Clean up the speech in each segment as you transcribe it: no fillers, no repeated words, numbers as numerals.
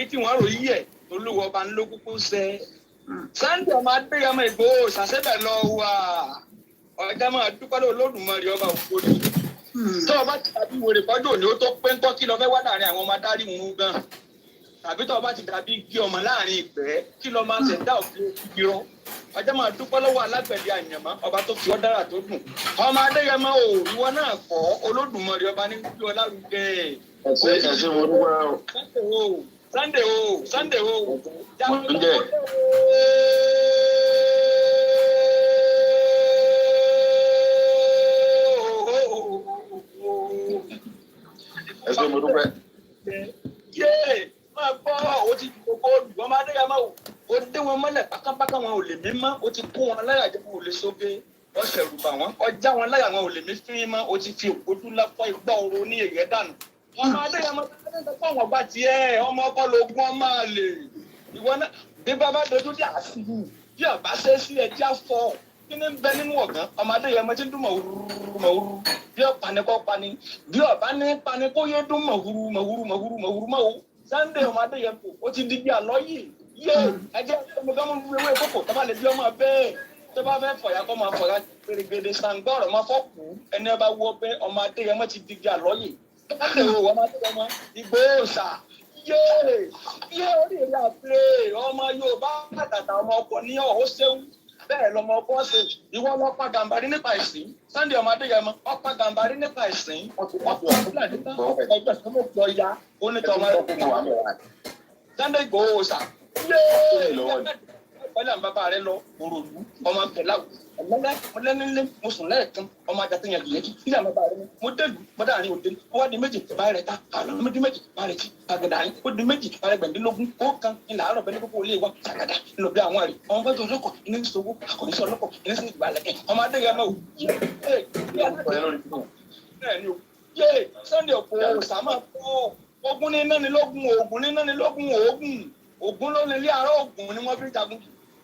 èyí tí wọ́n rò yí ẹ̀ olúwo ọba ńlọ kúkú ṣe Sunday ọmọ Adéyẹmọ Ìgbòho ṣàṣẹ́bẹ̀ lọ wà ọjà máa dúpẹ́ lọ Olódùmarè ọba òkúri tó ọba ti dàbí wèrè kọjú òní ó tó pé ń tọ́ kí lọ fẹ́ wá láàrin àwọn ọmọ adarí wọn gan tàbí tó ọba ti dàbí gé ọmọ láàrin ìpẹ́ kí lọ máa ṣẹ̀dá òfin ìgbìrọ̀ ọjà máa dúpẹ́ lọ́wọ́ alágbẹ̀dẹ àyànmọ́ ọba tó fi ọ́ dára tó dùn ọmọ Adéyẹmọ ò ìwọ náà kọ́ Olódùmarè ọba ní kí ọ lárugẹ. ẹsẹ mo dúpẹ́ o. Sunday o. ẹsẹ mo dúpẹ́. Máa gbọ́ o ti gbogbo olùgbọ́n máa dé yàmá o dé wọn mọ́lẹ̀ pákápáká wọn ò lè mí mọ́ o ti kó wọn láyà jẹ́ wọn ò lè sóge ọ̀sẹ̀ rúbà wọn ọjà wọn láyà wọn ò lè mí fín mọ́ o ti fi òkúdú lápá igbá oró ní èyẹ dànù. Ọmọ Adéyẹmọ tó àwọn ọgbà tiẹ̀ ọmọ ọkọ lógún ọmọ àlè ìwọ náà bí bàbá dojú dé àṣìlù bí ọba ṣe sí ẹjẹ afọ kí ni bẹ nínú ọgán ọmọ Adéyẹmọ ti dún mọ̀wúrú bí ọ̀pá ni kò pani bí ọba ní pani kó yé dún mọ̀wúrú mọ̀wú. Sunday ọmọ Adéyẹmọ ó ti di bí àlọ́ yìí yé ẹjẹ ọmọdéwọ́n ewé kókò tó bá lè bí ọmọ bẹ́ẹ̀ tó bá fẹ́ fọ̀yà kọ́ máa fọ̀yà gbèrègbèrè sàǹgbọ́ ọ̀rọ̀ máa fọ́kù ẹni ọba wọ pé ọmọ Adéyẹmọ ti di bí àlọ́ yìí láti wo ọmọ Adéyẹmọ Ìgbòho ṣà yé orí ìlú àpèrè ọmọ Yorùbá àtàtà ọmọ ọkọ ní ọ̀hún ṣéwú bẹ́ẹ̀ lọmọ ọkọ ṣe ìwọ ọlọ́pàá Gàmbàrí nípa ìsìn Sunday ọmọ Adéyẹmọ ọ̀pá Gàmbàrí nípa ìsìn ọ̀pọ̀ fúlàní tán ọ̀pọ̀ ẹgbẹ́ tó mọ̀ pọ̀ ya onítọ̀ ọmọ Sunday Ìgbòho ṣà pẹ̀lú àwọn bàbá rẹ lọ òròlú ọmọ pẹ̀láwù ọlẹ́nilé mo sùn lẹ́ẹ̀kan ọmọ ajá tẹ̀yàn lẹ́kì kí àwọn bàbá rẹ mo dẹ́lu mo dáàrin òde wọ́n di méjì bá rẹ ta àlọ́ méjì bá rẹ ti àgàdàrin ó di méjì bá rẹ gbẹ̀ndínlógún ó kan ilà àárọ̀ bẹ́ẹ̀ ní kókó ilé wa ṣàgàdà nínú bí àwọn rẹ ọmọ bẹ́ẹ̀ tó lọ́kọ̀ iná ní sọ́wọ́ àkọ́níṣọ́ lọ́kọ̀ iná sì gbà lẹ́kẹ̀ ọmọ Adéyẹmọ Sunday ọ̀pọ̀ sàmà fọ́ ogun ní nánilógún ogun ló ní ilé àárọ̀ ogun ni wọ́n fi jagun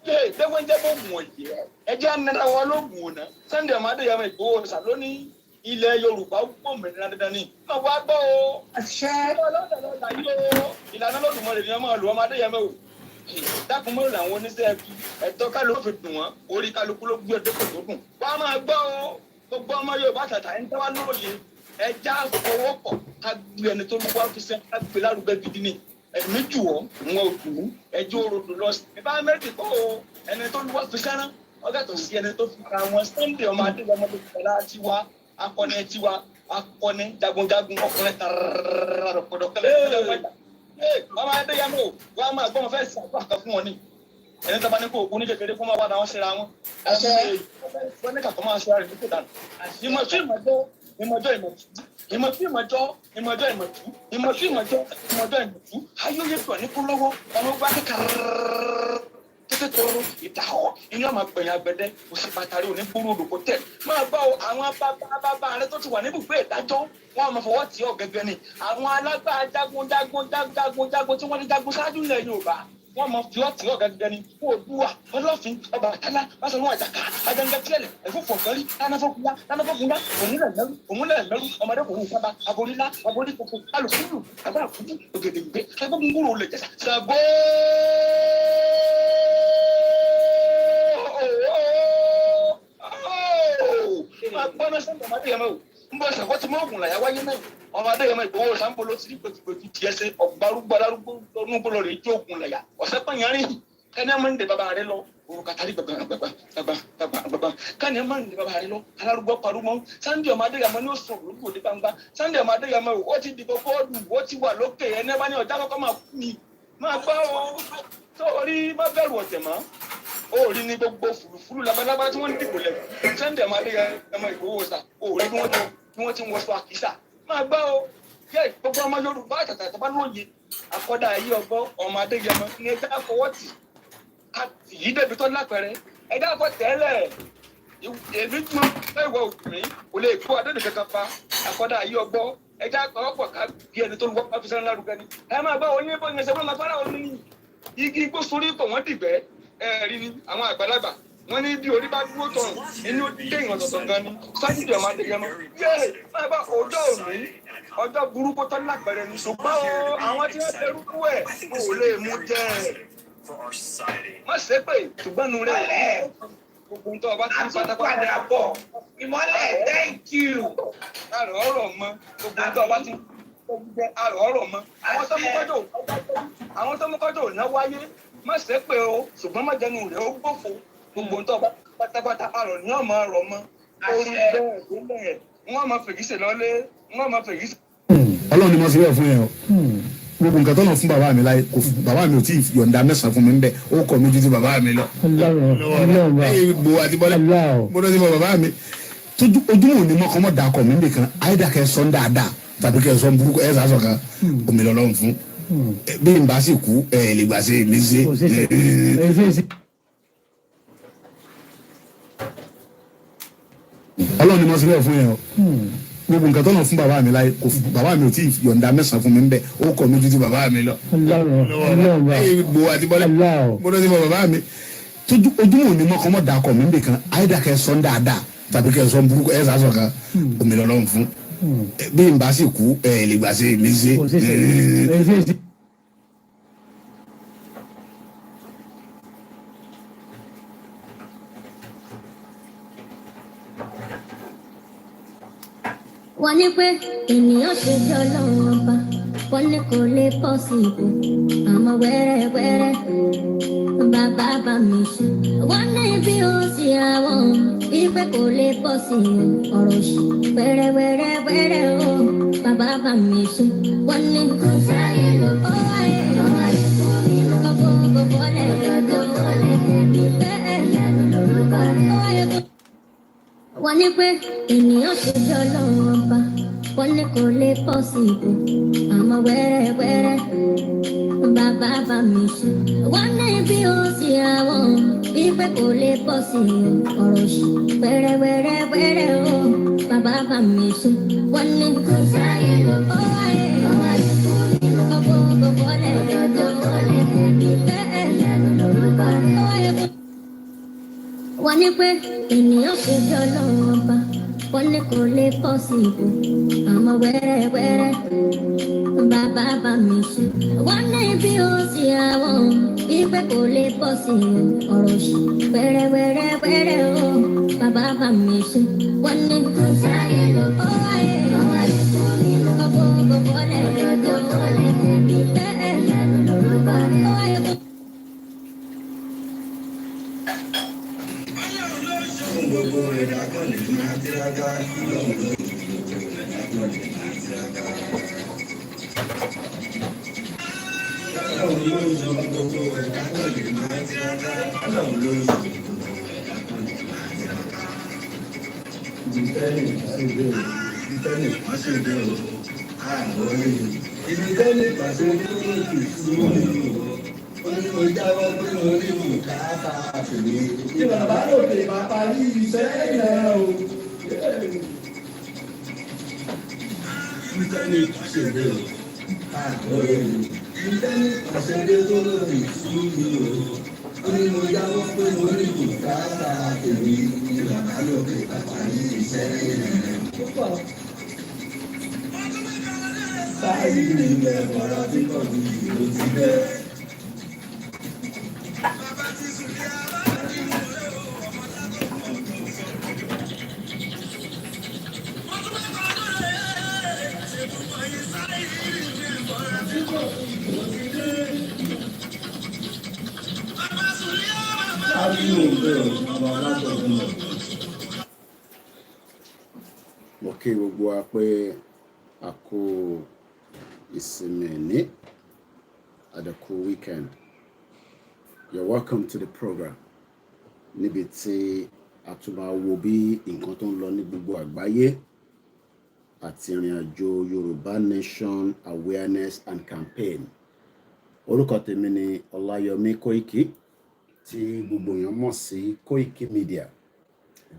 dẹ́gbọ́n jẹ́ bó gùn ọ̀yẹ́ ẹjẹ́ anara wọn ló gùn ọ̀nà Sunday ọmọ Adéyẹmọ Ìgbòho ṣà ló ní ilẹ̀ Yorùbá gbòmìnira dandan ni máa wá gbọ́ o ìlànà Olódùmarè ni ọmọ ìlú ọmọ Adéyẹmọ o dákun mọ́ làwọn oníṣẹ́ ẹbí ẹ̀tọ́ kálukú fi dùn wọ́n orí kálukú ló gbé ọdẹ kò tó dùn wọ́n máa gbọ́ o gbogbo ọmọ Yorùbá tàtà ẹni tẹ́wá lóye ẹja fọwọ́pọ̀ ká gbé ẹni tó lùwọ́ fi sẹ́ ká gbé lárugẹ gidi ni ẹ̀mí jù ọ́ wọn ò dùn ẹjọ́ òrodò lọ sí ìbá méjì kọ́ o ẹni tó lùwọ́ fi sẹ́rán ọgàtọ̀ sí ẹni tó fi ra wọn Sunday ọmọ Adéyẹmọ tó fi kọ́lá tiwa akọni jagunjagun ọkùnrin tààrà pọ̀dọ̀kẹ́lẹ́ ọmọ Adéyẹmọ wọn máa gbọ́n fẹ́ sàkó àkọ́ fún wọn ni ẹni tó bá ní kó ògùn ní kékeré kó máa wá dáwọn síra wọn wọn ní kàkọ́ máa ṣe ara rẹ̀ nípò dànù ìmọ̀jọ́ ayóyè tó ní kó lọ́wọ́ ọmọ gbá kékeré tóró ìdáwọ́ inú ọmọ gbẹ̀yìn agbẹ̀dẹ òsì pàtàkì òní gbúrú olùkọ́ tẹ̀ máa bá àwọn bàbá rẹ tó ti wà níbùgbé ìdájọ́ wọn máa fọwọ́ tì ọ́ gẹ́gẹ́ ni àwọn alágbára jagun tí wọ́n ti jagun ṣáájú ilẹ̀ Yorùbá wọ́n máa fi ọ́ tì ọ́ gẹ́gẹ́ ni Oòduà Ọlọ́fin Ọbàtálá Báṣọ̀run Àjàká Àjàngẹ̀tìlẹ̀ ẹ̀fọ́fọ̀kẹ́rì lánàfọ́kúnlá òmùlẹ̀mẹ́rú ọmọdékùnrin sábà aborílá aboríkòkò alùpùpù àbá àkújú ògèdèǹgbé ẹgbẹ́gbùngbùrù olè jẹ́sà Ṣàngó. Gbọ́dọ̀ Sunday ọmọ Adéyẹmọ ń bọ̀ ṣàkó tí mọ́ọ̀gùn làyà wáyé náà ọmọ Adéyẹmọ Ìgbòho sáńpọ̀ ló ti rí pẹ̀tùpẹ̀tù tiẹ̀ ṣe ọ̀gbárùgbàlárúgbó lọ́nùgbọ́lọ́ rẹ̀ jó ògùn làyà ọ̀sẹ̀ pààyàn kẹ́ni ẹ̀ máa ń de bàbá rẹ lọ òrùkàtàrí gbàgbà kẹ́ni ẹ̀ máa ń de bàbá rẹ lọ alárúgbó parúmọ́ Sunday ọmọ Adéyẹmọ ní oṣù òrùkù òde gbangba Sunday ọmọ Adéyẹmọ ó ti dìbò bọ́ọ̀lù ó ti wà lókè ẹni ẹ bá ní ọjà kọ́kọ́ máa kú ni máa gbá o sórí má bẹ̀rù ọ̀tẹ̀ mọ́ orí ní gbogbo fùlùfùlù labalábá tí wọ́n ń dìbò lẹ̀ Sunday ọmọ Adéyẹmọ Ìgbòho ṣà orí bí wọ́n ti ń wọṣọ àkísà máa gbá o yẹ gbogbo ọmọ Yorùbá àtàtà bá lóye àkọ́dá ayé ọgbọ́ ọmọ Adéyẹmọ ní ẹja fọwọ́tì yìí débi tó lápẹẹrẹ ẹja fọ tẹ́lẹ̀ èmi tún ẹ̀wọ̀ òkùnrin kò lè kó adé nìkan kan pa àkọ́dá ayé ọgbọ́ ẹja pàwọ́pọ̀ ká bí ẹni tó lu wọ́pọ̀ fi sẹ́ni lárugẹ ni ẹ máa bá oní bó yẹnsẹ̀ wọn máa fara wọn ní igi igbó sórí pọ̀ wọ́n dìgbẹ́ ẹ̀rí ni àwọn àgbàlagbà wọ́n ní bí orí bá dúró tọrùn inú dé ìwọ̀n tọ̀tọ̀ gan ni Sunday ọmọ Adéyẹmọ yé máa bá ọjọ́ òní ọjọ́ burúkú tó lápẹ̀rẹ̀ ní ṣùgbọ́n àwọn tí wọ́n ṣerú kú ẹ̀ kò lè mú jẹ́ má ṣe pé ṣùgbọ́n nu rẹ̀ gbogbo ń tọ́ ọba tí ń pátápátá bọ̀ ìmọ́lẹ̀ thank you àrò ọ̀rọ̀ mọ́ gbogbo ń tọ́ ọba tí ń jẹ́ àrò ọ̀rọ̀ mọ́ àwọn tó mú kọ́jọ́ ò ná wáyé má ṣe pé o ṣùgbọ́n má jẹnu rẹ̀ ó gbófo gbogbo ń tọ́ ọba pátápátá àrò ní ọmọ ọ̀rọ̀ mọ́ orí bẹ́ẹ̀ délẹ̀ wọ́n máa fègísè lọ́lé wọ́n máa fègísè. Ọlọ́run ni mo ti bẹ̀ fún yẹn o gbogbo nǹkan tó náà fún bàbá mi láyé bàbá mi ò tí ì yọ̀ǹda mẹ́sàn-án fún mi ń bẹ̀ ó kọ̀ mí títí bàbá mi lọ. gbogbo àti bọ́lá mo lọ sí bàbá mi ojúmọ̀ ní mọ́kànmọ́ dà kọ̀ mí nìkan àyídà kẹ́ sọ́n dáadáa tàbí kẹ́ sọ́n burúkú ẹ̀ sàásọ̀ kan omi lọ́lọ́run fún bí n bá sì kú ẹ̀ lè gbà sí èmi ṣe. Ọlọ́run ni mo ti bẹ̀ fún yẹn o gbogbo nǹkan tó náà fún bàbá mi láyé bàbá mi ò tí ì yọ̀ǹda mẹ́sàn-án fún mi ń bẹ̀ ó kọ̀ mí títí bàbá mi lọ. gbogbo àti bọ́lá mo lọ sí bàbá mi ojúmọ̀ ní mọ́kànmọ́ dà kọ̀ mí nìkan àyídà kẹ́ sọ́n dáadáa tàbí kẹ́ sọ́n burúkú ẹ̀ sàásọ̀ kan omi lọ́lọ́run fún bí n bá sì kú ẹ̀ lè gbà sí èmi ṣe. wọ́n ní pé ènìyàn ṣe bí ọlọ́run ọba wọ́n ní kò lè pọ̀ sí ipò àmọ́ wẹ́rẹ́wẹ́rẹ́ bàbá bá mi ṣe wọ́n ní bí ó sì àwọn wípé kò lè pọ̀ sí ọ̀rọ̀ ṣì wẹ́rẹ́wẹ́rẹ́ o bàbá bá mi ṣe wọ́n ní kò sáyé lọ ó wáyé gbogbo wọ́n ní pé ènìyàn ṣe bí ọlọ́run ọba wọ́n ní kò lè pọ̀ sí ipò àmọ́ wẹ́rẹ́wẹ́rẹ́ bàbá bá mi ṣe wọ́n ní bí ó sì àwọn wípé kò lè pọ̀ sí ọ̀rọ̀ ṣì wẹ́rẹ́wẹ́rẹ́ o bàbá bá mi ṣe wọ́n ní kò sáyé lọ ó wáyé gbogbo wọ́n ní pé ènìyàn ṣe bí ọlọ́run ọba wọ́n ní kò lè pọ̀ sí ipò àmọ́ wẹ́rẹ́wẹ́rẹ́ bàbá bá mi ṣe wọ́n ní bí ó sì àwọn wípé kò lè pọ̀ sí ọ̀rọ̀ ṣì wẹ́rẹ́wẹ́rẹ́ o bàbá bá mi ṣe wọ́n ní kò sáyé lọ ó wáyé Bàbá lòdì máa parí iṣẹ́ yẹn o. Ìtẹ́ni ṣèdè àgbọ̀rẹ́ mi. Ìtẹ́ni àṣẹdé tó lòdì sí mi o. Ó ní mo jáwọ́ pé mo ní bùkátà tèmi. Bàbá lòdì máa parí iṣẹ́ yẹn. Báyìí ni ilẹ̀ bọ̀rọ̀ tí kò ní ìlú ti bẹ́ẹ̀. Mo kí gbogbo wa pé a kú ìsinmi ní àdàkú weekend. You're welcome to the program. Níbi tí a tún máa wo bí nǹkan tó ń lọ ní gbogbo àgbáyé àti ìrìn àjò Yorùbá Nation Awareness and Campaign. Orúkọ tèmi ni Ọláyọmí Kóìkì tí gbogbo èèyàn mọ̀ sí Koiki Media,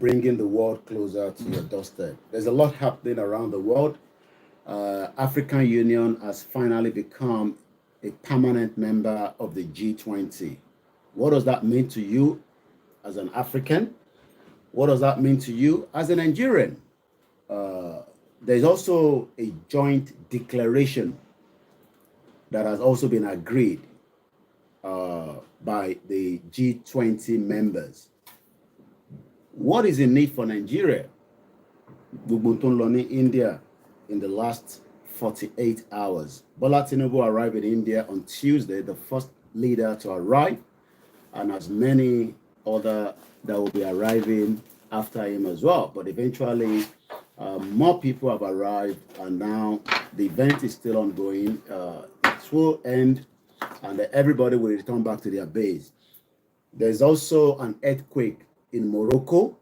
bringing the world closer to your doorstep. There's a lot happening around the world. African Union has finally become a permanent member of the G20. What does that mean to you as an African? What does that mean to you as a Nigerian? There's also a joint declaration that has also been agreed by the G20 members. What is in need for Nigeria? India in the last 48 hours. Bola Tinubu arrived in India on Tuesday, the first leader to arrive, and as many other that will be arriving after him as well. But eventually, more people have arrived, and now the event is still ongoing. It will end, and everybody will return back to their base. There's also an earthquake in Morocco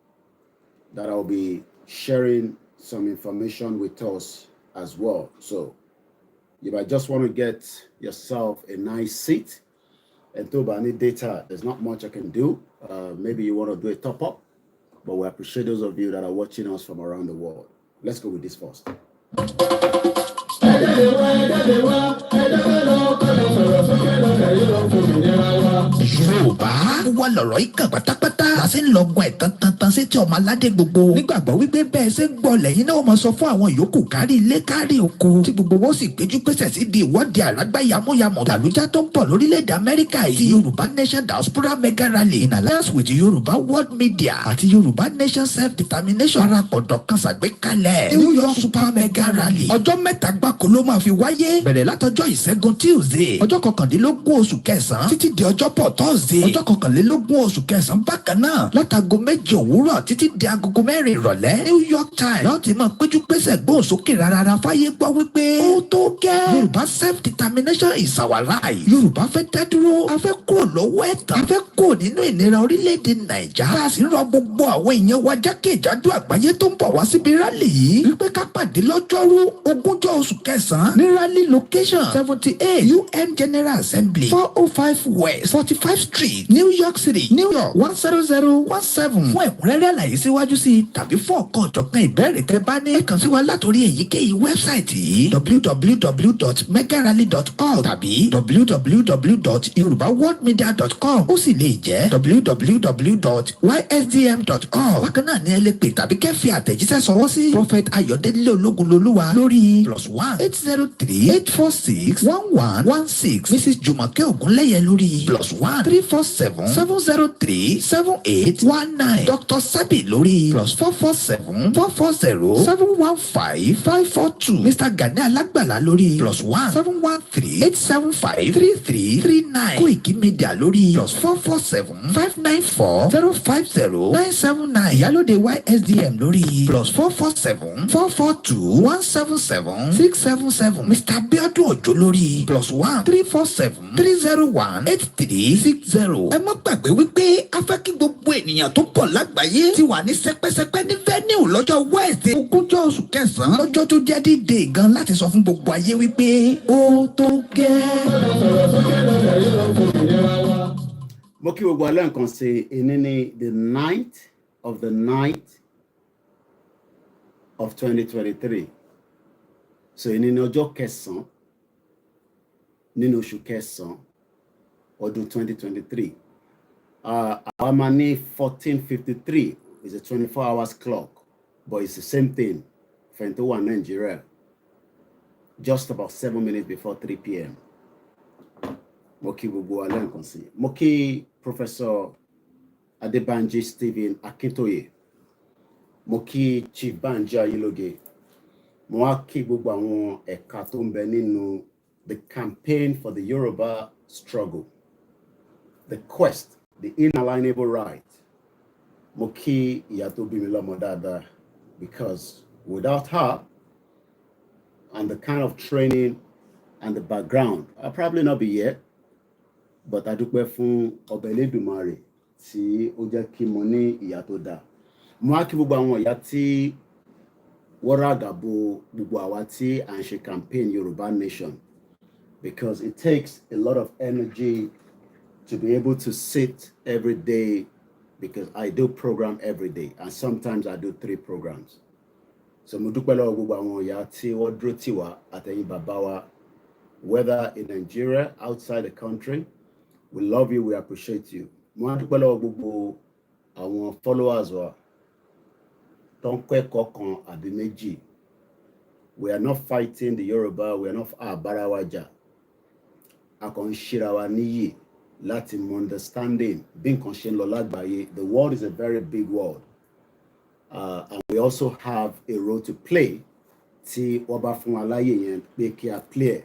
that I'll be sharing some information with us as well. So if I just want to get yourself a nice seat and to any data, there's not much I can do. Maybe you want to do a top up, but we appreciate those of you that are watching us from around the world. Let's go with this first. Yorùbá wà lọ̀rọ̀ ìkàn pátápátá la ṣe ń lọ́gbọ́n ẹ̀ tantan sétí ọmọ aládé gbogbo nígbàgbọ́ wípé bẹ́ẹ̀ ṣe ń gbọ́ lẹ́yìn náà máa sọ fún àwọn ìyókù kárí ilé kárí oko tí gbogbo wọn sì péjú pésẹ̀ sí di ìwọ́de àlágbá yamuyamu làlújá tó ń bọ̀ lórílẹ̀‐èdè Amẹ́ríkà yìí Yorùbá Nation Diaspora Mega Rally in alliance with Yorùbá World Media àti Yorùbá Nation Self-Determination parapọ̀ dọ̀kan ṣàgbékalẹ̀ New York Super Mega Rally ọjọ́ mẹ́ta gbáko ló máa fi wáyé bẹ̀rẹ̀ látọjọ́ ìṣẹ́gun Tuesday ọjọ́ kọkàndínlógún oṣù kẹsàn-án títí di ọjọ́bọ̀ Thursday ọjọ́ kọkànlélógún oṣù kẹsàn-án bákan náà látago 7 òwúrọ̀ títí di agogo 4 ìrọ̀lẹ́ New York Times láti máa péjú pésẹ̀ gbóhùn sókè rárá fáyé gbọ́ wípé ó tó gẹ́ Yorùbá Self-Determination is our right Yorùbá fẹ́ dá dúró a fẹ́ kúrò lọ́wọ́ ẹ̀tàn a fẹ́ kúrò nínú ìnira orílẹ̀-èdè Nàìjà a sì ń rọ gbogbo àwọn èèyàn wa jákèjádò àgbáyé tó ń bọ̀ wá síbi rálì yìí wípé ká pàdé lọ́jọ́rú 20 oṣù kẹsàn-án ní rally location 78 UN General Assembly 405 West 45 Street New York City New York 10017 fún ẹ̀kúnrẹ́rẹ́ àlàyé síwájú sí tàbí fún ọ̀kan ọ̀jọ̀kan ìbéèrè tẹ́ bá ní kàn sí wa látòrí èyíkéyìí wẹ́bsáìtì yìí www.megarally.org tàbí www.yorubaworldmedia.com ó sì lè jẹ́ www.ysdm.org bákan náà ni ẹ lè pè tàbí kẹ́ fi àtẹ̀jíṣẹ́ sọwọ́ sí Prophet Ayọ̀délé Ológunlolúwa lórí +1 803 846 1116 Mrs. Jùmọ̀kẹ́ Ògúnlẹ́yẹ lórí +1 347 703 7819 Dr. Sabi lórí +447 440 715 542 Mr. Gani Alágbàlá lórí +1 713 875 3339 Koiki Media lórí +447 594 050 979 Ìyálóde YSDM lórí +447 442 177 677 Mr. Abiodun Ojo lórí +1 347 301 8360. Ẹ má gbàgbé wípé a fẹ́ kí gbogbo ènìyàn tó pọ̀ lágbàáyé ti wà ní sẹpẹ́sẹpẹ́ ní venue lọ́jọ́ Wednesday 20 oṣù kẹsàn-án lọ́jọ́ tó jẹ́ dídé gan láti sọ fún gbogbo ayé wípé ó tó gẹ́. Mo kí gbogbo alẹ́ nǹkan ṣe ẹni ní the 9th of the 9th of 2023. So ẹni ní ọjọ́ kẹsàn-án nínú oṣù kẹsàn-án ọdún 2023. Our money 14:53 is a 24 hours clock, but it's the same thing for Nigeria. Just about 7 minutes before 3 p.m. Moki gbogbo alẹ́ nǹkan sí. Moki Professor Adebanji Stephen Akintoye. Moki Chief Banji Ayiloge. Mo wá kí gbogbo àwọn ẹ̀ka tó ń bẹ nínú the campaign for the Yoruba struggle, the quest, the inalienable right. Mo kí ìyá tó bí mi lọ́mọ dáadáa, because without her and the kind of training and the background, I'll probably not be here, but I dúpẹ́ fún Ọba Elédùmarè tí ó jẹ́ kí mo ní ìyá tó dáa. Mo wá kí gbogbo àwọn ìyá tí wọ́n ràgàbò gbogbo àwa tí à ń ṣe campaign Yoruba Nation, because it takes a lot of energy to be able to sit every day, because I do program every day, and sometimes I do 3 programs. So mo dúpẹ́ lọ́wọ́ gbogbo àwọn ìyá tí wọ́n dúró tì wá àtẹ̀yin bàbá wa, whether in Nigeria, outside the country. We love you, we appreciate you. Mo dúpẹ́ lọ́wọ́ gbogbo àwọn followers wa tó ń kẹ́kọ̀ọ́ kan àbí méjì We are not fighting the Yoruba. We are not Barawaja. Akon Shirawa Niyi. Latin understanding. Being conscious the world is a very big world. And we also have a role to play. Ti Oba Fun Alaye yen pe ki a play.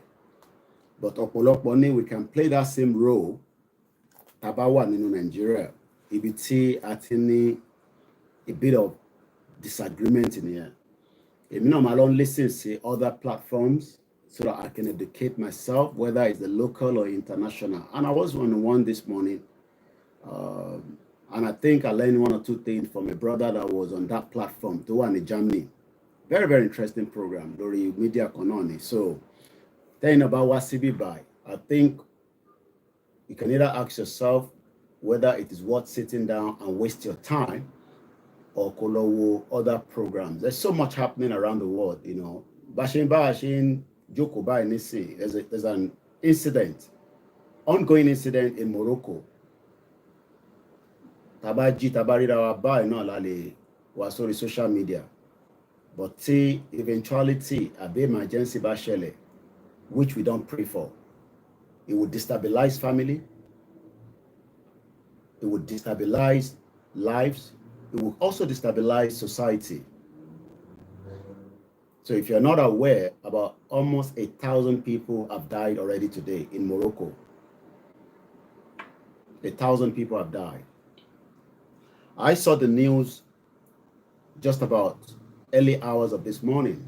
But Opoloponi, we can play that same role. Tabawa nínú Nigeria. Ibi tí a ti ní a bit of disagreement in here. Èmi náà máa lọ listen to other platforms so that I can educate myself, whether it's the local or international. And I was on one this morning. And I think I learned one or two things from a brother that was on that platform, the one in Germany. Very, very interesting program, Lori Media Kononi. So, telling about what CB by, I think you can either ask yourself whether it is worth sitting down and waste your time or kolowo other programs. There's so much happening around the world, you know. Bashin Jokoba Nisi, there's an incident, ongoing incident in Morocco. Tabarira ba no lale was on social media. But see eventuality a be emergency ba shele, which we don't pray for. It would destabilize family. It would destabilize lives. It will also destabilize society. So if you're not aware, about almost 1,000 people have died already today in Morocco. 1,000 people have died. I saw the news just about early hours of this morning,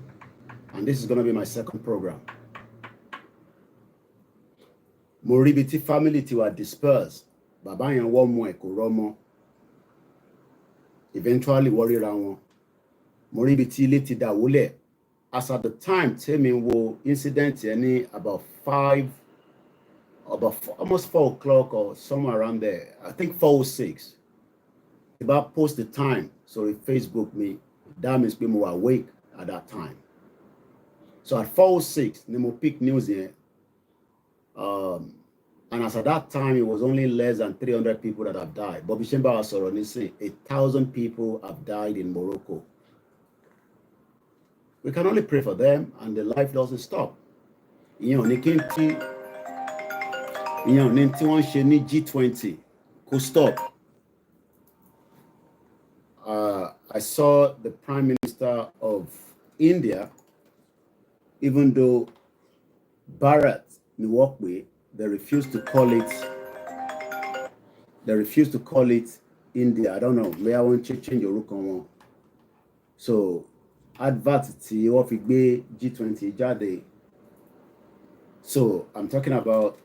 and this is going to be my second program. Moribiti family were dispersed. Baba yan womo ekoromo. Eventually worry around. Moribiti leti da wole. As at the time, Temin wo incident any about almost 4 o'clock or somewhere around there. I think 4:06. About post the time, so if Facebook me, that means people were awake at that time. So at 4:06, Nemo pick news here. And as at that time, it was only less than 300 people that have died. But Bishemba Asoroni say 1,000 people have died in Morocco. We can only pray for them, and the life doesn't stop. You know, G20 could stop. I saw the Prime Minister of India, even though Bharat Niwakwe, they refused to call it India. I don't know. May I want to change your look on. So advert of G20 jade. So I'm talking about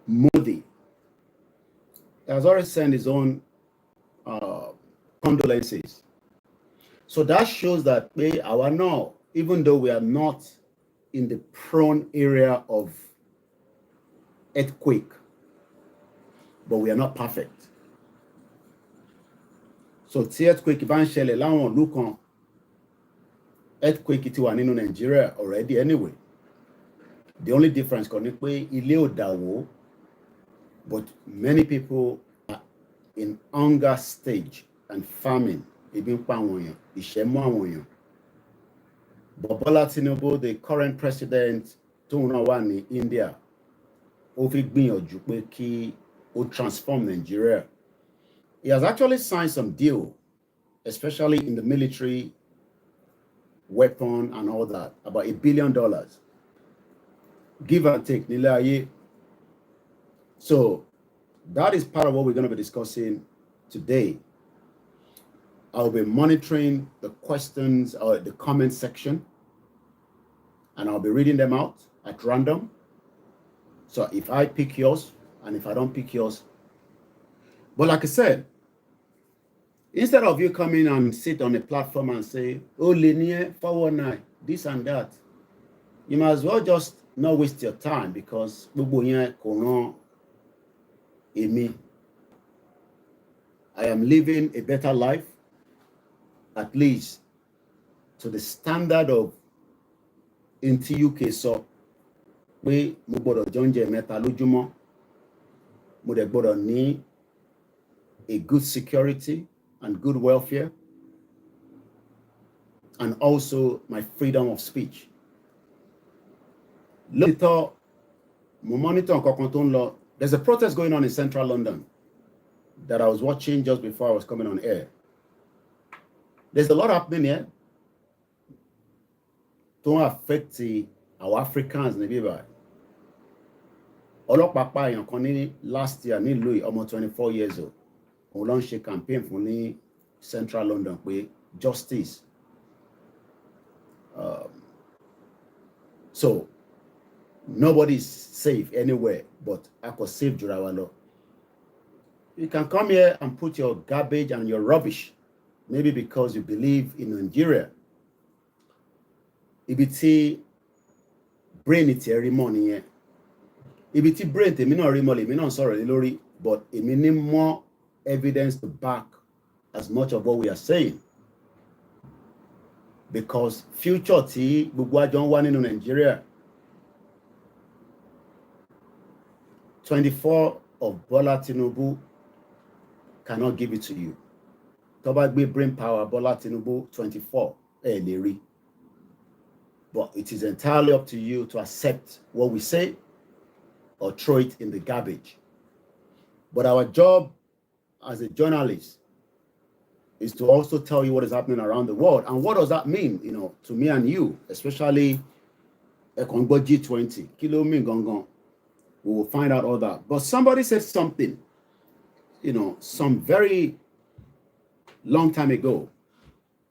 Modi. He has already sent his own condolences. So that shows that we are now, even though we are not in the prone area of earthquake, but we are not perfect. So the earthquake eventually look on earthquake iti wa nínú Nigeria already anyway. The only difference connect we ile odawo, but many people are in hunger stage and famine. Even Pawoyan, Ishemu Awoyan. But Bola Tinubu, the current president, in India, will transform Nigeria. He has actually signed some deal, especially in the military, weapon and all that, about $1 billion. Give and take. So that is part of what we're going to be discussing today. I'll be monitoring the questions or the comment section, and I'll be reading them out at random. So if I pick yours, and if I don't pick yours, but like I said, instead of you coming and sit on a platform and say, oh, linear, 419, this and that, you might as well just not waste your time, because I am living a better life, at least to the standard of into UK. So we jonje meta lojumo, mo need a good security and good welfare, and also my freedom of speech. Later, there's a protest going on in central London that I was watching just before I was coming on air. There's a lot happening here to affect our Africans in the ọlọ́pàá èèyàn kan ní last year nílùú ọmọ 24 years old òun ló ń ṣe campaign fún ní central London pé justice. So nobody is safe anywhere, but I could save Jurawalo. You can come here and put your garbage and your rubbish, maybe because you believe in Nigeria. Ibi tí brain ti every morning here. Ibi tí brain tèmi náà rí mọ́ lèmi náà sọ̀rọ̀ lé lórí, but èmi ní more evidence to back as much of what we are saying. Because future tí gbogbo àjọ ń wá nínú Nigeria, 24 of Bola Tinubu cannot give it to you. Tó bá gbé brain power Bola Tinubu 24 lè rí. But it is entirely up to you to accept what we say or throw it in the garbage. But our job as a journalist is to also tell you what is happening around the world. And what does that mean, to me and you, especially G20? Kilo mean gong. We will find out all that. But somebody said something, some very long time ago.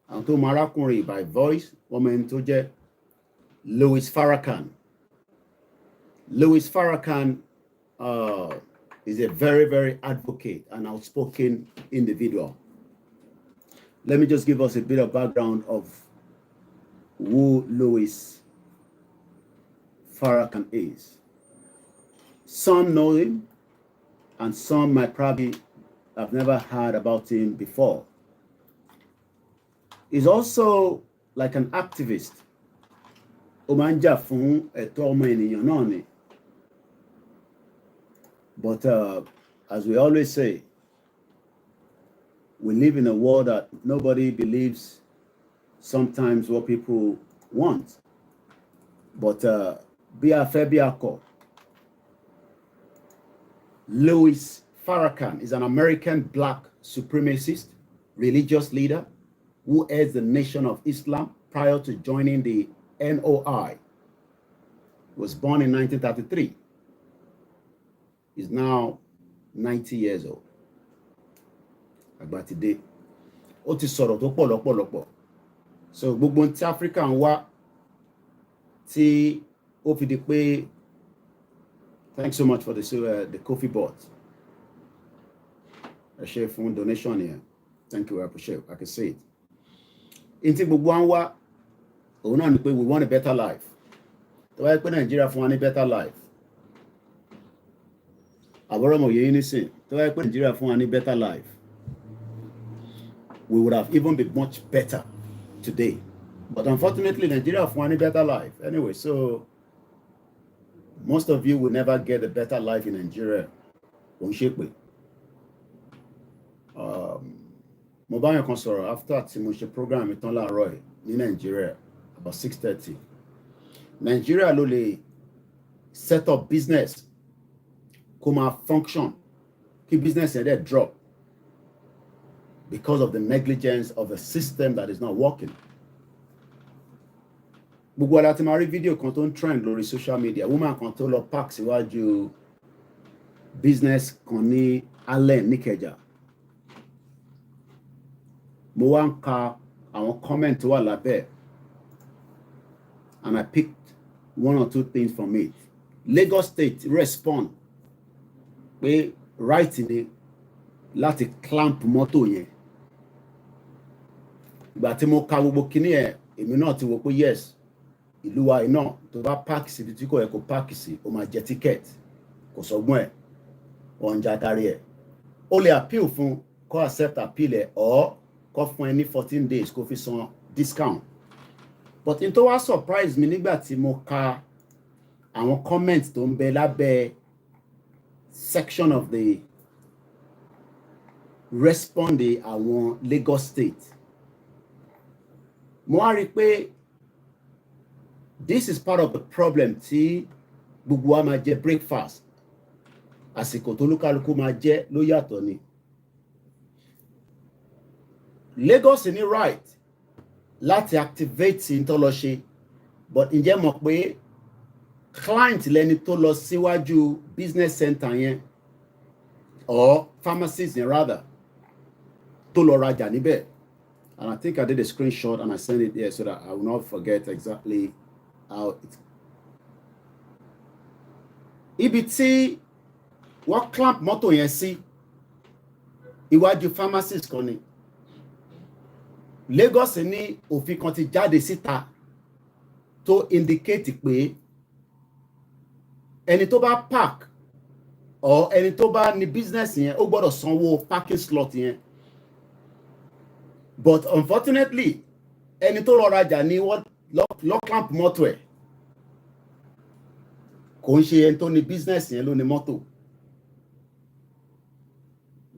And to Marakunri by voice, woman to Louis Farrakhan. Louis Farrakhan is a very, very advocate and outspoken individual. Let me just give us a bit of background of who Louis Farrakhan is. Some know him, and some might probably have never heard about him before. He's also like an activist. But as we always say, we live in a world that nobody believes sometimes what people want. But Biafra, Louis Farrakhan is an American black supremacist, religious leader who heads the Nation of Islam prior to joining the NOI. He was born in 1933. He's now 90 years old. Àgbà ti dé. Ó ti sọ̀rọ̀ tó pọ̀ lọ́pọ̀lọpọ̀. So gbogbo tí Africa ń wá tí ó fi di pé, thanks so much for the coffee bot. I share fún donation here. Thank you, I appreciate it. I can see it. In tí gbogbo ń wá, òun náà ni pé we want a better life. Tó bá yẹ pé Nigeria fún wa ní better life. Àbọ̀rọ̀mọ̀ yẹn nísìn, tó bá yẹ pé Nigeria fún wa ní better life, we would have even been much better today. But unfortunately, Nigeria fún wa ní better life. Anyway, so most of you will never get a better life in Nigeria. Mo bá yàn kan sọ̀rọ̀ after tí mo ṣe program ìtàn láàárọ̀ ní Nigeria about 6:30. Nigeria ló lè set up business kó máa function kí business yẹn dẹ̀ drop because of the negligence of the system that is not working. Gbogbo ala ti máa rí fídíò kan tó ń trend lórí social media, woman kan tó lọ park síwájú business kan ní Allen Níkẹjà. Mo wá ń ka àwọn comment tó wà lábẹ́, and I picked one or two things from it. Lagos State respond pé right ni láti clamp mọ́tò yẹn. Ìgbà tí mo ka gbogbo kíní ẹ̀, èmi náà ti wò pé yes, ìlú wa iná tó bá park síbi tí kò yẹ kó park sí, ó máa jẹ ticket, kò sọgbọ́n ẹ̀, ọ̀njà kárí ẹ̀. Ó lè appeal fún kó accept appeal ẹ̀, or kó fún ẹ ní 14 days kó fi san discount. But in tó wá surprise mi nígbà tí mo ka àwọn comment tó ń bẹ lábẹ́ section of the responde àwọn Lagos State. mo wá rí pé this is part of the problem tí gbogbo wa máa jẹ breakfast àsìkò tó lúkálukú máa jẹ ló yàtọ̀ ni. Lagos ní right láti activate in tó lọ ṣe, but ǹjẹ́ mọ̀ pé client lẹni tó lọ síwájú business center yẹn or pharmacist yẹn rather tó lọ rajà níbẹ̀. And I think I did a screenshot and I sent it here so that I will not forget exactly how it. Ibi tí wọ́n clamp mọ́tò yẹn sí iwájú pharmacist kan ni. Lagos ní òfin kan ti jáde síta tó indicate pé ẹni tó bá park or ẹni tó bá ní business yẹn ó gbọ́dọ̀ sanwó parking slot yẹn. But unfortunately ẹni tó lọ rajà ní wọ́n lọ clamp mọ́tò ẹ̀ kò ń ṣe ẹni tó ní business yẹn ló ní mọ́tò.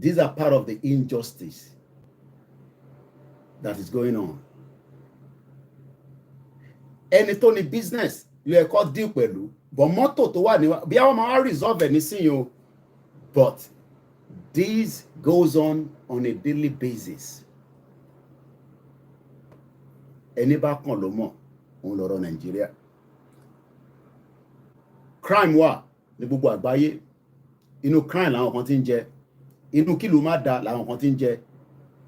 These are part of the injustice that is going on. Ẹni tó ní business ló yẹ kó deal pẹ̀lú, but mọ́tò tó wà ní bí àwọn máa resolve ẹ̀ nísìnyí o, but this goes on a daily basis. Ẹni bá kàn ló mọ̀ òun lọ́rọ̀ Nàìjíríà. Crime wà ní gbogbo àgbáyé. Inú crime làwọn kan ti ń jẹ, inú kílù má da làwọn kan ti ń jẹ,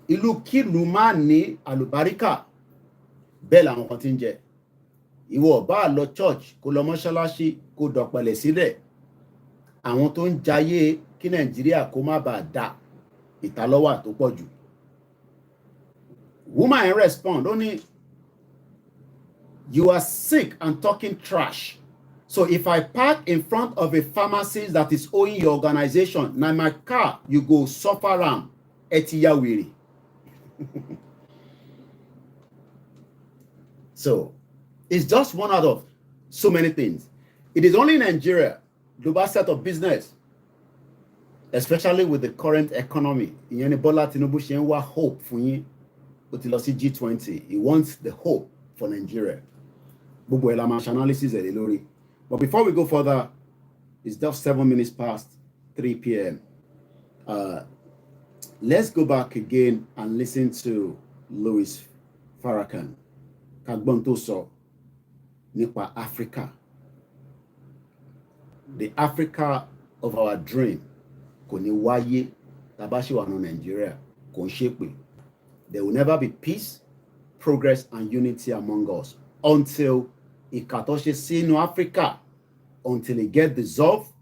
ìlú kílù má ní àlùbáríkà bẹ́ẹ̀ làwọn kan ti ń jẹ. Ìwọ bá lọ church kó lọ mọ́ṣáláṣí kó dọ̀pẹ̀lẹ̀ sílẹ̀, àwọn tó ń jayé kí Nàìjíríà kó má bàa dà ìtàlọ́wà tó pọ̀ jù. Woman respond ó ní, you are sick and talking trash. So if I park in front of a pharmacy that is owing your organization, now my car, you go suffer am, etiya wiri. So it's just one out of so many things. It is only in Nigeria, global set of business, especially with the current economy. Ìyẹn Bola Tinubu ṣe ń wá hope fún yín, ó ti lọ sí G20. He wants the hope for Nigeria. Gbogbo ẹ̀ la máa ṣe analysis ẹ̀ lé lórí. But before we go further, it's just 7 minutes past 3 p.m. Let's go back again and listen to Louis Farrakhan. Kagbon tó sọ nípa Africa. The Africa of our dream kò ní wáyé tá bá ṣì wà ní Nigeria, kò ń ṣépè. There will never be peace, progress and unity among us until ìkàtọ́ṣe sínú Africa, until it gets dissolved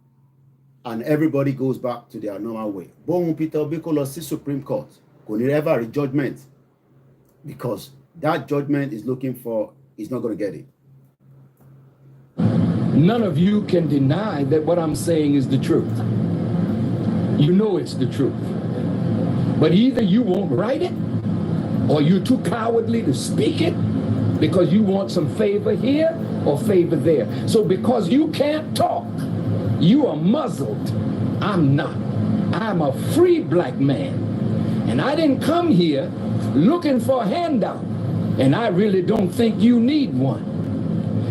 and everybody goes back to their normal way. Bóun Peter Obi kó lọ sí Supreme Court, kò ní ever a judgment, because that judgment is looking for, is not going to get it. None of you can deny that what I'm saying is the truth. You know it's the truth. But either you won't write it, or you're too cowardly to speak it, because you want some favor here or favor there. So because you can't talk, you are muzzled. I'm not. I'm a free black man. And I didn't come here looking for a handout. And I really don't think you need one.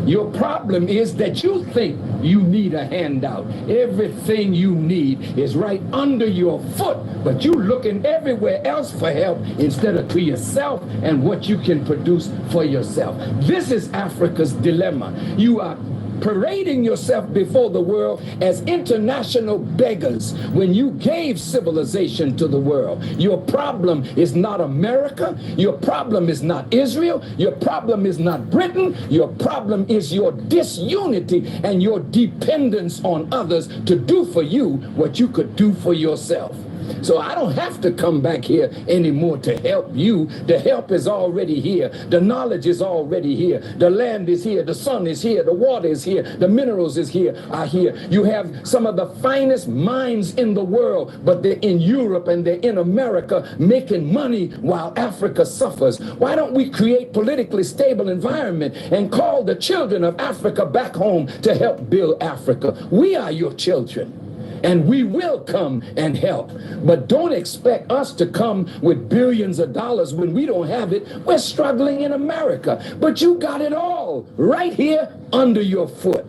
Your problem is that you think you need a handout. Everything you need is right under your foot, but you're looking everywhere else for help instead of to yourself and what you can produce for yourself. This is Africa's dilemma. You are parading yourself before the world as international beggars when you gave civilization to the world. Your problem is not America. Your problem is not Israel. Your problem is not Britain. Your problem is your disunity and your dependence on others to do for you what you could do for yourself. So I don't have to come back here anymore to help you. The help is already here. The knowledge is already here. The land is here. The sun is here. The water is here. The minerals are here. You have some of the finest minds in the world, but they're in Europe and they're in America making money while Africa suffers. Why don't we create politically stable environment and call the children of Africa back home to help build Africa? We are your children. and we will come and help. But don't expect us to come with billions of dollars when we don't have it. We're struggling in America, but you got it all right here under your foot.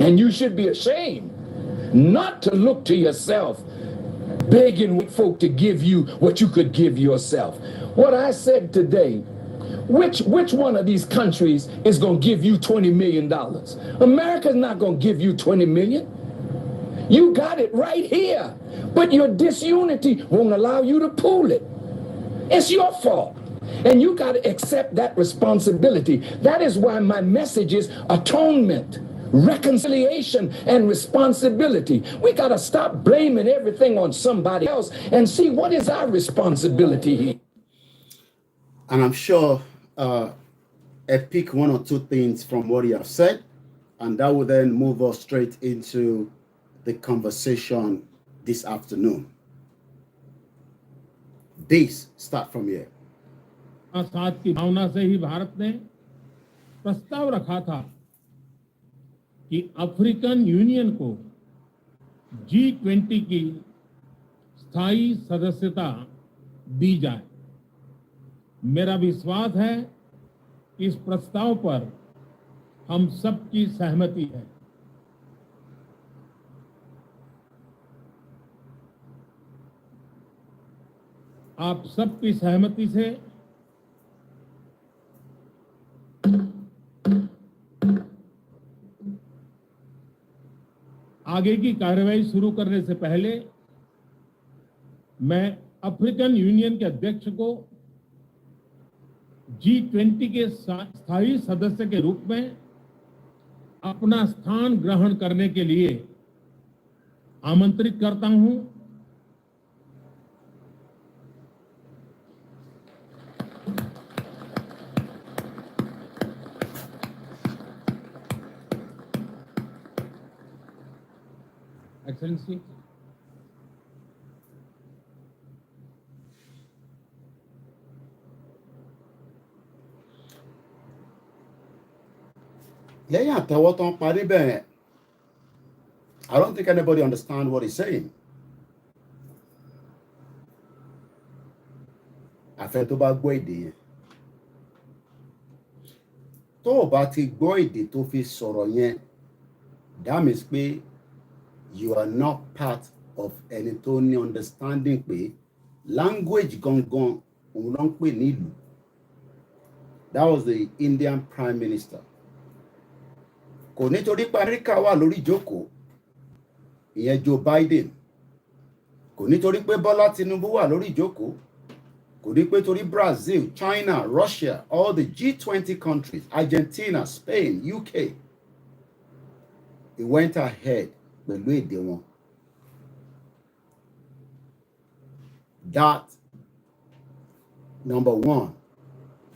And you should be ashamed not to look to yourself, begging folk to give you what you could give yourself. What I said today, which one of these countries is going to give you $20 million? America's not going to give you $20 million. You got it right here, but your disunity won't allow you to pool it. It's your fault, and you got to accept that responsibility. That is why my message is atonement, reconciliation, and responsibility. We got to stop blaming everything on somebody else and see what is our responsibility here. And I'm sure I pick one or two things from what you have said, and that will then move us straight into the conversation this afternoon. This start from here. साथ की भावना से ही भारत ने प्रस्ताव रखा था कि African union को G20 की स्थायी सदस्यता दी जाए। मेरा विश्वास है कि इस प्रस्ताव पर हम सबकी सहमति है। आप सबकी सहमति से आगे की कार्रवाई शुरू करने से पहले मैं अफ्रीकन यूनियन के अध्यक्ष को G20 के स्थायी सदस्य के रूप में अपना स्थान ग्रहण करने के लिए आमंत्रित करता हूं। Excellency, lẹ́yìn àtẹ́wọ́ tán parí bẹ́ẹ̀, I don't think anybody understand what he's saying. Àfẹ́ tó bá gbọ́ èdè yẹn. Tó o bá ti gbọ́ èdè tó fi sọ̀rọ̀ yẹn, that means pé you are not part of ẹni tó ní understanding pé language gangan òun ló ń pè ní ìlú. That was the Indian Prime Minister. Kò nítorí pé Amẹ́ríkà wà lórí ìjókòó, ìyẹn Joe Biden. Kò nítorí pé Bọ́lá Tinubu wà lórí ìjókòó. Kò ní pé torí Brazil, China, Russia, all the G20 countries, Argentina, Spain, UK. He went ahead pẹ̀lú èdè wọn. That, number one,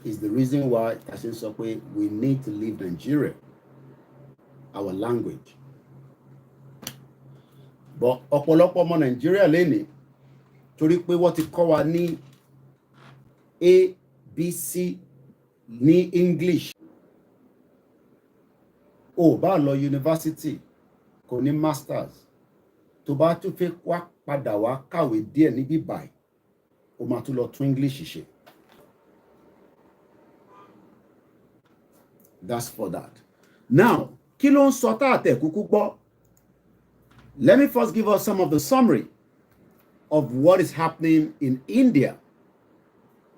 is the reason why Tashin sọ pé we need to leave Nigeria, our language. But ọ̀pọ̀lọpọ̀ ọmọ Nigeria lénìí torí pé wọ́n ti kọ́ wa ní ABC ní English. Ó bá lọ university kò ní masters, tó bá tún fẹ́ wá padà wá kàwé díẹ̀ níbí báyìí, ó máa tún lọ tún English ṣe. That's for that. Now, kí ló ń sọ tá àtẹ̀ kúkú gbọ́? Let me first give us some of the summary of what is happening in India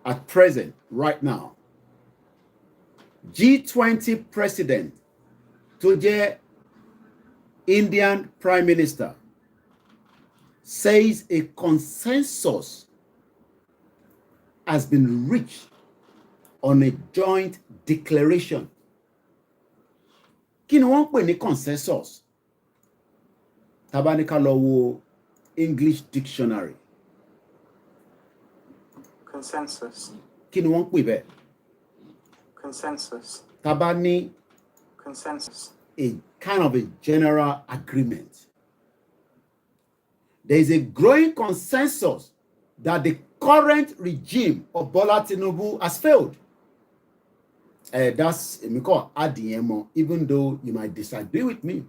at present, right now. G20 president tó jẹ́ Indian Prime Minister says a consensus has been reached on a joint declaration. Kí ni wọ́n pè ní consensus? Tá bá ní ká lọ wo English dictionary. Consensus. Kí ni wọ́n pè bẹ́ẹ̀? Consensus. Tá bá ní Consensus. a kind of a general agreement. There is a growing consensus that the current regime of Bola Tinubu has failed. That's even though you might disagree with me,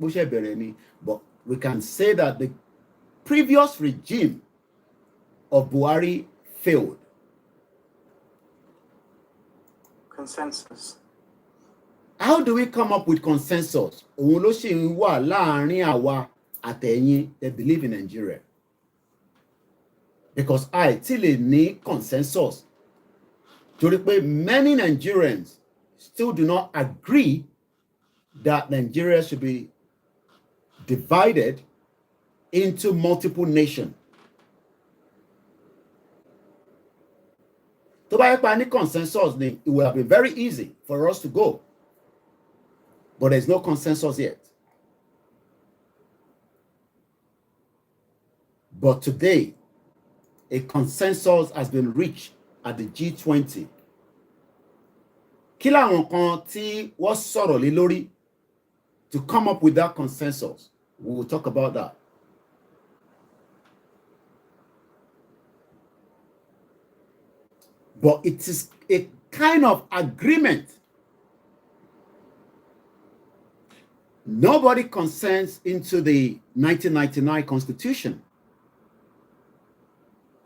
but we can say that the previous regime of Buhari failed. Consensus. How do we come up with consensus? Òun ló ṣì ń wà láàárín àwa àtẹ̀yin that believe in Nigeria. Because I till ní consensus. Torí pé many Nigerians still do not agree that Nigeria should be divided into multiple nations. Tó bá yẹ pé a ní consensus, it would have been very easy for us to go. But there's no consensus yet. But today, a consensus has been reached at the G20. Kí làwọn kan tí wọ́n sọ̀rọ̀ lé lórí to come up with that consensus? We will talk about that. But it is a kind of agreement. Nobody consents into the 1999 Constitution.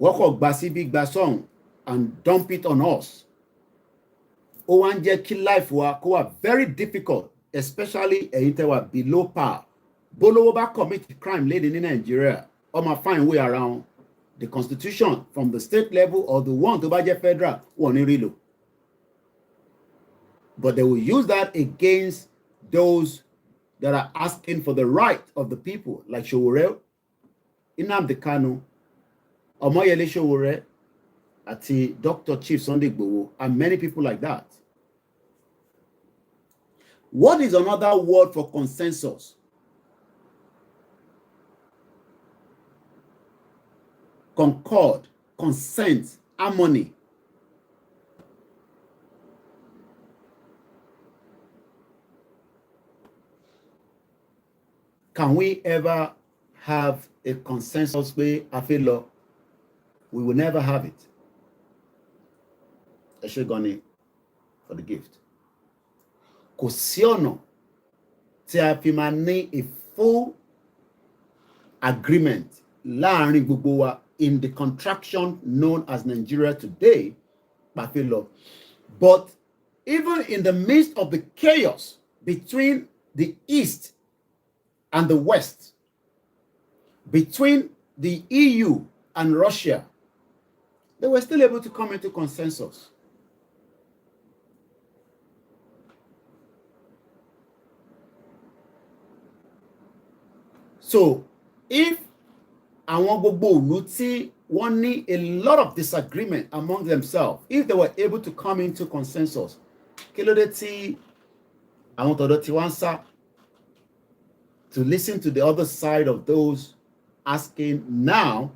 Wọ́n kò gbà síbí gbà sọ́hùn and dump it on us. Ó wá ń jẹ́ kí life wa kó wà very difficult, especially ẹ̀yin tẹ́ wà below par. Bólówó bá commit crime léde ní Nigeria, ó máa find way around the constitution from the state level or the one tó bá jẹ́ federal wọ́n ní rí lò. But they will use that against those that are asking for the right of the people, like Sowore, Nnamdi Kanu, Omoyele Sowore, àti Dr. Chief Sunday Igboho, and many people like that. What is another word for consensus? Concord, consent, harmony. Can we ever have a consensus way? I feel like we will never have it. I should go on for the gift. Kò sí ọ̀nà tí a fi máa ní a full agreement láàrin gbogbo wa in the contraction known as Nigeria today, I feel like. But even in the midst of the chaos between the East and the West, between the EU and Russia, they were still able to come into consensus. So, if àwọn gbogbo ìlú tí wọ́n ní a lot of disagreement among themselves, if they were able to come into consensus, kí ló dé tí àwọn tọ̀dọ̀ tí wọ́n ń sá to listen to the other side of those asking now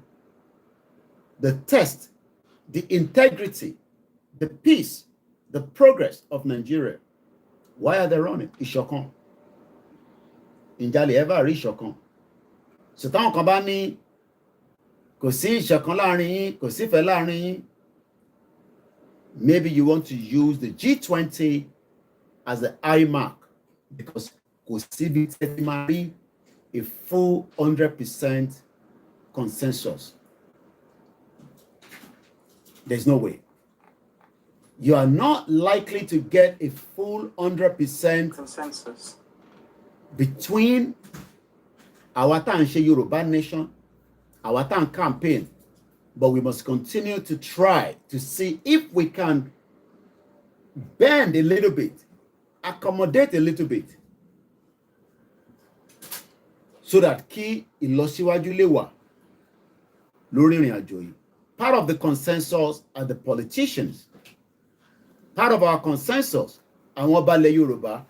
the test, the integrity, the peace, the progress of Nigeria? Why are they running? Ìṣọ̀kan. Ǹjẹ́ a lè ever rí ìṣọ̀kan? So táwọn kan bá ní kò sí ìṣọ̀kan láàrin yín, kò sífẹ̀ẹ́ láàrin yín, maybe you want to use the G20 as the eye mark because kò síbi tí máa rí a full 100% consensus. There's no way. You are not likely to get a full 100% consensus between àwa tá à ń ṣe Yorùbá nation, àwa tá à ń campaign, but we must continue to try to see if we can bend a little bit, accommodate a little bit, so that kí ìlọsíwájú lè wà lórí ìrìn àjò yìí. Part of the consensus are the politicians. Part of our consensus, àwọn ọba ilẹ̀ Yorùbá.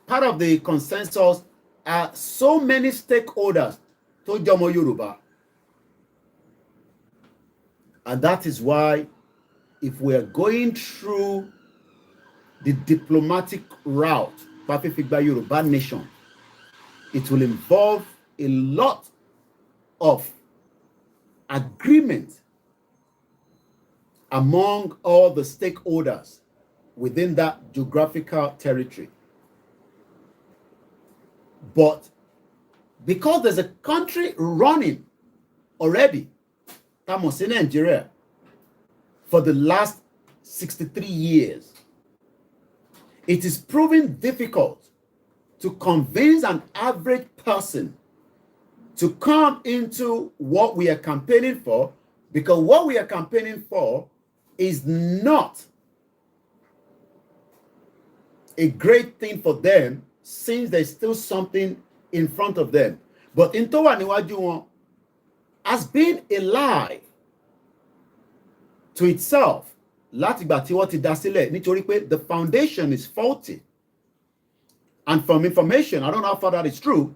Part of the consensus are so many stakeholders tó jẹ́ ọmọ Yorùbá. And that is why if we are going through the diplomatic route, Fafifigba Yorùbá nation, it will involve a lot of agreement among all the stakeholders within that geographical territory. But because there's a country running already, estamos in Nigeria, for the last 63 years. It is proving difficult to convince an average person to come into what we are campaigning for, because what we are campaigning for is not a great thing for them, since there's still something in front of them. But into Waniwajuwon has been a lie to itself. The foundation is faulty. And from information, I don't know how far that is true,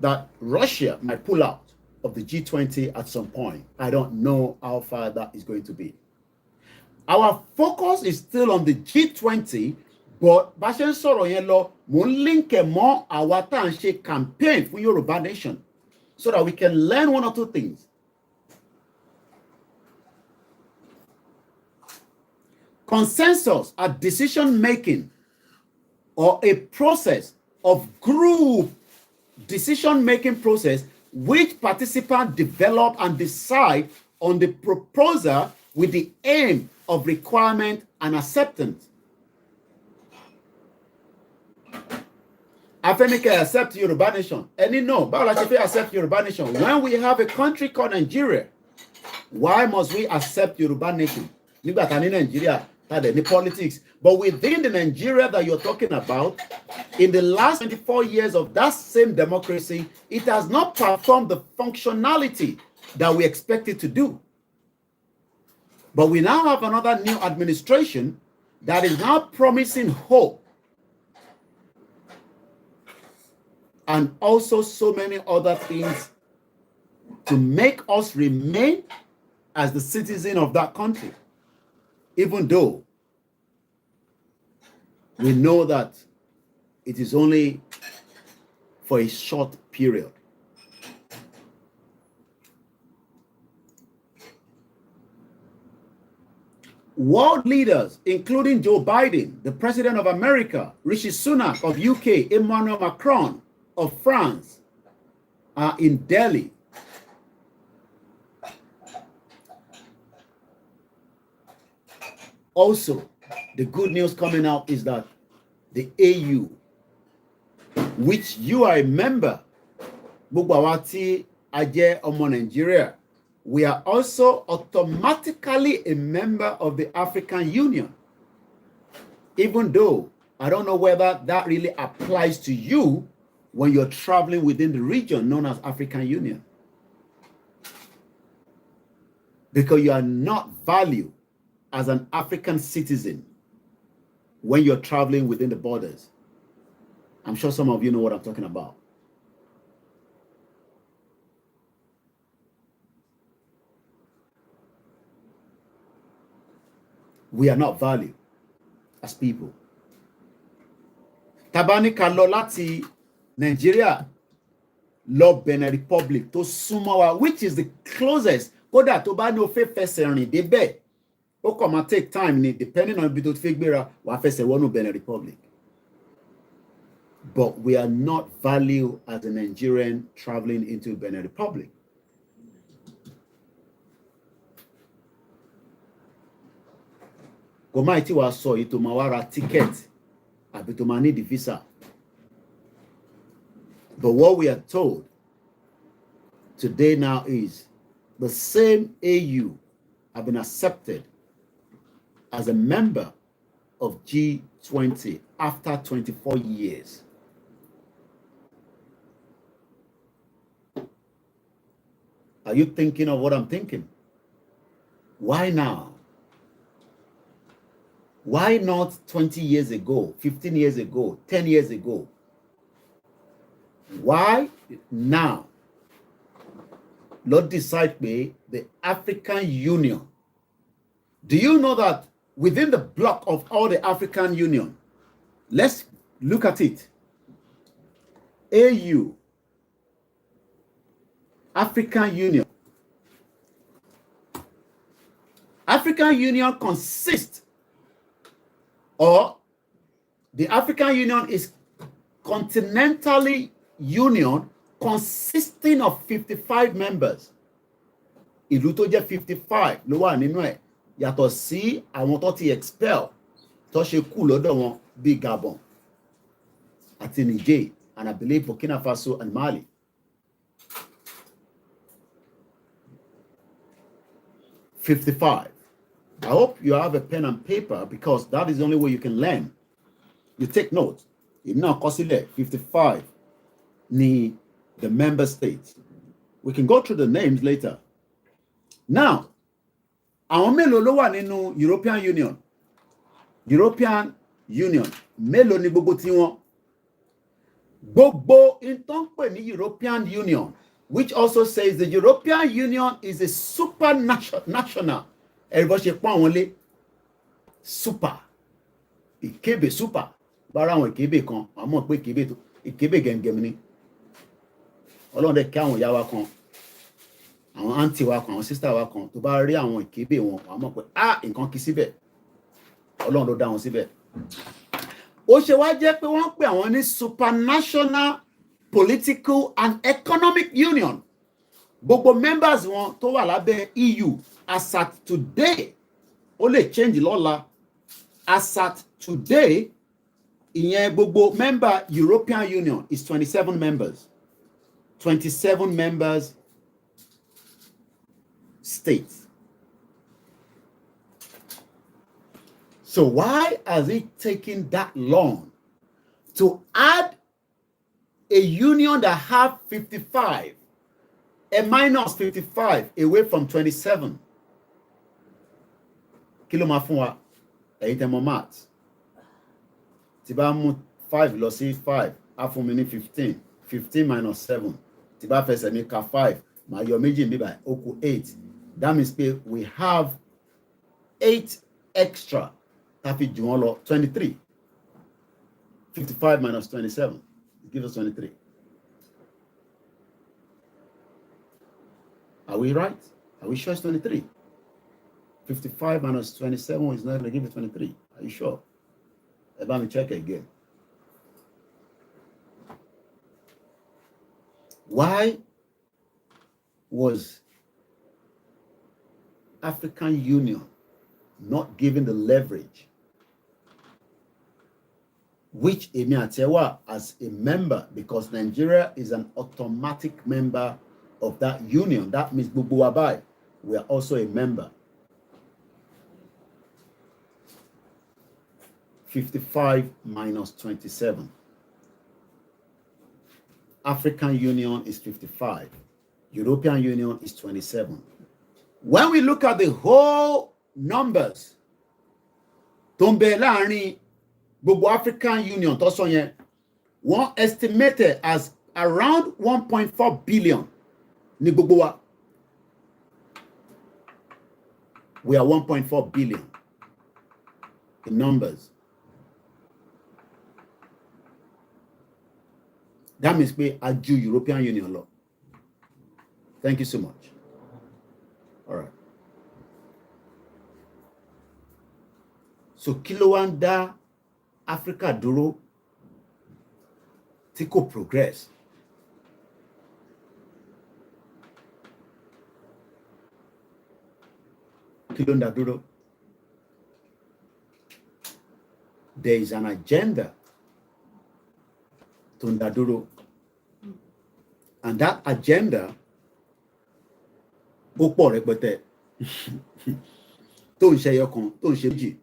that Russia might pull out of the G20 at some point. I don't know how far that is going to be. Our focus is still on the G20, but Bashen Soro Yelo won't link more our campaign for Yoruba Nation so that we can learn one or two things. Consensus at decision making, or a process of group decision-making process which participants develop and decide on the proposal with the aim of requirement and acceptance. Afenike accept Yoruba Nation. Any no, Baolachife accept Yoruba Nation. When we have a country called Nigeria, why must we accept Yoruba Nation? Nigeria, any politics. But within the Nigeria that you're talking about, in the last 24 years of that same democracy, it has not performed the functionality that we expect it to do. But we now have another new administration that is now promising hope, and also so many other things to make us remain as the citizen of that country, even though we know that it is only for a short period. World leaders, including Joe Biden, the President of America, Rishi Sunak of UK, Emmanuel Macron of France, are in Delhi. Also, the good news coming out is that the AU, which you are a member, Bugwawati Aje Omo Nigeria, we are also automatically a member of the African Union. Even though I don't know whether that really applies to you when you're traveling within the region known as African Union, because you are not valued as an African citizen when you're traveling within the borders. I'm sure some of you know what I'm talking about. We are not valued as people. Tabani kalo lati Nigeria lo Benin Republic to Sumawa, which is the closest. Koda to ba no fe feserin debe. O come take time depending on bit figbera wa fese wonu Benin Republic. But we are not valued as a Nigerian traveling into Benin Republic. Komaiti wa so ito mawara ticket abito mani the visa. But what we are told today now is the same AU have been accepted as a member of G20 after 24 years. Are you thinking of what I'm thinking? Why now? Why not 20 years ago, 15 years ago, 10 years ago? Why now? Lord decide me the African Union. Do you know that within the block of all the African Union, let's look at it. AU, African Union. African Union consists, or the African Union is continentally union consisting of 55 members. ìlú tó jẹ́ 55 ló wà nínú ẹ̀ yàtọ̀ sí àwọn tó ti expel tó ṣe kú lọ́dọ̀ wọn bíi Gabon àti Niger and I believe Burkina Faso and Mali. $55. I hope you have a pen and paper because that is the only way you can learn. You take notes. If not, 55 ni the member states. We can go through the names later. Now, àwọn mélòó ló wà nínú European Union? European Union. Mélòó ni gbogbo tiwọn? Gbogbo ìtàn pè ní European Union, which also says the European Union is a supranational. Everybody ṣe pọ́n àwọn lé. Super. Ìkébè super. Bára àwọn ìkébè kan, àmọ́ pé ìkébè gẹ̀mgẹ̀m ni. Ọlọ́run dẹ̀ kí àwọn ìyá wa kan, àwọn auntie wa kan, àwọn sister wa kan, tó bá rí àwọn ìkébè wọn, àmọ́ pé nǹkan kì í síbẹ̀. Ọlọ́run ló dá wọn síbẹ̀. Ó ṣe wá jẹ́ pé wọ́n pè àwọn ní supranational political and economic union. Gbogbo members wọn tó wà lábẹ́ EU as at today, ó lè change lọ́la. As at today, ìyẹn gbogbo member European Union is 27 members. 27 members states. So why has it taken that long to add a union that have 55, a minus 55 away from 27? Kí ló máa fún wa? Ẹ̀yin tẹ́ mọ̀ maths. Tí bá mú 5 lọ sí 5, á fún mi ní 15. 15 minus 7. Tí bá fẹsẹ̀ mi ka 5, màá yọ méjì níbí báyìí, ó kù 8. That means pé we have 8 extra. Happy Jumolo 23. 55 minus 27. It gives us 23. Are we right? Are we sure it's 23? 55 minus 27 is not going to give you 23. Are you sure? Let me check again. Why was African Union not given the leverage which Emi Atewa as a member, because Nigeria is an automatic member of that union? That means Bubu Abai, we are also a member. 55 minus 27. African Union is 55. European Union is 27. When we look at the whole numbers, tó ń bẹ láàrin gbogbo African Union tó sọ yẹn, wọ́n estimated as around 1.4 billion ní gbogbo wa. We are 1.4 billion in numbers. That means pé a ju European Union lọ. Thank you so much. All right. So kí ló wá ń dá Africa dúró tí kò progress? Kí ló ń dá dúró? There is an agenda tó ń dá dúró. And that agenda ó pọ̀ rẹpẹtẹ tó ń ṣe ẹyọ kan, tó ń ṣe méjì.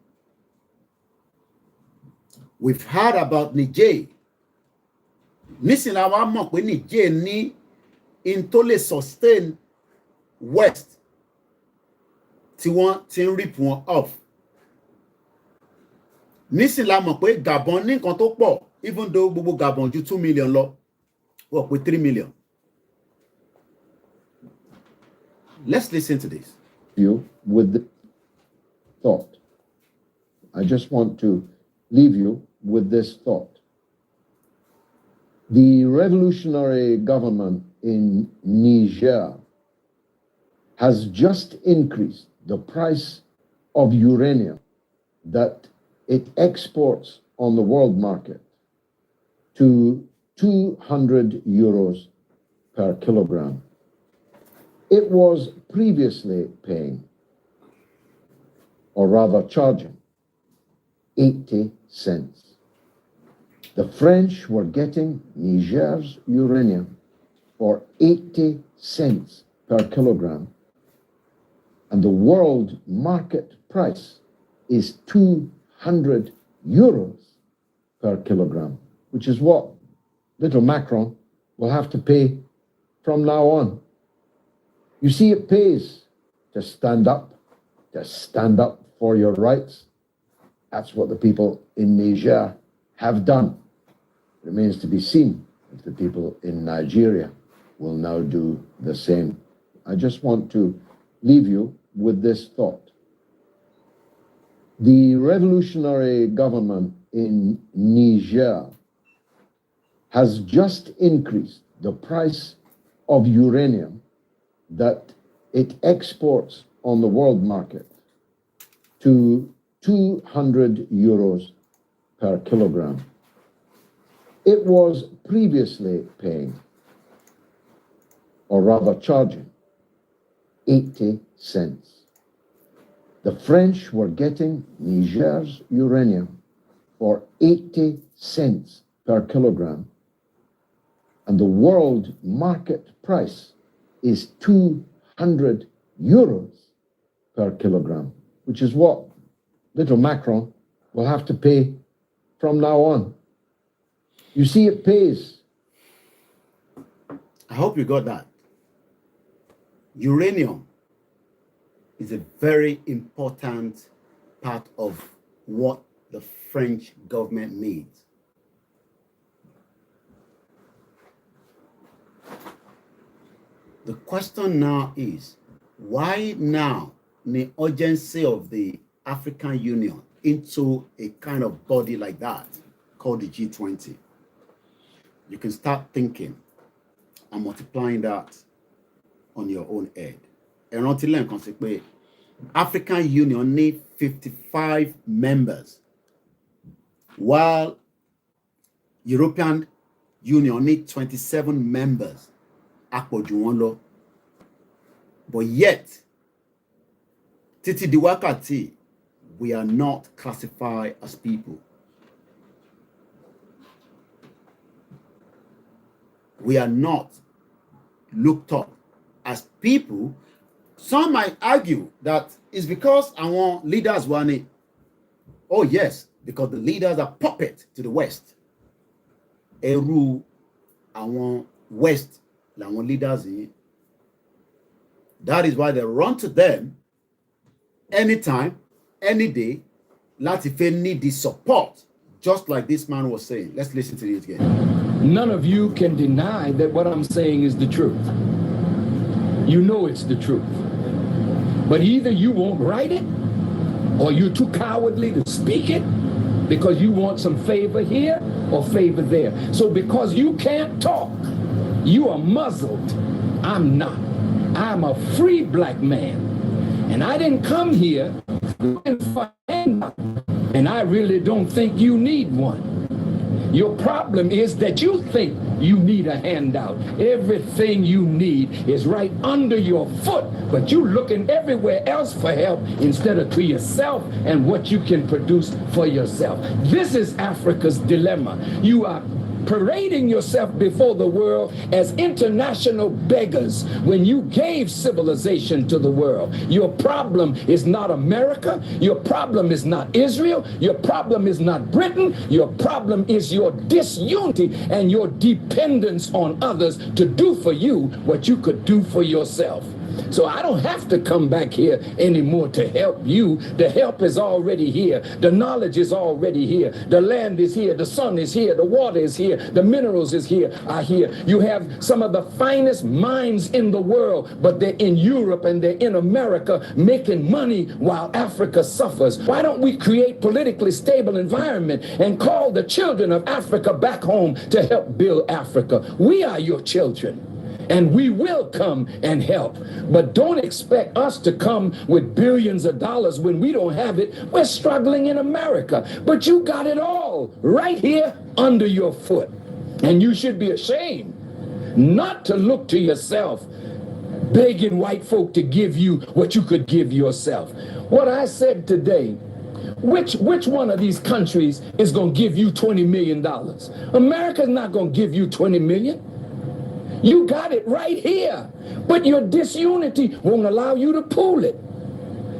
We've heard about Niger. Nísìnyí la wá mọ̀ pé Niger ní in tó lè sustain West tí wọ́n ti ń rip wọn off. Nísìnyí la mọ̀ pé Gabon ní nǹkan tó pọ̀, even though gbogbo Gabon ju 2 million lọ, wọ́n pé 3 million. Let's listen to this. You with the thought. I just want to leave you with this thought. The revolutionary government in Niger has just increased the price of uranium that it exports on the world market to 200 euros per kilogram. It was previously paying, or rather charging, 80 cents. The French were getting Niger's uranium for 80 cents per kilogram, and the world market price is 200 euros per kilogram, which is what little Macron will have to pay from now on. You see, it pays to stand up for your rights. That's what the people in Niger have done. It remains to be seen if the people in Nigeria will now do the same. I just want to leave you with this thought. The revolutionary government in Niger has just increased the price of uranium that it exports on the world market to 200 euros per kilogram. It was previously paying, or rather charging, 80 cents. The French were getting Niger's uranium for 80 cents per kilogram, and the world market price is 200 euros per kilogram, which is what little Macron will have to pay from now on. You see, it pays. I hope you got that. Uranium is a very important part of what the French government needs. The question now is, why now the urgency of the African Union into a kind of body like that called the G20? You can start thinking and multiplying that on your own head. And until then, African Union need 55 members, while European Union need 27 members. But yet, titi diwakati, we are not classified as people. We are not looked up as people. Some might argue that it's because our leaders want it. Oh yes, because the leaders are puppet to the West. Eru our West, our leaders in. That is why they run to them anytime, any day. Latife need the support, just like this man was saying. Let's listen to it again. None of you can deny that what I'm saying is the truth. You know it's the truth. But either you won't write it, or you're too cowardly to speak it, because you want some favor here or favor there. So because you can't talk, you are muzzled. I'm not. I'm a free black man. And I didn't come here looking for a handout. And I really don't think you need one. Your problem is that you think you need a handout. Everything you need is right under your foot, but you're looking everywhere else for help instead of to yourself and what you can produce for yourself. This is Africa's dilemma. You are parading yourself before the world as international beggars when you gave civilization to the world. Your problem is not America. Your problem is not Israel. Your problem is not Britain. Your problem is your disunity and your dependence on others to do for you what you could do for yourself. So I don't have to come back here anymore to help you. The help is already here. The knowledge is already here. The land is here. The sun is here. The water is here. The minerals are here. You have some of the finest minds in the world, but they're in Europe and they're in America making money while Africa suffers. Why don't we create politically stable environment and call the children of Africa back home to help build Africa? We are your children. And we will come and help. But don't expect us to come with billions of dollars when we don't have it. We're struggling in America. But you got it all right here under your foot. And you should be ashamed not to look to yourself begging white folk to give you what you could give yourself. What I said today, which one of these countries is going to give you $20 million? America's not going to give you $20 million. You got it right here, but your disunity won't allow you to pool it.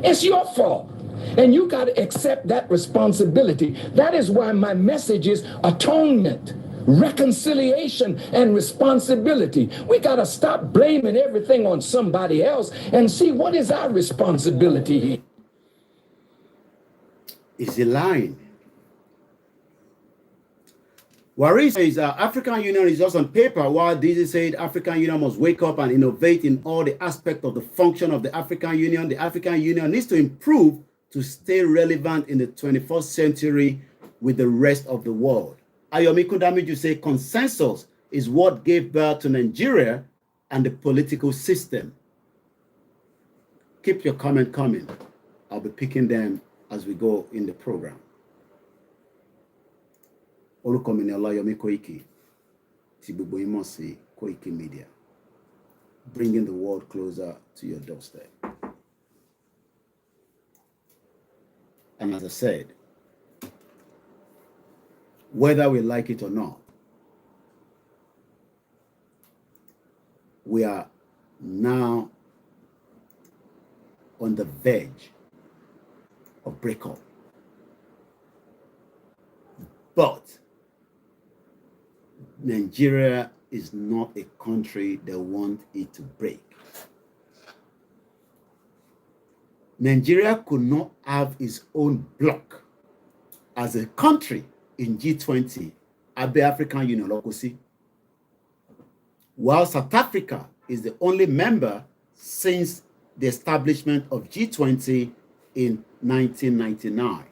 It's your fault. And you got to accept that responsibility. That is why my message is atonement, reconciliation, and responsibility. We got to stop blaming everything on somebody else and see what is our responsibility here. Is he lying? Waris says African Union is just on paper, while Dizzy said African Union must wake up and innovate in all the aspects of the function of the African Union. The African Union needs to improve to stay relevant in the 21st century with the rest of the world. Ayomi Kundamiju say consensus is what gave birth to Nigeria and the political system. Keep your comment coming. I'll be picking them as we go in the program. Olukomini Olayomi Koiki, Tibubo Imosi, Koiki Media, bringing the world closer to your doorstep. And as I said, whether we like it or not, we are now on the verge of breakup. But Nigeria is not a country that wants it to break. Nigeria could not have its own bloc as a country in G20 at the African Union, Lokosi, while South Africa is the only member since the establishment of G20 in 1999.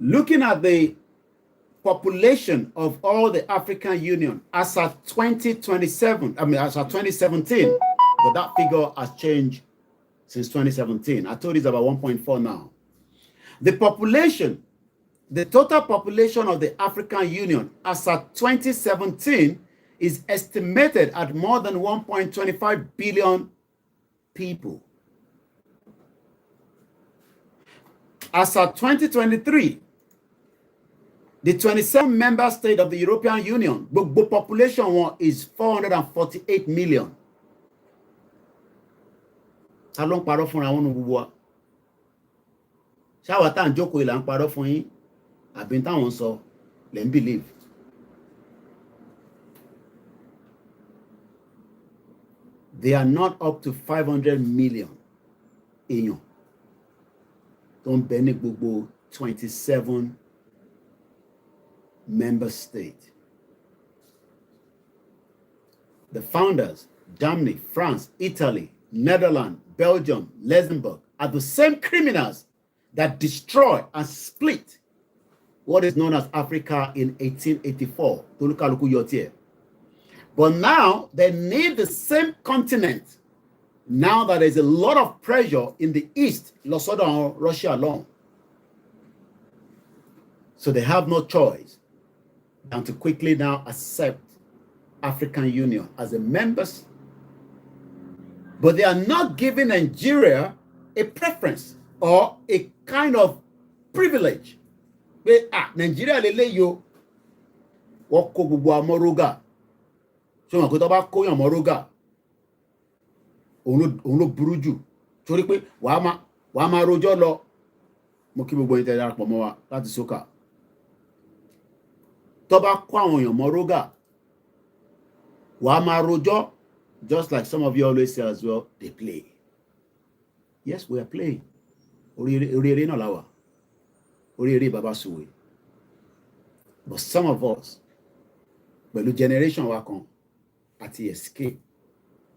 Looking at the population of all the African Union as at 2017, but that figure has changed since 2017. I told you it's about 1.4 now. The population, the total population of the African Union as at 2017 is estimated at more than 1.25 billion people. As at 2023, the 27 member state of the European Union, the population one is 448 million. How long paro fún àwọn gbogbo wa? Ṣá wa tá ń jókòó ìlà ń parọ́ fún yín àbí táwọn sọ lẹ ń believe. They are not up to 500 million èèyàn tó ń bẹ ní gbogbo 27 member state. The founders, Germany, France, Italy, Netherlands, Belgium, Luxembourg, are the same criminals that destroy and split what is known as Africa in 1884. But now they need the same continent. Now that there's a lot of pressure in the East, Russia alone. So they have no choice than to quickly now accept African Union as a member. But they are not giving Nigeria a preference or a kind of privilege. Nigeria lele yo woko gbogbo amoroga. So ma ko to ba ko yan moroga. Òun ló burú jù. Torí pé wàá máa rojọ́ lọ. Mo kí gbogbo yín tẹ́ darapọ̀ mọ́ wa láti soka. Tó bá kó àwọn èèyàn moroga. Wàá máa rojọ́. Just like some of you always say as well, they play. Yes, we are playing. Oríire náà la wà. Oríire baba suwe. But some of us, pẹ̀lú generation wa kan, àti escape.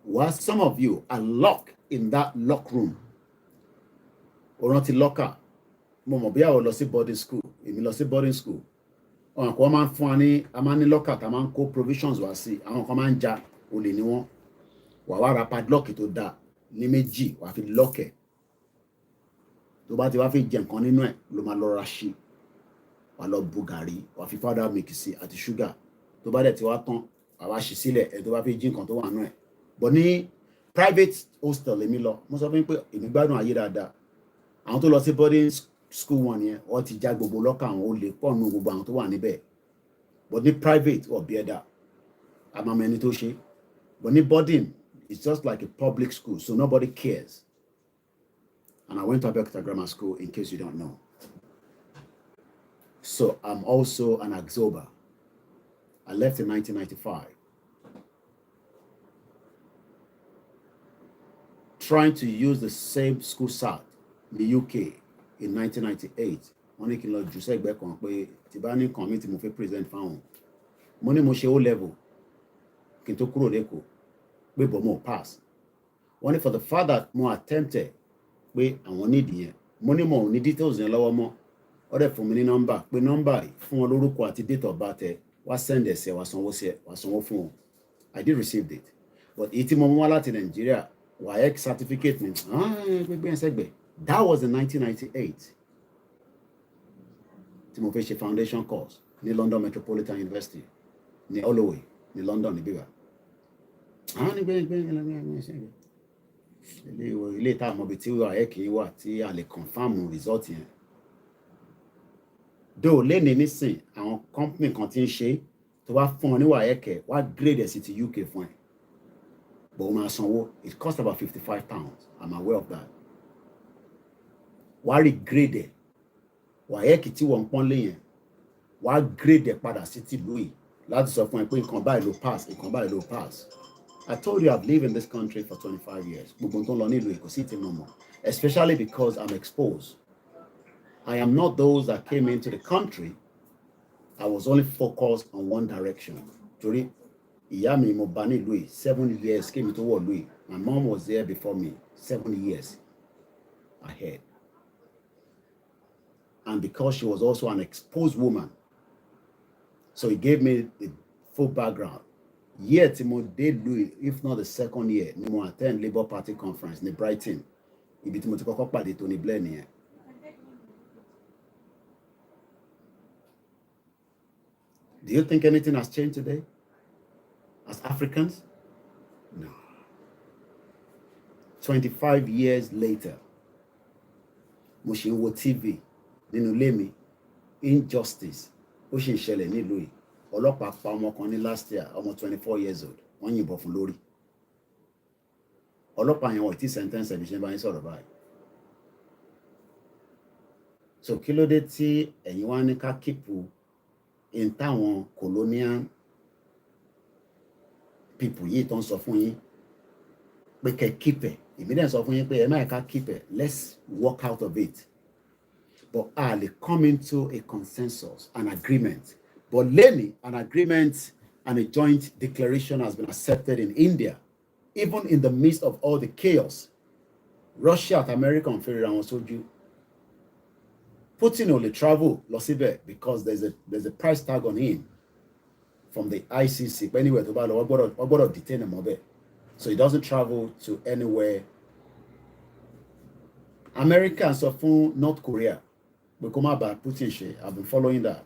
While some of you are locked in that lock room. Orántí locker mo mọ̀ bí àwọn lọ sí boarding school èmi lọ sí boarding school àwọn kan máa ń fún wa ní a máa ń ní locker tá a máa ń kó provisions wá sí àwọn kan máa ń ja olè ní wọn wà wá ra padlock tó dáa ní méjì wà fi lọ́kẹ̀ tó bá ti wá fi jẹ nǹkan nínú ẹ̀ ló máa lọ ra ṣí wà lọ bu gàrí wà fi powder milk sí àti sugar tó bá dẹ̀ ti wá tán wà wá ṣí sílẹ̀ ẹ̀ tó bá fi jí nǹkan tó wà nínú ẹ̀ but ní private hostel èmi lọ mo sọ fún yín pé èmi gbádùn ayé dáadáa àwọn tó lọ sí boarding school wọn yẹn wọ́n ti já gbogbo lọ́kà àwọn olè pọ̀ nù gbogbo àwọn tó wà níbẹ̀ but ní private ọ̀ bí ẹ̀dá àmàmọ́ ẹni tó ṣe but ní boarding it's just like a public school so nobody cares and I went to Abeokuta Grammar School in case you don't know so I'm also an absorber. I left in 1995 trying to use the same school sat in the UK in 1998 wọ́n ní kí n lọ jù sẹ́gbẹ́ kan pé tí bá ní kan mi tí mo fẹ́ present fáwọn mo ní mo ṣe O level kí n tó kúrò lẹ́kọ̀ọ́ pé bọ̀ mo pass wọ́n ní for the fact that mo attempted pé àwọn nídìí yẹn mo ní mo ò ní details yẹn lọ́wọ́ mọ́ ó dẹ̀ fún mi ní nọ́mbà pé nọ́mbà fún wọn lórúkọ àti date of birth ẹ wá send ẹ̀ sí ẹ wá sanwó fún wọn I did receive it but èyí tí mo mú wá láti Nàìjíríà WAEC certificate mi gbẹgbẹ ẹsẹgbẹ that was in 1998 tí mo fẹ́ ṣe foundation course ní London Metropolitan University ní Holloway ní London ní bíbá ní gbẹgbẹ ilé ìta àmọ́bi tí WAEC wà tí a lè confam result yẹn dóò lẹ́ni nísìn àwọn company kan ti ń ṣe tó bá fún ọ ní WAEC wá grade ẹ̀ sí ti UK fún ẹ but o máa sanwó it cost about £55 I'm aware of that wá rí grade ẹ̀ WAEC tí wọ́n ń pọ́n lé yẹn wá grade ẹ̀ padà sí tìlú yìí láti sọ fún ẹ pé nǹkan báyìí ló pass nǹkan báyìí ló pass I told you I've lived in this country for 25 years gbogbo tó ń lọ nílùú èkó sí ti nà mọ́ especially because I'm exposed I am not those that came into the country I was only focused on one direction torí ìyá mi mo bá nílùú yìí 7 years kémi tó wọ̀ lùú yìí my mom was there before me 7 years ahead and because she was also an exposed woman so it gave me the full background year tí mo dé lùú if not the second year ni mo attend Labour Party conference ní Brighton ibi tí mo ti kọ́kọ́ pàdé Tony Blair nìyẹn. Do you think anything has changed today as Africans? No. 25 years later, mo ṣì ń wo TV nínú ilé mi, injustice ó ṣì ń ṣẹlẹ̀ nílùú yìí. Ọlọ́pàá pa ọmọ kan ní last year, ọmọ 24 years old, wọ́n yìnbọn fún lórí. Ọlọ́pàá yẹn wọ́n ti sentence ẹ̀mí ṣe bá yín sọ̀rọ̀ báyìí. So kí ló dé tí ẹ̀yin wá ní ká kíìpù in táwọn colonial people yìí tó ń sọ fún yín pé kẹ́ keep it èmi dẹ̀ sọ fún yín pé ẹ má ká keep it let's work out of it but I'll come into a consensus an agreement but lately an agreement and a joint declaration has been accepted in India even in the midst of all the chaos Russia and America ń fẹ́rẹ̀ àwọn sójú Putin only travel lọ síbẹ̀ because there's a price tag on him from the ICC. But anyway, to bá lọ wọ́n gbọ́dọ̀ detain him ọbẹ̀. So he doesn't travel to anywhere. America sọ fún North Korea pé kó má bá Putin ṣe. I've been following that.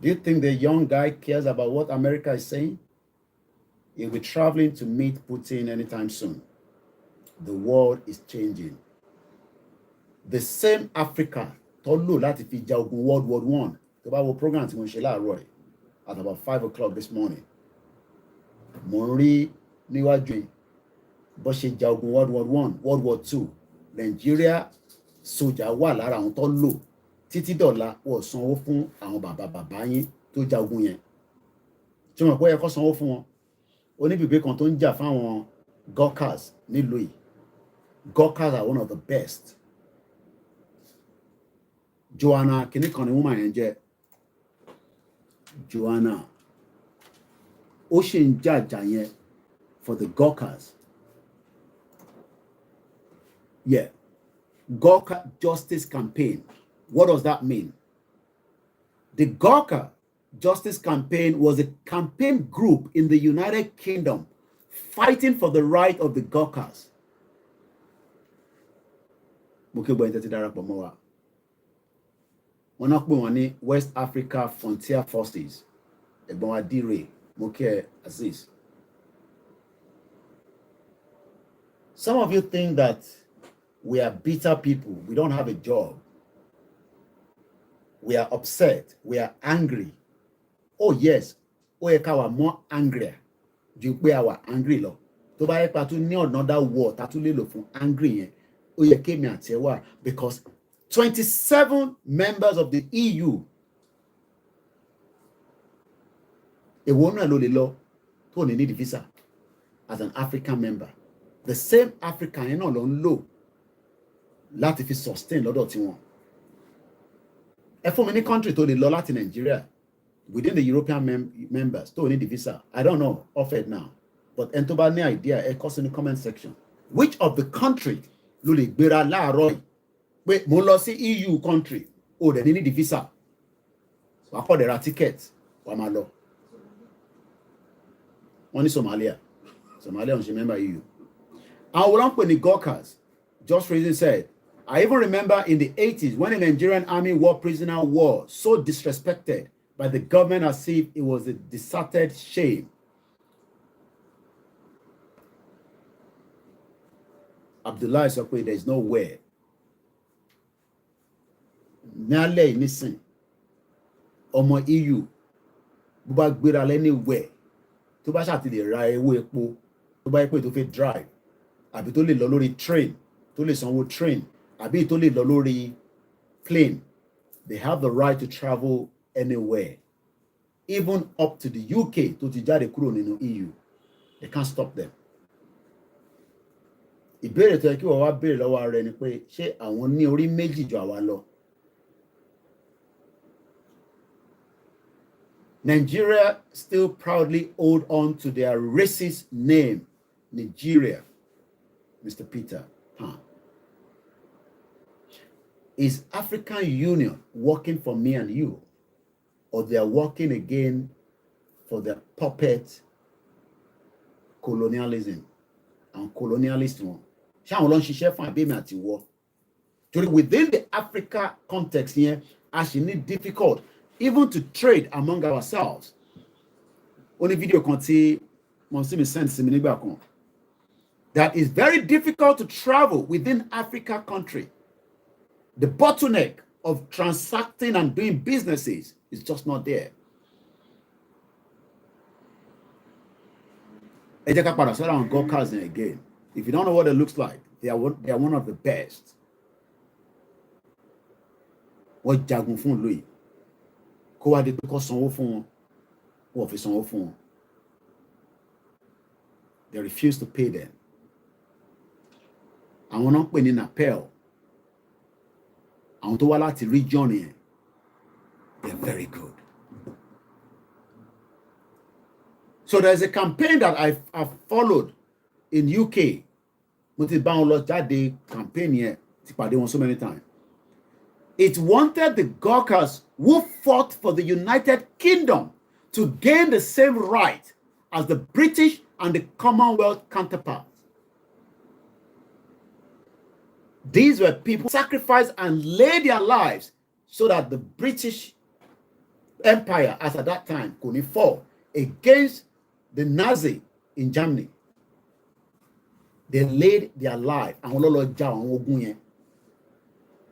Do you think the young guy cares about what America is saying? He'll be traveling to meet Putin anytime soon. The world is changing. The same Africa tó lò láti fi ja ogun World War I tó bá wo program tí mo ṣe láàárọ̀ ẹ̀ at about 5 o'clock this morning mo ń rí níwájú yìí bó ṣe ja ogun World War I World War II Nigeria sójà wà lára àwọn tó lò títí dọ̀la wọ́n sanwó fún àwọn bàbá yín tó ja ogun yẹn tí wọ́n pẹ́ yẹ kó sanwó fún wọn oníbìbí kan tó ń jà fáwọn Gurkhas nílùú yìí Gurkhas are one of the best. Joanna kìíní kan ni woman yẹn jẹ́ Joanna ó ṣe ń jàjà yẹn for the Gurkhas yeah Gawker Justice Campaign. What does that mean? The Gawker Justice Campaign was a campaign group in the United Kingdom fighting for the right of the Gawkers. West Africa Frontier Forces. Some of you think that we are bitter people. We don't have a job. We are upset. We are angry. Oh yes. We are more angry. We are angry. To buy another word that will angry. Because 27 members of the EU need a visa as an African member. The same African low láti fi sustain lọ́dọ̀ tí wọ́n. Ẹ fún mi ní country tó lè lọ láti Nigeria within the European members tó ní the visa. I don't know off it now, but ẹni tó bá ní idea ẹ kọ sí ní comment section. Which of the country ló lè gbéra láàárọ̀ yìí pé mo lọ sí EU country ó dẹ̀ ní the visa wàá kọ́ dẹ̀ ra ticket wàá máa lọ. Wọ́n ní Somalia ń ṣe member EU. Àwọn wọ́n pè ní Gawkers. Just Reason said, I even remember in the 80s when a Nigerian army war prisoner was so disrespected by the government as if it was a deserted shame. Abdullah Sokwe, there is no way. Nale missing. Omo EU. Buba gbéra anywhere. Tó bá ṣàti lè ra ewé epo, tó bá epo tó fẹ́ drive, àbí tó lè lọ lórí train, tó lè sanwó train, àbí tó lè lọ lórí plane. They have the right to travel anywhere, even up to the UK tó ti jáde kúrò nínú EU. They can't stop them. Ìbéèrè tó yẹ kí wọ́n wá béèrè lọ́wọ́ ara ẹni pé ṣé àwọn ní orí méjì ju àwa lọ? Nigeria still proudly hold on to their racist name, Nigeria, Mr. Peter. Is African Union working for me and you, or they are working again for the puppet colonialism and colonialist one? Within the Africa context here, actually difficult even to trade among ourselves. Only video content that is very difficult to travel within Africa country. The bottleneck of transacting and doing businesses is just not there. Gawkers again. If you don't know what it looks like, they are one of the best. What jagun fún Louis? Kó wá dé pé kó sanwó fún wọn, wọ́n fi sanwó fún wọn. They refuse to pay them. Àwọn náà pè ní NAPEL. Àwọn tó wá láti region yẹn, they're very good. So there's a campaign that I've followed in UK. Mo ti bá wọn lọ jáde campaign yẹn, ti pàdé wọn so many times. It wanted the Gawkers who fought for the United Kingdom to gain the same right as the British and the Commonwealth counterparts. These were people who sacrificed and laid their lives so that the British Empire, as at that time, could fall against the Nazi in Germany. They laid their life.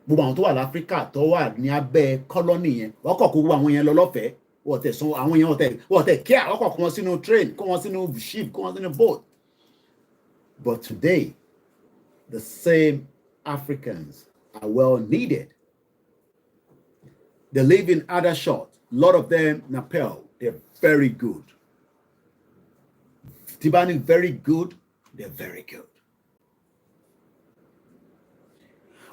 Gbogbo àwọn tó wà l'Áfíríkà tó wà ní abẹ́ colony yẹn wọ́n kọ̀ kó gbogbo àwọn yẹn lọ lọ́fẹ̀ẹ́ wọ́n tẹ̀ sọ àwọn yẹn wọ́n tẹ̀ kíá wọ́n kọ̀ kó wọn sínú train kó wọn sínú ship kó wọn sínú boat. But today the same Africans are well needed. They live in Aldershot. A lot of them NAPEL. They're very good. Tibani very good. They're very good.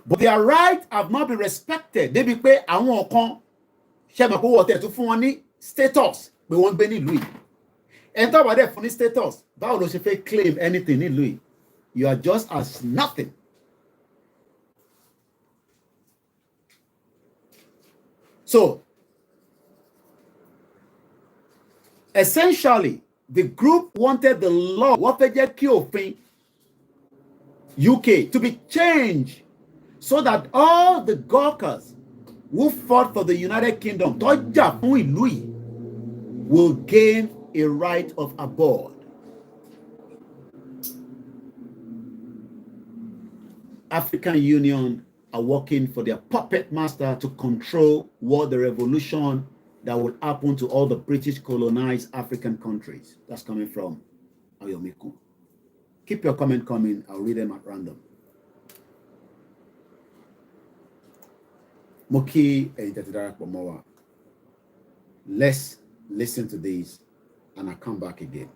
But their rights have not been respected. They be pé àwọn kan ṣe mọ̀ pé wọ́n tẹ̀ tún fún wọn ní status pé wọ́n gbé nílùú yìí. Ẹni tó bá dẹ̀ fún ní status, báwo ló ṣe fẹ́ claim anything nílùú yìí? You are just as nothing. So, essentially, the group wanted the law, UK, to be changed so that all the Gawkers who fought for the United Kingdom will gain a right of abode. African Union are working for their puppet master to control what the revolution that will happen to all the British colonized African countries. That's coming from Ayomiku. Keep your comment coming. I'll read them at random. Moki Editadara Pomowa. Let's listen to this and I'll come back again.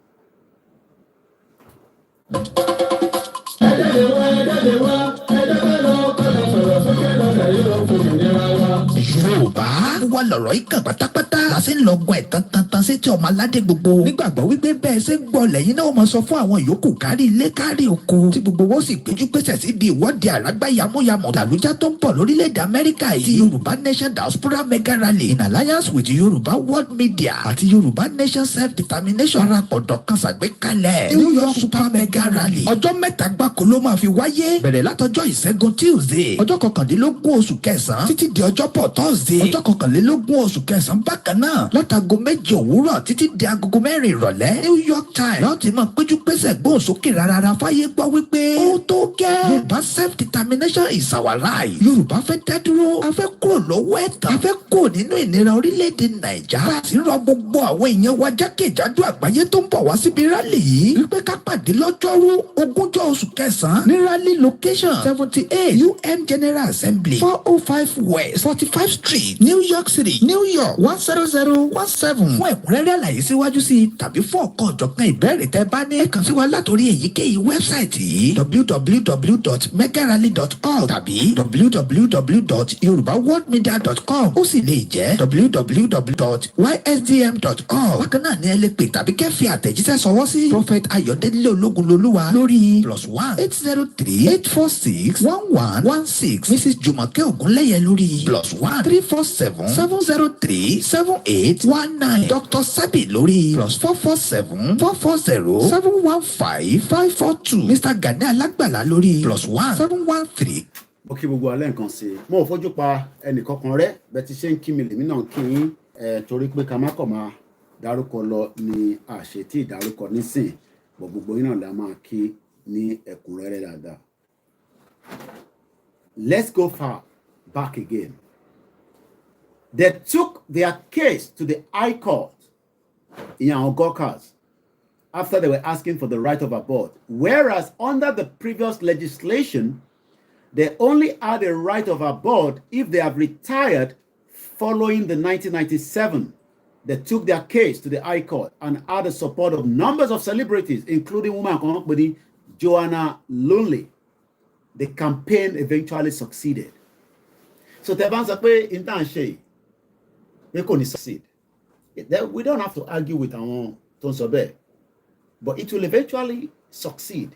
Yorùbá wà lọ̀rọ̀ ìkàn pátápátá la ṣe ń lọ gun ẹ̀tàn tantan sétí ọmọ aládé gbogbo nígbàgbọ́ wípé bẹ́ẹ̀ ṣe ń gbọ́ lẹ́yìn náà máa sọ fún àwọn yòókù kárí ilé kárí oko tí gbogbo wọn sì péjú pésẹ̀ síbi ìwọ́de àrágbá yamuyamu làlújá tó ń bọ̀ lórílẹ̀‐èdè Amẹ́ríkà yìí ti Yorùbá Nation Diaspora Mega Rally in alliance with Yorùbá World Media àti Yorùbá Nation Self-Determination parapọ̀ dọ̀kan ṣàgbékalẹ̀ New York Super Mega Rally ọjọ́ mẹ́ta gbáko ló máa fi wáyé bẹ̀rẹ̀ látọjọ́ ìṣẹ́gun Tuesday ọjọ́ kọkàndínlógún oṣù kẹsàn-án títí di ọjọ́bọ̀ Thursday ọjọ́ kọkànlélógún oṣù kẹsàn-án bákan náà látago 7 òwúrọ̀ títí di agogo 4 ìrọ̀lẹ́ New York Times láti máa péjú pésẹ̀ gbóhùn sókè rárá fáyé gbọ́ wípé ó tó gẹ́ Yorùbá self-determination is our right Yorùbá fẹ́ dá dúró a fẹ́ kúrò lọ́wọ́ ẹ̀tàn a fẹ́ kúrò nínú ìnira orílẹ̀-èdè Nàìjà bá a ti rọ gbogbo àwọn èèyàn wa jákèjádò àgbáyé tó ń bọ̀ wá síbi rálì yìí wípé ká pàdé lọ́jọ́rú 20 oṣù kẹsàn-án ní rally location 78 UN General Assembly 405 West 45 Street New York City New York 10017 fún ẹ̀kúnrẹ́rẹ́ àlàyé síwájú sí i tàbí fún ọ̀kan ọ̀jọ̀kan ìbéèrè tẹ́ bá ní ẹ kàn sí wa látòrí èyíkéyìí wẹ́bsáìtì yìí www.megarally.org tàbí www.yorubaworldmedia.com ó sì lè jẹ́ www.ysdm.org bákan náà ni ẹ lè pè tàbí kẹ́ fi àtẹ̀jíṣẹ́ sọwọ́ sí Prophet Ayọ̀délé Ológunlolúwa lórí +1 803 846 1116 Mrs. Jùmọ̀kẹ́ Ògúnlẹ́yẹ lórí +1 347 703 7819 Dr. Sabi lórí +447 440 715 542 Mr. Gani Alágbàlá lórí +1 713. Mo kí gbogbo alẹ́ nǹkan sí i mo ò fojú pa ẹnìkankan rẹ bẹ́ẹ̀ ti ṣe ń kí mi lèmi náà kí yín torí pé ká má kàn máa dárúkọ lọ ní àṣetí ìdárúkọ nísìn bọ̀ gbogbo yín náà la máa kí ní ẹ̀kúnrẹ́rẹ́ dáadáa. Let's go far back again. They took their case to the High Court in Gawkers after they were asking for the right of abode, whereas under the previous legislation, they only had a right of abode if they have retired following the 1997. They took their case to the High Court and had the support of numbers of celebrities, including woman Joanna Lunley. The campaign eventually succeeded. So we couldn't succeed. We don't have to argue with our Tonsobe, but it will eventually succeed.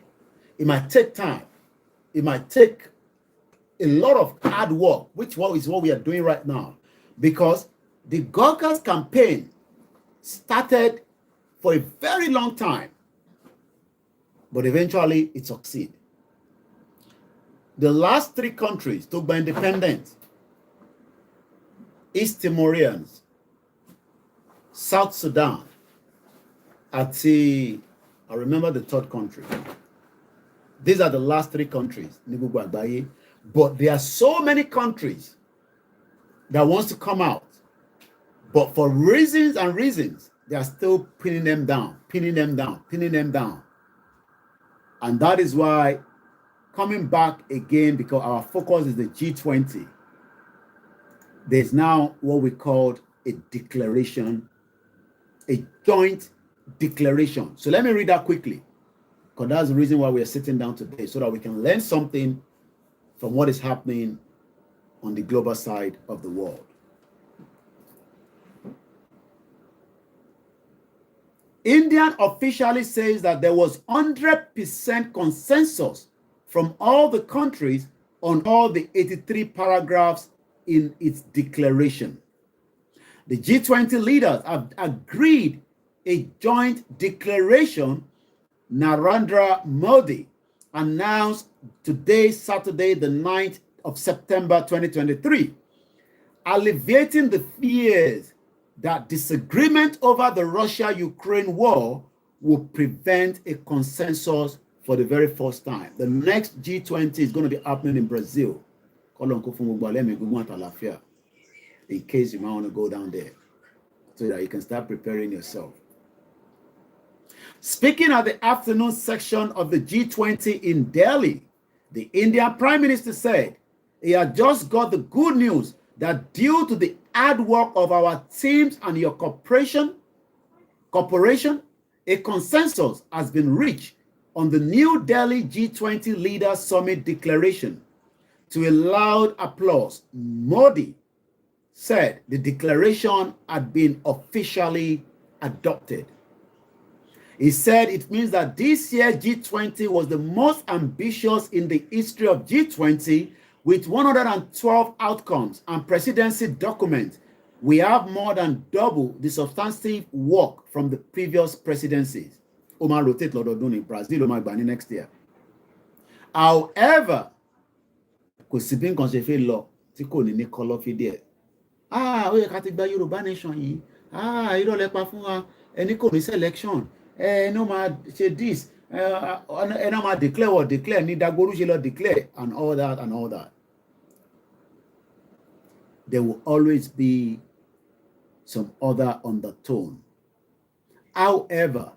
It might take time. It might take a lot of hard work, which is what we are doing right now, because the Gawkers campaign started for a very long time, but eventually it succeeded. The last 3 countries took by independence: East Timorians, South Sudan, I remember the 3rd country. These are the last 3 countries, but there are so many countries that wants to come out, but for reasons and reasons, they are still pinning them down. And that is why coming back again, because our focus is the G20, there's now what we call a declaration, a joint declaration. So let me read that quickly, because that's the reason why we are sitting down today, so that we can learn something from what is happening on the global side of the world. India officially says that there was 100% consensus from all the countries on all the 83 paragraphs in its declaration. The G20 leaders have agreed a joint declaration. Narendra Modi announced today, Saturday, the 9th of September 2023, alleviating the fears that disagreement over the Russia-Ukraine war will prevent a consensus for the very first time. The next G20 is going to be happening in Brazil. In case you might want to go down there, so that you can start preparing yourself. Speaking at the afternoon section of the G20 in Delhi, the Indian Prime Minister said he had just got the good news that due to the hard work of our teams and your cooperation, a consensus has been reached on the New Delhi G20 Leaders Summit Declaration. To a loud applause, Modi said the declaration had been officially adopted. He said it means that this year G20 was the most ambitious in the history of G20 with 112 outcomes and presidency documents. We have more than double the substantive work from the previous presidencies. Omar rotate Lododun in Brazil, Omar Gbani next year. However, kò sí bí nǹkan ṣe fẹ́ lọ tí kò ní ní kọ̀lọ̀fín díẹ̀. Ó yẹ ká ti gba Yorùbá nation yìí. Irọ́ lẹ pa fún wa. Ẹni kò ní selection. No ma say this, no ma declare what declare, ni Dagboru ṣe lọ declare, and all that and all that. There will always be some other undertone. However,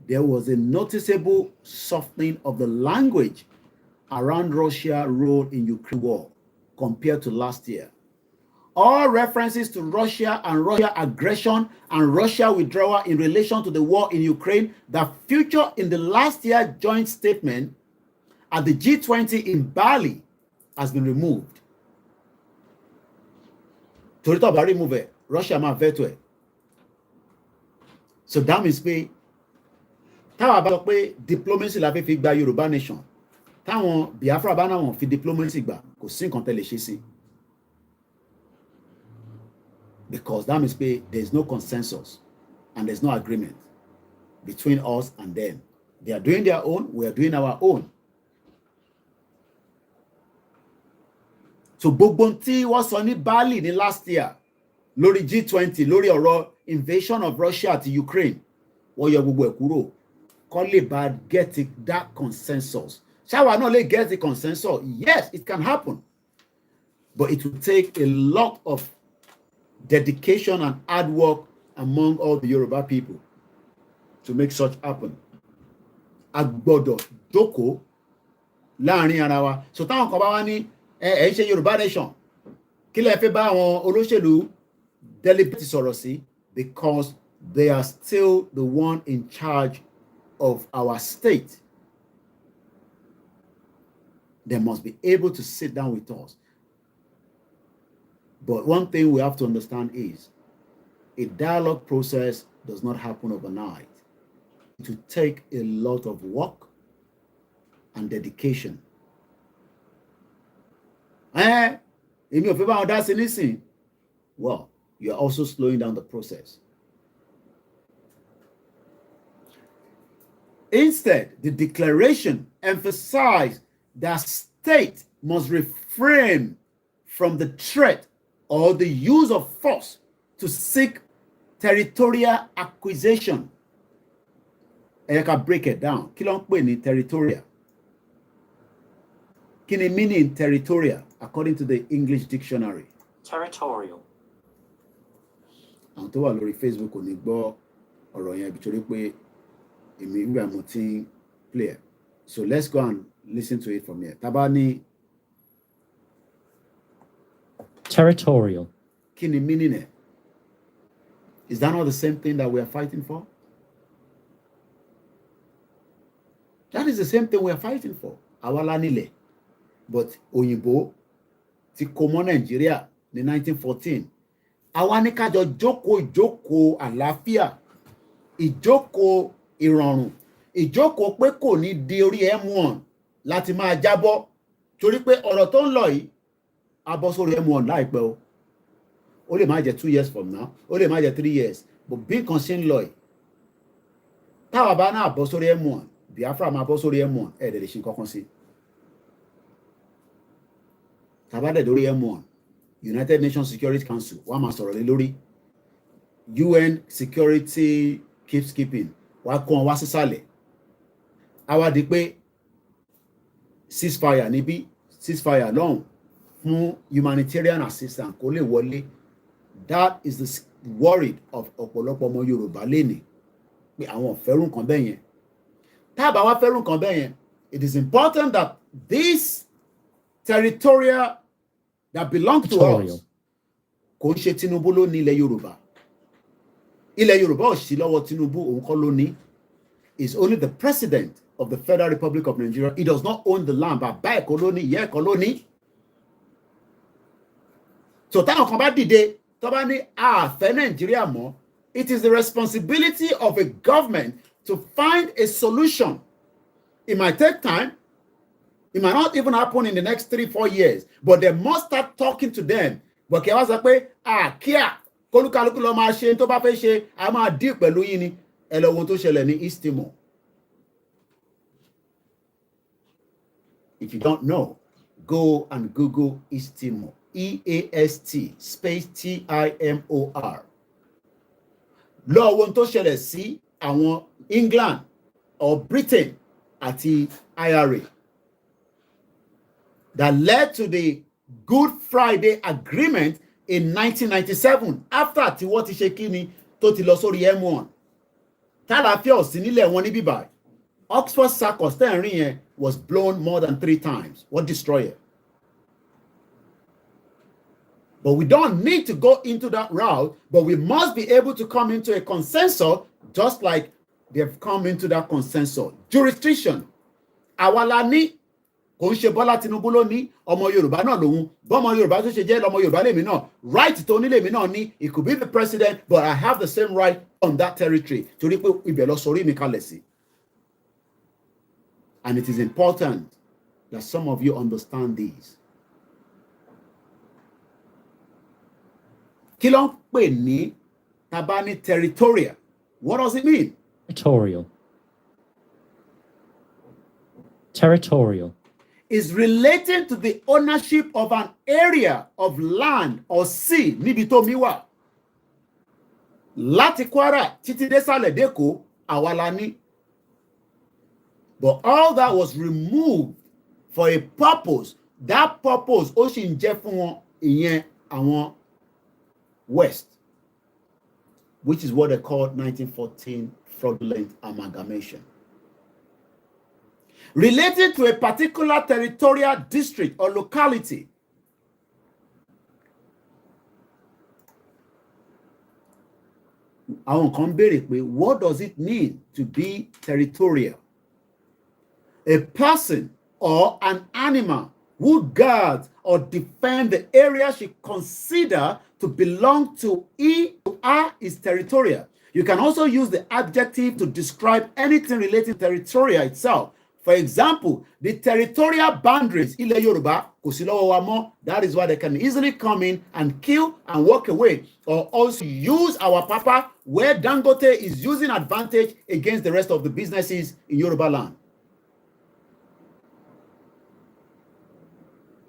there was a noticeable softening of the language around Russia's role in Ukraine war compared to last year. All references to Russia and Russia aggression and Russia withdrawal in relation to the war in Ukraine that featured in the last year joint statement at the G20 in Bali has been removed. Torito ba remove Russia ma veto ẹ. So that means pé táwa bá sọ pé diplomacy la fẹ́ fi gba Yorùbá nation. Táwọn Biafra bá náà wọ́n fi diplomacy gbà kò sí nǹkan tẹ́ lè ṣe sí. Because that means there's no consensus and there's no agreement between us and them. They are doing their own, we are doing our own. So gbogbo tí wọ́n sọ ní Bali ní last year lórí G20 lórí ọ̀rọ̀ invasion of Russia to Ukraine wọ́n yọ gbogbo ẹ̀ kúrò kó lè bá get that consensus. Ṣáwa náà lè get the consensus? Yes, it can happen. But it will take a lot of dedication and hard work among all the Yoruba people to make such happen. Agbodo jókòó láàrin ara wa. So táwọn kan bá wá ní ẹ ṣe Yoruba nation, kí lẹ fẹ́ bá àwọn olóṣèlú deliberate sọ̀rọ̀ sí, because they are still the one in charge of our state. They must be able to sit down with us. But one thing we have to understand is a dialogue process does not happen overnight. It will take a lot of work and dedication. Well, you're also slowing down the process. Instead, the declaration emphasized that state must refrain from the threat or the use of force to seek territorial acquisition. I can break it down. Kí ló ń pè ní territorial? Kí ni meaning territorial according to the English dictionary? Territorial. Àwọn tó wà lórí Facebook kò ní gbọ́ ọ̀rọ̀ yẹn nítorí pé èmi ń gbà mo ti ń play. So let's go and listen to it from here. Tabani. Territorial. Kí ni meaning it? Is that not the same thing that we are fighting for? That is the same thing we are fighting for. Àwa nílẹ̀. But òyìnbó ti kó mọ́ Nigeria in 1914. Àwa ní ká jọ ìjókòó àlàáfíà, ìjókòó ìrọ̀rùn, ìjókòó pé kò ní di orí M1 láti máa jábọ́ torí pé ọ̀rọ̀ tó ń lọ yìí abọ́ sórí M1 láìpẹ́ o. ó lè má jẹ́ 2 years from now, ó lè má jẹ́ 3 years, but bí nǹkan ṣe ń lọ yìí, táwa bá náà bọ́ sórí M1, Biafra máa bọ́ sórí M1, ẹ̀ẹ́dẹ̀ lè ṣe kankan sí. Tàbá dẹ̀ lórí M1, United Nations Security Council, wọ́n á máa sọ̀rọ̀ lé lórí. UN Security keeps keeping, wọ́n á kó wọn wá sísàlẹ̀. Á wá di pé ceasefire níbí, ceasefire lọ́hùn fún humanitarian assistance kó lè wọlé. That is the worry of ọ̀pọ̀lọpọ̀ ọmọ Yorùbá lénìí, pé àwọn ò fẹ́rù nǹkan bẹ́ẹ̀ yẹn. Tá a bá wá fẹ́rù nǹkan bẹ́ẹ̀ yẹn, it is important that this territorial that belong to us kò ń ṣe Tinubu ló ní ilẹ̀ Yorùbá. Ilẹ̀ Yorùbá ò sí lọ́wọ́ Tinubu, òun kọ́ ló ní. It's only the president of the Federal Republic of Nigeria. He does not own the land. Bàbá ẹ̀ kọ́ ló ní, ìyá ẹ̀ kọ́ ló ní. So táwọn kan bá dìde tó bá ní àfẹ́ Nàìjíríà mọ́, it is the responsibility of a government to find a solution. It might take time. It might not even happen in the next 3-4 years, but they must start talking to them. But kí wá sọ pé kíá kólúkálukú lọ máa ṣe tó bá fẹ́ ṣe, a máa dí pẹ̀lú yín ni. Ẹ lọ wo tó ṣẹlẹ̀ ní East Timor. If you don't know, go and Google East Timor. EAST space TIMOR. Lọ wo tó ṣẹlẹ̀ sí àwọn England or Britain àti IRA that led to the Good Friday Agreement in 1997 after tí wọ́n ti ṣe kíni tó ti lọ sórí M1. Tálàfíà ò sí nílẹ̀ wọn ní bíbá. Oxford Circus tẹ́ ń rí yẹn was blown more than 3 times. What destroyer? But we don't need to go into that route, but we must be able to come into a consensus just like they've come into that consensus. Jurisdiction. Àwa la ní, kò ń ṣe Bọ́lá Tinubu ló ní, ọmọ Yorùbá náà lòun. Bọ́mọ Yorùbá tó ṣe jẹ́ lọ́mọ Yorùbá lèmi náà. Right tó ní lèmi náà ní. It could be the president, but I have the same right on that territory. Torí pé ibẹ̀ lọ sórí mi kalẹ̀ sí. And it is important that some of you understand these. Kí ló ń pè ní tabani territorial? What does it mean? Territorial. Territorial. Is relating to the ownership of an area of land or sea níbi tó mi wà. Láti Kwara títí dé sàlẹ̀ d'Èkó, àwa la ní. But all that was removed for a purpose. That purpose ó sì ń jẹ́ fún wọn ìyẹn àwọn West, which is what they called 1914 fraudulent amalgamation. Related to a particular territorial district or locality. Àwọn kan béèrè pé, what does it mean to be territorial? A person or an animal who guards or defends the area she considers to belong to he or her is territorial. You can also use the adjective to describe anything relating to territorial itself. For example, the territorial boundaries, ilẹ̀ Yorùbá, kò sí lọ́wọ́ wa mọ́. That is why they can easily come in and kill and walk away, or also use our papa where Dangote is using advantage against the rest of the businesses in Yoruba land.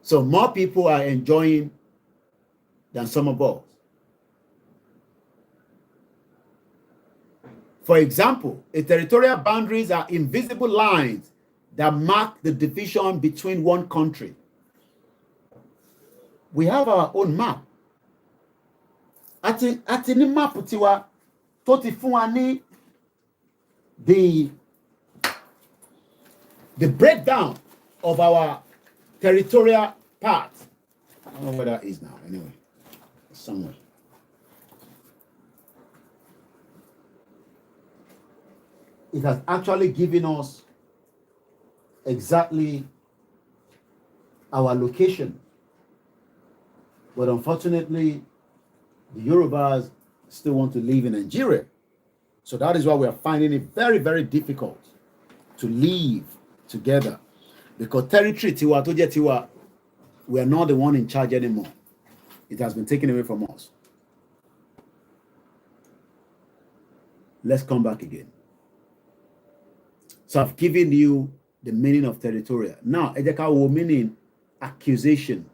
So more people are enjoying than some of us. For example, a territorial boundaries are invisible lines that mark the division between one country. We have our own map. Àti ní map tiwa tó ti fún wa ní the breakdown of our territorial part. I don't know where that is now. Anyway, somewhere. It has actually given us exactly our location. But unfortunately, the Yorubas still want to live in Nigeria. So that is why we are finding it very, very difficult to live together. Because territory tiwa to je tiwa, we are not the one in charge anymore. It has been taken away from us. Let's come back again. So I've given you the meaning of territorial. Now, Ejeka will meaning accusation.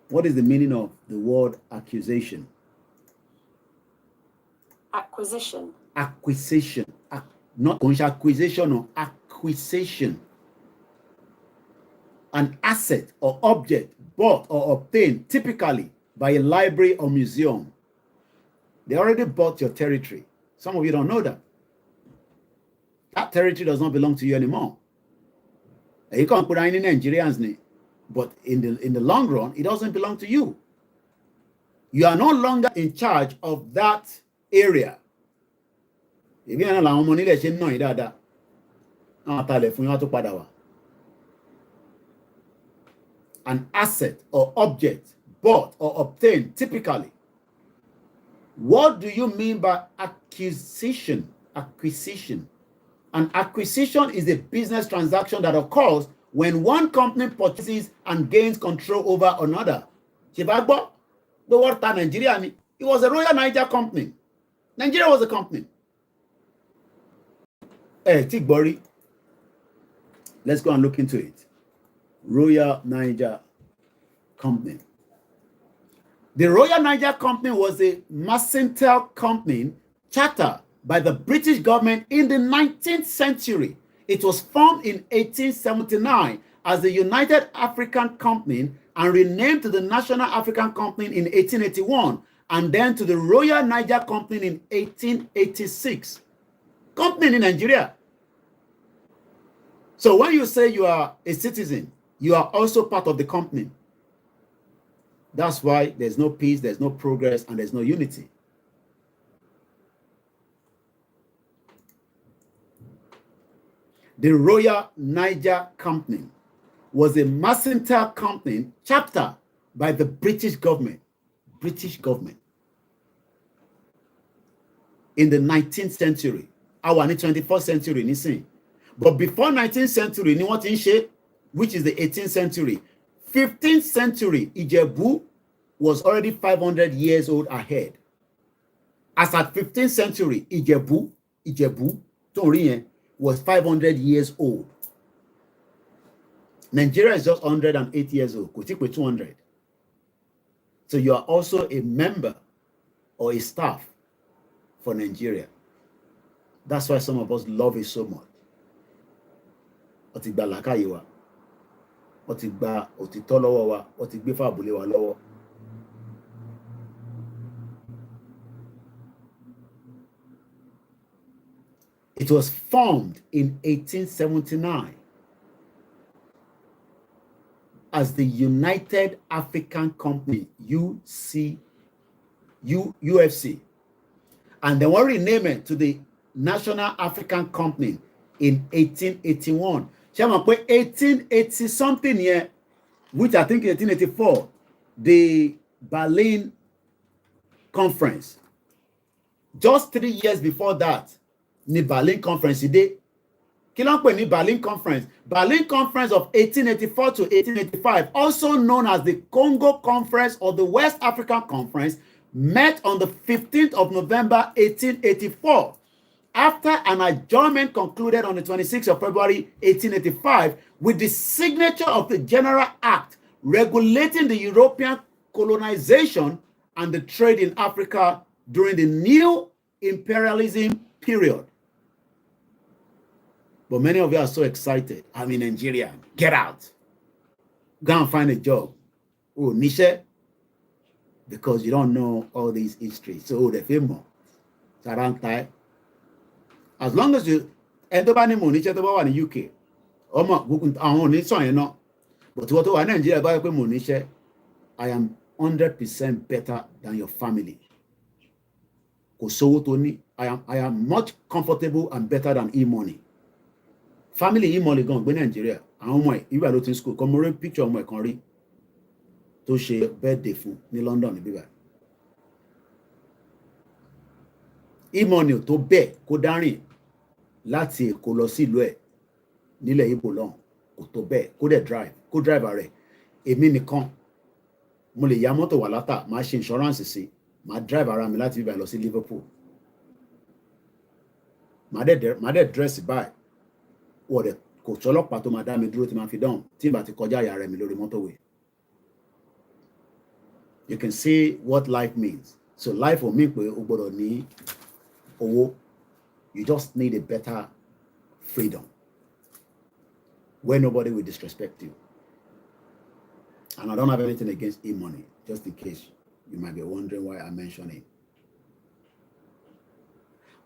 What is the meaning of the word accusation? Acquisition. Acquisition. Not acquisition or acquisition. An asset or object bought or obtained typically by a library or museum. They already bought your territory. Some of you don't know that. That territory does not belong to you anymore. You can't put any Nigerians name, but in the long run, it doesn't belong to you. You are no longer in charge of that area. An asset or object bought or obtained typically. What do you mean by acquisition? Acquisition. An acquisition is a business transaction that occurs when one company purchases and gains control over another. Chibagbo, the word Nigeria, it was a Royal Niger company. Nigeria was a company. Hey, Tigbori, let's go and look into it. Royal Niger Company. The Royal Niger Company was a mercantile company chartered by the British government in the 19th century. It was formed in 1879 as the United African Company and renamed to the National African Company in 1881 and then to the Royal Niger Company in 1886. Company in Nigeria. So when you say you are a citizen, you are also part of the company. That's why there's no peace, there's no progress, and there's no unity. The Royal Niger Company was a mercantile company chartered by the British government. British government. In the 19th century. Our 21st century, nisin. But before 19th century, ni what in shape, which is the 18th century. 15th century, Ijebu was already 500 years old ahead. As at 15th century, Ijebu, Tonrien, was 500 years old. Nigeria is just 108 years old. Kotikwe 200. So you are also a member or a staff for Nigeria. That's why some of us love it so much. Otigba lakayiwa. Otigba otitolowo wa. Otigbe fabule wa lowo. It was formed in 1879 as the United African Company, UFC, UFC. And they were renamed to the National African Company in 1881. 1880 something here, which I think 1884, the Berlin Conference. Just 3 years before that, the Berlin Conference today. Ni Berlin Conference. Berlin Conference of 1884 to 1885, also known as the Congo Conference or the West African Conference, met on the 15th of November 1884. After an adjournment concluded on the 26th of February 1885 with the signature of the General Act regulating the European colonization and the trade in Africa during the new imperialism period. But many of you are so excited. I'm in Nigeria. Get out. Go and find a job. Oh, Nisha. Because you don't know all these histories. So the film. As long as you end up in the UK. But what I Nigeria, I am 100% better than your family. I am much comfortable and better than e-money. Family e-money gone go Nigeria. Àwọn ọmọ ẹ̀ ìwà ló ti school. Come more picture ọmọ ẹ̀ kan rí tó ṣe birthday fún ní London ní bíbá. E-money tó bẹ́ẹ̀ kó dárìn láti Èkó lọ sí ìlú ẹ̀ nílẹ̀ Ìgbò lọ́hùn kò tó bẹ́ẹ̀ kó dẹ̀ drive kó driver rẹ̀ èmi nìkan mo lè ya mọ́tò wà látà máa ṣe insurance sí máa drive ara mi láti bíbá lọ sí Liverpool. màá dẹ̀ dress báyìí wọ́n dẹ̀ kò sọlọ́pàá tó máa dá mi dúró tí máa fi dáhùn tí n bá ti kọjá àyà rẹ̀ mi lórí motorway. You can see what life means. So life for me pé o gbọ́dọ̀ ní owó. You just need a better freedom where nobody will disrespect you. And I don't have anything against e-money, just in case you might be wondering why I mention it.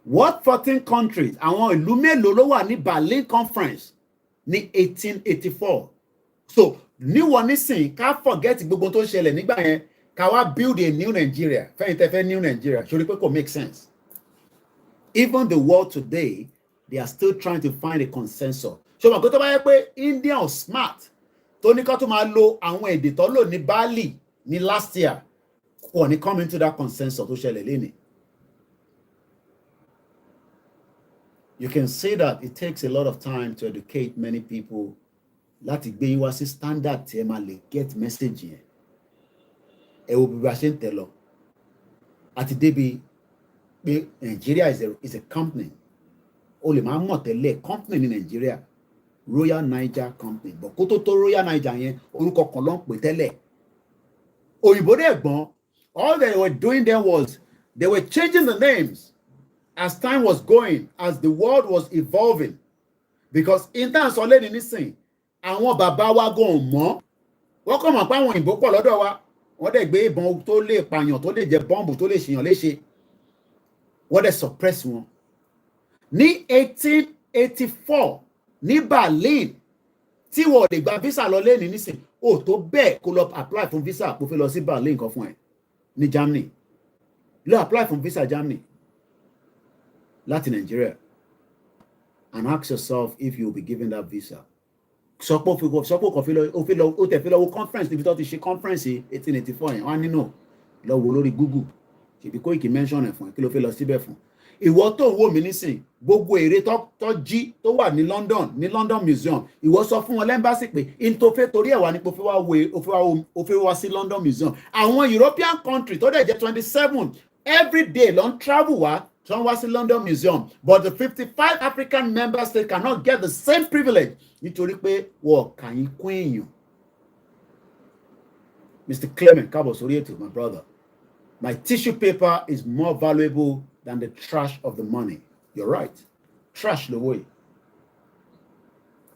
What 14 countries, àwọn ìlú mélòó ló wà ní Berlin Conference ní 1884? So, níwọ̀n nísìn ká forget gbogbo tó ṣẹlẹ̀ nígbà yẹn ká wá build a new Nigeria. Fẹ́yìn tẹ́fẹ́ new Nigeria, ṣorí pé kò make sense. Even the world today, they are still trying to find a consensus. So, màá kó tó bá yẹ pé India ò smart tó ní ká tó máa lo àwọn èdè tó lò ní Bali ní last year wọ́n ní come into that consensus tó ṣẹlẹ̀ lénìí. You can see that it takes a lot of time to educate many people láti gbé yín wá sí standard tí ẹ máa lè get message yẹn. Ẹ wo bí a ṣe ń tẹ̀ lọ. Àti débi pé Nigeria is a company. O lè máa mọ̀ tẹ́lẹ̀ company ní Nigeria. Royal Niger Company. But kó tó tó Royal Niger yẹn orúkọ kan ló ń pè tẹ́lẹ̀. Òyìnbó dẹ̀ gbọ́n. All they were doing there was they were changing the names as time was going, as the world was evolving. Because in terms of lẹ́ni nísìn, àwọn bàbá wa gan mọ́. Wọ́n kọ́ mọ̀ pé àwọn òyìnbó pọ̀ lọ́dọ̀ wa. Wọ́n dẹ̀ gbé ìbọn tó lè pààyàn, tó lè jẹ bọ́ǹbù, tó lè ṣèyàn léṣe. Wọ́n dẹ̀ suppress wọn. Ní 1884, ní Berlin, tí wọ́n lè gba visa lọ lẹ́ni nísìn, ó tó bẹ́ẹ̀ kó lọ apply fún visa kó fi lọ sí Berlin kan fún ẹ ní Germany. Lọ apply fún visa Germany láti Nigeria and ask yourself if you will be given that visa. Sọpọ̀ kan fi lọ ó tẹ̀ fi lọ wo conference níbi tó ti ṣe conference 1884 yẹn wọ́n á nínú lọ wo lórí Google ṣèbí Koiki mention ẹ̀ fún ẹ kí ló fi lọ síbẹ̀ fún. Ìwọ tó wò mí nísìn gbogbo èrè tó jí tó wà ní London Museum ìwọ sọ fún wọn lẹ́mbàsì pé intofẹ́ torí ẹ̀ wá ní o fi wá sí London Museum. Àwọn European country tó dẹ̀ jẹ́ 27 every day ló ń travel wá tó ń wá sí London Museum, but the 55 African member states cannot get the same privilege nítorí pé wọ́n kà yín kún èèyàn. Mr. Clement káàbọ̀ sórí ètò, my brother. My tissue paper is more valuable than the trash of the money. You're right. Trash lówó yìí.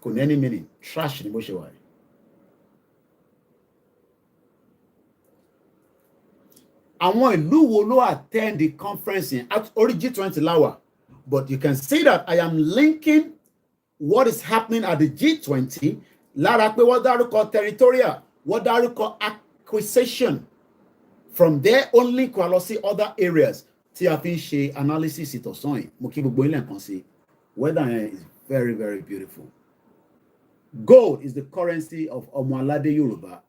Kò ní any meaning. Trash ni bó ṣe wà yìí. Àwọn ìlú wo ló attend the conference at orí G20 láwà? But you can see that I am linking what is happening at the G20 lára pé wọ́n dárúkọ territorial, wọ́n dárúkọ acquisition. From there only kò lọ sí other areas tí a fi ń ṣe analysis ìtọ̀sán yìí. Mo kí gbogbo ilé nǹkan sí. Weather yẹn is very, very beautiful. Gold is the currency of Ọmọ-aládé Yorùbá.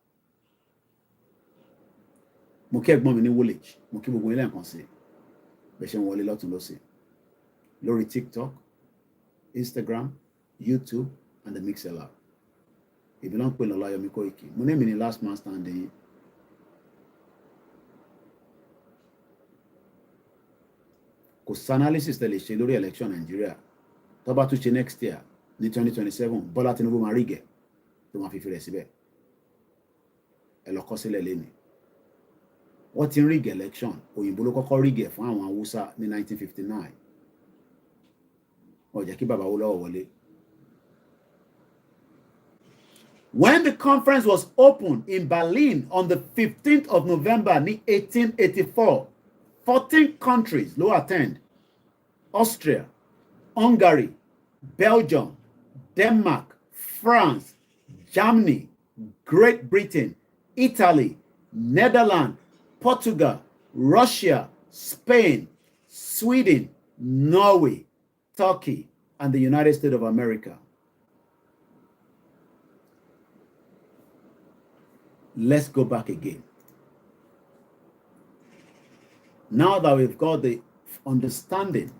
Mo kí ẹ̀gbọ́n mi ní Woolwich. Mo kí gbogbo ilé nǹkan sí. Bẹ́ẹ̀ ṣe ń wọlé lọ́tún lọ́sẹ̀. Lórí TikTok, Instagram, YouTube, and the Mixlr. If you don't pay Ọláyọmí Koiki, mo ní èmi ní last man standing. Kò sí analysis tẹ̀lé ṣe lórí election Nigeria. Tó bá tún ṣe next year ní 2027, Bọ́lá Tinubu máa rí gẹ̀ tó máa fi rẹ̀ síbẹ̀. Ẹ lọ kọ sílẹ̀ lẹ́nu. Wọ́n ti ń rig election. Òyìnbó ló kọ́kọ́ rig ẹ̀ fún àwọn Haúsá ní 1959. Ó jẹ́ kí bàbá Awólọ́wọ̀ wọlé. When the conference was opened in Berlin on the 15th of November in 1884, 14 countries ló attend. Austria, Hungary, Belgium, Denmark, France, Germany, Great Britain, Italy, Netherlands, Portugal, Russia, Spain, Sweden, Norway, Turkey, and the United States of America. Let's go back again. Now that we've got the understanding,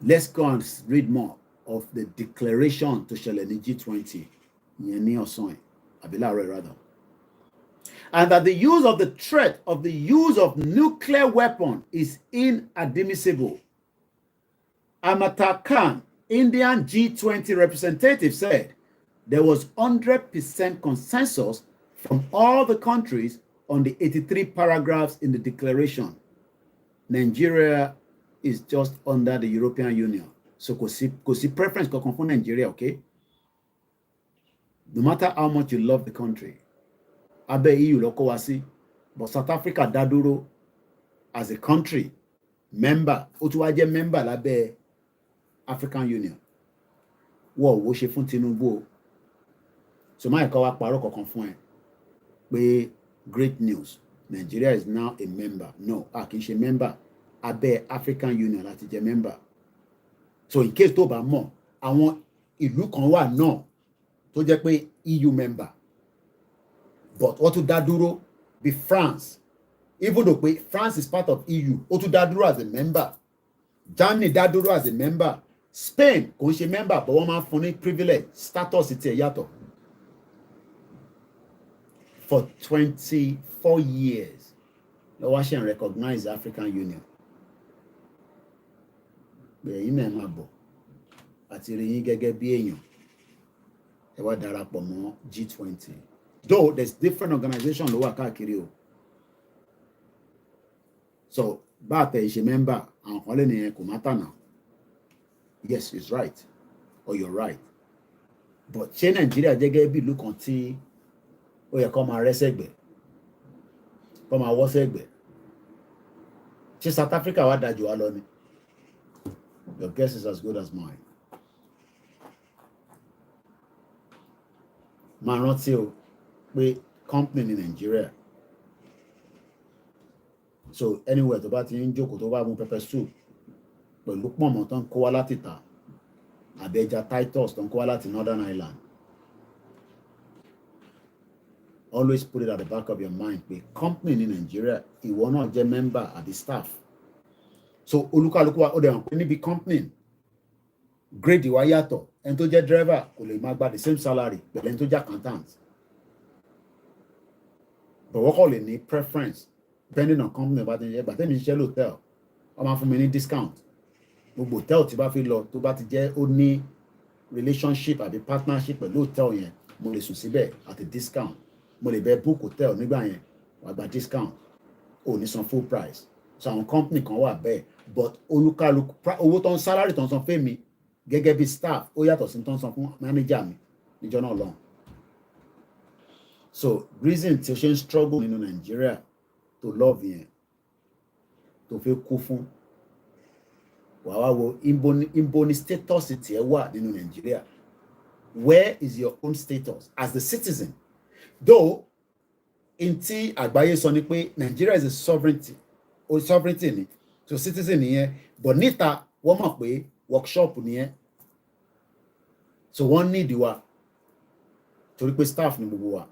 let's go and read more of the declaration to ṣẹlẹ̀ ní G20, rather. And that the use of the threat of the use of nuclear weapon is inadmissible. Amitabh Khan, Indian G20 representative, said there was 100% consensus from all the countries on the 83 paragraphs in the declaration. Nigeria is just under the European Union. So kò sí preference kankan fún Nigeria, okay? No matter how much you love the country, abẹ́ EU ló kó wa sí, but South Africa dá dúró as a country, member, ó tún wá jẹ́ member lábẹ́ African Union. Wọ́n wo ṣe fún Tinubu o. So máa ẹ̀ka wa parọ́ kankan fún ẹ pé great news, Nigeria is now a member. No, a kì í ṣe member, abẹ́ African Union láti jẹ́ member. So in case tó bá mọ̀, àwọn ìlú kan wà náà tó jẹ́ pé EU member, but wọ́n tún dá dúró bí France, even though pé France is part of EU, ó tún dá dúró as a member. Germany dá dúró as a member. Spain kò ń ṣe member, but wọ́n máa ń fún ní privilege, status ti ẹ̀ yàtọ̀. For 24 years, ló wá ṣe ń recognize the African Union. Bẹ́ẹ̀ yín náà máa bọ̀ àti rí yín gẹ́gẹ́ bí èèyàn. Ẹ wá darapọ̀ mọ́ G20. Though there's different organizations ló wà káàkiri o. So bá àtẹ̀ ìṣe member, àwọn kan lè nìyẹn kò má tànà. Yes, it's right, or you're right. But ṣé Nàìjíríà jẹ́ gẹ́gẹ́ bí ìlú kan tí ó yẹ kó máa rẹ́sẹ̀gbẹ̀, kó máa wọ́sẹ̀gbẹ̀? Ṣé South Africa wá dájú wa lọ ni? Your guess is as good as mine. Máa rántí o pé company ní Nigeria. So anywhere tó bá ti ń jókòó tó bá mú pepper soup pẹ̀lú pọ̀nmọ́ tó ń kó wá láti ta, àbí ẹja Titus tó ń kó wá láti Northern Ireland, always put it at the back of your mind pé company ní Nigeria, ìwọ náà jẹ́ member àbí staff. So olúkálùkù wa ó dẹ̀ hàn pé níbi company grade wa yàtọ̀, ẹni tó jẹ́ driver kò lè máa gba the same salary pẹ̀lú ẹni tó jẹ́ accountant, but wọ́n kọ́ lè ní preference depending on company bá ti ń ṣe. Gbà tẹ́mi ṣiṣẹ́ lhotel, wọ́n máa fún mi ní discount. Gbogbo hotel tí bá fi lọ tó bá ti jẹ́ ó ní relationship àbí partnership pẹ̀lú hotel yẹn, mo lè sùn síbẹ̀ at a discount. Mo lè bẹ book hotel nígbà yẹn, wàá gba discount, ò ní san full price. So àwọn company kan wà bẹ́ẹ̀, but olúkálùkù owó tó ń salary tó ń san fún mi gẹ́gẹ́ bí staff ó yàtọ̀ sí tó ń san fún manager mi níjọ́ náà lọ́hùn. So reason tí o ṣe ń struggle nínú Nigeria to love yẹn tó fi kú fún, wàá wá wo ibo ni status tiẹ̀ wà nínú Nigeria. Where is your own status as the citizen? Though in tí àgbáyé sọ ni pé Nigeria is a sovereignty ni, so citizen nìyẹn, but níta wọ́n mọ̀ pé workshop nìyẹn. So wọ́n need wa torí pé staff ni gbogbo wa.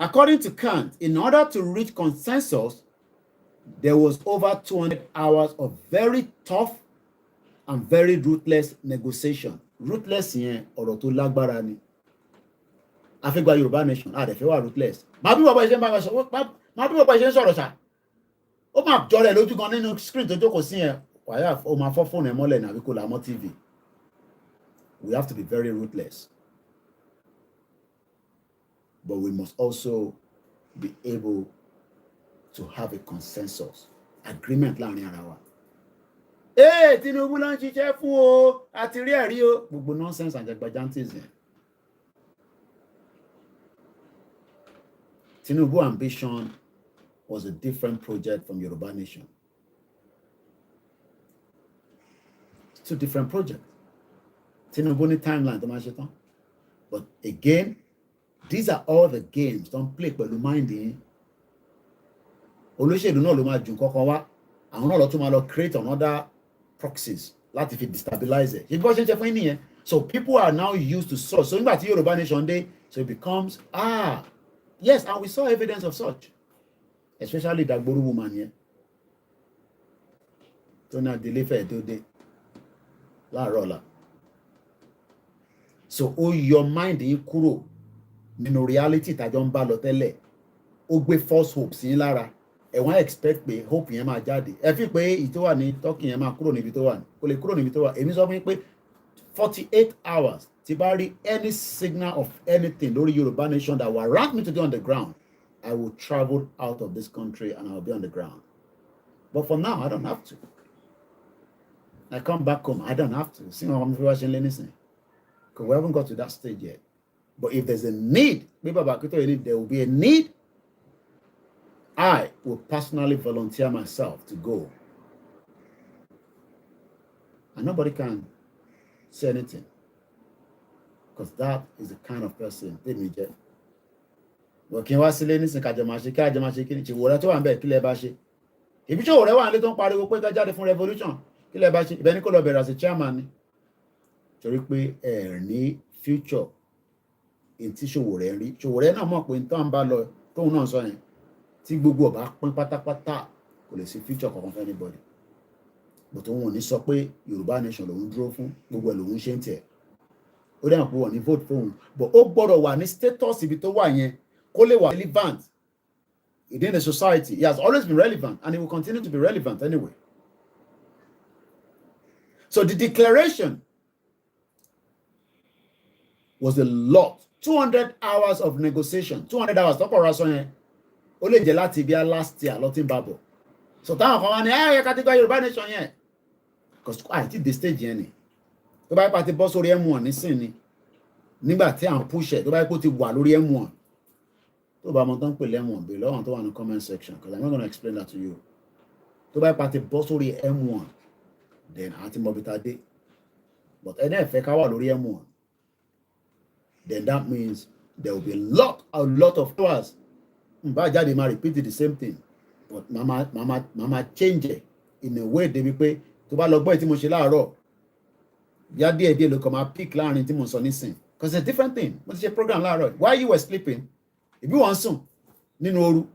According to Kant, in order to reach consensus, there was over 200 hours of very tough and very ruthless negotiation. Ruthless yẹn ọ̀rọ̀ tó lágbára ni. Afẹ́gbà Yorùbá nation, a dẹ̀ fẹ́ wà ruthless. Màá bí bàbá iṣẹ́ ń sọ̀rọ̀ ṣá. Ó máa jọ rẹ̀ lójú gan nínú screen tó jókòó sí yẹn. Wàyà ó máa fọ́ fóònù ẹ̀ mọ́lẹ̀ nàbí kò làmọ́ TV. We have to be very ruthless. But we must also be able to have a consensus, agreement láàrin ara wa. Tinubu ló ń ṣiṣẹ́ fún o, àti rí ẹ̀rí o. Gbogbo nonsense àjàgbàjántìs yẹn. Tinubu ambition was a different project from Yoruba Nation. It's two different projects. Tinubu ní timeline tó máa ṣe tán. But again, these are all the games don't play pẹ̀lú mind yín. Olóṣèlú náà ló máa jù kọ́kọ́ wá. Àwọn náà lọ tún máa lọ create another proxies láti fi destabilize it. Ṣé bí wọ́n ṣe ń ṣe fún yín nìyẹn? So people are now used to such. So nígbà tí Yoruba Nation dé, so it becomes, yes, and we saw evidence of such. Especially Dagboru woman here. Tó náà délé fẹ́ẹ̀ tó dé láàárọ̀ ọ̀la. So ó yọ mind yín kúrò nínú reality tàjọ ń bá lọ tẹ́lẹ̀. Ó gbé false hopes yín lára. ẹ wọ́n expect pé hope yẹn máa jáde ẹ fi pé ìtò wà ní Turkey yẹn máa kúrò níbi tó wà ní kò lè kúrò níbi tó wà èmi sọ fún yín pé 48 hours tí bá rí any signal of anything lórí Yorùbá nation that will warrant me to be on the ground I will travel out of this country and I will be on the ground but for now I don't have to I come back home I don't have to see how I'm watching anything because we haven't got to that stage yet but if there's a need there will be a need I will personally volunteer myself to go. And nobody can say anything. Because that is the kind of person they me get. But can you see anything kajamashi kini chiwora to ambe kile ba se. Ibi so ore wa nle ton pariwo pe ka jáde fún revolution. Kile ba se ibe ni ko lo bẹ̀rẹ̀ as a chairman ni. Torí pé ẹ ní future in ti Sowore rí. Sowore náà mọ̀ pé ntan bá lọ tóun náà sọ yẹn. Tí gbogbo ọba pín pátápátá kò lè sí future kankan fún anybody but òun ò ní sọ pé Yorùbá nation lòun dúró fún gbogbo ẹ̀ lòun ṣe ń tiẹ̀ ó dẹ̀ hàn pé wọ́n ní vote fóun but ó gbọ́dọ̀ wà ní status ibi tó wà yẹn kó lè wà relevant within the society. He has always been relevant and he will continue to be relevant anyway. So the declaration was a lot. 200 hours of negotiation. 200 hours. Tọ́pọ̀ ra sọ yẹn. Ó lè jẹ́ láti bí last year lọ tí ń bá bọ̀. So táwọn kan wá ní ẹ ká ti gba Yorùbá nation yẹn. Because àìtí the stage yẹn ni. Tó bá yẹ pa ti bọ́ sórí M1 nísìn ni. Nígbà tí à ń push ẹ̀ tó bá yẹ kó ti wà lórí M1. Tó bá mọ tán pè lẹ́wọ̀n bè lọ́wọ́n tó wà ní comment section because I'm not going to explain that to you. Tó bá yẹ pa ti bọ́ sórí M1 then àti mọ̀ bí ta dé. But ẹni ẹ̀fẹ́ ká wà lórí M1. Then that means there will be a lot of hours. But jáde máa repeat the same thing. But mama change it in a way débi pé tó bá lọ gbọ́ èyí tí mo ṣe láàárọ̀ bí díẹ̀ ló kàn máa pick láàrin tí mo sọ nísìn. Because it's a different thing. Mo ti ṣe program láàárọ̀. While you were sleeping, if you want sùn nínú òru,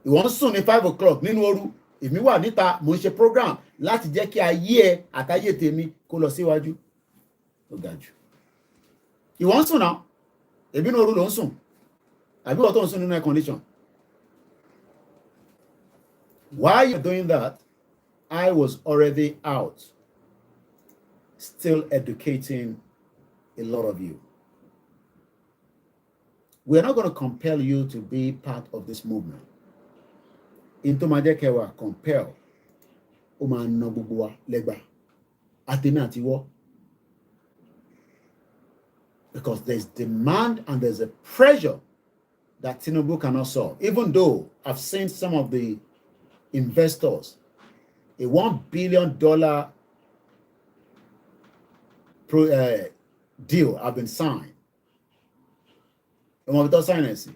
you want sùn ní 5 o'clock nínú òru, èmi wà níta mo ń ṣe program láti jẹ́ kí ayé ẹ àtayé tèmi kó lọ síwájú. Ó ga jù. You want sùn now? Èmi nínú òru ló ń sùn. Àbí wọ́n tó ń sùn nínú air condition. While you're doing that, I was already out, still educating a lot of you. We're not going to compel you to be part of this movement. Into Majekewa, compel. Oma Nobubua Legba. Atenatiwo. Because there's demand and there's a pressure that Tinubu cannot solve. Even though I've seen some of the investors, a $1 billion deal have been signed. And what we sign is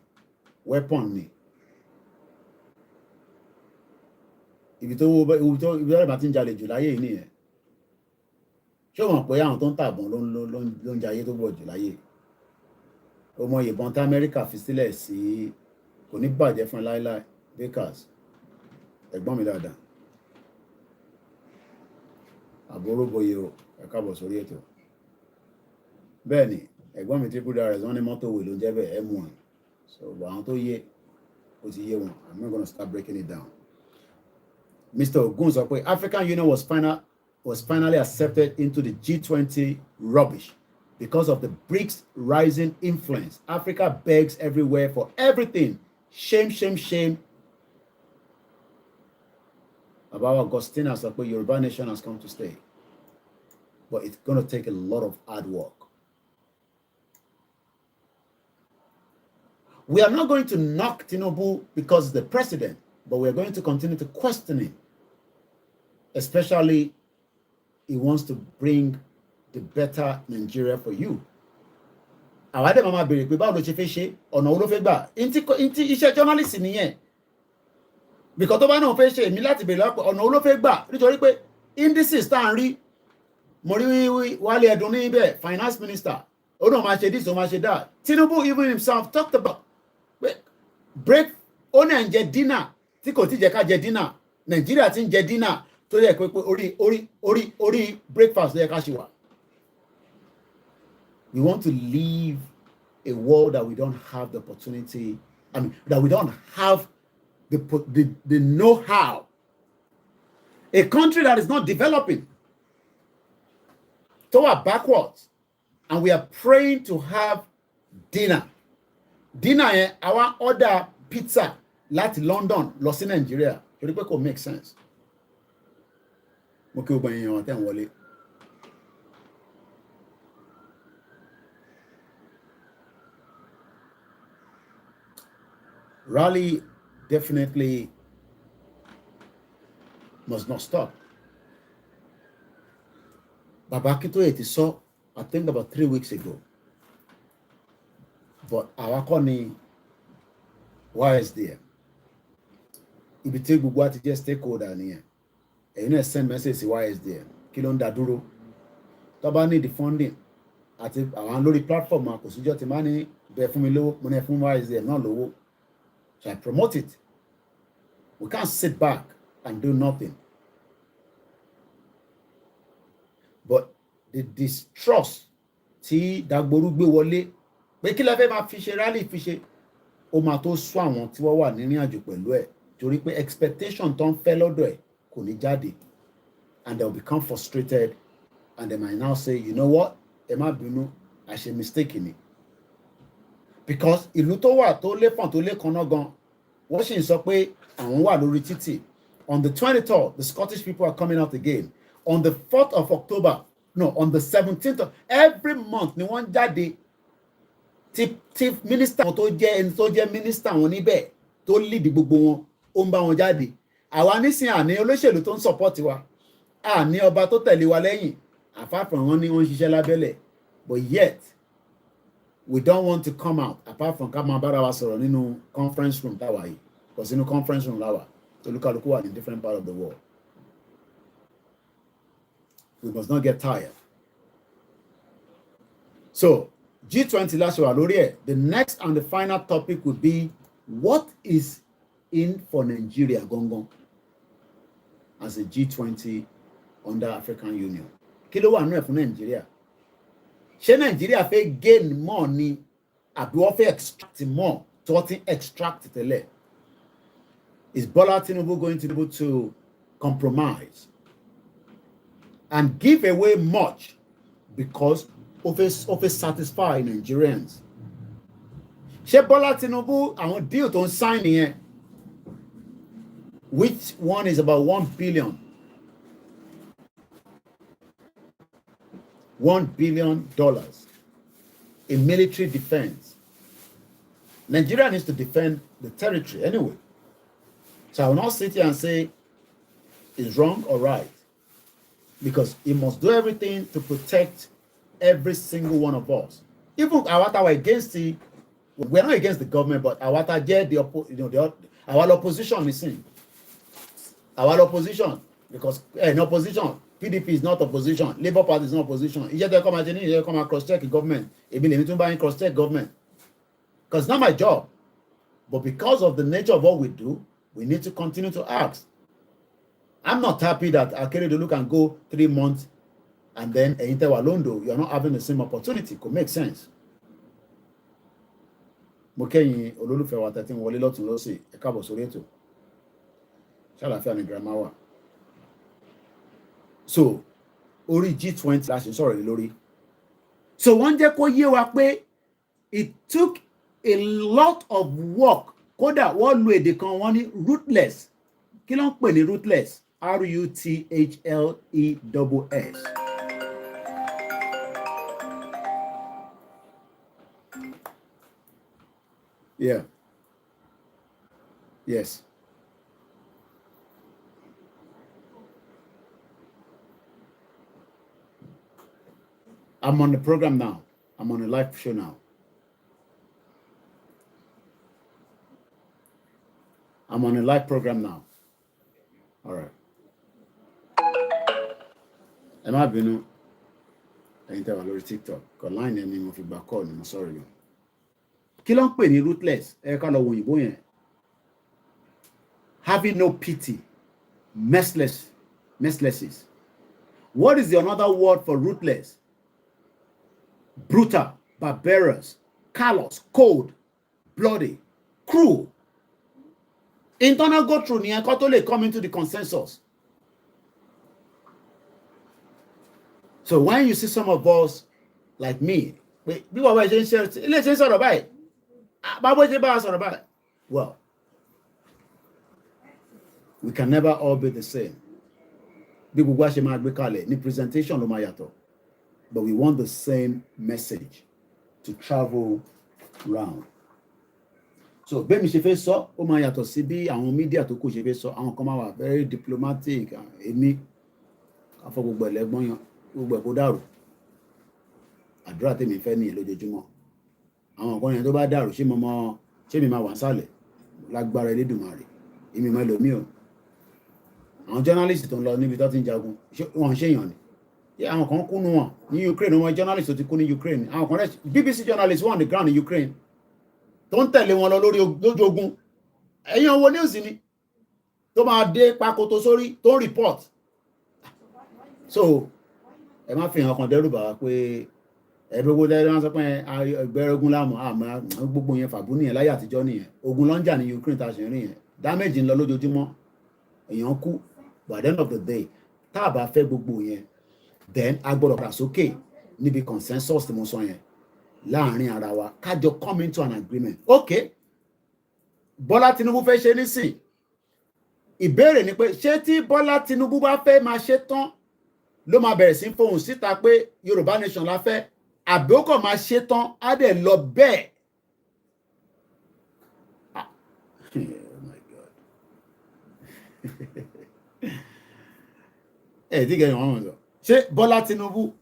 weapon ni. If you talk about Jalè July ni e. Ṣé wọ́n pé àwọn tó ń tàbọn ló ń jayé tó bọ̀ jù láyé. Ọmọ ìbọn tí Amẹ́ríkà fi sílẹ̀ sí kò ní bàjẹ́ fún láíláí Bakers. Ẹ̀gbọ́n mi dáadáa. Àbúrò boye o, ẹ káàbọ̀ sórí ètò. Bẹ́ẹ̀ ni, ẹ̀gbọ́n mi triple DRS wọ́n ní mọ́tò wè ló ń jẹ́ bẹ́ẹ̀ M1. So àwọn tó yé ó ti yé wọn. I'm not going to start breaking it down. Mr. Ogun sọ pé African Union was finally accepted into the G20 rubbish because of the BRICS rising influence. Africa begs everywhere for everything. Shame, shame, shame. About Augustina sọ pé Yoruba nation has come to stay. But it's going to take a lot of hard work. We are not going to knock Tinubu because he's the president, but we are going to continue to question him. Especially, he wants to bring the better Nigeria for you. Àwa dẹ̀ máa béèrè pé báwo ló ṣe fẹ́ ṣe ọ̀nà wo ló fẹ́ gbà. Ntí iṣẹ́ journalist nìyẹn. Because tó bá náà fẹ́ ṣe èmi láti béèrè lápò ọ̀nà wo ló fẹ́ gbà nítorí pé indices tá à ń rí mo rí Wálé Ẹdùn níbẹ̀ finance minister ó náà máa ṣe this ó máa ṣe that. Tinubu even himself talked about break ó náà ń jẹ dinner tí kò tí jẹ́ ká jẹ dinner Nàìjíríà ti ń jẹ dinner tó yẹ pé orí breakfast ló yẹ ká ṣe wà. We want to live a world that we don't have the opportunity, that we don't have the know-how. A country that is not developing, toward backwards, and we are praying to have dinner. Dinner, our order pizza, láti London, lọ sí Nigeria. Torí pé kò make sense. Mo kí gbogbo èèyàn tẹ́ ń wọlé. Rally definitely must not stop. Baba Akintoye ti sọ, I think about 3 weeks ago. But our company, why is there? If you take gbogbo àti jẹ́ stakeholder nìyẹn, ẹ̀yin náà send message sí why is there? Kí ló ń dá dúró? Tó bá need the funding àti àwọn lórí platform kò síjọ́ ti máa ní bẹ̀ fún mi lówó, mo ní fún why is there náà lówó. So I promote it. We can't sit back and do nothing. But the distrust tí Dagboru gbé wọlé pé kí la fẹ́ máa fi ṣe rally fi ṣe ó máa tó sọ àwọn tí wọ́n wà nínú àjò pẹ̀lú ẹ̀ torí pé expectation tó ń fẹ́ lọ́dọ̀ ẹ̀ kò ní jáde, and they will become frustrated and they might now say, you know what, ẹ má bínú, I ṣe mistake ni. Because ìlú tó wà tó lépọ̀n tó lé kan náà gan wọ́n sì ń sọ pé àwọn wà lórí títì. On the 23rd, the Scottish people are coming out again. On the 4th of October, no, on the 17th of every month ni wọ́n jáde tí minister wọn tó jẹ́ ẹni tó jẹ́ minister wọn níbẹ̀ tó lead gbogbo wọn ó ń bá wọn jáde. Àwa nísìnyí àní olóṣèlú tó ń support wa, àní ọba tó tẹ̀lé wa lẹ́yìn, apart from wọn ni wọ́n ń ṣiṣẹ́ lábẹ́lẹ̀, but yet we don't want to come out apart from ká máa bára wa sọ̀rọ̀ nínú conference room táwa yìí, because inú conference room láwa olúkálùkù wà in different part of the world. We must not get tired. So G20 last year lórí ẹ̀. The next and the final topic would be what is in for Nigeria gangan as a G20 under African Union. Kí ló wà nínú ẹ̀ fún Nigeria? Ṣé Nigeria fẹ́ gain more ni àbí wọ́n fẹ́ extract more tí wọ́n ti extract tẹ́lẹ̀? Is Bola Tinubu going to be able to compromise and give away much because of a satisfy Nigerians? Ṣé Bola Tinubu àwọn deal tó ń sign yẹn, which one is about $1 billion in military defense. Nigeria needs to defend the territory anyway. So I will not sit here and say it's wrong or right, because he must do everything to protect every single one of us. Even our against the, we're not against the government, but our our opposition is in. Our opposition, because in opposition, PDP is not opposition, Labour Party is not opposition. You just come and cross-check the government. Cross-check government. Because it's not my job. But because of the nature of what we do, we need to continue to ask. I'm not happy that Akeredolu can go 3 months and then Walondo, you're not having the same opportunity. Could make sense. Mokeyin olólùfẹ́ wa tẹ́tí wọlé lọ́tún lọ́sẹ̀ ẹ káàbọ̀ sórí ètò. Ṣàlàfíà ni grandma wa. So, orí G20 la ṣe sọ̀rọ̀ lé lórí. So wọ́n jẹ́ kó yé wa pé it took a lot of work. Kódà wọ́n lo èdè kan wọ́n ní ruthless. Kí ló ń pè ní ruthless? R-U-T-H-L-E-S-S. Yeah. Yes. I'm on the program now. I'm on a live show now. I'm on a live program now. All right. Am I been on TikTok? Because line and name of your back call, I'm sorry. Kí ló ń pè ní ruthless? Ẹ ká lọ wo òyìnbó yẹn. Having no pity, merciless. What is the another word for ruthless? Brutal, barbarous, callous, cold, bloody, cruel. Internal go through nìyẹn kó tó lè come into the consensus. So when you see some of us like me, bí wọ́n bá ṣe ń ṣe ilé ṣe ń sọ̀rọ̀ báyìí, báwo ṣe bá a sọ̀rọ̀ báyìí? Well, we can never all be the same. Bí gbogbo ṣe máa gbé kalẹ̀ ní presentation ló máa yàtọ̀, but we want the same message to travel round. So bẹ́ẹ̀ mi ṣe fẹ́ sọ ó máa yàtọ̀ sí bí àwọn media tó kù ṣe fẹ́ sọ. Àwọn kan máa wà very diplomatic, èmi afọ gbogbo ẹlẹ́gbọ́n yan gbogbo ẹ̀kọ́ dàrú. Àdúrà tèmi fẹ́ ní lójoojúmọ́. Àwọn kan yẹn tó bá dàrú ṣé mi máa wà sálẹ̀ lágbára Elédùmarè, èmi máa lò mí o. Àwọn journalist tó ń lọ níbi tó ti ń jagun wọ́n ṣe èèyàn ni. Àwọn kan kú nu wọn ní Ukraine, wọn journalist tó ti kú ní Ukraine. Àwọn kan rẹ̀ BBC journalist wọ́n on the ground in Ukraine tó ń tẹ̀lé wọn lọ lójú ogun. Ẹ̀yin owó news ni tó máa dé pakoto sórí tó ń report. So ẹ má fi hàn kan dẹ́rù bà wá pé gbogbo lẹ́yìn wọn sọ pé ẹgbẹ́rẹ́ ogun láàmú àmọ́ gbogbo yẹn fàbú nìyẹn láyé àtijọ́ nìyẹn. Ogun ló ń jà ní Ukraine tá a ṣe rìn yẹn. Damage ń lọ lójoojúmọ́, èèyàn kú. But at the end of the day, tá a bá fẹ́ gbogbo yẹn, then a gbọ́dọ̀ kà sókè níbi consensus tí mo sọ yẹn láàrin ara wa kájọ come into an agreement. Okay, Bọ́lá Tinubu fẹ́ ṣe nísìn. Ìbéèrè ni pé ṣé tí Bọ́lá Tinubu bá fẹ́ máa ṣe tán ló máa bẹ̀rẹ̀ sí fohùn síta pé Yorùbá nation la fẹ́, àbí ó kàn máa ṣe tán á dẹ̀ lọ bẹ́ẹ̀. Oh my God. Tí kẹ́yìn wọn sọ ṣé Bọ́lá Tinubu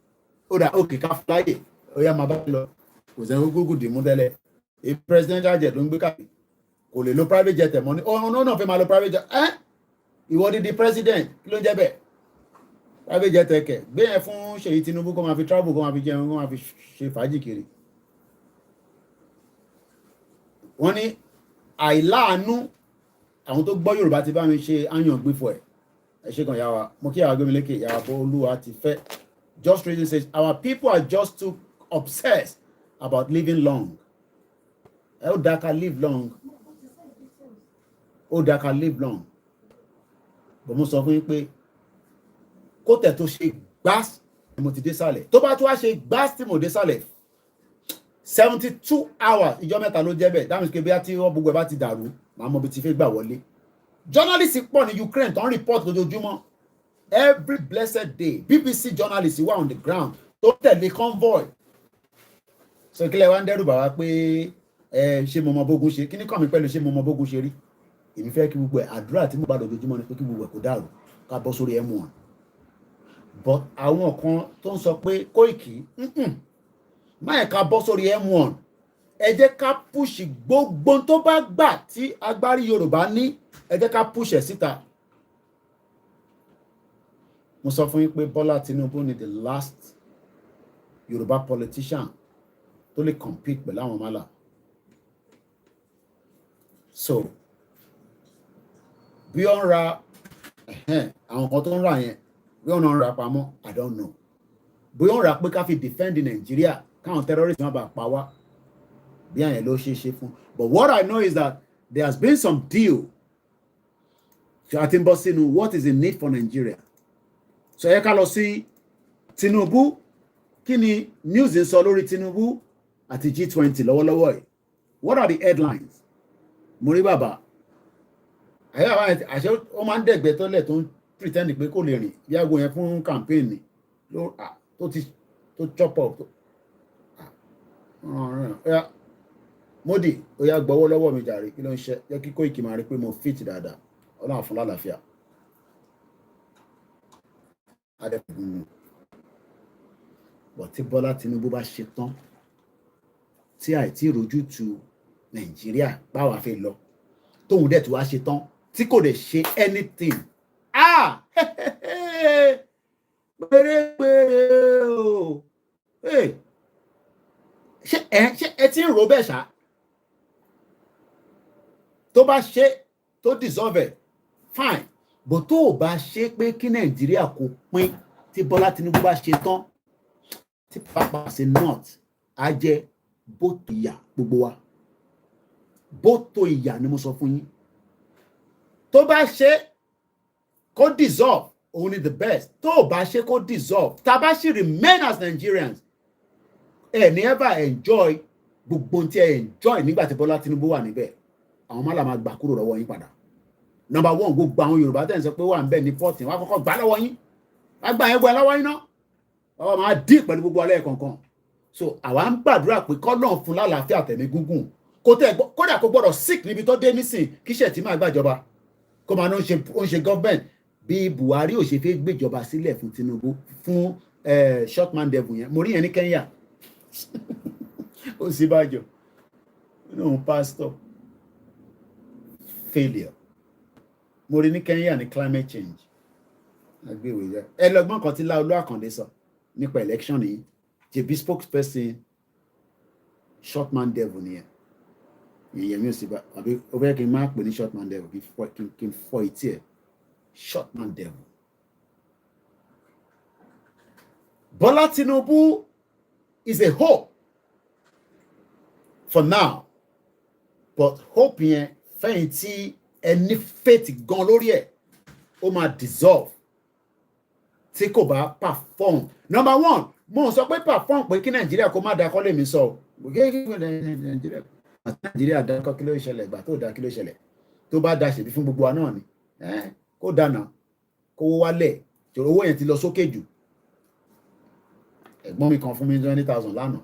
ó dà òkè ká fúláyè ó yá máa bá lọ, kò sẹ́ni gúgù dì mú tẹ́lẹ̀. Presidential jet ló ń gbé káàkiri, kò lè lo private jet ẹ̀ mọ́ ní ọ̀nà náà fẹ́ máa lo private jet. Ìwọ di president kí ló ń jẹ́ bẹ́ẹ̀? Private jet ẹ̀kẹ́ gbé yẹn fún Ṣèyí Tinubu kó máa fi travel, kó máa fi jẹun, kó máa fi ṣe fàájì kiri. Wọ́n ní àìláàánú àwọn tó gbọ́ Yorùbá ti bá mi ṣe áyàn gbífọ̀ ẹ̀. Ẹ ṣe kan yà wá, mo kí àwọn Agbémilékè yà wá bọ́ Olúwa ti fẹ́. Just reason says our people are just too obsessed about living long. Ó dá ká live long. Ó dá ká live long. Bọ̀ mo sọ fún yín pé kó tẹ̀ tó ṣe gbás tí mo ti dé sálẹ̀. Tó bá tó wá ṣe gbás tí mo dé sálẹ̀ 72 hours ìjọ mẹ́ta ló jẹ́ bẹ́ẹ̀. That means pé bí a ti wọ́n gbogbo ẹ̀ bá ti dàrú màá mọ bí ti fẹ́ gbà wọlé. Journalists pọ̀ ní Ukraine tó ń report lójoojúmọ́. Every blessed day BBC journalists wà on the ground tó tẹ̀lé convoy. So kílẹ̀ wá ń dẹ́rù bà wá pé ṣé mo mọ bógun ṣe, kí ni kàn mí pẹ̀lú ṣé mo mọ bógun ṣe rí. Èmi fẹ́ kí gbogbo ẹ̀ àdúrà tí mo bá lójoojúmọ́ ni pé kí gbogbo ẹ̀ kó dàrú ká bọ́ sórí M1. But àwọn kan tó ń sọ pé Kóìkì má ẹ̀ ká bọ́ sórí M1, ẹ jẹ́ ká push gbogbo tó bá gbà tí agbárí Yorùbá ní, ẹ jẹ́ ká push ẹ̀ síta. Mo sọ fún yín pé Bọ́lá Tinubu ni the last Yorùbá politician tó lè compete pẹ̀lú àwọn mọ́là. So bí ó ń ra àwọn kan tó ń rà yẹn, bí ó ń ra pamọ́, I don't know. Bí ó ń ra pé ká fi defend Nigeria káwọn terrorists má bàa pa wá, bí àyẹn ló ṣe é ṣe fún. But what I know is that there has been some deal àti ń bọ́ sínú what is the need for Nigeria. So ẹ ká lọ sí Tinubu, kí ni news ń sọ lórí Tinubu àti G20 lọ́wọ́lọ́wọ́ yìí? What are the headlines? Mo rí bàbá àṣẹ ó máa ń dẹ̀gbẹ́ tọ́lẹ̀ tó ń pretend pé kò lè rìn bí aago yẹn fún campaign ni tó chop up. Modi ó yá gbọ́wọ́ lọ́wọ́ mi jàre, kí ló ń ṣe yẹ kí Kóìkì máa rí pé mo fit dáadáa, Ọlọ́run fún lálàáfíà. Bọ̀ tí Bọ́lá Tinubu bá ṣe tán tí àìtí ìrójú tu Nàìjíríà báwa fẹ́ lọ, tóun dẹ̀ tí wá ṣe tán tí kò dẹ̀ ṣe anything. Pérépéré o. Ṣé ẹ ti ń rò bẹ́ẹ̀ ṣá? Tó bá ṣe tó deserve fine, but tó o bá ṣe pé kí Nàìjíríà kó pín, tí Bọ́lá Tinubu bá ṣe tán tí pápá ṣe north á jẹ́ bóto ìyà gbogbo wa. Bóto ìyà ni mo sọ fún yín. tó bá ṣe kó dissolve only the best tó bá ṣe kó dissolve tá bá ṣì remain as Nigerians ẹ ní ever enjoy gbogbo tí ẹ enjoy nígbà tí Bọ́lá Tinubu wà níbẹ̀ àwọn mọ́là máa gbà kúrò lọ́wọ́ yín padà. Number one, gbogbo àwọn Yorùbá tẹ̀ ń sọ pé wà ń bẹ̀ ní pọ́ọ̀tì wọ́n á kọ́kọ́ gbà lọ́wọ́ yín wọ́n á gbà yẹn gbà lọ́wọ́ yín náà wọ́n máa dì pẹ̀lú gbogbo alẹ́ kọ̀ọ̀kan. So àwa ń gbàdúrà pé kọ́lọ́n fún lálàáfíà tẹ̀mí gúngùn kódà kó gbọ́dọ̀ sick níbi tó dé nísìn kíṣẹ̀ tí máa gbàjọba kó máa ń ṣe government bí Buhari ò ṣe fẹ́ gbéjọba sílẹ̀ fún Tinubu fún shortman devil yẹn mo rí yẹn ní Kenya ó sì bàjọ́ no pastor failure mo rí ní Kenya ní climate change agbèwé yẹn ẹ lọ́gbọ́n kan tí Láolú Àkàndé sọ nípa election yìí jẹbi spokesperson shortman devil nìyẹn ìyẹn mi ò sì bá àbí ó fẹ́ kí n máa pè ní shortman devil kí n fọ etí ẹ̀ shortman devil. Bola Tinubu is a hope for now but hope yẹn fẹ́yìn tí ẹni faith gan lórí ẹ̀ ó máa dissolve tí kò bá perform. Number one mo sọ pé perform pé kí Nàìjíríà kó má da kọ́ lè mi sọ Nàìjíríà dákọ́ kí ló ṣẹlẹ̀ ìgbà tó dá kí ló ṣẹlẹ̀ tó bá da ṣèbí fún gbogbo wa náà ni kó dáná kó wálẹ̀ ṣòro owó yẹn ti lọ sókè jù. Ẹ̀gbọ́n mi kan fún mi 20,000 lánàá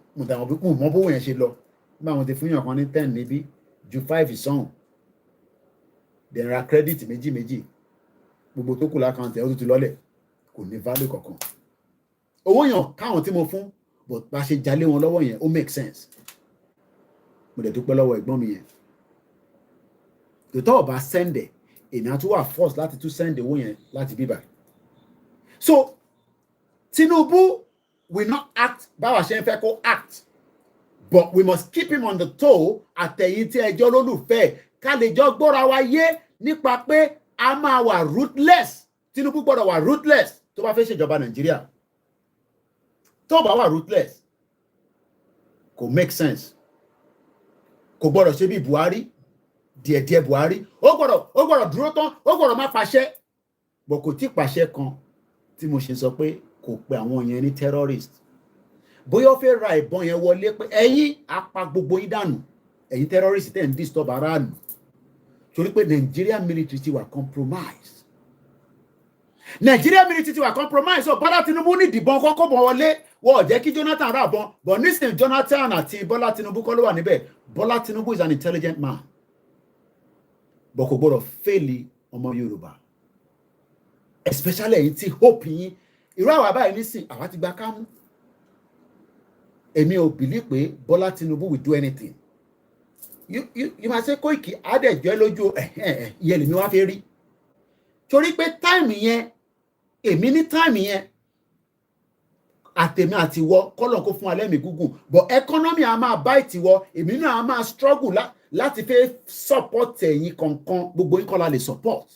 mo mọ bówó yẹn ṣe lọ nígbà wọn ti fún yàn kan ní 10 níbí ju 5 ìsọ̀hún then ra credit méjì gbogbo tó kù lákàntì ó tún ti lọ́lẹ̀ kò ní value kankan. Owó yàn káwọn tí mo fún but bá ṣe jalé wọn lọ́wọ́ yẹn ó make sense. Mo dẹ̀ dúpẹ́ lọ́wọ́ ẹ̀gbọ́n mi yẹn tòótọ́ ọba sẹ́ndẹ̀ èèyàn tún wà force láti tún sẹ́ndẹ̀ owó yẹn láti bíbà. So Tinubu will not act báwa ṣe ń fẹ́ kó act but we must keep him on the toe àtẹ̀yìn tí ẹjọ́ lólùfẹ́ ká lè jọ gbọ́ra wa yé nípa pé a máa wà ruthless. Tinubu gbọ́dọ̀ wà ruthless tó bá fẹ́ ṣèjọba Nàìjíríà. Tó bá wà ruthless kò make sense. Kò gbọ́dọ̀ ṣe bí Buhari díẹ̀díẹ̀ Buhari ó gbọ́dọ̀ dúró tán ó gbọ́dọ̀ má pàṣẹ bọ̀ kò tí pàṣẹ kan tí mo ṣe sọ pé kò pe àwọn yẹn ní terrorist. Bóyá ó fẹ́ ra ìbọn yẹn wọlé pé ẹ̀yin apá gbogbo yín dànù ẹ̀yin terrorist tẹ̀ ń disturb aráàlú torí pé Nigerian military ti wà compromise. Nigerian military ti wà compromise so Bọ́lá Tinubu ní ìdìbọn kọ́kọ́ bọ̀ wọlé wọ́n ò jẹ́ kí Jonathan rà bọ́n but nísìnyí Jonathan àti Bọ́lá Tinubu kọ́ ló wà níbẹ̀. Bọ́lá Tinubu is an intelligent man but kò gbọ́dọ̀ fẹ́ẹ̀lì ọmọ Yorùbá especially ẹ̀yin tí hope yín irú àwọn àbáyé nísìn àwa ti gba kámú. Èmi ò believe pé Bọ́lá Tinubu will do anything. You might say Koiki adẹ̀jọ́ lójú ìyẹn lèmi wá fẹ́ rí torí pé time yẹn èmi ní time yẹn àtèmi àti wọ kọ́lọ̀ kó fún alẹ́ mi gúgùn but economy a máa bá ìtìwọ èmi náà a máa struggle láti fẹ́ support ẹ̀yin kankan gbogbo yín kọ́ la lè support.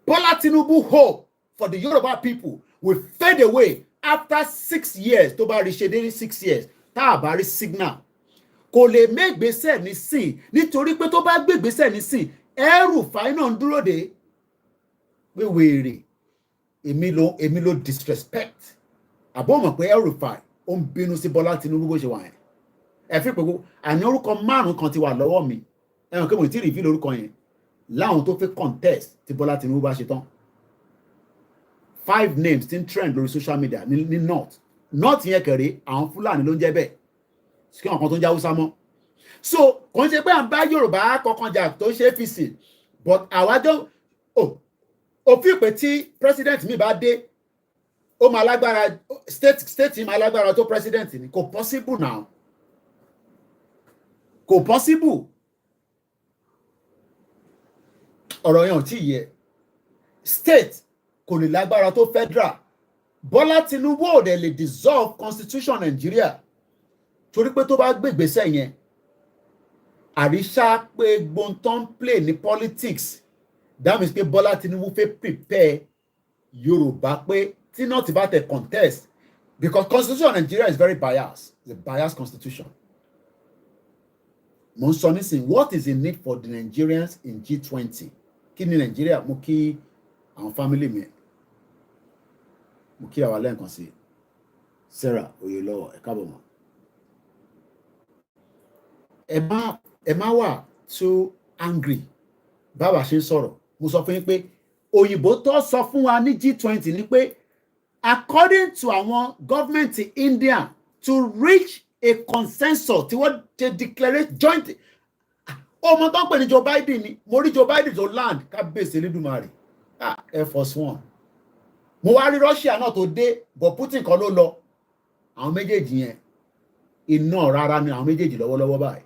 Bọ́lá Tinubu hope for the Yoruba people will fade away after 6 years tó bá rí ṣe dé 6 years tá a bá rí signal kò lè mẹ́gbẹ́sẹ̀ nísìn nítorí pé tó bá gbégbésẹ̀ nísìn ẹrù fáínà ń dúró de pé wèrè èmi ló disrespect àbọ̀ mọ̀ pé ẹrù fà ó ń bínú sí Bọ́lá Tinubu bó ṣe wà yẹn ẹ fi pé àní orúkọ 5 kan ti wà lọ́wọ́ mi ẹ̀wọ̀n kí mo ti reveal orúkọ yẹn láwọn tó fẹ́ contest tí Bọ́lá Tinubu bá ṣe tán 5 names tí ń trend lórí social media ní north yẹn kẹrẹ àwọn Fúlàní ló ń jẹ́ bẹ́ẹ̀ kí wọn kan tó ń jáwúsá mọ́ so kò ń ṣe pé à ń bá Yorùbá kankan jà tó ṣe APC but àwájọ òfin pé tí president mi bá dé ó máa lágbára state máa lágbára tó president ni kò possible now kò possible ọ̀rọ̀ yẹn ò tí yẹ state kò lè lágbára tó federal. Bọ́lá Tinubu ò dẹ̀ lè dissolve constitution Nigeria torí pé tó bá gbégbèsè yẹn àríṣà pé gbóntàn play ní politics that means pé Bọ́lá Tinubu fẹ́ prepare Yorùbá pé tí náà ti bá tẹ contest because constitution Nigeria is very biased. It's a biased constitution. mo ń sọ nísìnyí, what is in need for the Nigerians in G20? Kí ni Nigeria? Mo kí àwọn family mi, mo kí àwa lẹ́ẹ̀kan sí Sarah Oyèlọ́wọ̀, ẹ káàbọ̀ mọ́. Ẹ má wà too angry báwa ṣe ń sọ̀rọ̀. Mo sọ fún yín pé òyìnbó tó sọ fún wa ní G20 ni pé according to àwọn government India to reach a consensus tí wọ́n ṣe declare joint. Ọmọ tó ń pè ní Joe Biden ni mo rí Joe Biden tó land kábíyèsí Elédùmarè Air Force One. Mo wá rí Russia náà tó dé but Putin kan ló lọ. Àwọn méjèèjì yẹn iná rárá ni àwọn méjèèjì lọ́wọ́lọ́wọ́ báyìí.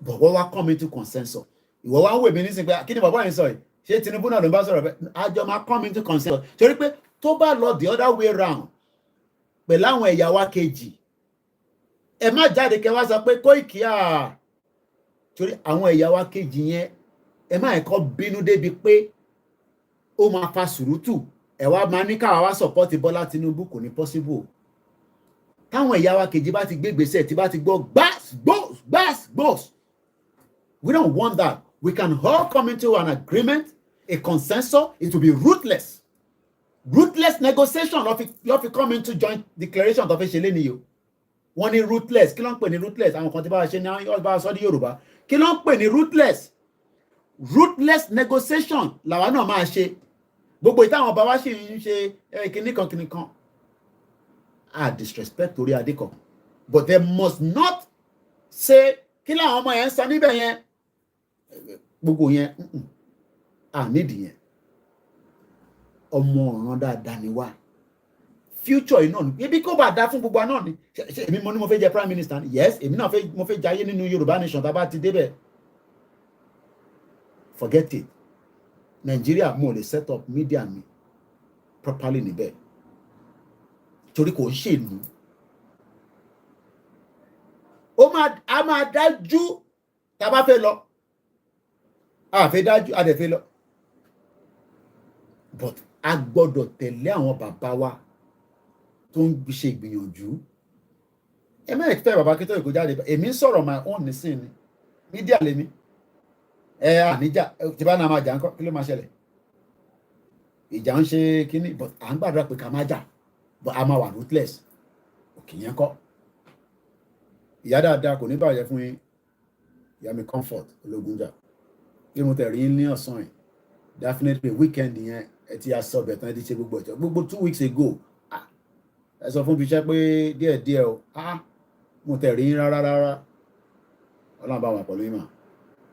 But wọ́n wá come into consensus. Ìwọ wá ń wè mí nísìnyí pé kí ni bàbá yẹn sọ yìí? Ṣé Tinubu náà ló ń bá sọ̀rọ̀ bẹ́ẹ̀? Àjọ máa come into consensus. Torí pé tó bá lọ the other way round pẹ̀lú àwọn ẹ̀yà wa kejì, ẹ má jáde kẹ́ wá sọ pé Koiki torí àwọn ẹ̀yà wa kejì yẹn ẹ má ẹ̀kọ́ bínú débi pé ó máa fa sùrùtù ẹ wá máa ní káwa wá support Bọ́lá Tinubu, kò ní possible. Táwọn ẹ̀yà wa kejì bá ti gbé gbèsè tí bá ti gbọ́ gbás, we don't want that. We can all come into an agreement, a consensus. It will be ruthless. Ruthless negotiation lọ́ fi come into joint declaration tó fi ṣe léni yìí. Wọ́n ní ruthless. Kí ló ń pè ní ruthless? Àwọn kan tí bá ṣe ní ọba sọ ní Yorùbá. Kí ló ń pè ní ruthless? Ruthless negotiation làwa náà máa ṣe. Gbogbo ìtàwọn ọba wa sì ń ṣe kìnnìkan. Disrespect orí adé kan. But they must not say kí làwọn ọmọ yẹn ń sọ níbẹ̀ yẹn. Gbogbo yẹn nídìí yẹn. Ọmọ ọ̀ràn dáadáa ni wá. Future yìí náà ni ebi kó bá dá fún gbogbo náà ni. Èmi mo ní mo fẹ́ jẹ prime minister ni. Yes, èmi náà mo fẹ́ jayé nínú Yorùbá nation tá a bá ti débẹ̀. Forget it. Nigeria mo lè set up media mi properly níbẹ̀. Torí kò ń ṣèlú. A máa dájú tá a bá fẹ́ lọ. A fẹ́ dájú, a dẹ̀ fẹ́ lọ. But a gbọ́dọ̀ tẹ̀lé àwọn bàbá wa tó ń ṣe ìgbìyànjú. Ẹ má expect bàbá kí tó ìkó jáde. Èmi ń sọ̀rọ̀ my own nísìn ni. Mídíà lèmi. Àníjà tí bá náà máa jà ń kọ́ kí ló máa ṣẹlẹ̀? Ìjà ń ṣe kíní but à ń gbàdúrà pé ká má jà but a máa wà ruthless. Òkè yẹn kọ́. Ìyá dáadáa kò ní bàjẹ́ fún yín. Ìyá mi comfort ológunjà. Kí mo tẹ̀ rí ní ọ̀sán yìí. Definitely weekend yẹn ẹ ti aṣọ ọbẹ̀ tán ẹ ti ṣe gbogbo ọjọ́. Gbogbo 2 weeks ago. Ẹ sọ fún bíṣẹ́ pé díẹ̀díẹ̀ o. Mo tẹ̀ rí rárá. Ọlọ́run bá wà pẹ̀lú ìmọ̀.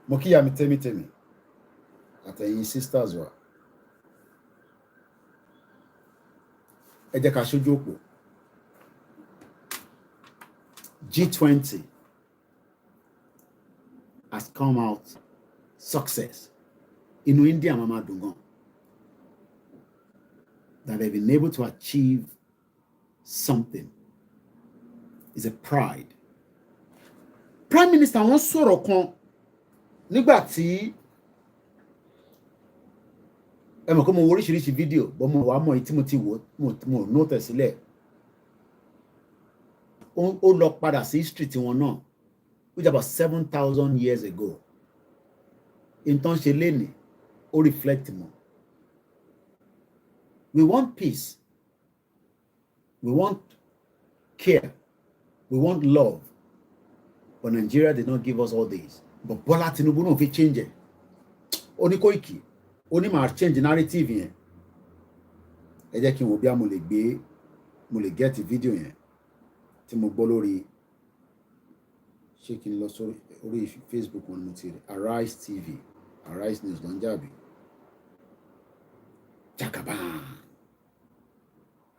Mo kíyà mi tẹ́mítẹ́mí. Àtẹ̀yìn sisters wa. Ẹ jẹ́ ká ṣojú òpó. G20 has come out success. Inú India máa dùn gan. That they've been able to achieve something is a pride. Prime Minister wọ́n sọ̀rọ̀ kan nígbà tí ẹ mọ̀ pé mo wo oríṣiríṣi fídíò bọ́ mo wà mọ̀ èyí tí mo ti wò mo nóòtẹ̀ sílẹ̀. Ó lọ padà sí history tiwọn náà which about 7,000 years ago. Nǹkan ṣe lénìí ó reflect mọ́. We want peace. We want care. We want love. But Nigeria did not give us all these. But Bola Tinubu náà fi change it. Ó ní Koiki, ó ní máa change narrative yẹn. Ẹ jẹ́ kí n wò bí mo lè get video yẹn tí mo gbọ́ lórí ṣé kí n lọ sórí Facebook wọn mo ti rí Arise TV, Arise News ló ń jàbí. Jagaban.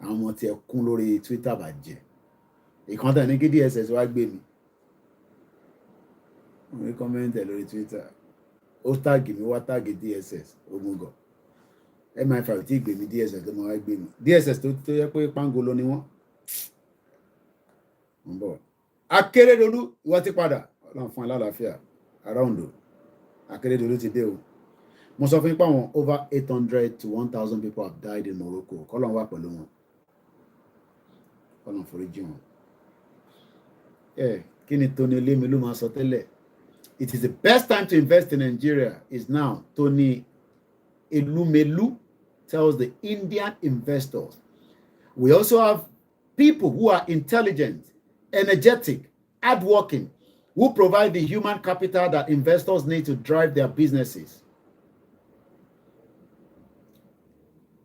Àwọn ọmọ tí ẹ kún lórí Twitter bàjẹ́. Ìkan tẹ̀ ní kí DSS wá gbé mi. Mo rí kọ́mẹ́ntì lórí Twitter. Ó táàgì mi wá táàgì DSS Ogungo. MI5 tí gbé mi DSS tó mọ wá gbé mi. DSS tó yẹ pé pangolo ni wọ́n. Mo ń bọ̀. Akérédolú ìwọ ti padà. Ọlọ́run fún alálàáfíà. Ará Oǹdó. Akérédolú ti dé o. Mo sọ fún yín pé àwọn over 800 to 1,000 people have died in Morocco. Kọ́lọ́run wà pẹ̀lú wọn. Kọ́lọ́run foríjì wọn. It is the best time to invest in Nigeria is now. Tony Elumelu tells the Indian investors. We also have people who are intelligent, energetic, hardworking, who provide the human capital that investors need to drive their businesses.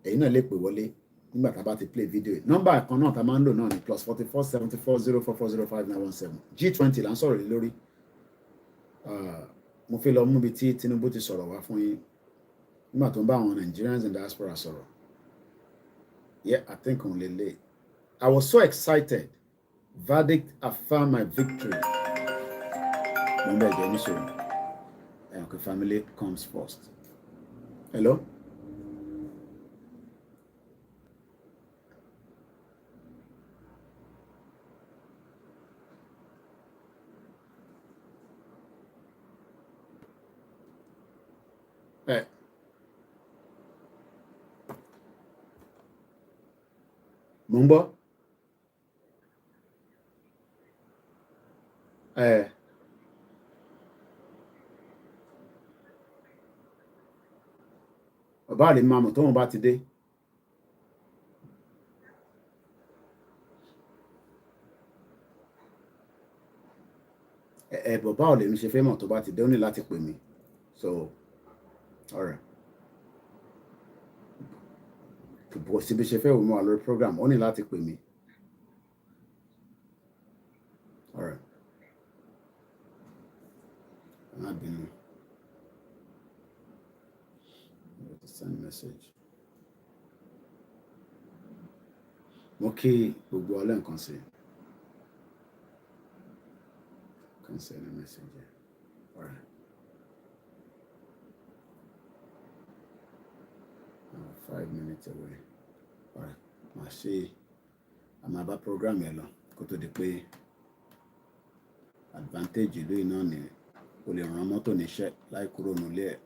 Nígbà tá a bá ti play video nọ́mbà kan náà tá a máa ń lò náà ni +44 74 044 05 917 G20 là ń sọ̀rọ̀ lé lórí. Mo fẹ́ lọ mú ibi tí Tinubu ti sọ̀rọ̀ wá fún yín nígbà tó ń bá àwọn Nigerians in diaspora sọ̀rọ̀. Yeah, I think on lele. I was so excited. Verdict affirmed my victory. MEMBER.G20 so okay, family comes first. Hello? Hey. Mumbo? Bàbá rẹ̀ máa mọ̀ tó wọn bá ti dé. Bàbá ò lè mi ṣe fẹ́ mọ̀ tó bá ti dé ó ní láti pè mí. So, all right. Bó síbi ṣe fẹ́ wò mọ́ lórí program ó ní láti pè mí. All right. I've been send message. Mo kí gbogbo ọlẹ́ nǹkan sí. Can send a message. All right. 5 minutes away. All right. Màá ṣe àmà bá program yẹn lọ kó tó di pé advantage ìlú iná ni o lè ràn mọ́tò níṣẹ́ láì kúrò nílé ẹ̀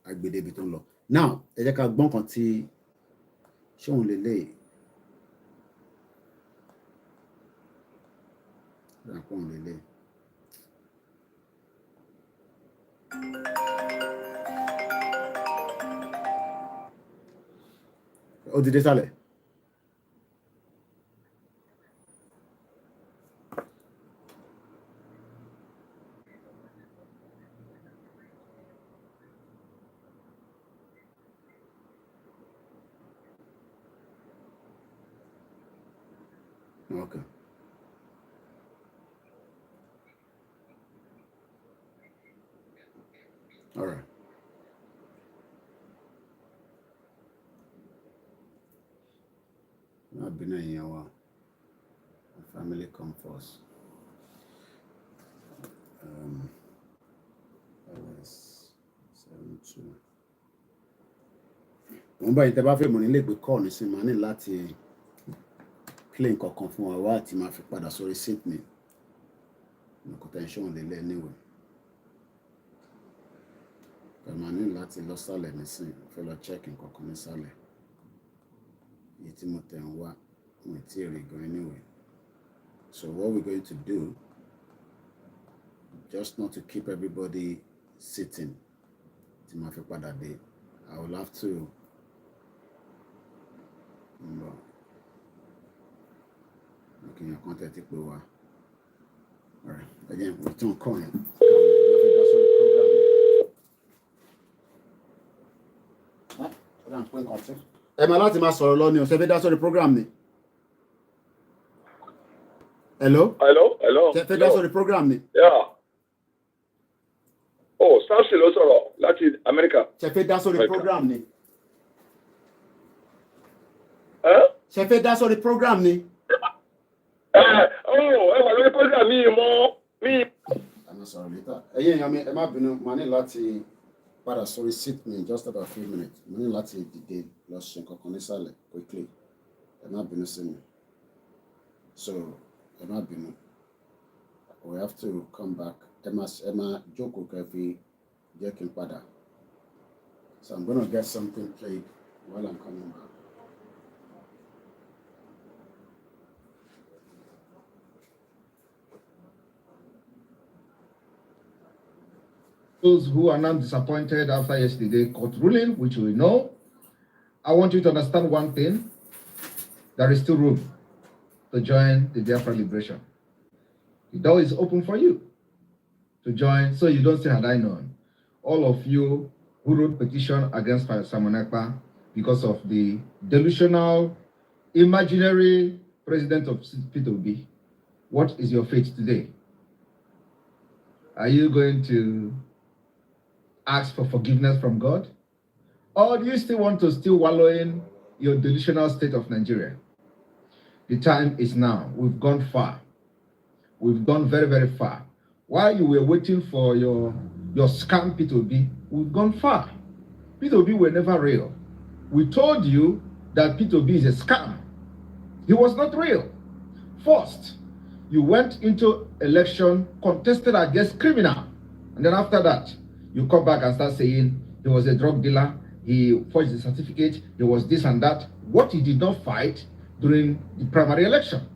agbèdébi tó ń lọ. Now ẹ jẹ́ ká gbọ́n kan tí ṣóun lè lè rápọ̀n lè lè. Ó ti dé sálẹ̀. Okay. All right. I've been in our family come first. LS 72. Wọ́n bá yín tẹ́ bá fẹ́ mọ̀ nílé ìgbé kọ́ ní sí máa ní láti play nǹkan fún wa wá àti máa fi padà sórí seat mi. Nǹkan tension lè lẹ́ anyway. Ẹ máa ní láti lọ sálẹ̀ nísìn fẹ́ lọ check nǹkan kan ní sálẹ̀. Èyí tí mo tẹ̀ ń wá mo ti rí gan anyway. So what we're going to do, just not to keep everybody sitting tí máa fi padà dé, I will have to okay, your contact it wa. All right. Again, we don't call him. Ẹ máa láti máa sọ̀rọ̀ lọ ni o ṣe fẹ́ dá sórí program ni. Hello? Ṣe fẹ́ dá sórí program ni. Yeah. Oh, Samson ló sọ̀rọ̀ láti America. Ṣe fẹ́ dá sórí program ni. Ṣe fẹ́ dá sórí program ni. Ẹ wà lórí program mi mọ́ mi. Ẹ máa sọ̀rọ̀ later. Ẹ̀yin èèyàn mi ẹ má bínú, màá ní láti padà sórí seat me just about a few minutes. Mo ní láti dìde lọ ṣe nǹkan kan nísàlẹ̀ quickly. Ẹ má bínú sí mi. So, ẹ má bínú. We have to come back. Ẹ má jókòó kẹfì jẹ́ kí n padà. So I'm gonna get something played while I'm coming back. those who are now disappointed after yesterday's court ruling, which we know, I want you to understand one thing. There is still room to join the Biafra liberation. The door is open for you to join, so you don't say, had I known. All of you who wrote petition against Simon Ekpa because of the delusional, imaginary president of P2B, what is your fate today? Are you going to ask for forgiveness from God? Or do you still want to wallow in your delusional state of Nigeria? The time is now. We've gone far. We've gone very, very far. While you were waiting for your scam P2B, we've gone far. P2B were never real. We told you that P2B is a scam. He was not real. First, you went into election contested against criminal. And then after that, you come back and start saying he was a drug dealer, he forged the certificate, he was this and that. What he did not fight during the primary election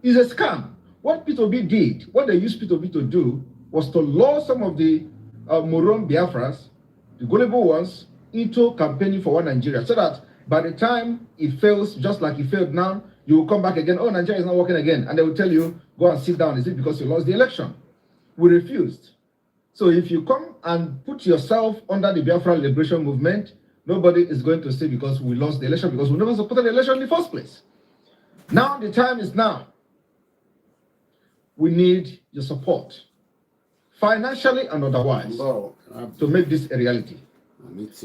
is a scam. What P2B did, what they used P2B to do, was to lure some of the Moron Biafras, the gullible ones, into campaigning for one Nigeria, so that by the time it fails, just like it failed now, you will come back again, oh, Nigeria is not working again, and they will tell you, go and sit down. Is it because you lost the election? We refused. So if you come and put yourself under the Biafra liberation movement, nobody is going to say because we lost the election, because we never supported the election in the first place. Now the time is now. We need your support, financially and otherwise, to make this a reality.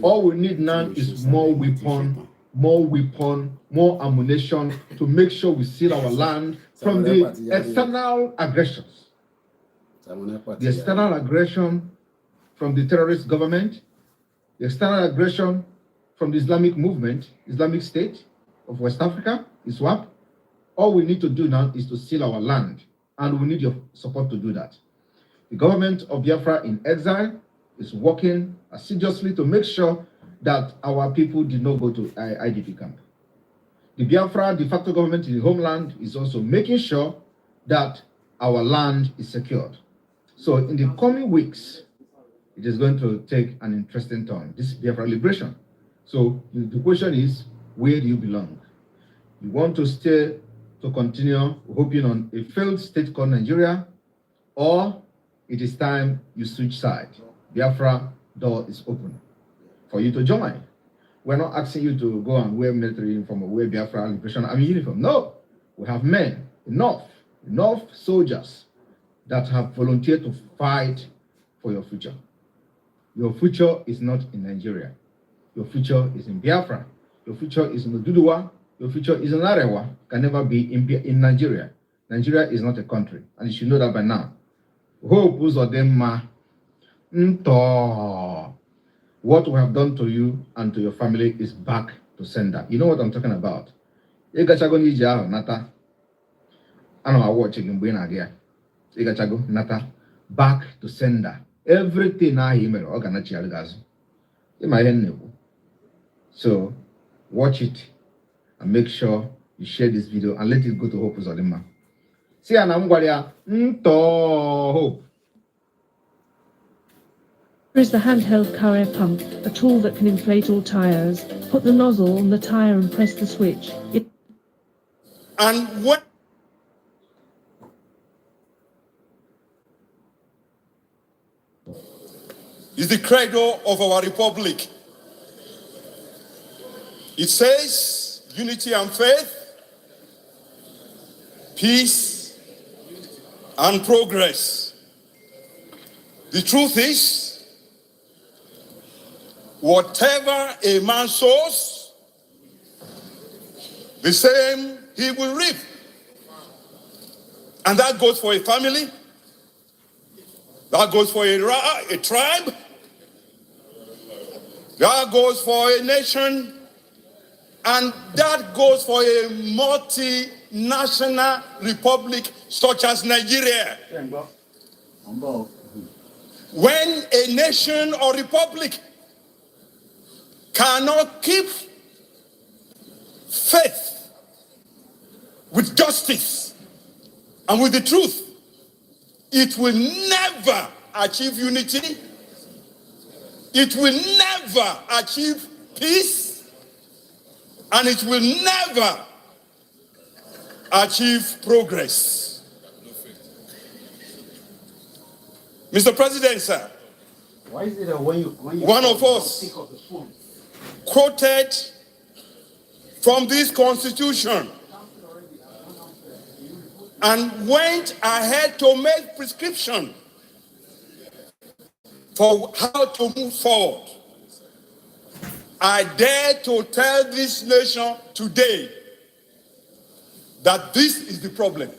All we need now is more weapon, more ammunition to make sure we seal our land from the external aggressions. The external aggression from the terrorist government, the external aggression from the Islamic movement, Islamic State of West Africa, ISWAP. All we need to do now is to seal our land, and we need your support to do that. The government of Biafra in exile is working assiduously to make sure that our people did not go to IDP camp. The Biafra de facto government in the homeland is also making sure that our land is secured. So in the coming weeks, it is going to take an interesting turn, this Biafra liberation. So the question is, where do you belong? You want to stay to continue hoping on a failed state called Nigeria, or it is time you switch side? Biafra door is open for you to join. We're not asking you to go and wear military uniform or wear Biafra liberation army uniform. No, we have men, enough soldiers that have volunteered to fight for your future. Your future is not in Nigeria. Your future is in Biafra. Your future is in Oduduwa. Your future is in Arewa. Can never be in Nigeria. Nigeria is not a country, and you should know that by now. Hope Uzodema. What we have done to you and to your family is back to sender. You know what I'm talking about. Nata. I'm watching again. Nata. Back to sender. Everything I hear. So watch it and make sure you share this video and let it go to Hope Uzodema. See, Hope. Here is the handheld car air pump, a tool that can inflate all tires. Put the nozzle on the tire and press the switch. And what is the credo of our republic? It says unity and faith, peace and progress. The truth is, whatever a man sows, the same he will reap. And that goes for a family, that goes for a tribe, that goes for a nation, and that goes for a multinational republic such as Nigeria. When a nation or republic cannot keep faith with justice and with the truth, it will never achieve unity it will never achieve peace, and it will never achieve progress. Mr. President, sir, Why is it that when you one of us quoted from this constitution and went ahead to make prescription for how to move forward? I dare to tell this nation today that this is the problem.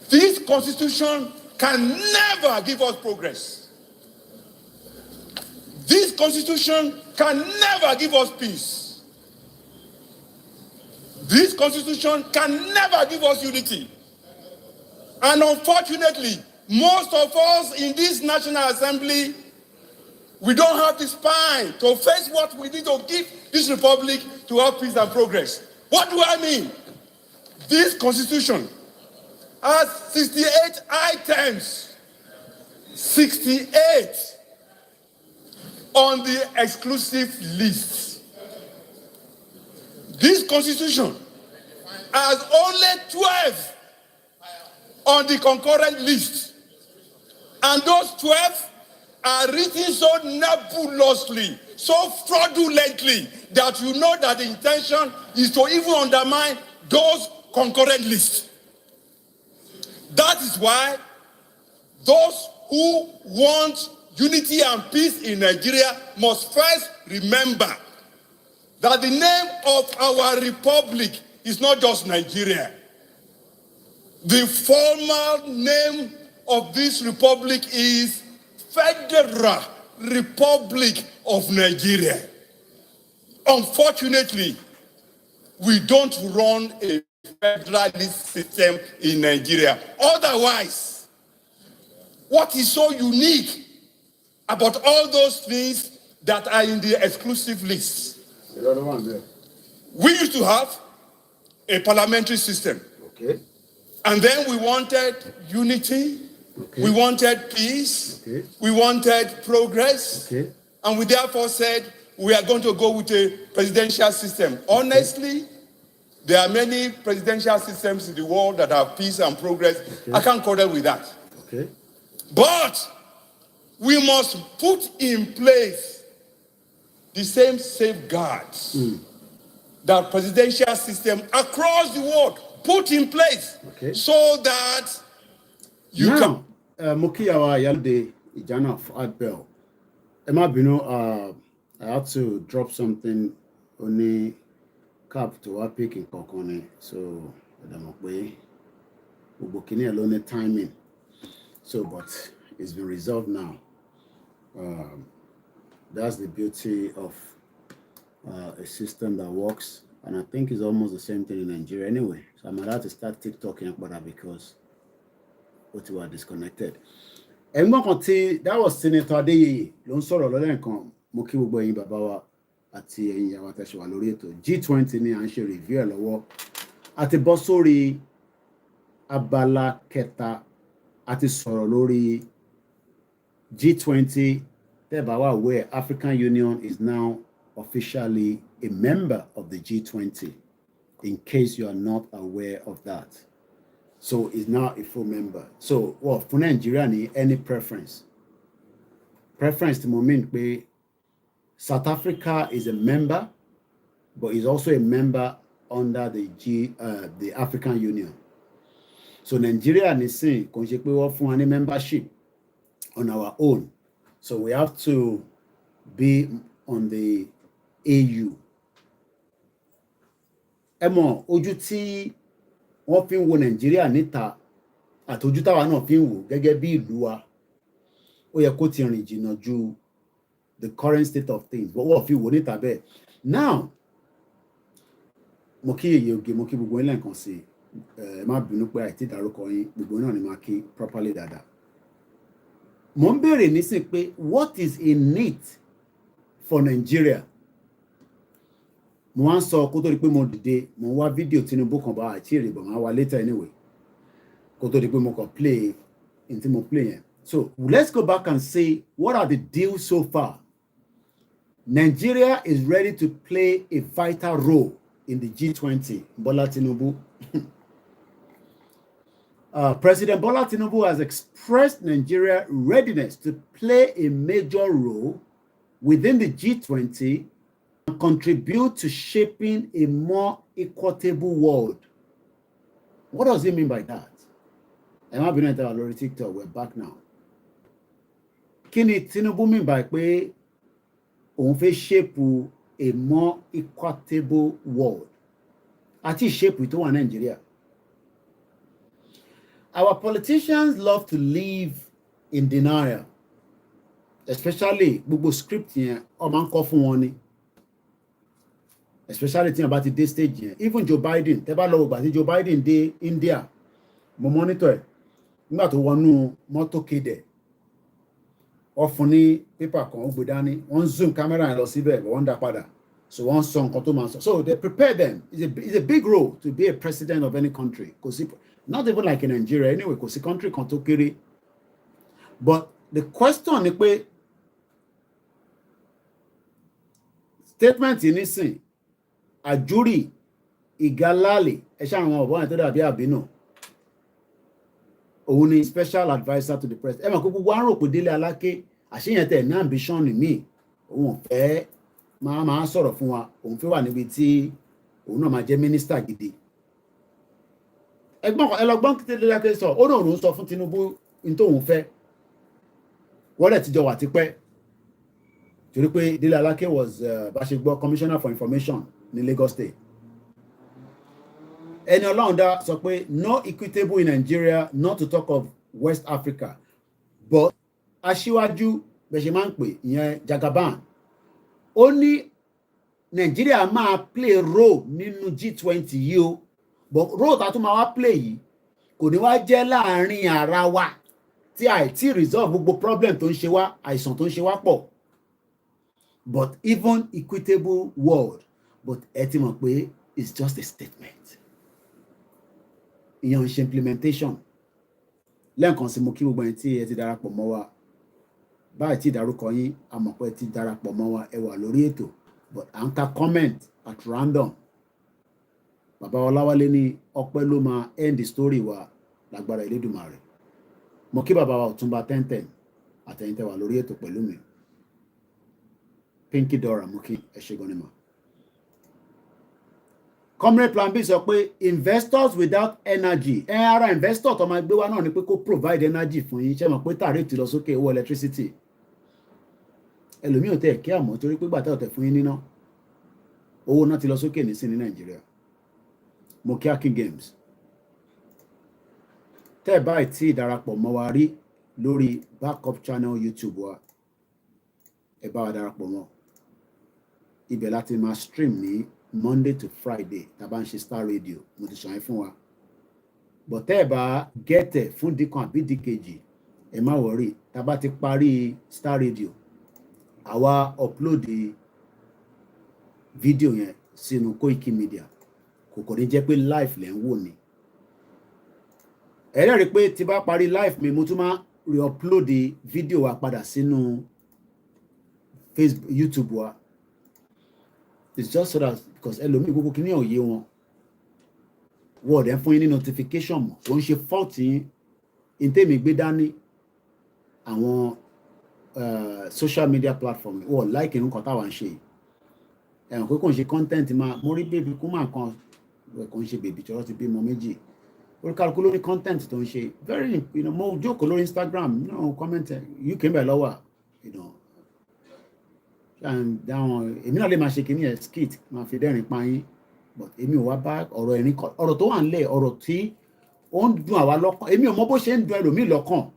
This constitution can never give us progress. This constitution can never give us peace. This constitution can never give us unity. And unfortunately, most of us in this National Assembly, we don't have the spine to face what we need to give this republic to have peace and progress. What do I mean? This constitution has 68 items, 68 on the exclusive list. This constitution has only 12 on the concurrent list. And those 12 are written so nebulously, so fraudulently, that you know that the intention is to even undermine those concurrent lists. That is why those who want unity and peace in Nigeria must first remember that the name of our republic is not just Nigeria. The formal name of this republic is Federal Republic of Nigeria. Unfortunately, we don't run a federalist system in Nigeria. Otherwise, what is so unique about all those things that are in the exclusive list? We used to have a parliamentary system. Okay. And then we wanted unity, we wanted peace, we wanted progress, and we therefore said we are going to go with a presidential system. Honestly, there are many presidential systems in the world that have peace and progress. I can't quarrel with that. But we must put in place the same safeguards that presidential system across the world put in place so that you now, Mukiyawa Yalde Ijana Adbel. Emma Bino, I had to drop something on the cap to our picking kokone. So I don't know where Ubukini alone timing. So, but it's been resolved now. That's the beauty of a system that works. And I think it's almost the same thing in Nigeria anyway. So I'm allowed to start TikToking about that because what we are disconnected. And that was Senator Adeyeye ló ń sọ̀rọ̀ lọ́lẹ́ nǹkan mo kí gbogbo ẹ̀yin bàbá wa àti ẹ̀yin àwọn àtẹ̀sẹ̀wà lórí ètò G20 ni à ń ṣe review ẹ̀ lọ́wọ́ àti bọ́ sórí abala kẹta àti sọ̀rọ̀ lórí G20 tẹ́bà wà where African Union is now officially a member of the G20, in case you are not aware of that. So it's now a full member. So, well, for Nigeria, any preference? Preference to moment where South Africa is a member, but is also a member under the African Union. So Nigeria is saying, for any membership on our own. So we have to be on the AU. Emo ojú tí wọ́n fi ń wo Nàìjíríà níta àti ojú táwa náà fi ń wò gẹ́gẹ́ bí ìlú wa ó yẹ kó ti rìn jìnnà ju the current state of things but wọ́n fi wò níta bẹ́ẹ̀. Now mo kí èyí oge mo kí gbogbo yín lẹ́ẹ̀kan sí má bínú pé àìtí ìdárúkọ yín gbogbo náà ni máa kí properly dáadáa. Mo ń béèrè nísìn pé what is in it for Nigeria? Mo wá ń sọ kó tó di pé mo dìde mo wá fídíò Tinubu kan bá àti èrè bọ̀ máa wá later anyway kó tó di pé mo kàn play in tí mo play yẹn So let's go back and say, what are the deals so far? Nigeria is ready to play a vital role in the G20. Bola Tinubu. President Bola Tinubu has expressed Nigeria's readiness to play a major role within the G20 and contribute to shaping a more equitable world. What does he mean by that? I'm not being on TikTok. We're back now. Kí ni Tinubu mean by pé òun fẹ́ shape a more equitable world? Àti shape tó wà Nigeria. Our politicians love to live in denial, especially gbogbo script yẹn ó máa ń kọ fún wọn ni, especially tí wọ́n bá ti dé stage yẹn. Even Joe Biden, tẹ́ bá lọ wò gbà tí Joe Biden dé India, mo monitor ẹ̀ nígbà tó wọnú mọ́tò kéde ó fún ní paper kan ó gbé dání, wọ́n zoom camera yẹn lọ síbẹ̀ wọ́n dá padà, so wọ́n sọ nǹkan tó máa sọ. So they prepare them. It's a big role to be a president of any country. Kò sí, not even like in Nigeria anyway, kò sí country kan tó kéré. But the question ni pé statement yìí nísìn àjúrì ìgalálè ẹ̀ṣẹ́ àwọn ọ̀bọ̀n tó dàbí àbínú òun ni special adviser to the president. Ẹ mọ̀ pé gbogbo wa ń rò pé Délé Aláké àṣeyàn tẹ̀ ní ambition mi, òun fẹ́ máa sọ̀rọ̀ fún wa, òun fẹ́ wà níbi tí òun náà máa jẹ́ mínísítà gidi. Ẹlọgbọ́n kí Délé Aláké sọ, ó náà òun sọ fún Tinubu ní tóun fẹ́, wọ́n lẹ̀ tíjọ wà tipẹ́ torí pé Délé Aláké was bá ṣe gbọ́ commissioner for information ní Lagos State. Ẹni Ọlọ́run dá sọ pé no equitable in Nigeria, not to talk of West Africa, but aṣíwájú bẹ́ẹ̀ ṣe máa ń pè ìyẹn Jagaban ó ní Nigeria máa play role nínú G20 yìí o, but role tá tún máa wá play yìí kò ní wá jẹ́ láàrin ara wa tí àìtí resolve gbogbo problem tó ń ṣe wá, àìsàn tó ń ṣe wá pọ̀, but even equitable world. But ẹ ti mọ̀ pé it's just a statement. Ìyẹn ń ṣe implementation. Lẹ́ẹ̀kan sí mo kí gbogbo ẹni tí ẹ ti darapọ̀ mọ́ wa. Báyìí tí ìdárúkọ yín, a mọ̀ pé ẹ ti darapọ̀ mọ́ wa, ẹ wà lórí ètò. But à ń ka comment at random. Bàbá Ọláwálé ní ọpẹ́ ló máa end the story wa lágbára Elédùmarè. Mo kí bàbá wa Ọ̀túnba 1010 àtẹ̀yìn tẹ́ wà lórí ètò pẹ̀lú mi. Pinky Dora mo kí ẹ ṣé gan ni mà. Comrade Plan B sọ pé investors without energy, ara investor tó máa gbé wá náà ni pé kó provide energy fún yín. Ṣé mọ̀ pé tààrí ti lọ sókè owó electricity, ẹlòmíì ò tẹ̀ kí àmọ́ torí pé gbàtà ọ̀tẹ̀ fún yín níná, owó náà ti lọ sókè nísìn ní Nàìjíríà. Mo kí Akin Games tẹ́ ẹ̀ báyìí tí ìdarapọ̀ mọ́ wa rí lórí backup channel YouTube wa, ẹ bá wa darapọ̀ mọ́. Ibẹ̀ láti máa stream ní Monday to Friday tá bá ń ṣe Star Radio, mo ti ṣàyẹn fún wa. But tẹ́ ẹ̀ bá gẹ́tẹ̀ fún díkan àbí díkejì, ẹ má wọrí, tá bá ti parí Star Radio àwa upload fídíò yẹn sínú Koiki Media, kò ní jẹ́ pé live lẹ́ ń wò ni. Ẹ rí pé tí bá parí live mi, mo tún máa re-upload fídíò wa padà sínú Facebook, YouTube wa. It's just so that because ẹlòmíì gbogbo kìíní òye wọn wọ́n dẹ̀ fún yín ní notification mọ̀, kò ń ṣe fault yín. Ìtẹ́mi gbé dání àwọn social media platform wọ́n like nǹkan táwa ń ṣe. Ẹ̀hàn pé kò ń ṣe content máa, mo rí bèbí kú máa kan kò ń ṣe bèbí tí wọ́n ti bímọ méjì. Oríkàlùkù lórí content tó ń ṣe very, mo jókòó lórí Instagram, comment UK ń bẹ̀ lọ́wọ́, èmi náà lè máa ṣe kìíní ẹ̀ skit máa fi dẹ́rìn pa yín, but èmi ò wá bá ọ̀rọ̀ ẹ̀rín kan, ọ̀rọ̀ tó wà nílẹ̀, ọ̀rọ̀ tí ó ń dùn àwa lọ́kàn, èmi ò mọ bó ṣe ń dùn ẹlòmíì lọ́kàn.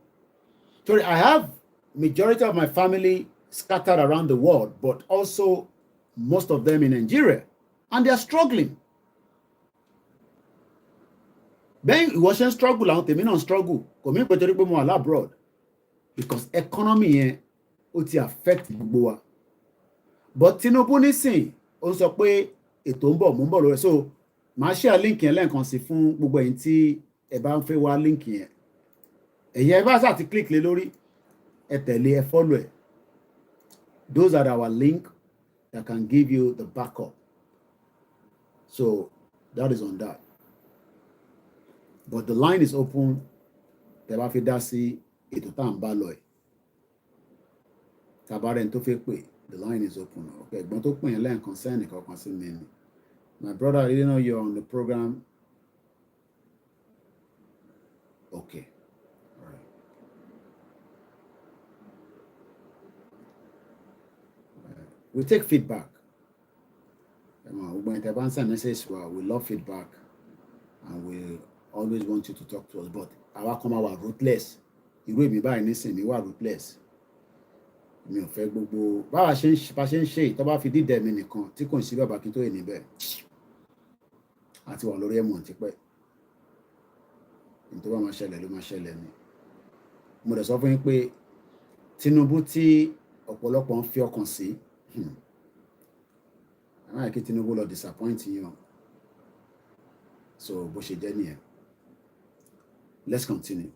Sorry, I have majority of my family scattered around the world, but also most of them in Nigeria, and they are struggling. Bẹ́ẹ̀ ìwọ ṣe ń struggle, àwọn tèmi náà ń struggle, kò mí pé torí pé mo wà labroad, because economy yẹn ó ti affect gbogbo wa. But Tinubu nísìn ó sọ pé ètò ń bọ̀, mò ń bọ̀ lórí, so màá share link yẹn lẹ́ẹ̀kan sí fún gbogbo ẹ̀yin tí ẹ bá ń fẹ́ wá link yẹn, ẹ̀yẹ bá sá ti click lé lórí ẹ tẹ̀lé ẹ follow ẹ. Those are our link that can give you the backup. So that is on that. But the line is open. Tẹ́ bá fi dá sí ètò tá à ń bá lọ ẹ̀. Tabarẹ̀ tó fẹ́ pè, the line is open. Okay, ẹ̀gbọ́n tó pè yẹn lẹ́ẹ̀kan sẹ́ni kankan sí mi ni. My brother, I didn't know you're on the program. Okay. All right. We take feedback. When the answer message, we love feedback and we always want you to talk to us. But our come out ruthless. Irú èmi báyìí nísìnyí mi wà ruthless. Mi ò fẹ́ gbogbo bá ṣe ń ṣe tó bá fi dídẹ̀ mi nìkan tí kò ń sí bàbá kí tó yẹ níbẹ̀. Àti wà lórí ẹ̀mọ̀ tipẹ́. Ní tó bá máa ṣẹlẹ̀ ló máa ṣẹlẹ̀ ni. Mo dẹ̀ sọ fún yín pé Tinubu tí ọ̀pọ̀lọpọ̀ ń fi ọkàn sí. Àwọn àìkí Tinubu lọ disappoint yín. So bó ṣe jẹ́ nìyẹn. Let's continue.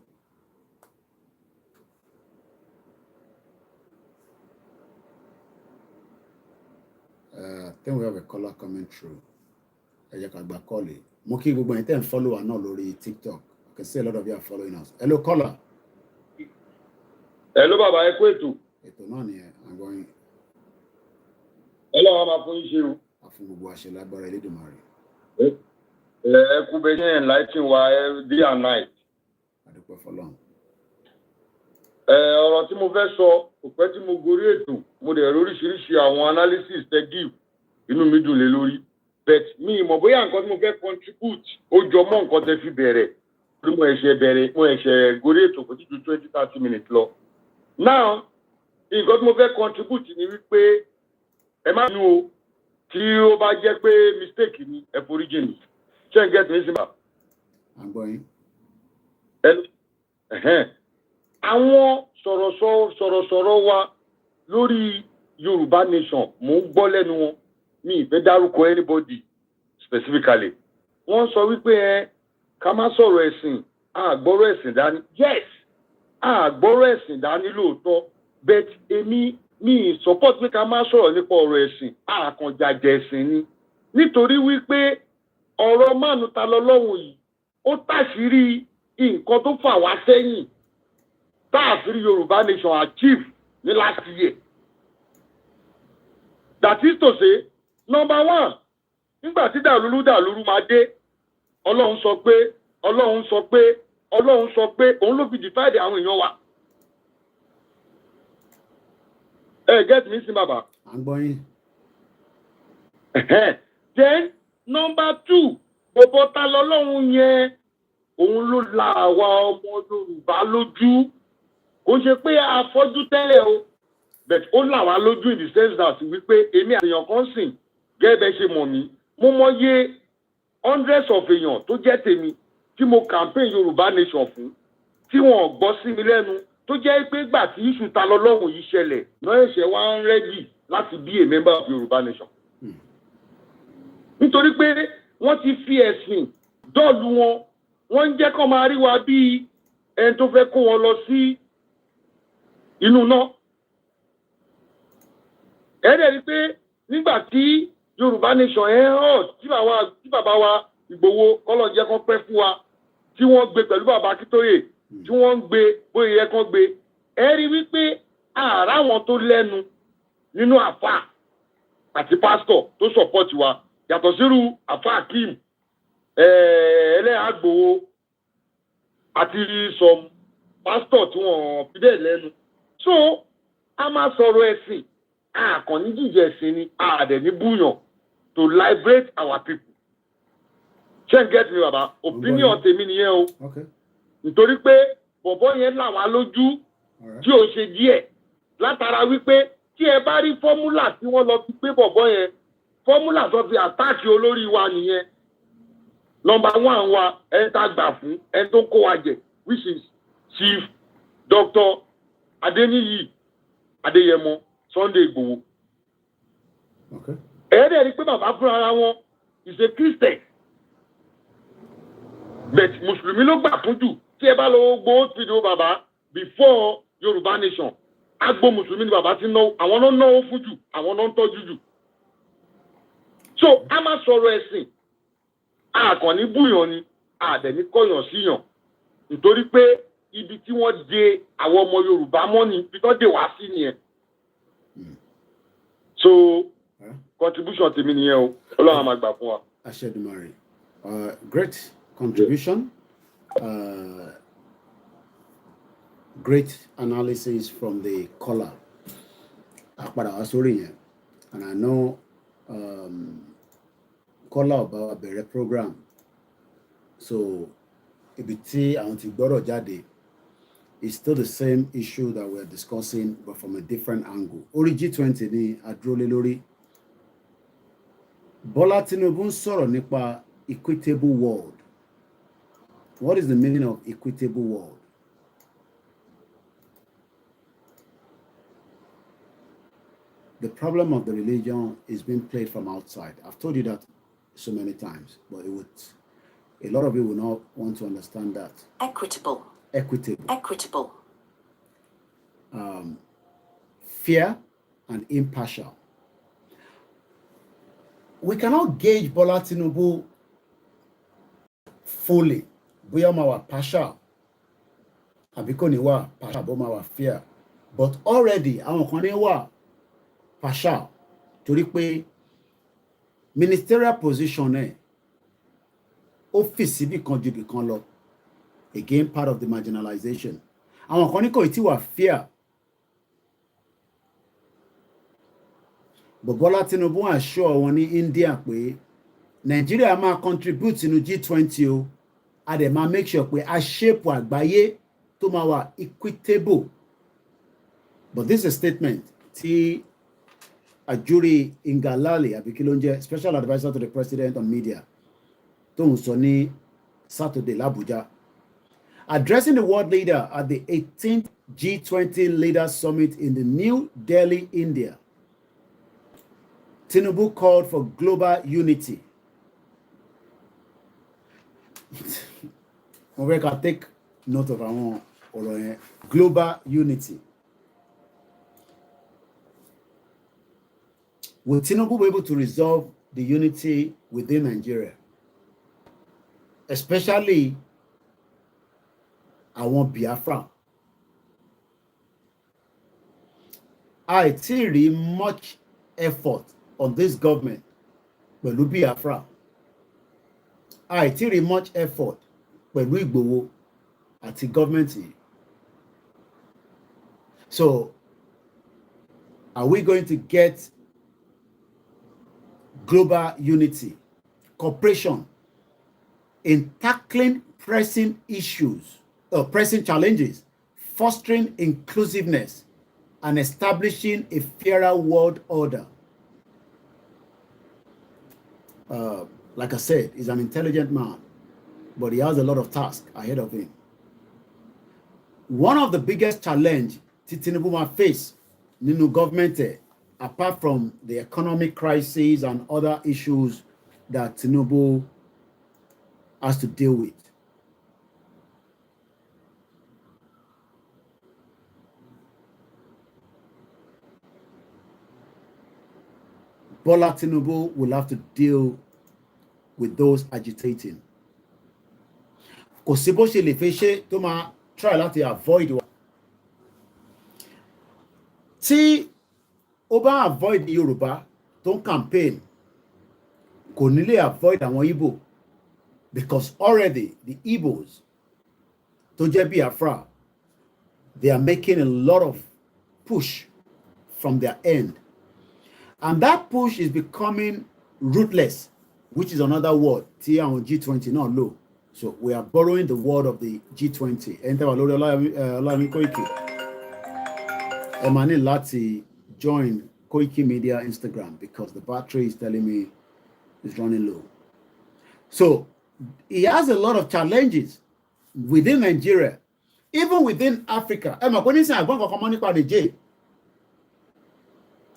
I think we have a caller coming through. Ẹ jẹ́ ká gba call. Mo kí gbogbo ẹ̀yin tẹ́ ń follow wa náà lórí TikTok. I can see a lot of you are following us. Hello caller. Hello bàbá ẹ kú ètò. Ètò náà nìyẹn. I'm going. Hello máa fún yín ṣe o. A fún gbogbo àṣẹ lágbára Elédùmarè. Ẹ kú bẹ ṣe enlighten wa day and night. Adúpẹ́ fọ́lọ́run. Ọ̀rọ̀ tí mo fẹ́ sọ kò pẹ́ tí mo gorí ètò mo dẹ̀ oríṣiríṣi àwọn analysis tẹ́ give inú mi dùn lé lórí but mi mọ̀ bóyá nǹkan tí mo fẹ́ contribute ó jọ mọ́ nǹkan tẹ́ fi bẹ̀rẹ̀ bí mo ẹ̀ṣẹ̀ gorí ètò kò tí ju 20-30 minutes lọ. Now nǹkan tí mo fẹ́ contribute ni wípé ẹ má nu o tí ó bá jẹ́ pé mistake ni ẹ foríjì mi ṣé n get me sí ma. I'm going. Àwọn sọ̀rọ̀sọ̀rọ̀ wa lórí Yorùbá nation mò ń gbọ́ lẹ́nu wọn mi ìfẹ́ dárúkọ anybody specifically. Wọ́n sọ wípé ká má sọ̀rọ̀ ẹ̀sìn àgbọ́rọ̀ ẹ̀sìn dání. Yes, àgbọ́rọ̀ ẹ̀sìn dání lóòótọ́ but èmi mi support pé ká má sọ̀rọ̀ nípa ọ̀rọ̀ ẹ̀sìn àkànjàjẹ̀ ẹ̀sìn ni nítorí wípé ọ̀rọ̀ mánu ta lọ́lọ́run yìí ó tàṣírí nǹkan tó fà wá sẹ́yìn táàfin Yorùbá nation achieve ní last year. That is to say, number one, nígbà tí dàlúrú máa dé, Ọlọ́run sọ pé òun ló fi divide àwọn èèyàn wa. Get me sí bàbá. I'm going. Then number two, bọ̀bọ̀ ta lọ́lọ́run yẹn òun ló la àwa ọmọ Yorùbá lójú. Kò ṣe pé afọ́jú tẹ́lẹ̀ o but ó là wá lójú in the sense that wípé èmi àtèèyàn kan sìn gẹ́gẹ́ ṣe mọ̀ mí mo mọyé hundreds of èèyàn tó jẹ́ tèmi tí mo campaign Yorùbá nation fún tí wọ́n gbọ́ sí mi lẹ́nu tó jẹ́ pé gbà tí iṣu ta lọ́lọ́run yìí ṣẹlẹ̀ náà ẹ̀ṣẹ̀ wá ń rẹ́dì láti be a member of Yorùbá nation. Nítorí pé wọ́n ti fi ẹ̀sìn dọ́ọ̀lù wọ́n ń jẹ́ kó máa rí wa bí ẹni tó fẹ́ kó wọn lọ sí inú náà. Ẹ̀rẹ́ rí pé nígbà tí Yorùbá nation hàn tí bàbá wa Ìgbòho kọ́lọ̀ jẹ́ kán pẹ́ fún wa tí wọ́n gbé pẹ̀lú bàbá Akíntóyè tí wọ́n ń gbé bóyá yẹ kán gbé ẹ rí wípé ààrá wọn tó lẹ́nu nínú àfà àti pásítọ̀ tó sọ̀pọ̀tì wa yàtọ̀ sírú àfà Akeem ẹlẹ́yà Ìgbòho àti some pásítọ̀ tí wọ́n fi dé lẹ́nu. So a máa sọ̀rọ̀ ẹ̀sìn àkànní jíjẹ ẹ̀sìn ni àdẹ̀ ní búyàn to liberate our people. Ṣé n get me bàbá? Opinion tèmi nìyẹn o. Nítorí pé bọ̀bọ́ yẹn là wá lójú tí ò ṣe díẹ̀ látara wípé tí ẹ bá rí fọ́múlà tí wọ́n lọ fi gbé bọ̀bọ́ yẹn fọ́múlà tó fi àtáàkì olórí wa nìyẹn. Number one wa ẹni tá a gbà fún ẹni tó kó wa jẹ which is Chief Dr. Adeniyi Adeyemo Sunday Igboho. Ẹ̀ẹ́dẹ̀ rí pé bàbá fúnra ara wọn is a Christian but Mùsùlùmí ló gbà fún jù tí ẹ bá lọ gbó fídíò bàbá before Yorùbá nation agbo mùsùlùmí ni bàbá ti náwó àwọn náà náwó fún jù àwọn náà ń tọ́jú jù so a máa sọ̀rọ̀ ẹ̀sìn àkànní búyàn ni àdẹ̀ní kọ̀yàn síyàn nítorí pé ibi tí wọ́n de àwọn ọmọ Yorùbá mọ́ ni ibi tó dé wá sí nìyẹn so contribution tèmi nìyẹn o Ọlọ́run á máa gbà fún wa. Ashedumare, great contribution, great analysis from the caller. And I know caller about the program. So ibiti anti gboro jade is still the same issue that we're discussing, but from a different angle. Ori G20 ni adrole lori. Bola Tinubu sọ̀rọ̀ nípa equitable world. What is the meaning of equitable world? The problem of the religion is being played from outside. I've told you that so many times, but a lot of you will not want to understand that. Equitable. Equitable. Equitable. Fair and impartial. We cannot gauge Bola Tinubu fully. Bóyá ma wà partial. Àbí kò ní wà partial, bó ma wà fair. But already, àwọn kan ní wà partial. Torí pé ministerial position office bí kan ju bí kan lọ. Again, part of the marginalization. Àwọn kan ní kò tí wà fair. But Bola Tinubu assure wọn ní India pé Nigeria máa contribute sínú G20 o. A dẹ̀ máa make sure pé a shape àgbáyé tó máa wà equitable. But this is a statement tí Ajuri Ngalale àbí kí ló ń jẹ́ special adviser to the president on media tó ń sọ ní Saturday l'Abuja. Addressing the world leader at the 18th G20 Leaders Summit in the New Delhi, India, Tinubu called for global unity. We can take note of our global unity. Will Tinubu be able to resolve the unity within Nigeria? Especially àwọn Biafra. I see much effort on this government pẹ̀lú Biafra. I see much effort pẹ̀lú Igboho àti government yìí. So, are we going to get global unity, cooperation in tackling pressing issues, pressing challenges, fostering inclusiveness, and establishing a fairer world order? Like I said, he's an intelligent man, but he has a lot of tasks ahead of him. One of the biggest challenges Tinubu will face in the government, apart from the economic crisis and other issues that Tinubu has to deal with, Bola Tinubu will have to deal with those agitating. Kò sí bó ṣe lè fẹ́ ṣe tó máa try láti avoid wa. Tí ó bá avoid Yorùbá tó ń campaign, kò ní lè avoid àwọn Igbo, because already the Igbos tó jẹ́ Biafra, they are making a lot of push from their end. And that push is becoming ruthless, which is another word tí àwọn G20 náà lò. So we are borrowing the word of the G20. Enter wa lórí Ọláyẹmí Koiki. Ẹ máa ní láti join Koiki Media Instagram because the battery is telling me it's running low. So he has a lot of challenges within Nigeria, even within Africa. Ẹ mọ̀ pé nísìnyí àgbọ̀n kankan mọ́ nípa Niger.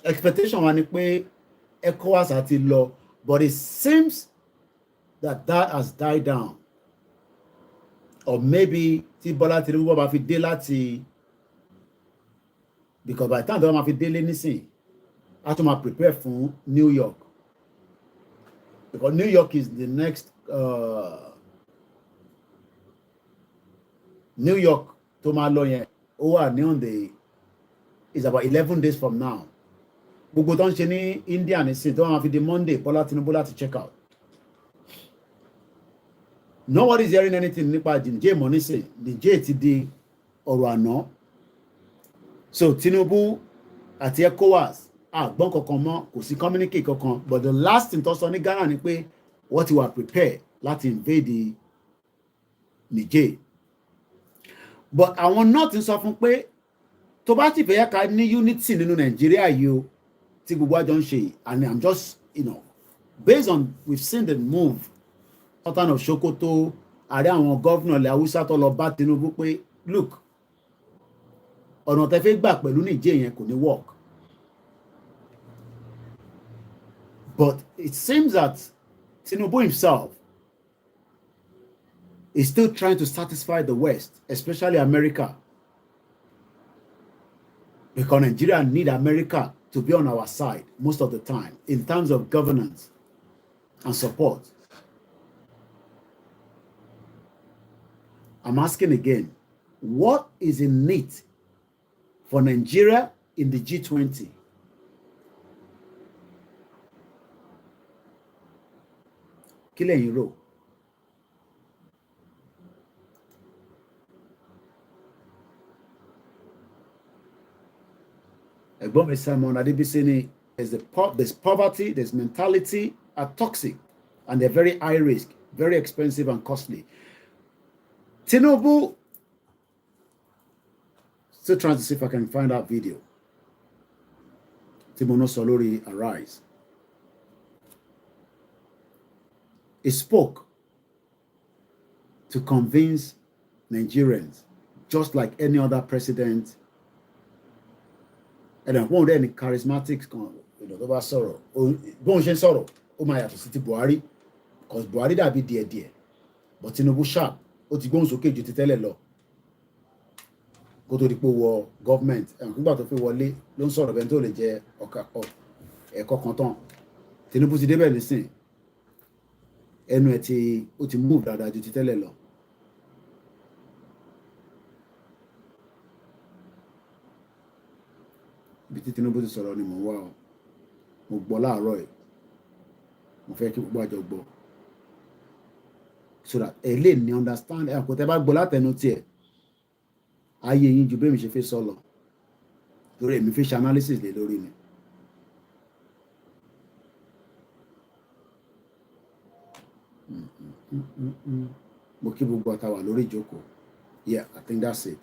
Expectation wa ni pé ECOWAS àti lọ, but it seems that has died down. Or maybe tí Bọ́lá Tinubu bá fi dé láti, because by the time tó bá máa fi délé nísìn a tún máa prepare fún New York, because New York is the next New York tó máa lọ yẹn ó wà ní on the is about 11 days from now. Gbogbo tó ń ṣe ní India nísìn tó máa fi di Monday Bọ́lá Tinubu láti check out. Nobody is hearing anything nípa Niger mọ́ nísìn. Niger ti di ọ̀rọ̀ àná. So Tinubu àti ECOWAS àgbọ̀n kankan mọ́, kò sí communicate kankan, but the last thing tó sọ ní Ghana ni pé wọ́n ti wà prepare láti invade Niger. But àwọn náà ti sọ fún pé tó bá ti fẹ́ yẹ ká ní unity nínú Nàìjíríà yìí o tí gbogbo àjọ ń ṣe, and I'm just, based on we've seen the move Sultan of Sokoto, ààrẹ àwọn gọ́vnà ilẹ̀ Haúsá tó lọ bá Tinubu pé look, ọ̀nà tẹ́ fẹ́ gbà pẹ̀lú Niger yẹn kò ní work. But it seems that Tinubu himself is still trying to satisfy the West, especially America. Because Nigeria need America to be on our side most of the time in terms of governance and support. I'm asking again, what is in it for Nigeria in the G20? Kí lẹ̀yin rò? Ẹ̀gbọ́n mi Simon Adebisi ni, there's poverty, there's mentality are toxic, and they're very high risk, very expensive and costly. Tinubu, still trying to see if I can find that video. Timono Solori Arise. He spoke to convince Nigerians, just like any other president. And then one any charismatic, tó bá sọ̀rọ̀, bóun ṣe ń sọ̀rọ̀, ó máa yàtọ̀ sí ti Buhari, because Buhari dàbí díẹ̀díẹ̀, but Tinubu sharp, ó ti gbóhùn sókè ju ti tẹ́lẹ̀ lọ. Kó tó di pé wọ government, nígbà tó fi wọlé ló ń sọ̀rọ̀ bẹ́ẹ̀ tó lè jẹ ẹ̀kọ́ kan tán. Tinubu ti débẹ̀ nísìn, ẹnu ẹ̀ ó ti move dáadáa ju ti tẹ́lẹ̀ lọ. Ibi tí Tinubu ti sọ̀rọ̀ ni mò ń wá o, mo gbọ́ láàárọ̀ ẹ̀, mo fẹ́ kí gbogbo àjọ gbọ́, so that ẹ lè ní understand ẹ̀ kò tẹ́ bá gbọ́ látẹnu tiẹ̀ ayé yín ju bẹ́ẹ̀ mi ṣe fẹ́ sọ lọ, torí èmi fẹ́ ṣe analysis lé lórí ni. Mo kí gbogbo àtàwà lórí ìjókòó. Yeah, I think that's it.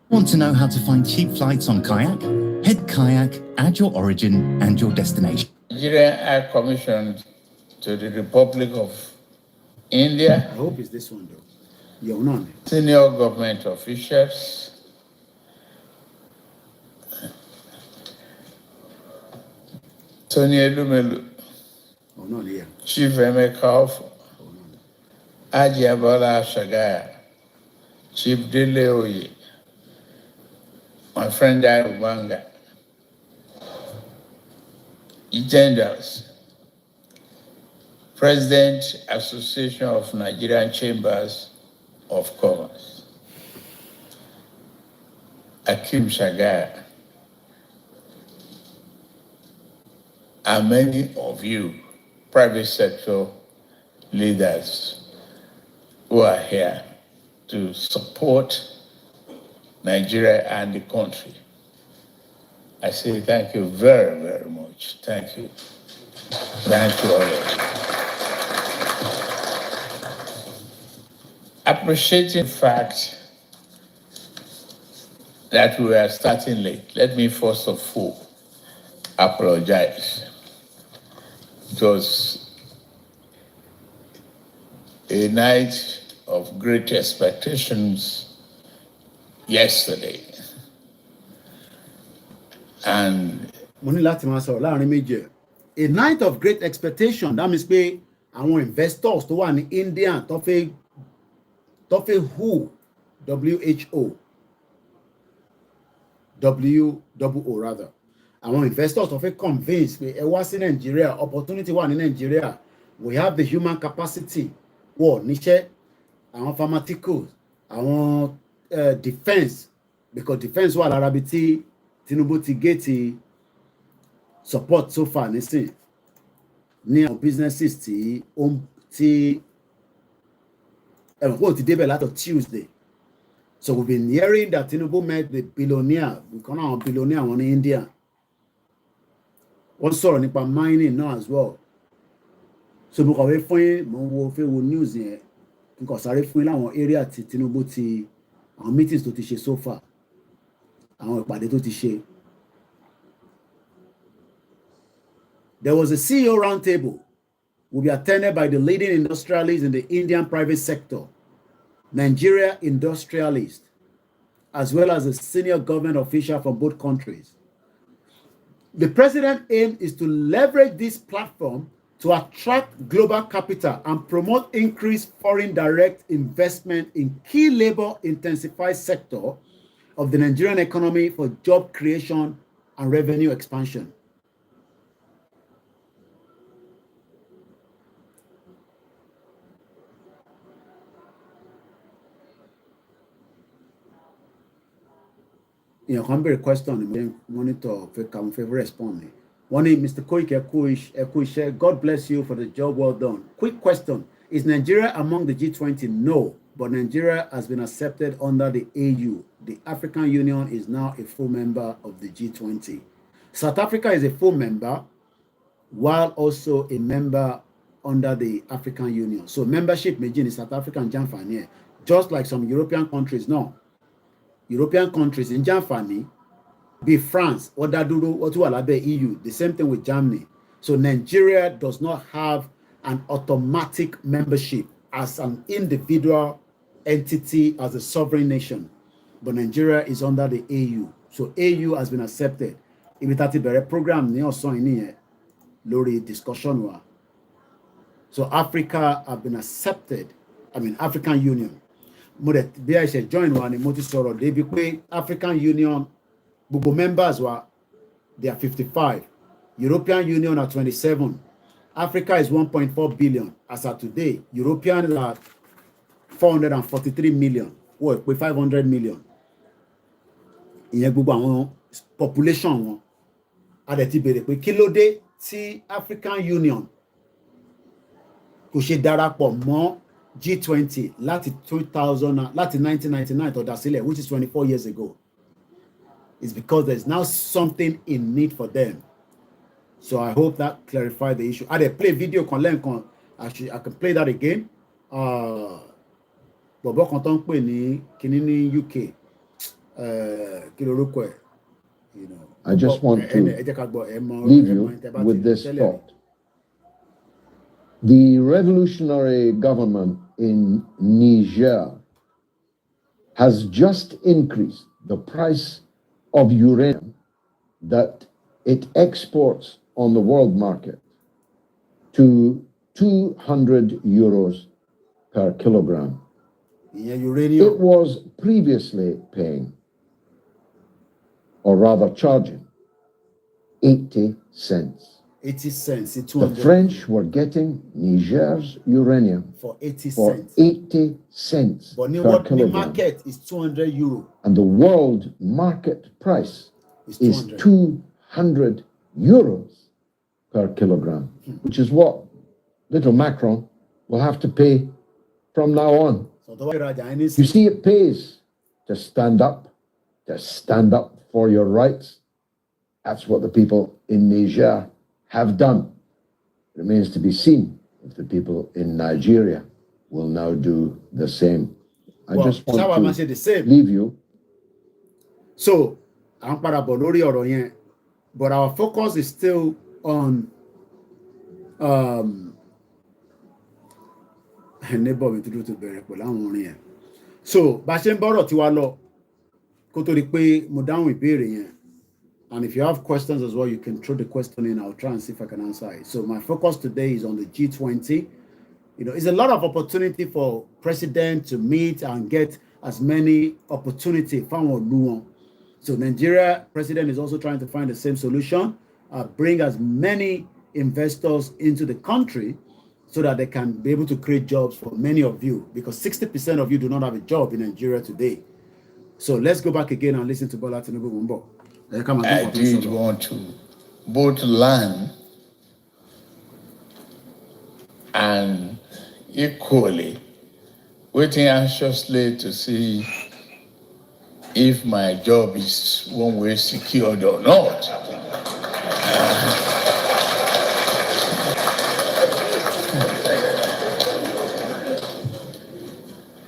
Want to know how to find cheap flights on Kayak? Head Kayak, add your origin and your destination. Nigeria High Commission to the Republic of India. I hope it's this one though. Yeah, no. Senior government officials. Tony Elumelu. Oh, no, yeah. Chief Emeka, Haji Abola Shagaya, Chief Dele Oye, my friend Ubanga, Genders, President Association of Nigerian Chambers of Commerce, Akim Shagaya, and many of you private sector leaders who are here to support Nigeria and the country. I say thank you very, very much. Thank you. Thank you all. Appreciating the fact that we are starting late, let me first of all apologize. It was a night of great expectations yesterday. And mo ní láti máa sọ̀rọ̀ láàrin méjì. A night of great expectation, that means pé àwọn investors tó wà ní India tó fẹ́ WHO, WHO rather. Àwọn investors tó fẹ́ convince pé ẹ wá sí Nigeria, opportunity wà ní Nigeria, we have the human capacity, wọ̀ níṣẹ́, àwọn pharmaceuticals, àwọn defence, because defence wà lára bí tí Tinubu ti gé ti support so far nísìn ní àwọn businesses tí ẹ̀wọ̀n ti débẹ̀ látọ̀ Tuesday. So we've been hearing that Tinubu met the billionaire, because now billionaire wọn ní India. Wọ́n sọ̀rọ̀ nípa mining náà as well. So mo kọ̀wé fún yín, mo fẹ́ wo news yẹn, n kò sáré fún yín láwọn area tí Tinubu ti, àwọn meetings tó ti ṣe so far, àwọn ìpàdé tó ti ṣe. There was a CEO roundtable will be attended by the leading industrialists in the Indian private sector, Nigeria industrialists, as well as a senior government official from both countries. The president's aim is to leverage this platform to attract global capital and promote increased foreign direct investment in key labor-intensified sector of the Nigerian economy for job creation and revenue expansion. You can be a question, monitor, come favor respond. One name, Mr. Koike, God bless you for the job well done. Quick question. Is Nigeria among the G20? No, but Nigeria has been accepted under the AU. The African Union is now a full member of the G20. South Africa is a full member, while also a member under the African Union. So membership in South Africa and Jamfani, just like some European countries now. European countries in Jamfani, be France, or Daduro, or to EU, the same thing with Germany. So Nigeria does not have an automatic membership as an individual entity, as a sovereign nation. But Nigeria is under the AU. So AU has been accepted. If it had a program, Lori discussion. So Africa have been accepted. I mean, African Union. Bí a ṣe join wa ni mo ti sọ̀rọ̀ débi pé African Union gbogbo members wa they are 55, European Union are 27, Africa is 1.4 billion as of today, European are 443 million, wọ́n pé 500 million. Ìyẹn gbogbo àwọn population wọn. A dẹ̀ ti bèrè pé kí ló dé tí African Union kò ṣe darapọ̀ mọ́ G20 láti 1999 tó dá sílẹ̀, which is 24 years ago. It's because there's now something in need for them. So I hope that clarified the issue. I play video actually I can play that again. Bọ̀bọ̀ kan tó ń pè ní kíní ní UK. Kí lorúkọ ẹ̀? I just want to leave you with this thought. The revolutionary government in Niger has just increased the price of uranium that it exports on the world market to 200 euros per kilogram. It was previously paying, or rather charging, 80 cents. 80 cents. The French were getting Niger's uranium for 80 for cents. 80 cents But per the kilogram. market is 200 euro. And the world market price is 200 euros per kilogram, which is what little Macron will have to pay from now on. You see, it pays to stand up for your rights. That's what the people in Niger have done. It remains to be seen if the people in Nigeria will now do the same. I just want to leave you. So, but our focus is still on so bá ṣe ń bọ́rọ̀ tiwa lọ kó tó di pé mo dáhùn ìbéèrè yẹn. And if you have questions as well, you can throw the question in. I'll try and see if I can answer it. So my focus today is on the G20. it's a lot of opportunity for president to meet and get as many opportunity. So Nigeria president is also trying to find the same solution, bring as many investors into the country so that they can be able to create jobs for many of you, because 60% of you do not have a job in Nigeria today. So let's go back again and listen to Bola Tinubu Mumbo. I did want to both learn and equally waiting anxiously to see if my job is one way secured or not.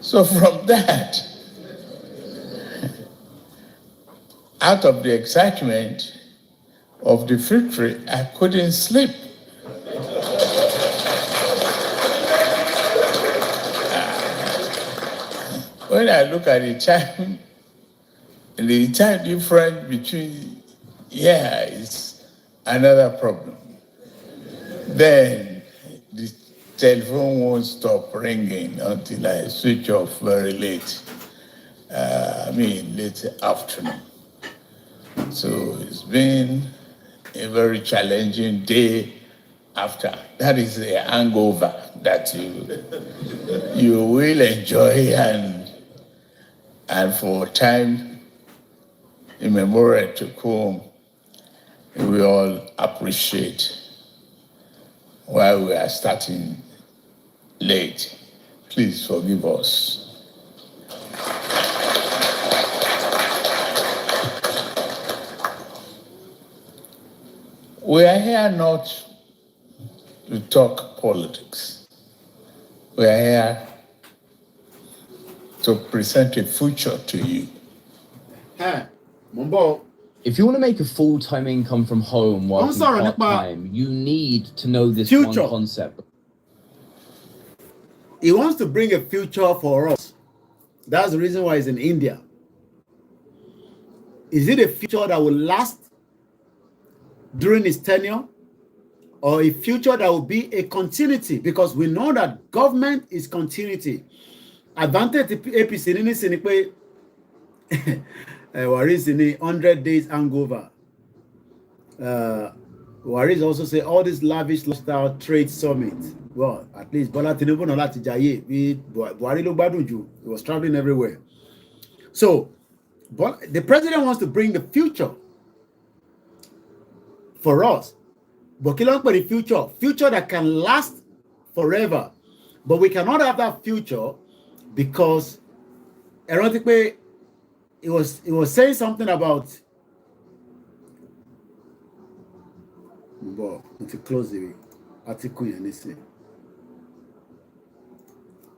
So from that, out of the excitement of the victory, I couldn't sleep. When I look at the time difference between is another problem. Then the telephone won't stop ringing until I switch off very late. Late afternoon. So it's been a very challenging day after. That is the hangover that you will enjoy and for time immemorial to come, we all appreciate why we are starting late. Please forgive us. We are here not to talk politics. We are here to present a future to you. If you want to make a full-time income from home working part-time, you need to know this one concept. He wants to bring a future for us. That's the reason why he's in India. Is it a future that will last during his tenure, or a future that will be a continuity? Because we know that government is continuity. Advantage APC in this Waris in 100 days hangover. Waris also say all this lavish lifestyle trade summit. Well, at least Bola Tinubu no lati jaye. Buhari lo gbadun ju. He was traveling everywhere. So, but the president wants to bring the future for us. But the future that can last forever. But we cannot have that future because erotically it was saying something about to close the article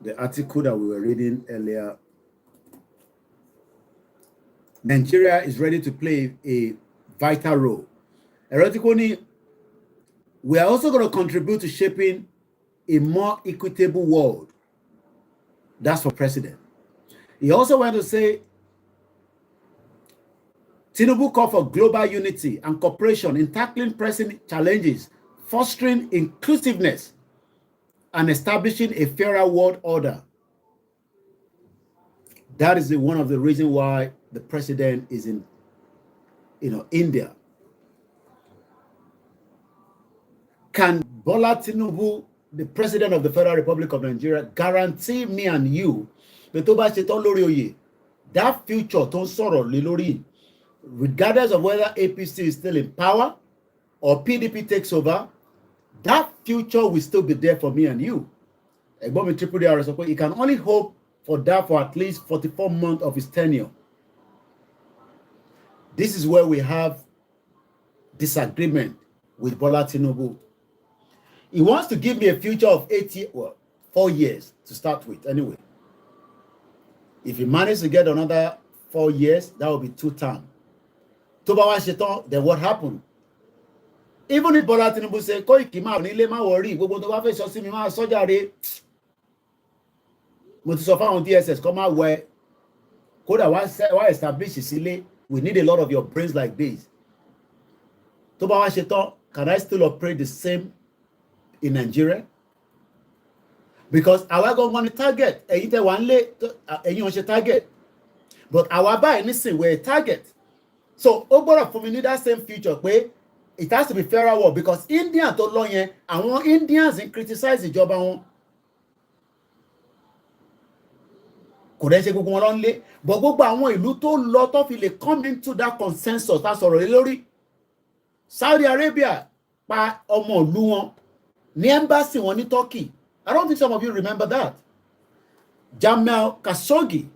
the article that we were reading earlier. Nigeria is ready to play a vital role. Erotically, we are also going to contribute to shaping a more equitable world. That's for president. He also went to say, Tinubu called for global unity and cooperation in tackling pressing challenges, fostering inclusiveness, and establishing a fairer world order. That is one of the reasons why the president is in, India. Can Bola Tinubu, the president of the Federal Republic of Nigeria, guarantee me and you that future regardless of whether APC is still in power or PDP takes over, that future will still be there for me and you? He can only hope for that for at least 44 months of his tenure. This is where we have disagreement with Bola Tinubu. He wants to give me a future of 4 years to start with anyway. If he manages to get another 4 years, that will be 2 terms. Then what happened? Even if Bola Tinubu say, Koiki ma ni le ma worry, gbogbo tó bá fẹ́ sọ sí mi ma sọ jàre. Mo ti sọ fáwọn DSS kó má wẹ kódà wá establish sílé. We need a lot of your brains like this. Tó bá wá ṣe tán, can I still operate the same in Nigeria? because àwa gangan ni target ẹ̀yin tẹ́ wà ń lé ẹ̀yin ò ṣe target but àwa báyìí nísìn we're a target so ó gbọ́dọ̀ fún mi ní that same future pé it has to be fairer war because India tó lọ yẹn àwọn Indians ń criticize ìjọba wọn kò dẹ́ ṣe gbogbo wọn lọ ń lé but gbogbo àwọn ìlú tó lọ tó fi lè come into that consensus tá sọ̀rọ̀ lé lórí Saudi Arabia pa ọmọ ìlú wọn ní embassy wọn ní Turkey. I don't think some of you remember that. Jamal Khashoggi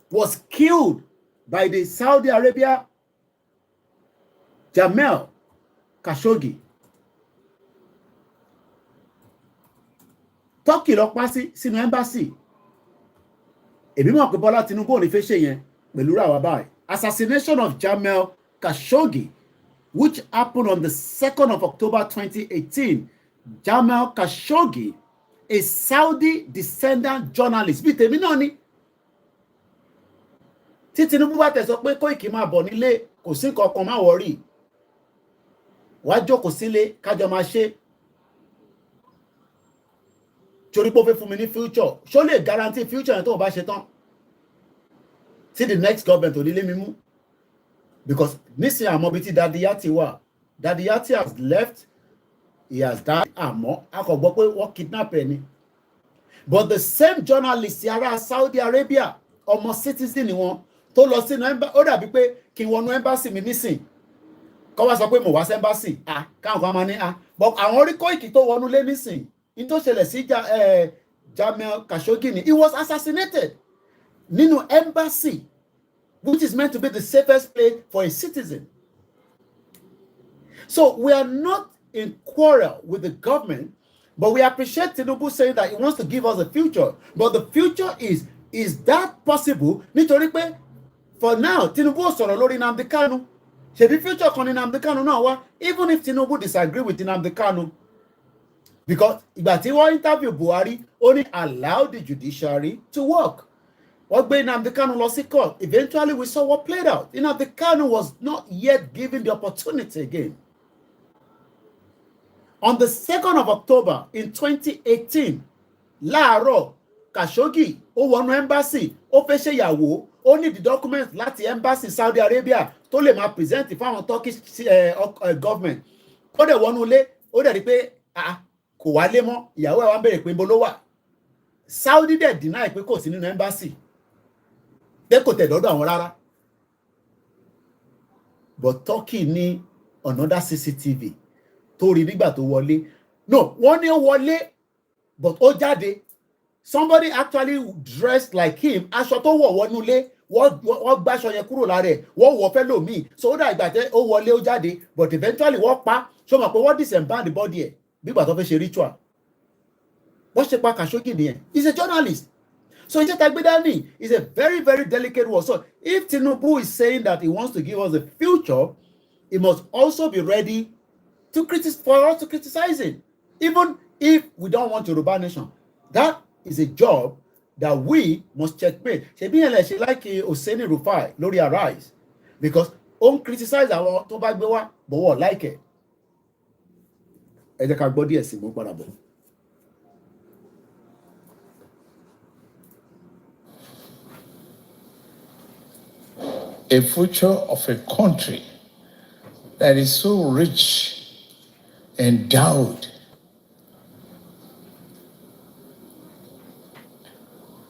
was killed by the Saudi Arabia. Jamal Khashoggi. Turkey lọ pa sí sínú embassy. Èmi mọ̀ pé Bọ́lá Tinubu ò ní fẹ́ ṣe yẹn pẹ̀lú ra wa báyìí. Assassination of Jamal Khashoggi, which happened on the 2nd of October 2018. Jamal Khashoggi, a Saudi descendant journalist. Bí tèmi náà ni. Tí Tinubu bá tẹ̀ sọ pé Koiki máa bọ̀ nílé, kò sí kankan má worry. Wá jókòó sílé, kájọ máa ṣe. Torí pé ó fẹ́ fún mi ní future. Ṣó lè guarantee future yẹn tó bá ṣe tán? See the next government ò ní lé mi mú. Because nísìnyí àmọ́ bí tí Daddy Yati wà. Daddy Yati has left. He has died. Àmọ́ a kò gbọ́ pé wọ́n kidnap ẹni. But the same journalist ará Saudi Arabia, ọmọ citizen ni wọn, tó lọ sínú embassy, ó dàbí pé kí n wọnú embassy mi nísìn. Kọ́ wá sọ pé mo wá sí embassy. Káwọn kan máa ní But àwọn orí Koiki tó wọnú lé nísìn. In tó ṣẹlẹ̀ sí Jamal Khashoggi ni. He was assassinated nínú embassy, which is meant to be the safest place for a citizen. So we are not in quarrel with the government, but we appreciate Tinubu saying that he wants to give us a future. But the future is that possible? Nítorí pé for now, Tinubu sọ̀rọ̀ lórí Nnamdi Kanu. Ṣebí future kan ní Nnamdi Kanu náà wá, even if Tinubu disagree with Nnamdi Kanu. Because ìgbà tí wọ́n interview Buhari, ó ní allow the judiciary to work. Wọ́n gbé Nnamdi Kanu lọ sí court. Eventually we saw what played out. Nnamdi Kanu was not yet given the opportunity again. On the 2nd of October in 2018, láàárọ̀ Khashoggi ó wọnú embassy, ó fẹ́ ṣe ìyàwó, ó ní the document láti embassy Saudi Arabia tó lè máa present fáwọn Turkish government. Ó dẹ̀ wọnú ilé, ó dẹ̀ rí pé kò wálé mọ́, ìyàwó ẹ̀ wá ń bèrè pé ibo ló wà. Saudi dẹ̀ deny pé kò sí nínú embassy. Pé kò tẹ̀ dọ́dọ̀ àwọn rárá. But Turkey ní another CCTV. Torí nígbà tó wọlé. No, wọ́n ní ó wọlé, but ó jáde. Somebody actually dressed like him. Aṣọ tó wọ̀ wọnú ilé, wọ́n gbáṣọ yẹn kúrò lára ẹ̀, wọ́n wọ̀ fẹ́ lòmíì. So ó dà ìgbà tẹ́ ó wọlé ó jáde, but eventually wọ́n pa. Ṣé o mọ̀ pé wọ́n disembowel the body ẹ̀ bí ìgbà tó fẹ́ ṣe ritual. Wọ́n ṣe pa Khashoggi nìyẹn. He's a journalist. So iṣẹ́ tá gbé dání is a very, very delicate word. So if Tinubu is saying that he wants to give us a future, he must also be ready to for us to criticize it, even if we don't want Yoruba nation. That is a job that we must checkmate. Ṣebí yẹn lẹ ṣe like Hosseini Rufai lórí Arise, because ó criticize àwọn tó bá gbé wá, but wọ́n like it. Ẹ jẹ́ ká gbọ́ díẹ̀ sí mú padà bọ̀. A future of a country that is so rich, endowed,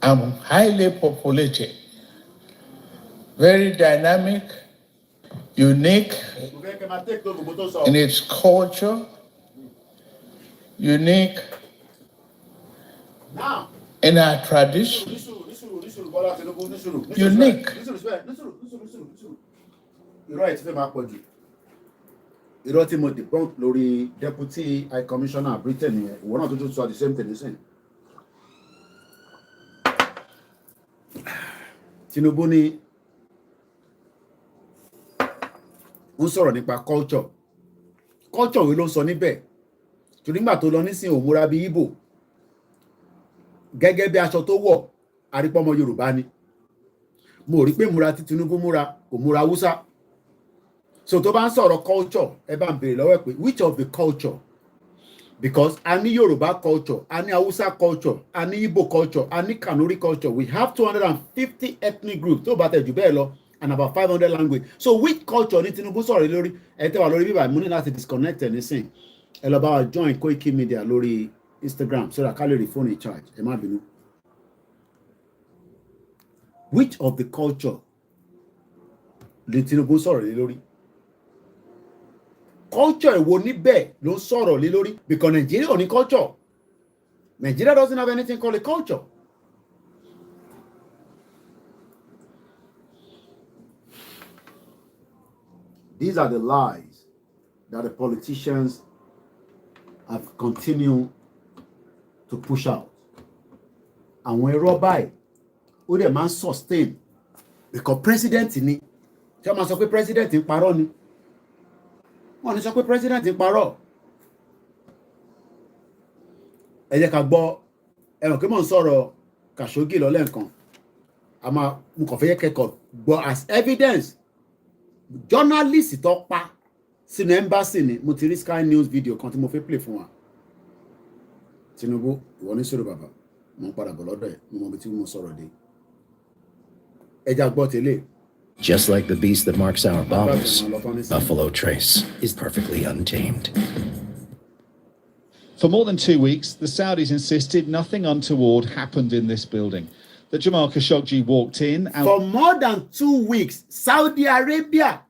and highly populated, very dynamic, unique in its culture, unique in our tradition, unique. Irọ́ tí mo debunk lórí deputy high commissioner Britain yẹn, ìwọ náà tó sọ the same thing nísìn. Tinubu ní ń sọ̀rọ̀ nípa culture wo ló ń sọ níbẹ̀? Torí nígbà tó lọ nísìn ó múra bí Igbo, gẹ́gẹ́ bí aṣọ tó wọ̀ àrípọ́mọ Yorùbá ni. Mo rí pé múra tí Tinubu múra kò múra Hausa. So tó bá ń sọ̀rọ̀ culture, ẹ bá ń béèrè lọ́wọ́ ẹ̀ pé which of the culture Because any Yoruba culture, any Hausa culture, any Igbo culture, any Kanuri culture, we have 250 ethnic groups, so about Jubelo, and about 500 language. So which culture need Tinubu sorry lórí ẹ tẹ́ wà lórí bíbá mo ní láti disconnect anything. Ẹ lọ bá wa join Koiki Media lórí Instagram so that ká lè rí phone in charge. Ẹ má bínú. Which of the culture need Tinubu sorry lórí? Culture èwo níbẹ̀ ló ń sọ̀rọ̀ lé lórí because Nigeria ò ní culture. Nigeria doesn't have anything called a culture. These are the lies that the politicians have continued to push out. Àwọn irọ́ báyìí ó dẹ̀ máa ń sustain because president ni ṣé wọ́n máa sọ pé president ń parọ́ ni wọ́n ní sọ pé president ń parọ́. Ẹ jẹ́ ká gbọ́ ẹ̀wọ̀n kí mò ń sọ̀rọ̀ Khashoggi lọ́lẹ́ nǹkan mo kàn fẹ́ yẹ kẹ́kọ̀ọ́ gbọ́ as evidence journalist tó pa sínú embassy ni mo ti rí Sky News video kan tí mo fẹ́ play fún wa. Tinubu ìwọ ní sọ̀rọ̀ bàbá mo ń padà bọ̀ lọ́dọ̀ ẹ̀ mo mọ ibi tí mo sọ̀rọ̀ dé. Ẹ já gbọ́ tẹ́lẹ̀. Just like the beast that marks our bombs, Buffalo Trace is perfectly untamed. For more than 2 weeks, the Saudis insisted nothing untoward happened in this building. The Jamal Khashoggi walked in and... For more than 2 weeks, Saudi Arabia,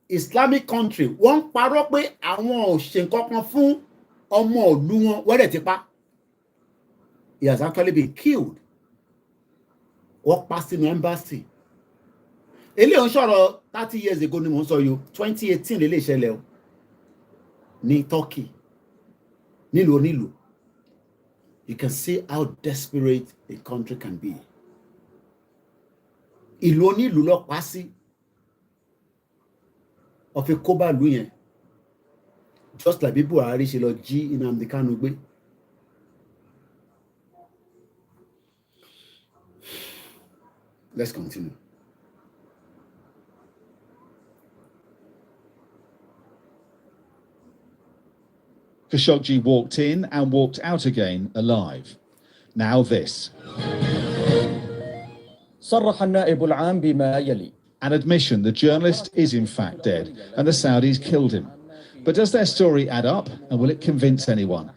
Islamic country, wọ́n parọ́ pé àwọn ò ṣe nǹkan kan fún ọmọ ìlú wọn wẹ́rẹ̀ ti pa. He has actually been killed. Wọ́n pa sínú embassy. Ilé ò ń sọ̀rọ̀ 30 years ago ni mò ń sọ yìí 2018 lè ṣẹlẹ̀ o ní Turkey nílùú. You can see how desperate a country can be. Ìlú onílùú lọ pa sí ọ̀fẹ́ kóbá ìlú yẹn just like bí Buhari ṣe lọ jí Nnamdi Kanu gbé. Let's continue. Khashoggi walked in and walked out again alive. Now this. صرح النائب العام بما يلي. An admission the journalist is in fact dead and the Saudis killed him. But does their story add up and will it convince anyone?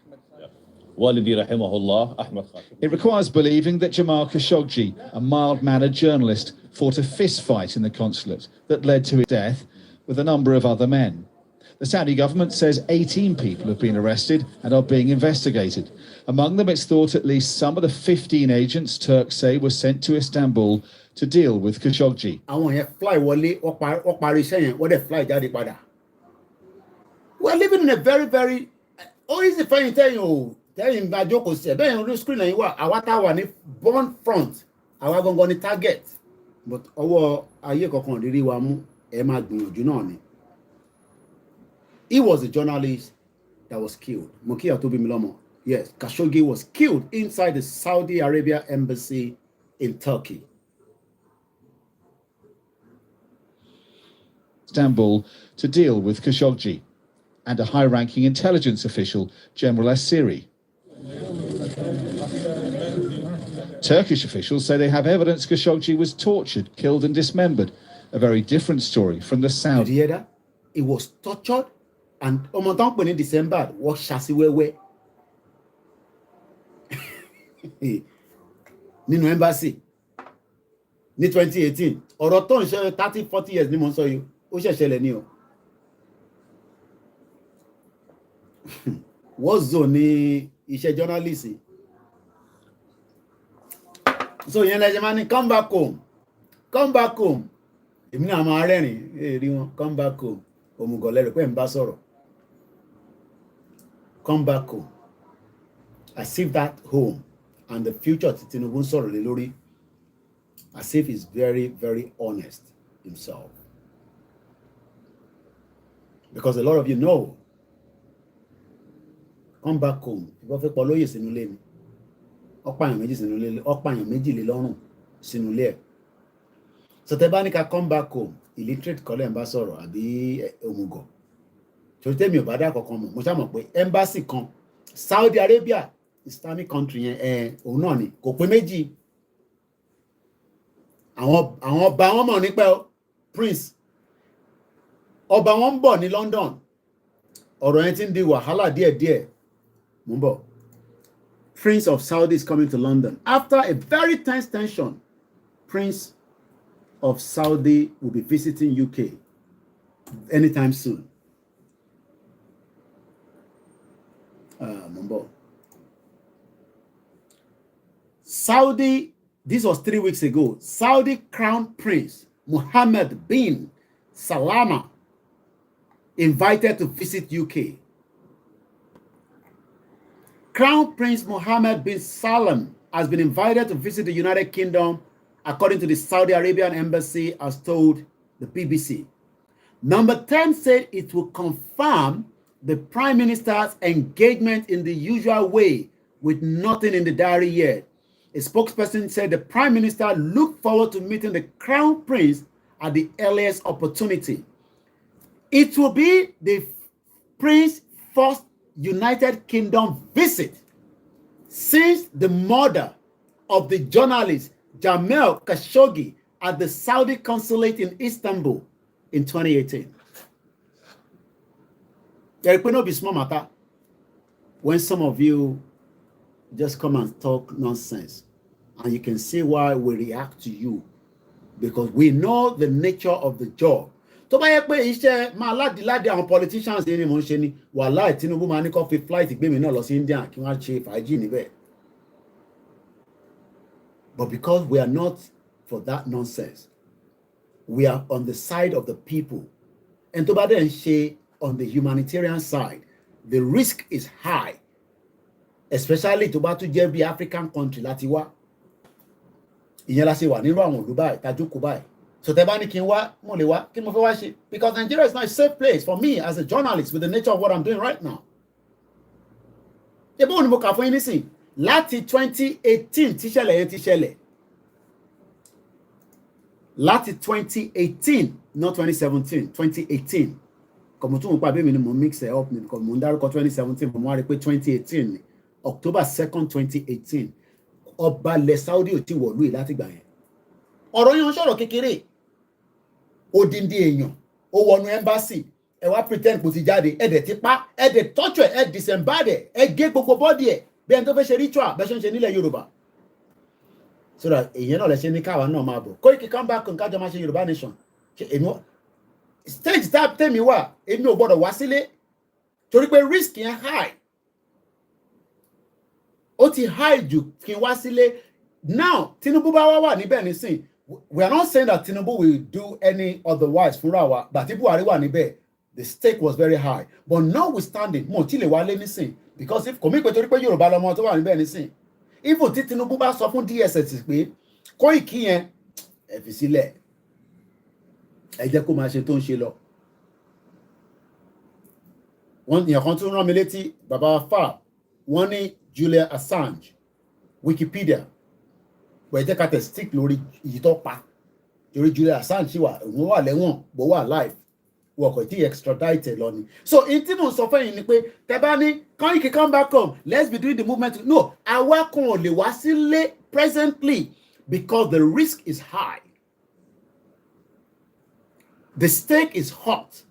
It requires believing that Jamal Khashoggi, a mild-mannered journalist, fought a fist fight in the consulate that led to his death with a number of other men. The Saudi government says 18 people have been arrested and are being investigated. Among them, it's thought at least some of the 15 agents Turks say were sent to Istanbul to deal with Khashoggi. We're living in a very, very easy thing to tell you. Tẹ́yìn bá jókòó sí ẹ̀ bẹ́ẹ̀ yẹn orí screen ẹ̀yìn wà àwa tá a wà ní born front àwa gangan ní target but ọwọ́ ayé kankan rírí wa mú ẹ máa gbìyànjú náà ni. He was a journalist that was killed. Mokia Tobi Milomo. Yes, Khashoggi was killed inside the Saudi Arabia embassy in Turkey. Istanbul to deal with Khashoggi and a high-ranking intelligence official, General Assiri. Turkish officials say they have evidence Khashoggi was tortured, killed and dismembered. A very different story from the Saudi. Did you hear that? He was tortured and in December was shasiwewe. Nínú embassy ní 2018 ọ̀rọ̀ tó ń ṣe 30-40 years ni mo ń sọ yìí ó ṣẹ̀ṣẹ̀lẹ̀ ní o. What zone ni iṣẹ́ journalist? So yẹn lẹ́jẹ̀ máa ní come back home. Èmi náà máa rẹ́rìn rí wọn come back home. Òmùgọ̀lẹ́rẹ̀ pé ń bá sọ̀rọ̀. Come back home. As if that home and the future tí Tinubu ń sọ̀rọ̀ lé lórí, as if he's very, very honest himself. Because a lot of you know, come back home. Ìbọn fẹ́ pọ̀ lóyè sínú ilé ni. Ọ̀pààyàn méjì sínú ilé, ọ̀pààyàn méjìlélọ́rùn sínú ilé ẹ̀. So tẹ́ bá ní ká come back home, illiterate kọ́lẹ̀ ń bá sọ̀rọ̀ àbí òmùgọ̀. Torí tẹ́mi ò bá dá kankan mọ̀, mo ṣá mọ̀ pé embassy kan Saudi Arabia, Islamic country yẹn òun náà ni kò pé méjì. Àwọn ọba wọn mọ̀ nípa Prince. Ọba wọn ń bọ̀ ní London. Ọ̀rọ̀ yẹn ti ń di wàhálà díẹ̀díẹ̀. Mo ń bọ̀. Prince of Saudi is coming to London. After a very tense tension, Prince of Saudi will be visiting UK anytime soon. Mumbo. Saudi, this was 3 weeks ago. Saudi Crown Prince Mohammed bin Salama invited to visit UK. Crown Prince Mohammed bin Salman has been invited to visit the United Kingdom, according to the Saudi Arabian embassy, as told the BBC. Number 10 said it will confirm the Prime Minister's engagement in the usual way with nothing in the diary yet. A spokesperson said the Prime Minister looked forward to meeting the Crown Prince at the earliest opportunity. It will be the Prince's first United Kingdom visit since the murder of the journalist Jamal Khashoggi at the Saudi consulate in Istanbul in 2018. There will not be small matter when some of you just come and talk nonsense, and you can see why we react to you, because we know the nature of the job. Tó bá yẹ pé iṣẹ́ máa ládìládì àwọn politicians ní mò ń ṣe ni wàhálà Tinubu máa ní kó fi flight gbé mi náà lọ sí India kí wọ́n ṣe fàájì níbẹ̀. But because we are not for that nonsense, we are on the side of the people. And tó bá dẹ̀ ń ṣe on the humanitarian side, the risk is high, especially tó bá tún jẹ́ bí African country láti wá. Ìyẹn la ṣe wà nínú àwọn ìlú báyìí, tajókòó báyìí. So Tebani Kinwa, Molewa, Kimofawashi, because Nigeria is not a safe place for me as a journalist with the nature of what I'm doing right now. Ebo ni mo kà fún yín nísìn, láti 2018 tíṣẹ̀lẹ̀ yẹn tíṣẹ̀lẹ̀. Láti 2018, not 2017, 2018. Como tún mo pa bẹ́ẹ̀ mi ni mo mix it up ni because mo ń dárúkọ 2017, mo wá rí pé 2018 ni, October 2nd, 2018. Ọba ilẹ̀ Saudi ò tí wọ̀lú yìí láti gbà yẹn. Ọ̀rọ̀ yẹn ń sọ̀rọ̀ kékeré. Odindi èèyàn ó wọnú embassy ẹ wá pretend kò ti jáde ẹ dẹ̀ ti pa ẹ dẹ̀ torture ẹ disembowel ẹ gé gbogbo body ẹ bí ẹni tó fẹ́ ṣe ritual bẹ́ẹ̀ ṣe ń ṣe nílẹ̀ Yorùbá. So that èèyàn náà lè ṣe ní káwa náà máa bọ̀. Koiki come back nǹkan jọ máa ṣe Yorùbá nation. Èmi stage tap tèmi wà èmi ò gbọ́dọ̀ wá sílé torí pé risk yẹn high. Ó ti high jù kí n wá sílé. Now Tinubu bá wá wà níbẹ̀ nísìn. We are not saying that Tinubu will do any otherwise fúnra wa, but Buhari wà níbẹ̀, the stake was very high. But notwithstanding, mo ti lè wálé nísìn, because if kò mí pé torí pé Yorùbá lọmọ tó wà níbẹ̀ nísìn, even tí Tinubu bá sọ fún DSS pé Koiki yẹn ẹ fi sílẹ̀, ẹ jẹ́ kó máa ṣe tó ń ṣe lọ. Wọ́n yẹn kan tún rán mi létí bàbá Fà, wọ́n ní Julian Assange, Wikipedia. But ẹ jẹ́ ká tẹ̀ stick lórí ìyí tó pa torí Julian Assange wà òun wà lẹ́wọ̀n bó wà live wọ́n kò tí extradited lọ ni. So in tí mo sọ fẹ́yìn ni pé tẹ́ bá ní Koiki come back home, let's be doing the movement. No, àwa kan ò lè wá sílé presently because the risk is high. The stake is hot.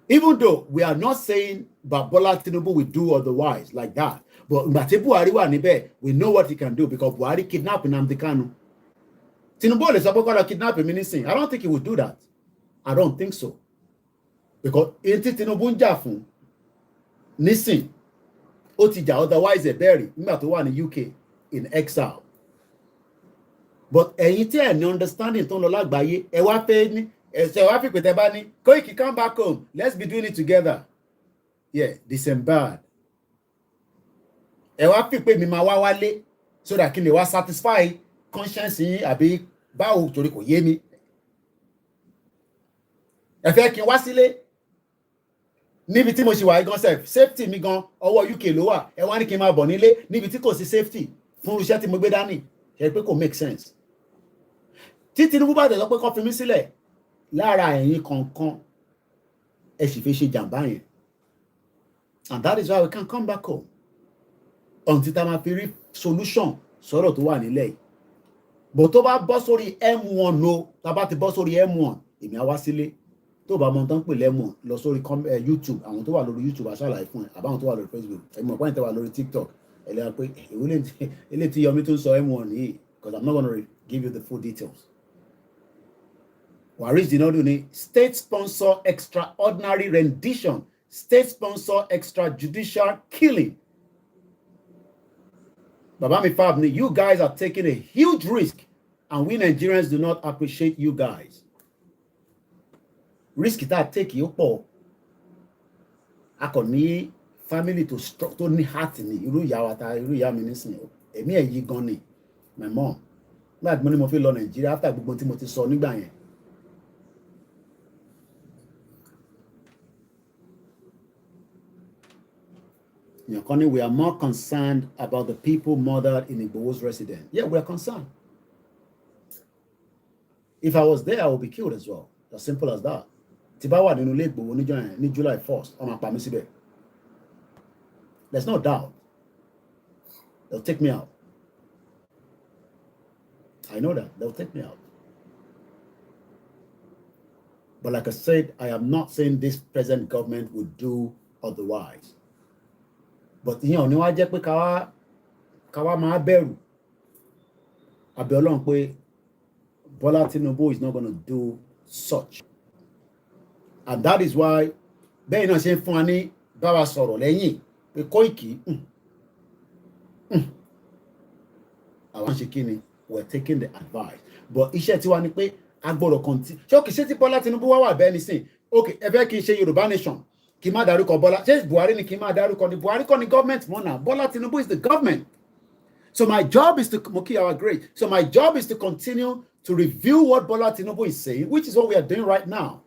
Even though we are not saying that Bola Tinubu will do otherwise like that. But Buhari wà níbẹ̀, we know what he can do because Buhari kidnapped Nnamdi Kanu. Tinubu lè sọ pé kó kidnap him nísìn. I don't think he would do that. I don't think so. Because etí Tinubu ń jà fún nísìn, ó ti jà otherwise ẹ̀ bẹ́ẹ̀rì nígbà tó wà ní UK in exile. But ẹ̀yin tí ẹ̀ ní understanding tó ń lọ lágbàáyé, ẹ wá fẹ́ ní, ẹ̀sẹ̀ wá fi pé tẹ́ bá ní, Koiki come back home, let's be doing it together. Yeah, disemboweled. Ẹ wá fi pé mi máa wá wálé so that kí lè wá satisfy conscience yín àbí báwo torí kò yé mi. Ẹ fẹ́ kí n wá sílé níbi tí mo ṣì wà gan safety mi gan ọwọ́ UK ló wà, ẹ wá ní kí n máa bọ̀ nílé níbi tí kò sí safety fún iṣẹ́ tí mo gbé dání, ṣe pé kò make sense. Tí Tinubu bá tẹ̀sọ́ pé kó fi mí sílẹ̀ lára ẹ̀yin kankan ẹ sì fi ṣe jàǹbá yẹn, and that is why we can come back home. until tá máa fi rí solution sọ̀rọ̀ tó wà nílẹ̀ yìí. But tó bá bọ́ sórí M1 o, tá bá ti bọ́ sórí M1, èmi á wá sílé. Tó bá mọ̀ tán pè lẹ́mọ̀ lọ sórí YouTube, àwọn tó wà lórí YouTube aṣàlàyé fún ẹ, àbáwọn tó wà lórí Facebook, ẹ mọ̀ pọ́ìn tó wà lórí TikTok, ẹ lè pé ilé tí Yomi tó ń sọ M1 yìí, because I'm not going to give you the full details. Waris Dinadu ni state sponsor extraordinary rendition, state sponsor extrajudicial killing. Baba mi Fab ni, you guys are taking a huge risk and we Nigerians do not appreciate you guys. Risk that take you pọ̀. A kò ní family to ní heart ni, irú ìyá wa ta, irú ìyá mi nísìnyí. Èmi ẹ̀ yí gan ni, my mom. Nígbà tí mo ní mo fi lọ Nàìjíríà after gbogbo tí mo ti sọ nígbà yẹn. We are more concerned about the people murdered in Igbo's residence. Yeah, we are concerned. If I was there, I would be killed as well. As simple as that. Tibawa nínú ilé Igboho ní July 1st, ọmọ pa mí síbẹ̀. There's no doubt. They'll take me out. I know that. They'll take me out. But like I said, I am not saying this present government would do otherwise. But you know, ni wá jẹ́ pé ká wá máa bẹ̀rù. Àbẹ̀ Ọlọ́run pé Bola Tinubu is not going to do such. And that is why bẹ́ẹ̀ náà ṣe ń fún wa ní báwa sọ̀rọ̀ lẹ́yìn pé Koiki àwọn ṣe kí ni, we're taking the advice. But iṣẹ́ tiwa ni pé a gbọ́dọ̀ continue. Ṣé òkè ṣé tí Bola Tinubu wá wà bẹ́ẹ̀ nísìn? Okay, ẹ fẹ́ kí n ṣe Yorùbá nation. Kí má dárúkọ Bọ́lá. Ṣé Buhari ni kí má dárúkọ ni? Buhari kọ́ ni government mọ́ náà. Bola Tinubu is the government. So my job is to So my job is to continue to review what Bola Tinubu is saying, which is what we are doing right now.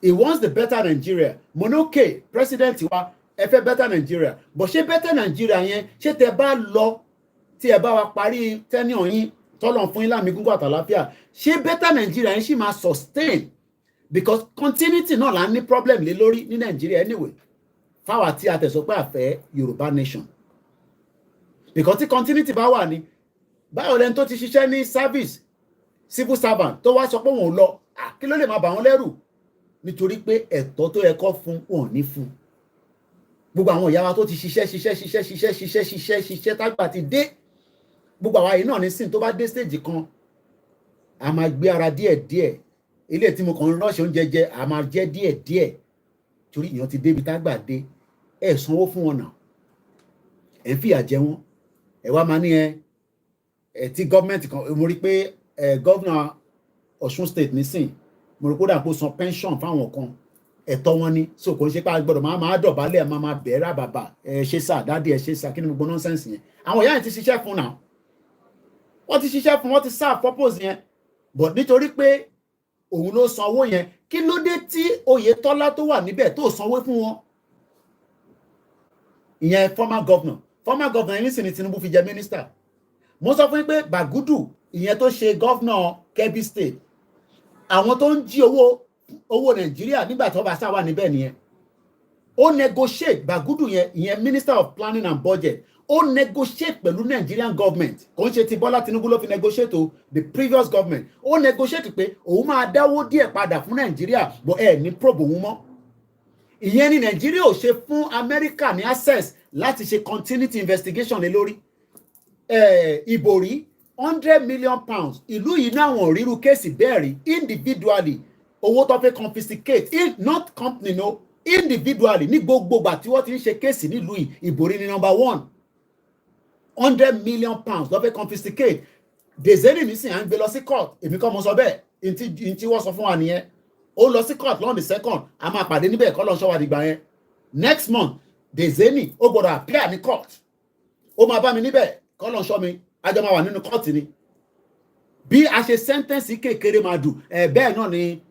He wants the better Nigeria. Monoke, president wa, ẹ fẹ́ better Nigeria. But ṣé better Nigeria yẹn, ṣé tẹ́ bá lọ tí ẹ bá wa parí tenure yín tọ́lọ̀ fún yín láàmì gúngún àtàlàáfíà, ṣé better Nigeria yẹn ṣì máa sustain? Because continuity náà là ń ní problem lé lórí ní Nigeria anyway. Fáwa tí a tẹ̀sọ́ pé àfẹ́ Yorùbá nation. Because tí continuity bá wà ní, báwo lẹni tó ti ṣiṣẹ́ ní service, civil servant, tó wá sọ pé wọn ò lọ, kí ló lè máa bà wọ́n lẹ́rù? Nítorí pé ẹ̀tọ́ tó yẹ kó fún wọn ní fún. Gbogbo àwọn ìyá wa tó ti ṣiṣẹ́ tágbà ti dé. Gbogbo àwa yìí náà ní sìn tó bá dé stage kan, a máa gbé ara díẹ̀díẹ̀. Ilé tí mo kàn ń rọ́ṣẹ̀ oúnjẹ jẹ, a máa jẹ díẹ̀díẹ̀. Torí ìyàn ti débi tágbà dé. Ẹ sanwó fún wọn náà. Ẹ ń fìyà jẹ wọn. Ẹ wá máa ní tí gọ́ọ̀mẹ̀ntì kan, mo rí pé gọ́ọ̀nà Ọ̀ṣun state nísìn, mo rí kó dà pé ó san pension fáwọn kan. Ẹ̀tọ́ wọn ni. So kò ń ṣe pé a gbọ́dọ̀ máa dọ̀bálẹ̀ máa bẹ̀rẹ̀ àbàbà. Ṣe sà, dádì ẹ ṣe sà, kí ni gbogbo nonsense yẹn. Àwọn ìyá yẹn ti ṣiṣẹ́ fún náà. Wọ́n ti ṣiṣẹ́ fún, wọ́n ti serve purpose yẹn. But nítorí pé òun ló sanwó yẹn, kí ló dé tí Oyètọ́lá tó wà níbẹ̀ tó sanwó fún wọn? Ìyẹn former governor yẹn sì ni Tinubu fi jẹ minister. Mo sọ fún yín pé Bagudu, ìyẹn tó ṣe governor Kebbi state, àwọn tó ń jí owó Nàìjíríà nígbà tó bá sá wà níbẹ̀ nìyẹn. Ó negotiate Bagudu yẹn, ìyẹn minister of planning and budget, ó negotiate pẹ̀lú Nigerian government. Kò ń ṣe ti Bọ́lá Tinubu ló fi negotiate o, the previous government. Ó negotiate pé òun máa dáwó díẹ̀ padà fún Nàìjíríà, but ní probe òun mọ́. Ìyẹn ni Nàìjíríà ò ṣe fún America ní access láti ṣe continuity investigation lé lórí. Ìbòrí £100 million. Ìlú yìí náà wọ́n ríru kéèsì bẹ́ẹ̀ rí individually. Owó tó fẹ́ confiscate, not company no, individually ní gbogbo ìgbà tí wọ́n ti ń ṣe kéèsì nílùú yìí. Ìbòrí ni number 1. £100 million ló fẹ́ confiscate. Dezeni nísìnyí à ń gbé lọ sí court. Èmi kọ́ mo sọ bẹ́ẹ̀. Ntí wọ́n sọ fún wa nìyẹn. Ó lọ sí court lọ́n the 2nd. A máa pàdé níbẹ̀ kọ́ lọ́n ṣọ́wá dìgbà yẹn. Next month, Dezeni ó gbọ́dọ̀ appear ní court. Ó máa bá mi níbẹ̀ kọ́ lọ́n ṣọ́ mi. Ajọ́ máa wà nínú court ni. Bí a ṣe sentence kékeré máa dù. Bẹ́ẹ̀ náà ni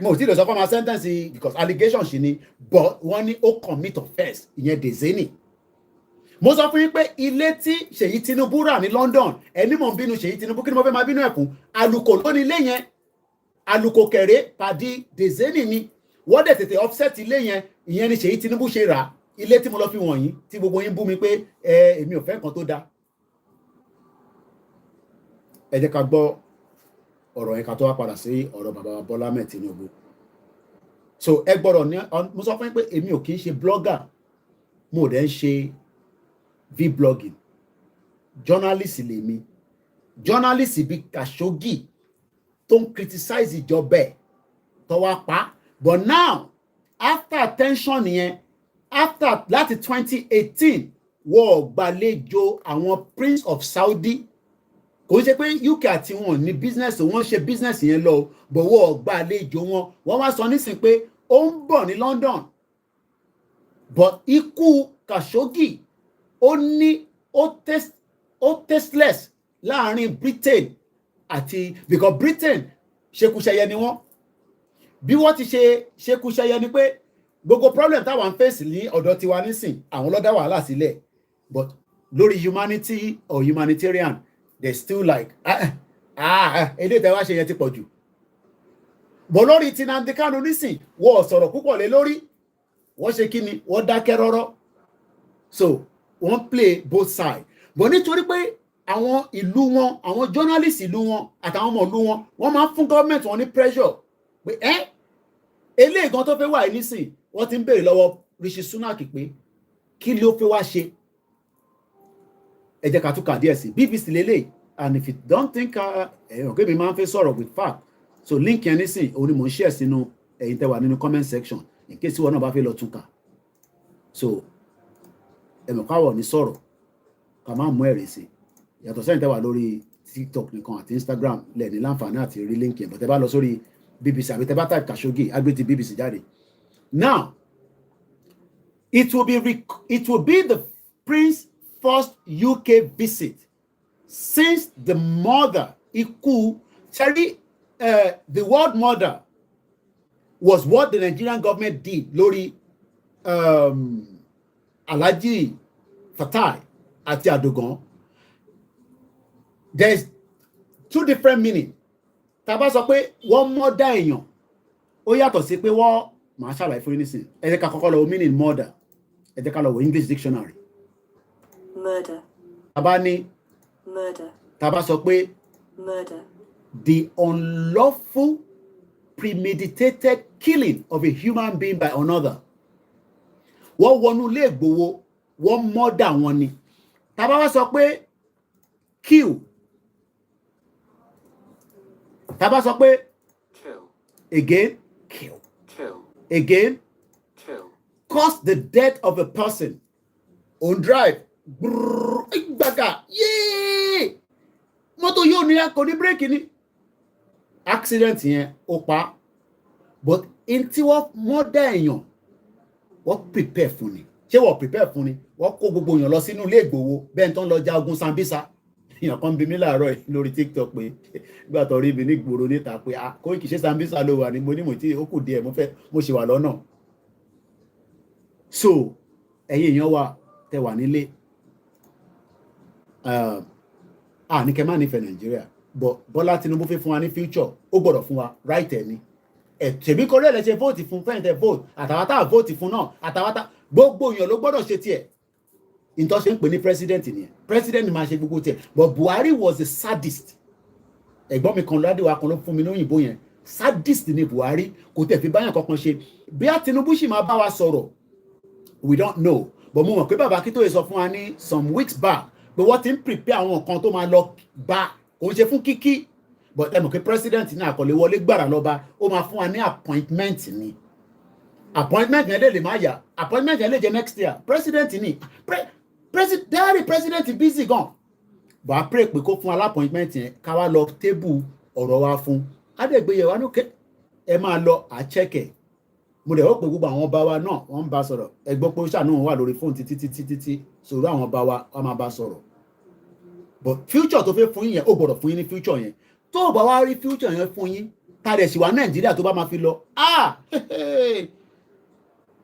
mo ti lè sọ fún ma sentence because allegation ṣì ni. But wọ́n ní ó commit offence. Ìyẹn Dezeni. Mo sọ fún yín pé ilé tí Ṣèyí Tinubu rà ní London, ẹni mọ̀ ń bínú Ṣèyí Tinubu, kí ni mo fẹ́ máa bínú ẹ̀kún? Àlùkò ló ní ilé yẹn. Àlùkò kẹ̀rẹ́ pàdé Dezeni ni. Wọ́n dẹ̀ tètè offset ilé yẹn, ìyẹn ni Ṣèyí Tinubu ṣe rà. ilé tí mo lọ fi wọ̀nyí tí gbogbo yín bú mi pé èmi ò fẹ́ nǹkan tó dáa. Ẹ jẹ́ ká gbọ́ ọ̀rọ̀ yẹn ká tó wá padà sí ọ̀rọ̀ bàbá Bọ́lá Ahmed Tinubu. So ẹ gbọ́dọ̀ ní mo sọ fún yín pé èmi ò kì í ṣe blogger, mo dẹ̀ ń ṣe vlogging, journalist lèmi, journalist bí Khashoggi tó ń criticize ìjọba ẹ̀ tó wá pa. But now after attention yẹn, after láti 2018 wọ́n gbàlejò àwọn Prince of Saudi, kò ṣe pé UK àti wọn ní business, wọ́n ṣe business yẹn lọ, but wọ́n gbàlejò wọn, wọ́n wá sọ nísìn pé ó ń bọ̀ ní London. But ikú Khashoggi ó ní ó tasteless láàrin Britain àti, because Britain ṣekúṣẹyẹ ni wọ́n, bí wọ́n ti ṣe ṣekúṣẹyẹ ni pé gbogbo problem táwọn face ní ọ̀dọ̀ tiwa nísìn àwọn ló dá wàhálà sílẹ̀, but lórí humanity or humanitarian they still like èdè tẹ́wá ṣe yẹn ti pọ̀ jù. But lórí ti Nnamdi Kanu nísìn wọ́n sọ̀rọ̀ púpọ̀ lé lórí, wọ́n ṣe kí ni, wọ́n dákẹ́ rọ́rọ́. So wọ́n play both sides. But nítorí pé àwọn ìlú wọn, àwọn journalist ìlú wọn àtàwọn ọmọ ìlú wọn, wọ́n máa ń fún government wọn ní pressure pé eléyìí gan tó fẹ́ wà nísìn, wọ́n ti ń béèrè lọ́wọ́ Rishi Sunak pé kí ló fẹ́ wá ṣe. Ẹ jẹ́ ká tún kà díẹ̀ sí BBC lélẹ̀, and if you don't think okay, mi máa ń fẹ́ sọ̀rọ̀ with fact, so link yẹn nísìn òun ni mò ń share sínú ẹ̀yin tẹ́ wà nínú comment section in case wọn náà bá fẹ́ lọ tún kà. So ẹ̀mọ̀ káwọ̀ ní sọ̀rọ̀ ká máa mú ẹ̀rí sí, yàtọ̀ sẹ́yìn tẹ́ wà lórí TikTok nìkan àti Instagram lẹ́ni láǹfààní àti rí link yẹn, but tẹ́ bá lọ sórí BBC àbí tẹ́ bá type Khashoggi agbé ti BBC jáde. Now it will be the Prince's first UK visit since the mother ikú the word mother was what the Nigerian government did lórí Alhaji Fatai àti Adogan. There's two different meaning. Tá bá sọ pé wọ́n murder èèyàn, ó yàtọ̀ sí pé wọ́n máa ṣàlàyé fún yín nísìn. Ẹ jẹ́ ká kọ́kọ́ lọ meaning murder. Ẹ jẹ́ ká lọ wo English dictionary. Murder. Tá bá ní Murder. Tá bá sọ pé Murder. The unlawful premeditated killing of a human being by another. Wọ́n wọnú ilé Ìgbòho, wọ́n murder wọn ni. Tá bá wá sọ pé kill. Tá bá sọ pé kill. Again, kill. Kill. Again, kill. Cause the death of a person. On drive. Gbàgà. Yéé! Mọ́tò yóò ní kò ní bírèkì ni. Accident yẹn ó pa. But in tí wọ́n murder èèyàn, wọ́n prepare fún ni. Ṣé wọ́n prepare fún ni? Wọ́n kó gbogbo èèyàn lọ sínú ilé Ìgbòho bẹ́ẹ̀ tán lọ ja ogun Sambisa. Èèyàn kan bí mi láàárọ̀ lórí TikTok pé nígbà tó rí mi ní gbòòrò níta pé kó kì í ṣe Sambisa ló wà ní mo ní mo tí ó kù díẹ̀ mo ṣe wà lọ́nà. So ẹ̀yin èèyàn wa tẹ́ wà nílé ní kẹ́ má nífẹ̀ẹ́ Nàìjíríà, but Bọ́lá Tinubu fẹ́ fún wa ní future, ó gbọ́dọ̀ fún wa right ẹ̀ ni. Ṣèbí kọ́rẹ́ ẹ̀ lẹ ṣe vote fún fẹ́ǹtẹ̀ vote àtàwọn tá vote fún náà àtàwọn tá gbogbo èèyàn ló gbọ́dọ̀ ṣe tiẹ̀. Ìtọ́ ṣe ń pè ní president nìyẹn, president máa ṣe gbogbo tiẹ̀, but Buhari was a sadist. Ẹ̀gbọ́n mi kan ládìwá kan ló fún mi ní òyìnbó yẹn, sadist ni Buhari, kò tẹ̀ fi báyàn kankan ṣe. Bí a Tinubu sì máa bá wa sọ̀rọ̀, we don't know, but mo mọ̀ pé bàbá Akíntóyè sọ fún wa ní some weeks back pé wọ́n ti ń prepare àwọn nǹkan tó máa lọ bá, kò ń ṣe fún kíkí, but ẹ mọ̀ pé president ní àkọlé wọlé gbàrà lọ́ba, ó máa fún wa ní appointment ni. Appointment yẹn lè má yà, appointment yẹn lè jẹ́ next year, president ni. President busy gan, but I pray pé kó fún appointment yẹn ká wá lọ table ọ̀rọ̀ wa fún adégbéyẹ wa nókè ẹ máa lọ àchẹ́kẹ̀. Mo dẹ̀ hope pé gbogbo àwọn ọba wa náà wọ́n ń bá sọ̀rọ̀, ẹ gbọ́ pé ó ṣàánú wà lórí fóònù títí sọ̀rọ̀ àwọn ọba wa wọ́n máa bá sọ̀rọ̀. But future tó fẹ́ fún yín yẹn ó gbọ́dọ̀ fún yín ní future yẹn. Tó o bá wá rí future yẹn fún yín tá a dẹ̀ sì wá Nàìjíríà tó bá máa fi lọ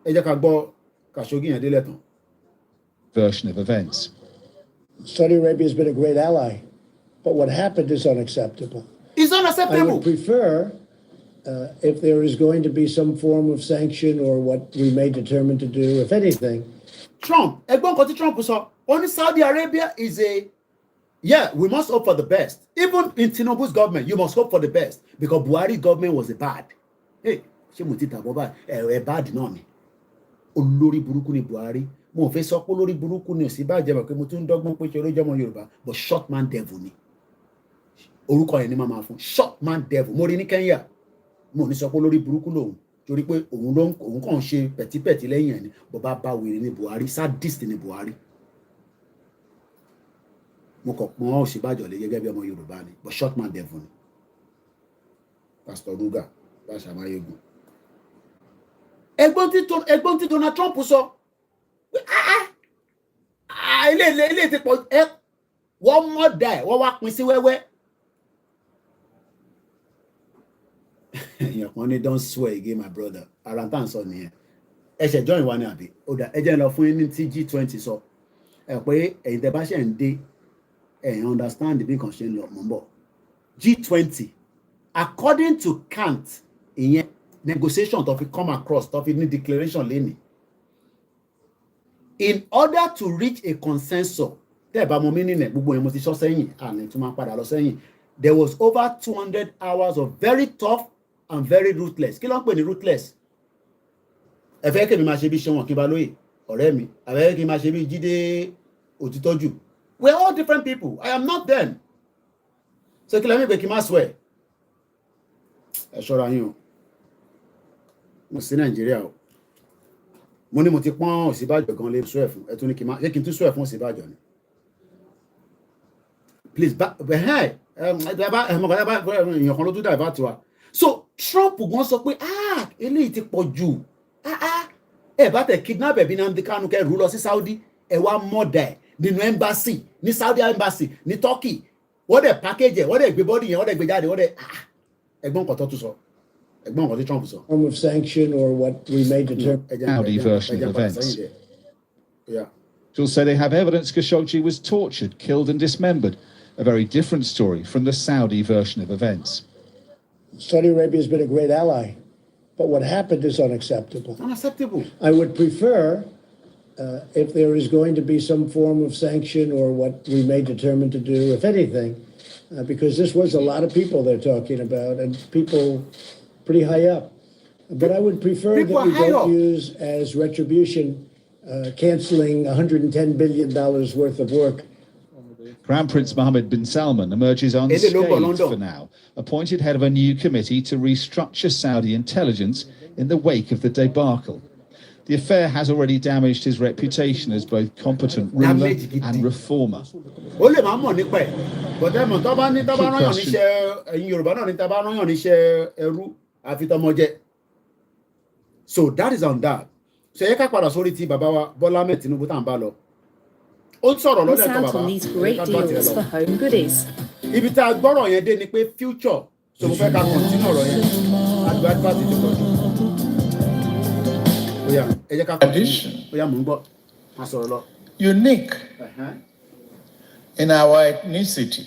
ẹ jẹ́ ká gbọ́ Khashoggi yẹn délẹ̀ tán. Version of events. Saudi Arabia has been a great ally, but what happened is unacceptable. It's unacceptable. I would prefer, if there is going to be some form of sanction or what we may determine to do, if anything, Trump, Trump sọ, only Saudi Arabia is yeah, we must hope for the best. Even in Tinubu's government, you must hope for the best because Buhari's government was a bad. Hey, ṣé mo ti tàbọ̀ báyìí? Bad náà ni. Olórí burúkú ni Buhari. Mo fẹ́ sọ pé olórí burúkú ni Ọ̀ṣínbàjò pé mo tún ń dọ́gbọ́n pé ṣe olójọ́ ọmọ Yorùbá, but short man devil ni. Orúkọ yẹn ni màá máa fún. Short man devil. Mo rí ní Kenya. Mo ní sọ pé olórí burúkú lòun. Torí pé òun kàn ṣe pẹ̀típẹ̀tí lẹ́yìn ẹ̀ ni. Bọ̀bá bá wèrè ní Buhari. Sadist ni Buhari. Mo kàn pọ́n Ọ̀ṣínbàjò lé gẹ́gẹ́ bí ọmọ Yorùbá ni, but short man devil ni. Pastor Ruga Basha Mayegun. Ẹ̀gbọ́n tí Donald Trump sọ ilé ti pọ̀ wọ́n mọ̀ dá ẹ̀ wọ́n wá pín sí wẹ́wẹ́. Èèyàn kan ní don't swear again my brother ara tá à ń sọ nìyẹn. Ẹ ṣẹ̀ join wa ní àbí ó dà ẹ jẹ́ ń lọ fún yín ní tí G20 sọ ẹ pé ẹ̀yin tẹ́ bá ṣẹ̀ ń dé ẹ̀yin understand bí nǹkan ṣe ń lọ mọ́ ń bọ̀. G20 according to Kant ìyẹn negotiation tó fi come across tó fi ní declaration lẹ́nìí. In order to reach a consensus, there was over 200 hours of very tough and very ruthless. Kí ló ń pè ní ruthless? Ẹ fẹ́ kí mi máa ṣe bí Ṣẹ́wọ̀n Kínbalóyè, ọ̀rẹ́ mi. Ẹ fẹ́ kí n máa ṣe bí Jídé Òtítọ́jú. We're all different people. I am not them. So kí ló ń pè kí n máa swear? Ẹ ṣọ́ra yín o. Mo sí Nàìjíríà o. Mo ní mo ti pọ́n Ọ̀ṣínbàjò gan lè swear fún ẹ tún ní kí n tún swear fún Ọ̀ṣínbàjò ni. Please èèyàn kan ló tún divert wa. So Trump gan sọ pé eléyìí ti pọ̀ jù ẹ bá tẹ kidnap ẹbí Nnamdi Kanu kẹ rú lọ sí Saudi ẹ wá mọ̀dà ẹ nínú embassy ní Saudi embassy ní Turkey wọ́n dẹ̀ package ẹ̀ wọ́n dẹ̀ gbé bọ́dì yẹn wọ́n dẹ̀ gbé jáde wọ́n dẹ̀ ẹ̀gbọ́n kan tó tún sọ. Form of sanction or what we may determine. Saudi version of events. Yeah. She'll say they have evidence Khashoggi was tortured, killed and dismembered. A very different story from the Saudi version of events. Saudi Arabia has been a great ally, but what happened is unacceptable. Unacceptable. I would prefer if there is going to be some form of sanction or what we may determine to do, if anything, because this was a lot of people they're talking about and people pretty high up. But I would prefer that we don't use as retribution canceling $110 billion worth of work. Crown Prince Mohammed bin Salman emerges unscathed for now, appointed head of a new committee to restructure Saudi intelligence in the wake of the debacle. The affair has already damaged his reputation as both competent ruler and reformer. So that is on that. So you can padà sórí ti bàbá wa Bọ́lá Ahmed Tinubu tá ń bá lọ. Ó sọ̀rọ̀ lọ́dọ̀ ẹ̀kọ́ bàbá. These great deals for home goodies. Ibi tá a gbọ́rọ̀ yẹn dé ni pé future. So mo fẹ́ ká continue ọ̀rọ̀ yẹn. Advert ti pọ̀ jù. Ó yá, ẹ jẹ́ ká continue. Ó yá, mò ń gbọ́. Má sọ̀rọ̀ lọ. Unique in our ethnicity.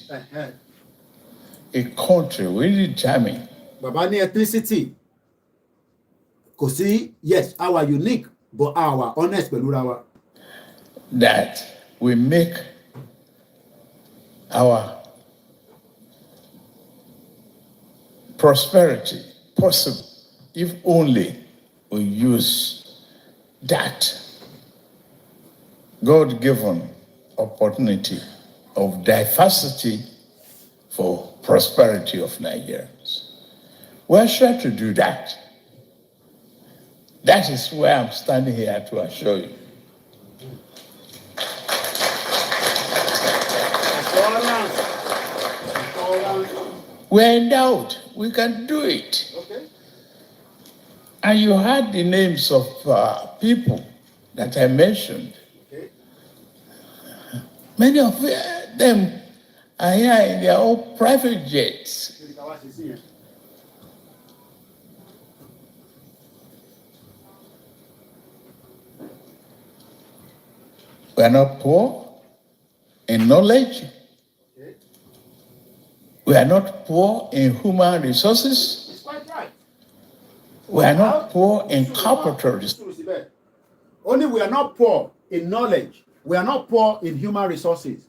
A country really charming. Bàbá ní ethnicity. Kò sí, yes, our unique, but our honest pẹ̀lú ra wa. That we make our prosperity possible if only we use that God-given opportunity of diversity for prosperity of Nigerians. We're sure to do that. That is where I'm standing here to assure you. We're in doubt. We can do it. Okay. And you heard the names of people that I mentioned. Okay. Many of them are here in their own private jets. We are not poor in knowledge. We are not poor in human resources. It's quite right. We are not poor in capital resources. Only we are not poor in knowledge. We are not poor in human resources.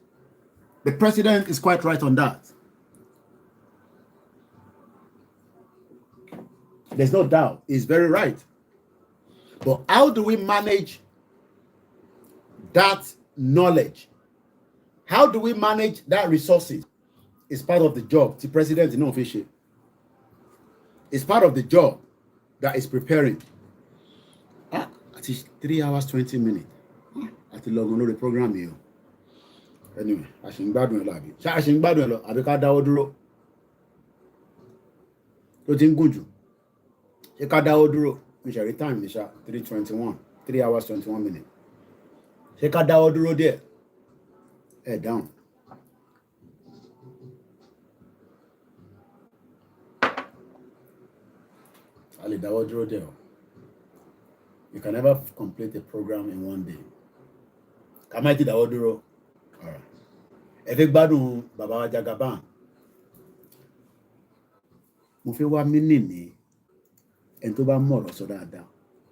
The president is quite right on that. There's no doubt. He's very right. But how do we manage that knowledge? How do we manage that resources? It's part of the job. The president is not official. It's part of the job that is preparing. At 3 hours, 20 minutes. At the long the program here. Anyway, I should bad one lobby. I should bad one. I become Dauduro. So Jinguju. You can Dauduro. We shall return, Misha. 3:21. 3 hours, 21 minutes. You can Dauduro there. Head down. Ali Dauduro there. You can never complete a program in one day. Kamaiti Dauduro. All right. Everybody, Baba Jagaban. Mo fẹ́ wá mí nìní ẹni tó bá mọ̀rọ̀ sọ dáadáa.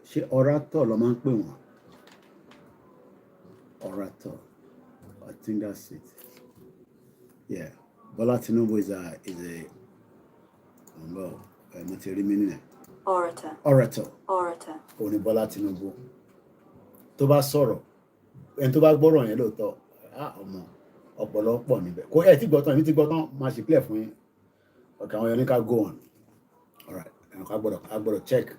Ṣé orator ló máa ń pè wọ́n? Orator. I think that's it. Yeah. Bola Tinubu is a material meaning. Orator. Oni Bola Tinubu. Tó bá sọ̀rọ̀, ẹni tó bá gbọ́rọ̀ yẹn lóòótọ́, ọmọ ọ̀pọ̀lọpọ̀ níbẹ̀. Kò yẹ tí gbọ́tàn, èmi ti gbọ́tàn, máa ṣe clear fún yín. Okay, àwọn yẹn ní ká go on. All right. I gbọ́dọ̀ check.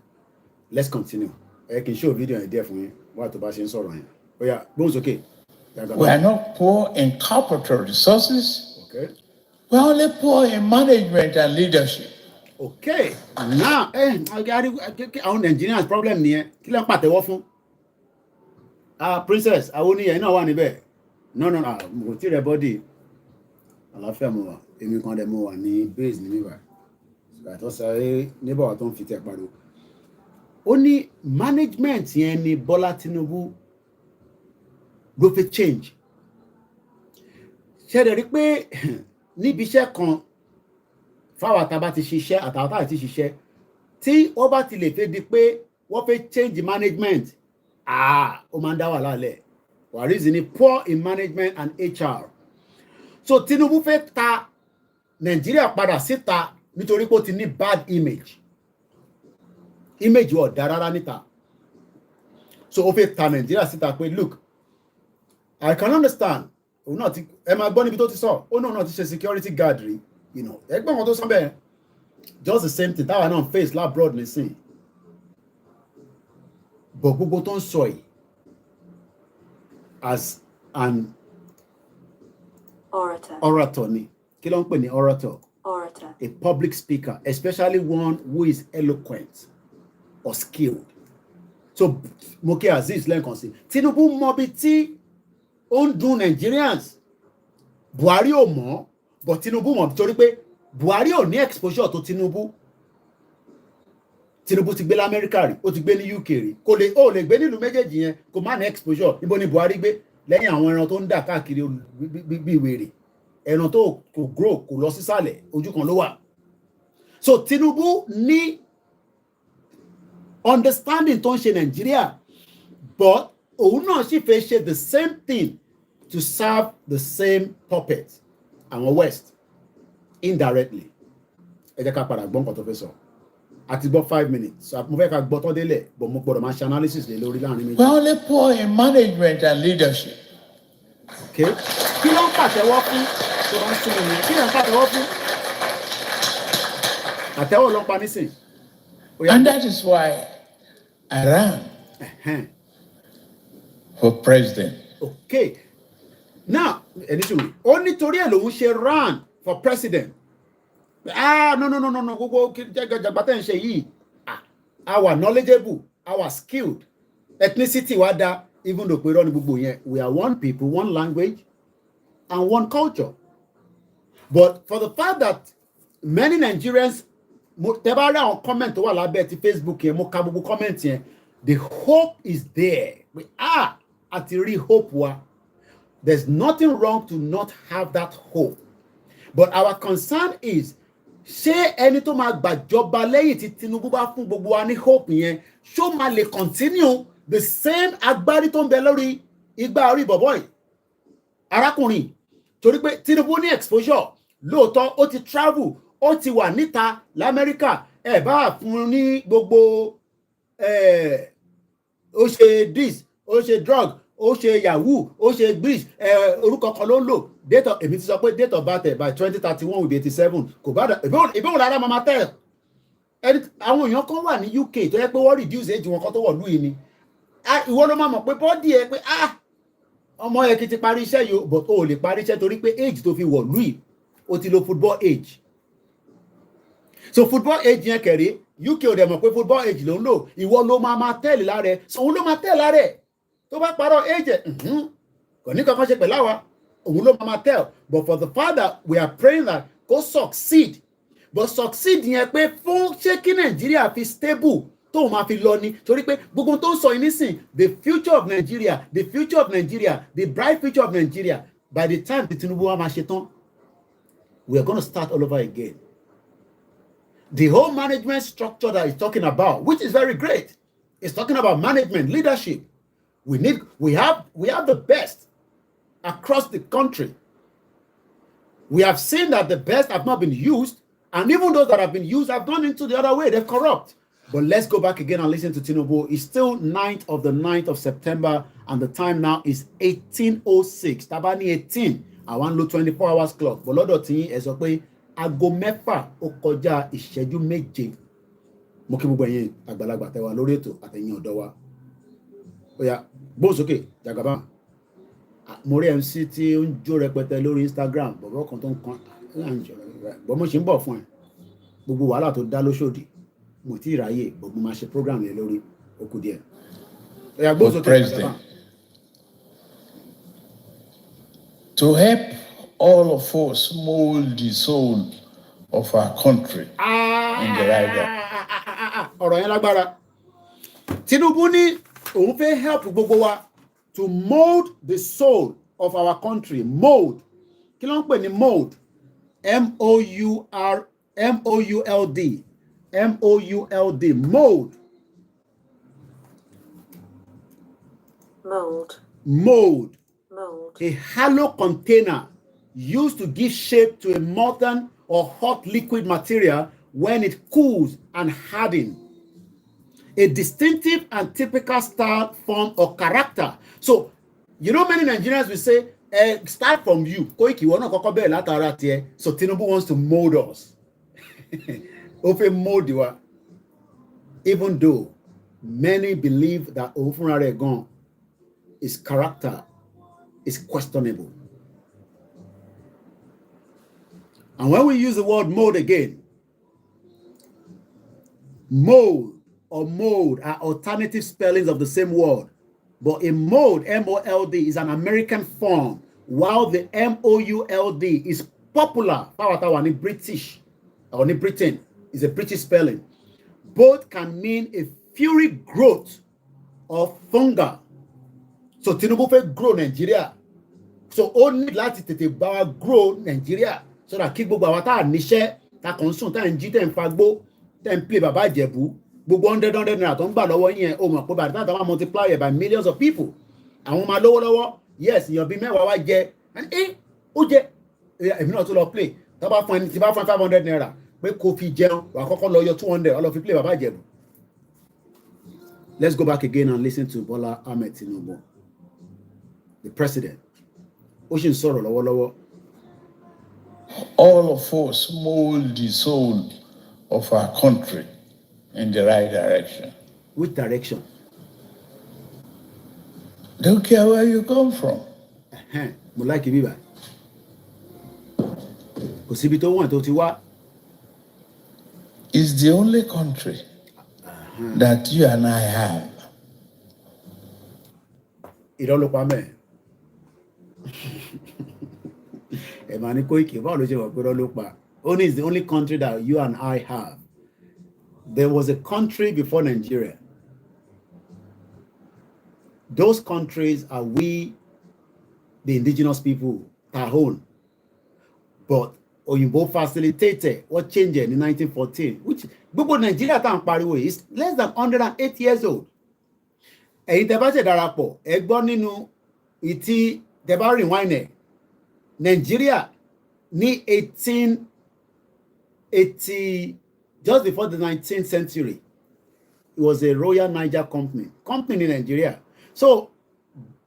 Let's continue. Ẹ kì í show video yẹn díẹ̀ fún yín. Wá tó bá ṣe ń sọ̀rọ̀ yẹn. Ó yá, gbóhùn sókè. We are not poor in capital resources. Okay. We are only poor in management and leadership. Okay. Now, our Nigerians problem nìyẹn. Kí ló ń pàtẹ́wọ́ fún? Princess, àwọn oníyẹn náà wà níbẹ̀. No, mo ti rẹ̀ bọ́dì. Àlàáfíà mo wà. Èmi kan dẹ̀ mo wà ní base ní níbà. Ìgbàtọ́ sáré níbà wà tó ń fi tẹ̀ pariwo. Ó ní management yẹn ni Bọ́lá Tinubu ló fẹ́ change. Ṣé ẹ rí pé níbi iṣẹ́ kan fáwọn àtàbá ti ṣiṣẹ́ àtàwọn táwọn ti ṣiṣẹ́ tí wọ́n bá ti lè fẹ́ di pé wọ́n fẹ́ change management ó máa ń dá wà lálẹ́. Wàrísì ni poor in management and HR. So Tinubu fẹ́ ta Nàìjíríà padà síta nítorí pé ó ti ní bad image. Image wọ̀ dá rárá níta. So ó fẹ́ ta Nàìjíríà síta pé look, I can understand. Òun náà ti ẹ máa gbọ́ níbi tó ti sọ. Ó náà ti ṣe security guard rí. You know, ẹgbẹ́ wọn tó sọ bẹ́ẹ̀. Just the same thing táwa náà face labroad nísìn. But gbogbo tó ń sọ yìí as an orator ni. Kí ló ń pè ní orator? A public speaker, especially one who is eloquent or skilled. So Moke Aziz lẹ́ǹkan sí. Tinubu mọ bí tí ó ń dùn Nigerians. Buhari ò mọ̀, but Tinubu mọ̀ torí pé Buhari ò ní exposure tó Tinubu. Tinubu ti gbé l'Amẹ́ríkà rí, ó ti gbé ní UK rí. Ó lè gbé nílùú méjèèjì yẹn, kò má ní exposure. Níbo ni Buhari gbé? Lẹ́yìn àwọn ẹran tó ń dà káàkiri bí wèrè. Ẹran tó kò grow, kò lọ sísàlẹ̀, ojú kan ló wà. So Tinubu ní understanding tó ń ṣe Nàìjíríà, but òun náà sì fẹ́ ṣe the same thing to serve the same puppet àwọn West indirectly. Ẹ jẹ́ ká padà gbọ́ nǹkan tó fẹ́ sọ. A ti gbọ́ 5 minutes. So mo fẹ́ ká gbọ́ tán délẹ̀, but mo gbọ́dọ̀ máa ṣe analysis lé lórí láàrin méjì. We are only poor in management and leadership. Okay. Kí ló ń pàtẹ́wọ́ fún? Tó bá ń sún mi yẹn. Kí ló ń pàtẹ́wọ́ fún? Àtẹ́wọ́ ló ń pa nísìn. And that is why I ran for president. Okay. Now, ó nítorí ẹ̀ lòun ṣe ran for president. No. Gbogbo jàgbátẹ́ ń ṣe yìí. Our knowledgeable, our skilled, ethnicity wa da, even though pé rọ́ ni gbogbo yẹn. We are one people, one language, and one culture. But for the fact that many Nigerians, tẹ́ bá rí àwọn comment tó wà lábẹ́ ti Facebook yẹn, mo ka gbogbo comment yẹn, the hope is there. Àti rí hope wa. There's nothing wrong to not have that hope. But our concern is, ṣé ẹni tó máa gbàjọba lẹ́yìn tí Tinubu bá fún gbogbo wa ní hope yẹn, ṣó máa lè continue the same agbárí tó ń bẹ lórí igba orí bọ̀bọ̀ yìí arákùnrin torí pé Tinubu ní exposure lóòótọ́ ó ti travel ó ti wà níta l'Amẹ́ríkà ẹ̀ bá fún ní gbogbo ó ṣe this ó ṣe drug ó ṣe yahoo ó ṣe bridge orúkọ kan ló ń lò èmi ti sọ pé date of birth by 2031 will be 87 kò bá dà ìbéwò lára mama tell àwọn èèyàn kan wà ní UK tó yẹ pé wọ́n reduce age wọn kan tó wọ̀ lú yìí ni ìwọ ló máa mọ̀ pé bọ́dì ẹ pé ọmọ ẹ kì í ti parí iṣẹ́ yìí but o ò lè parí iṣẹ́ torí pé age tó fi wọ̀ lú yìí o ti lo football age so football age yẹn kẹ̀rí UK ò dẹ̀ mọ̀ pé football age ló ń lò ìwọ ló máa tẹ́lẹ̀ lára ẹ̀ so òun ló máa tẹ́lẹ̀ lára ẹ̀ tó bá parọ́ age ẹ̀ kò ní kankan ṣe pẹ̀lú àwa òun ló máa tẹ́lẹ̀ but for the father we are praying that go succeed but succeed yẹn pé fún ṣé kí Nàìjíríà fi stable tó máa fi lọ ni torí pé gbogbo tó ń sọ yìí nísìn the future of Nigeria the future of Nigeria the bright future of Nigeria by the time the Tinubu wa máa ṣe tán we are going to start all over again. The whole management structure that he's talking about, which is very great, is talking about management, leadership. We have the best across the country. We have seen that the best have not been used, and even those that have been used have gone into the other way. They're corrupt. But let's go back again and listen to Tinubu. It's still 9th of September, and the time now is 18:06. Tabani 18. I want to 24 hours clock. But Lord Oti is okay. Aago mẹ́fà ó kọjá ìṣẹ́jú méje. Mo kí gbogbo ẹ̀yin àgbàlagbà tẹ́ wà lórí ètò àtẹ̀yin ọ̀dọ́ wa. Ó yá gbóhùn sókè Jagaba. Mo rí MC tí ó ń jó rẹpẹtẹ lórí Instagram. Bọ̀bọ̀ kan tó ń kan bọ́ mo ṣe ń bọ̀ fún ẹ. Gbogbo wàhálà tó dá lóṣòdì. Mo ti ráyè gbogbo máa ṣe program yẹn lórí okùn díẹ̀. Ó yá gbóhùn sókè Jagaba. To help all of us mold the soul of our country in the right direction. Ọ̀rọ̀ yẹn lágbára. Tinubu ní òun fẹ́ help gbogbo wa to mold the soul of our country. Mold. Kí ló ń pè ní mold? M-O-U-L-D. M-O-U-L-D. Mold. Mold. Mold. Mold. A hollow container used to give shape to a molten or hot liquid material when it cools and hardens. A distinctive and typical style, form, or character. So, you know, many Nigerians will say, start from you. So Tinubu wants to mold us. Even though many believe that Ofunraregon, his character is questionable. And when we use the word mold again, mold or mode are alternative spellings of the same word. But a mode, M-O-L-D, is an American form, while the M-O-U-L-D is popular in British, or in Britain, is a British spelling. Both can mean a fury growth or fungal. So Tinubu fẹ́ grow Nigeria. So only láti tètè bá wa grow Nigeria. So that kí gbogbo àwa tá a níṣẹ́ tá kàn sùn tá ń jí tẹ̀ ń fagbó tẹ̀ ń play bàbá Ìjẹ̀bú gbogbo 100 naira tó ń gbà lọ́wọ́ yẹn o mọ̀ pé bàbá tá a máa multiply by millions of people. Àwọn máa lówó lọ́wọ́ yes èèyàn bíi mẹ́wàá wá jẹ ó jẹ èmi náà tó lọ play tá bá fún ẹni tí bá fún 500 naira pé kò fi jẹun wà kọ́kọ́ lọ yọ 200 ọ lọ fi play bàbá Ìjẹ̀bú. Let's go back again and listen to Bola Ahmed Tinubu, the president. Ó ṣì ń sọ̀rọ̀ lọ́wọ́lọ́wọ́. All of us mold the soul of our country in the right direction. Which direction? Don't care where you come from. Mo like ibi báyìí. Kò síbi tó wọ̀n tó ti wá. It's the only country that you and I have. Ìrọ̀lùpá mẹ́. Emani Koiki, báwo ló ṣe wà pé ìrọ̀lùpá? Only is the only country that you and I have. There was a country before Nigeria. Those countries are we, the indigenous people, Tahon. But Oyinbo facilitated what changed in 1914, which gbogbo Nigeria tá ń pariwo is less than 108 years old. Ẹ̀yin tẹ́ bá ṣe darapọ̀, ẹ gbọ́ nínú ìtì tẹ́bá rewind ẹ̀ Nigeria ní 1880, just before the 19th century, it was a Royal Niger company in Nigeria. So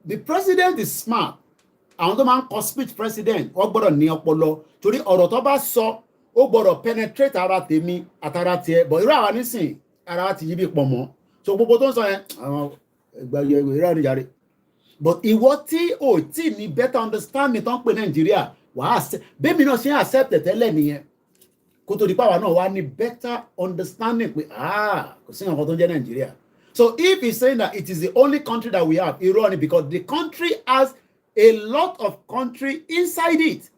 the president is smart. Àwọn tó máa ń kọ speech president wọ́n gbọ́dọ̀ ní ọpọlọ torí ọ̀rọ̀ tó bá sọ ó gbọ́dọ̀ penetrate ara tèmi àtara tiẹ̀ but irú àwa nísìn ara wa ti yí bí pọ̀ mọ́ so gbogbo tó ń sọ yẹn àwọn ìgbàyẹ̀ ìrọ̀ àríyàrí but ìwọ tí ò tí ní better understanding tó ń pè Nàìjíríà wàá bẹ́ẹ̀mi náà ṣe ń accept tẹ́lẹ̀ nìyẹn kó tó di pàwọn náà wá ní better understanding pé kò sí nǹkan tó ń jẹ́ Nàìjíríà. So if he's saying that it is the only country that we have, ironic, because the country has a lot of country inside it.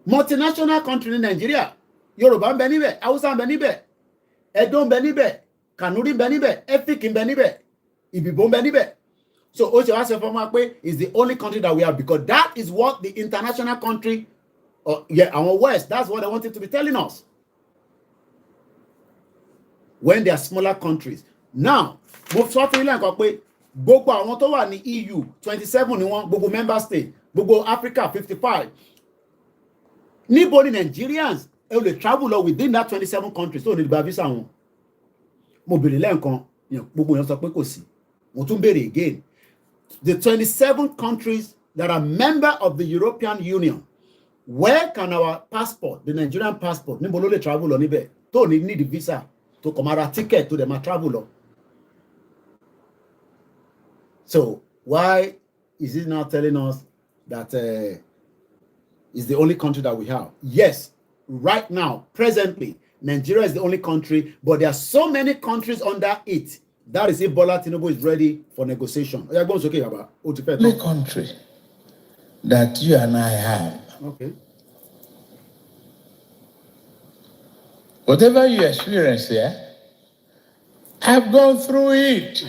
Multinational country in Nigeria. Yorùbá ń bẹ níbẹ̀, Hausa ń bẹ níbẹ̀, Edo ń bẹ níbẹ̀, Kanuri ń bẹ níbẹ̀, Efik ń bẹ níbẹ̀, Ibibo ń bẹ níbẹ̀. So ó ṣe wá sọ fún wa pé is the only country that we have because that is what the international country, our West, that's what they wanted to be telling us. When they are smaller countries. Now, mo sọ fún ilé nǹkan pé gbogbo àwọn tó wà ní EU 27 ni wọ́n gbogbo member state gbogbo Africa 55 níbo ni Nigerians ẹ lè travel lọ within that 27 countries tó ní gba visa wọn mo béèrè lẹ́ẹ̀kan gbogbo yẹn sọ pé kò sí mo tún béèrè again the 27 countries that are member of the European Union where can our passport the Nigerian passport níbo ló lè travel lọ níbẹ̀ tó ní need visa tó kọ̀ máa ra ticket tó dẹ̀ máa travel lọ. So why is he now telling us that is the only country that we have? Yes, right now, presently, Nigeria is the only country, but there are so many countries under it. That is if Bola Tinubu is ready for negotiation. The country that you and I have. Okay. Whatever you experience here, I've gone through it.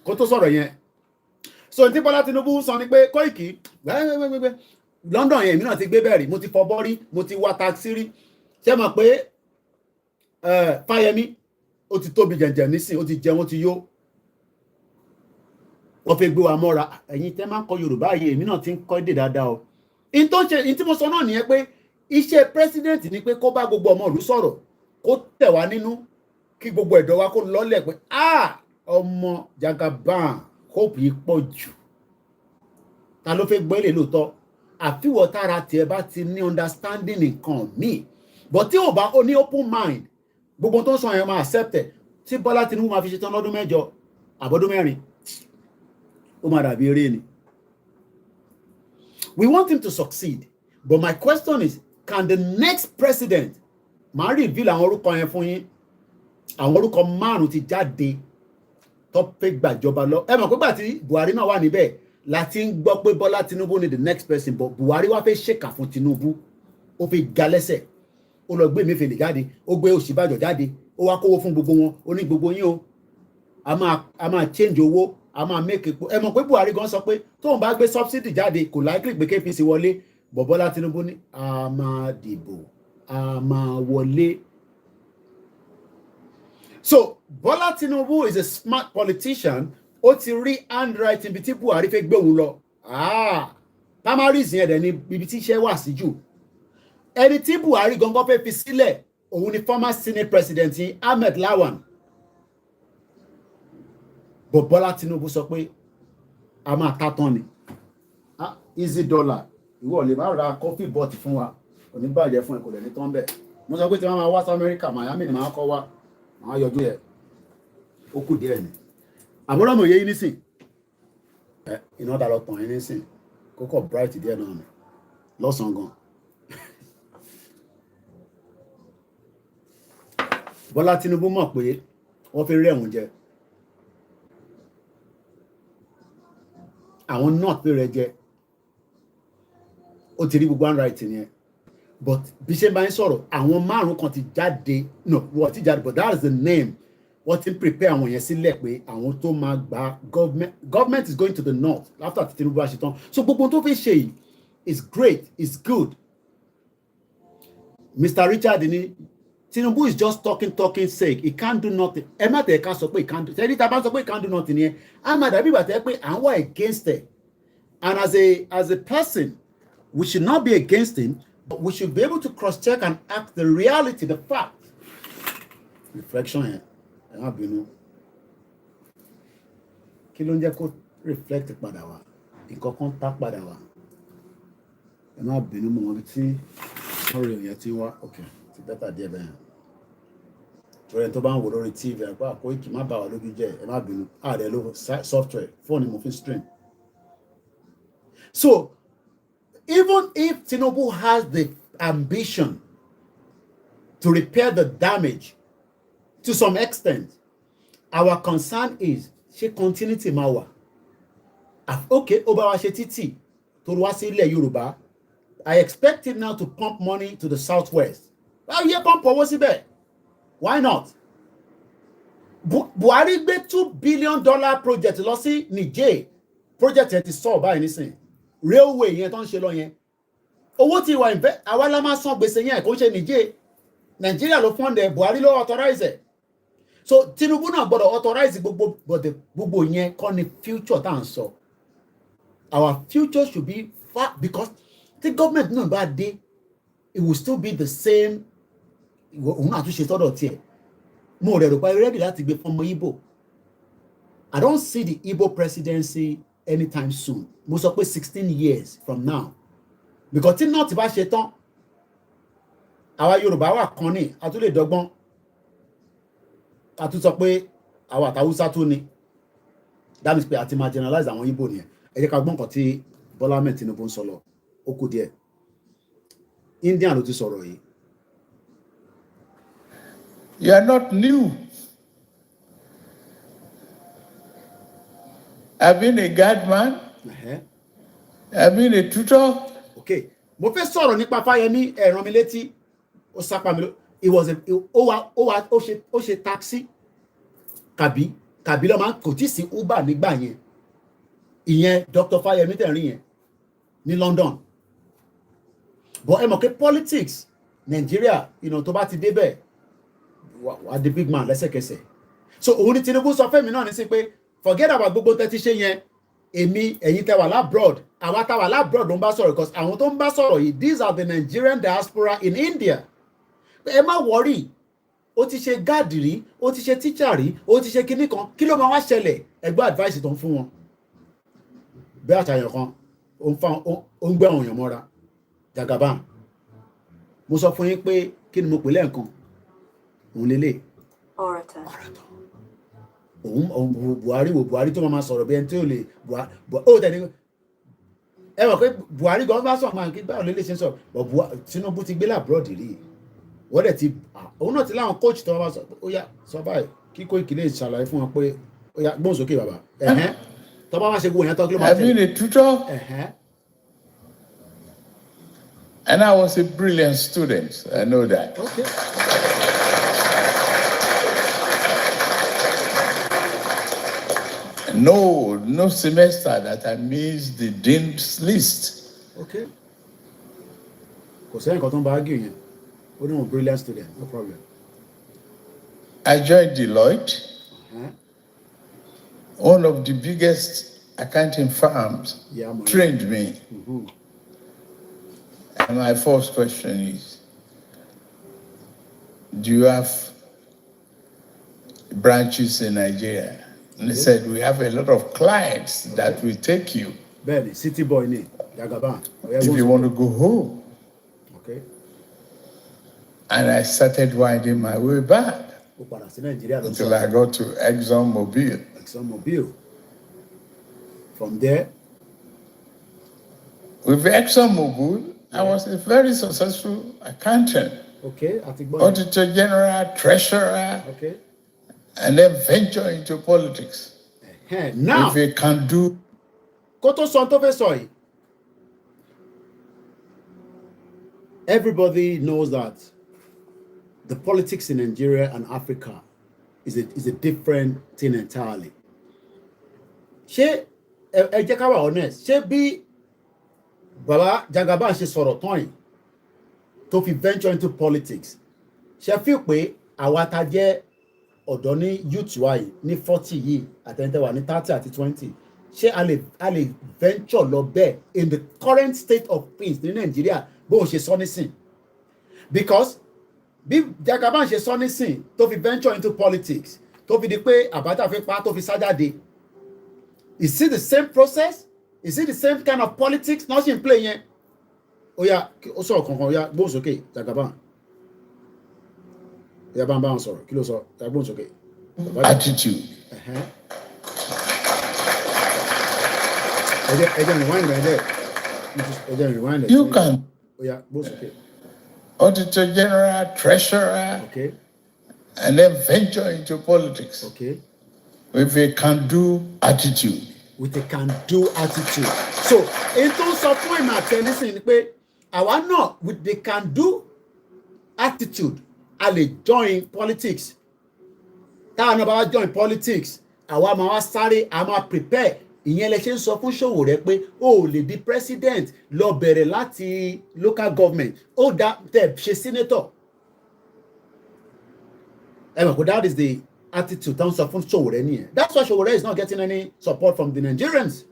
Kó tó sọ̀rọ̀ yẹn so tí Bọ́lá Tinubu sọ ni pé Koiki London yẹn èmi náà ti gbé bẹ́ẹ̀rì mo ti fọbọ́ rí mo ti wa taxi rí ṣé mọ̀ pé Fáyẹmí ó ti tóbi jẹ̀jẹ̀ nísìn ó ti jẹun ó ti yó wọ́n fi gbé wa mọ́ra ẹ̀yin tẹ́ máa ń kọ Yorùbá yìí èmi náà ti ń kọ́ èdè dáadáa o in tí mo sọ náà nìyẹn pé iṣẹ́ president ni pé kó bá gbogbo ọmọ ìlú sọ̀rọ̀ kó tẹ̀ wá nínú kí gbogbo ẹ̀dọ̀ wa kó lọ́lẹ̀ pé ọmọ Jagaban hope yìí pọ̀ jù ta ló fẹ́ gbọ́ ilé lóòótọ́ àfiwọ̀ tára tiẹ̀ bá ti ní understanding nǹkan míì but tí ò bá ní open mind gbogbo tó ń sọ yẹn máa accept ẹ̀ tí Bọ́lá Tinubu máa fi ṣetán lọ́dún 8 àbọ̀dún 4 ó máa dàbí eré ni. We want him to succeed but my question is can the next president máa reveal àwọn orúkọ yẹn fún yín àwọn orúkọ 5 ti jáde tó fẹ́ gbàjọba lọ ẹ mọ̀ pé gbà tí Buhari náà wà níbẹ̀ láti ń gbọ́ pé Bọ́lá Tinubu ni the next person but Buhari wá fẹ́ ṣèkà fún Tinubu ó fi ga lẹ́sẹ̀ ó lọ gbé Emefiele jáde ó gbé Ọ̀ṣínbàjò jáde ó wá kówó fún gbogbo wọn ó ní gbogbo yín o a máa change owó a máa make epo ẹ mọ̀ pé Buhari gan sọ pé tóun bá gbé subsidy jáde kò likely pé KPC wọlé but Bọ́lá Tinubu ní a máa dìbò a máa wọlé. So Bola Tinubu is a smart politician. Ó ti rí handwriting bí tí Buhari fẹ́ gbé òun lọ. Primaries yẹn dẹ̀ ni ibi tí iṣẹ́ wà sí jù. Ẹni tí Buhari gangan fẹ́ fi sílẹ̀ òun ni former Senate President Ahmed Lawan. But Bola Tinubu sọ pé a máa ta tán ni. Easy dollar. Ìwọ lè má ra coffee bot fún wa. Oníbàjẹ́ fún ẹ kò lè ní tán bẹ́ẹ̀. Mo sọ pé tí wọ́n máa wá sí America, Miami ni màá kọ́ wá. Màá yọjú ẹ̀. Ó kù díẹ̀ ni. Àbúrò mọ̀ yé yín nísìn. Iná dà lọ tàn yín nísìn. Kókò bright díẹ̀ náà ni. Lọ́sàn-án gan. Bọ́lá Tinubu mọ̀ pé wọ́n fi rẹ̀ wọ́n jẹ. Àwọn north pé rẹ̀ jẹ. Ó ti rí gbogbo handwriting yẹn. But bí ṣe bá ń sọ̀rọ̀ àwọn 5 kan ti jáde no wọ́n ti jáde but that is the name wọ́n ti ń prepare àwọn yẹn sílẹ̀ pé àwọn tó máa gba government is going to the north after Tinubu bá ṣe tán so gbogbo tó fi ṣe yìí is great is good. Mr. Richard ní Tinubu is just talking sake. He can't do nothing. Emma te can he can't do. Tell about he can't do nothing here. I'm against it. And as a person, we should not be against him, but we should be able to cross-check and act the reality, the fact. Reflection here. Kí ló ń jẹ́ kó reflect padà wá? Nǹkan kan tá padà wá. Ẹ má bínú mọ́ wọn tí ọ̀rẹ́ yẹn ti wá. Okay, ti data díẹ̀ bẹ́ẹ̀. Torí ẹni tó bá ń wò lórí TV àpá Koiki má bà wá lójú jẹ́, ẹ má bínú. Ààrẹ ló software, fóònù mo fi stream. So, even if Tinubu has the ambition to repair the damage to some extent, our concern is she continuity máa wà. Okay, ó bá wa ṣe títì tó wá sí ilẹ̀ Yorùbá. I expect him now to pump money to the southwest. Báwo yẹ pump owó síbẹ̀? Why not? Buhari gbé $2 billion project lọ sí Niger. Project yẹn ti sọ báyìí nísìn. Railway yẹn tó ń ṣe lọ yẹn. Owó tí wà invest, àwa la máa san gbèsè yẹn kò ń ṣe Niger. Nigeria ló fund ẹ̀, Buhari ló authorize ẹ̀. So Tinubu náà gbọ́dọ̀ authorize gbogbo yẹn kọ́ ni future tá à ń sọ. Our future should be far, because the government náà bá dé, it will still be the same. Òun náà tún ṣe sọ́dọ̀ tiẹ̀. Mo rẹ̀ rò pé ready láti gbé fún ọmọ Igbo. I don't see the Igbo presidency anytime soon. Mo sọ pé 16 years from now. Because tí náà ti bá ṣe tán, àwa Yorùbá wà kan ní, a tún lè dọ́gbọ́n. A tún sọ pé àwa àtàwùsá tún ni. That means pé a ti máa generalize àwọn Igbo nìyẹn. Ẹ jẹ́ ká gbọ́ nǹkan tí Bọ́lá Ahmed Tinubu ń sọ lọ. Ó kù díẹ̀. Indian ló ti sọ̀rọ̀ yìí. You are not new. I've been a guard man. I've been a tutor. Okay. Mo fẹ́ sọ̀rọ̀ nípa Fáyẹmí, ẹ rán mi létí. Ó sápá mi lọ. It was ó ṣe taxi. Kàbí ló máa kò tí sí Uber nígbà yẹn. Ìyẹn Dr. Fáyẹmí tẹ̀rín yẹn ní London. But ẹ mọ̀ pé politics Nigeria, tó bá ti débẹ̀, wà the big man lẹ́sẹ̀kẹsẹ̀. So òun ni Tinubu sọ fẹ́mi náà ní sí pé forget about gbogbo tẹ́tí ṣe yẹn. Èmi ẹ̀yin tẹ́ wà labroad, àwa tá wà labroad ló ń bá sọ̀rọ̀, because àwọn tó ń bá sọ̀rọ̀ yìí, these are the Nigerian diaspora in India. Ẹ má worry, ó ti ṣe gáàdì rí, ó ti ṣe tíṣà rí, ó ti ṣe kinní kan, kí ló máa wá ṣẹlẹ̀? Ẹgbẹ́ advice tó ń fún wọn. Bí àṣàyàn kan, ó ń gbé àwọn èèyàn mọ́ra. Jagaban. Mo sọ fún yín pé kí ni mo pè lẹ́ẹ̀kan? Òun lélẹ̀. Orator. Buhari tó máa sọ̀rọ̀ bí ẹni tí ó lè ó tẹ̀lé. Ẹ mọ̀ pé Buhari gan bá sọ̀rọ̀ máa kí báwo lélẹ̀ ṣe ń sọ̀rọ̀. But Tinubu ti gbé lábúrọ̀dì rí. Wọ́n dẹ̀ ti òun náà ti láwọn coach tó máa sọ pé ó yá sọ báyìí kí Koiki lè ṣàlàyé fún wọn pé ó yá gbóhùn sókè bàbá. Tó bá wá ṣe gbóhùn yẹn tó kí ló máa tẹ̀lé. I've been a tutor. And I was a brilliant student. I know that. Okay. No semester that I missed the dean's list. Okay. Kò sẹ́yìn kan tó ń bá argue yẹn. Ó ní wọn brilliant student, no problem. I joined Deloitte, one of the biggest accounting firms, trained me. And my first question is, do you have branches in Nigeria? And they said, we have a lot of clients that will take you. Benny, city boy, ni Jagaban. If you want to go home. Okay. And I started winding my way back until I got to ExxonMobil. From there? With ExxonMobil, I was a very successful accountant. Okay. Auditor General, Treasurer. Okay. And then venture into politics. Now, if you can do. Everybody knows that the politics in Nigeria and Africa is a different thing entirely. Ṣé ẹ jẹ́ ká wà honest, ṣé bí Baba Jagaban ṣe sọ̀rọ̀ tán yìí tó fi venture into politics, ṣe fi pé àwa ta jẹ́ ọ̀dọ́ ní youth wa yìí ní 40 yìí àtẹ̀yìntẹ̀wà ní 30 àti 20 ṣé a lè venture lọ bẹ́ẹ̀ in the current state of things ní Nàìjíríà bó o ṣe sọ nísìn because bí Jagaban ṣe sọ nísìn tó fi venture into politics tó fi di pé àbátà fi pa tó fi sá jáde is it the same process is it the same kind of politics náà ṣì ń play yẹn ó yá ó sọ̀rọ̀ kankan ó yá gbóhùn sókè Jagaban ó yá bá ń sọ̀rọ̀ kí ló sọ gbóhùn sókè. Attitude. You can. ó yá gbóhùn sókè. Auditor General, Treasurer, okay, and then venture into politics. Okay. With a can-do attitude. With a can-do attitude. So, in terms of point àtẹnisìn ni pé àwa náà with the can-do attitude a lè join politics. Táwọn náà bá wá join politics, àwa máa wá sáré, a máa prepare. Ìyẹn lè ṣe ń sọ fún Sowore pé ó lè di president lọ bẹ̀rẹ̀ láti local government ó dá tẹ̀ ṣe senator. That is the attitude táwọn sọ fún Sowore nìyẹn. That's why Sowore is not getting any support from the Nigerians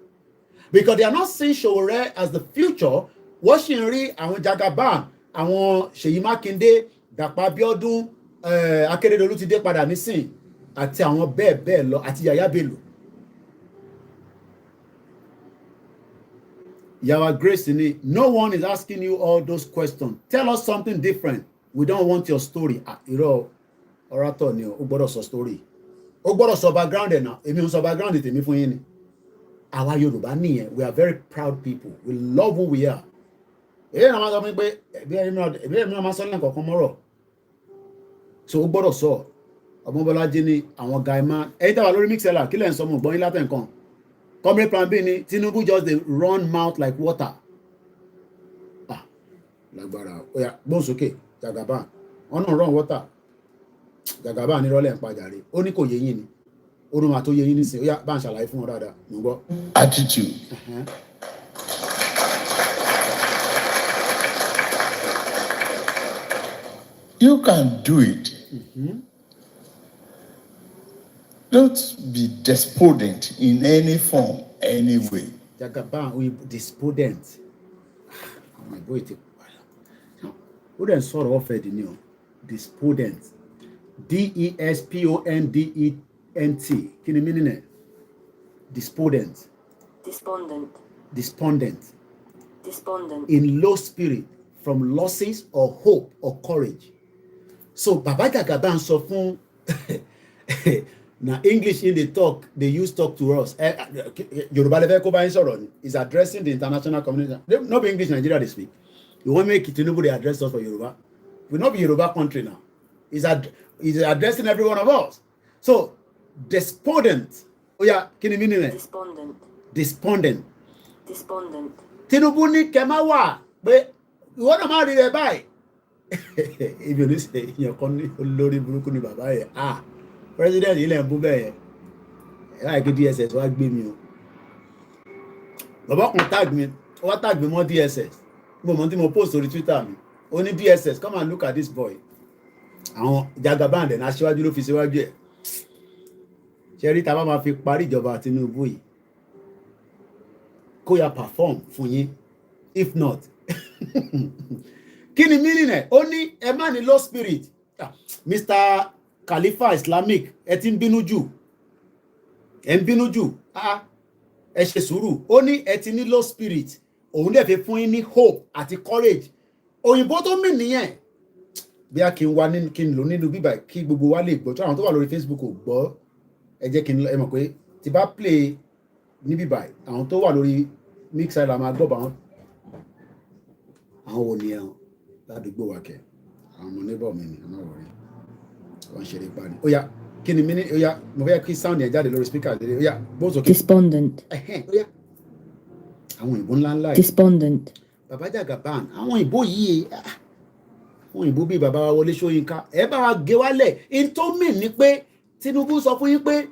because they are not seeing Sowore as the future. Wọ́n ṣì ń rí àwọn Jagaban, àwọn Ṣèyí Mákindé, Dàpọ̀ Abíọ́dún, Akérédolú ti dé padà nísìn àti àwọn bẹ́ẹ̀ bẹ́ẹ̀ lọ àti Yàyà Bello. Yawa Grace, no one is asking you all those questions. Tell us something different. We don't want your story. Orator ni o gbọ́dọ̀ sọ story. O gbọ́dọ̀ sọ background ẹ̀ náà. Èmi ò sọ background tèmi fún yín ni. Àwa Yorùbá nìyẹn. We are very proud people. We love who we are. Èyí náà máa sọ fún mi pé ẹbí ẹ̀mí náà máa sọ lẹ́yìn kọ̀ọ̀kan mọ́rọ̀. So o gbọ́dọ̀ sọ. Ọmọbọ́lájí ni àwọn guy man. Ẹ̀yin tàwa lórí mixella kí lẹ̀ ń sọ mọ̀ gbọ́n yín látẹ̀ nǹkan. Comrade Plan B ni Tinubu just dey run mouth like water. Lágbára ó yá gbóhùn sókè Jagaban wọn náà run water. Jagaban ní rọlẹ̀ ń pàjáre ó ní kò yé yín ni ó ní máa tó yé yín nísìnyí ó yá bá ń ṣàlàyé fún wọn dáadáa mo gbọ́. Attitude. You can do it. Don't be despondent in any form, any way. Jagaban we despondent. My boy, who then sọ̀rọ̀ ọ̀fẹ́ di ni o? Despondent. D-E-S-P-O-N-D-E-N-T. Kí ni meaning ẹ̀? Despondent. Despondent. Despondent. Despondent. In low spirit from losses or hope or courage. So Baba Jagaban sọ fún na English in the talk they use talk to us. Yoruba level ko ba yin sọ̀rọ̀ ni is addressing the international community. No be English Nigeria they speak. You want make Tinubu they address us for Yoruba. We not be Yoruba country now. He's addressing every one of us. So despondent. Oh yeah, can you mean it? Despondent. Despondent. Despondent. Tinubu ní kema wà pé ìwọ náà máa rí rẹ báyìí. Ibi òní ṣe ìyẹn kan ní olórí burúkú ni bàbá yẹn. President ilẹ̀ ń bú bẹ́ẹ̀ yẹn. Láì kí DSS wá gbé mi o. Bàbá kan tag mi, wọ́n tag mi mọ́ DSS. Mo mọ̀ tí mo post orí Twitter mi. Ó ní DSS, come and look at this boy. Àwọn Jagaban dẹ̀ náà aṣíwájú ló fi síwájú ẹ̀. Ṣé rí ta bá máa fi parí ìjọba Tinubu yìí? Kó ya perform fún yín. If not. Kí ni meaning ẹ̀? Ó ní ẹ má ní low spirit. Mr. Khalifa Islamic ẹ ti ń bínú jù. Ẹ ń bínú jù. Ẹ ṣe sùúrù. Ó ní ẹ ti ní low spirit. Òun dẹ̀ fi fún yín ní hope àti courage. Òyìnbó tó mì nìyẹn. Bí a kì í wá ní kí n lò nínú bíbá kí gbogbo wa lè gbọ́. Tí àwọn tó wà lórí Facebook ò gbọ́. Ẹ jẹ́ kí n ẹ mọ̀ pé tí bá play ní bíbá àwọn tó wà lórí mixer la máa gbọ́ bá wọn. Àwọn wo ni ẹ̀hún ládùúgbò wa kẹ̀? Àwọn ọmọ neighbor mi ni ẹ má wọrí. Wọ́n ṣeré parí. Ó yá kí ni mí ó yá mo fẹ́ kí sound yẹn jáde lórí speaker lédè. Ó yá bó sókè. Despondent. Ó yá. Àwọn ìbò ńláńlá yìí. Despondent. Bàbá Jagaban àwọn ìbò yìí àwọn ìbò bíi bàbá wa Wọlé Ṣóyínká ẹ bá wa gé wálẹ̀ in tó mì ní pé Tinubu sọ fún yín pé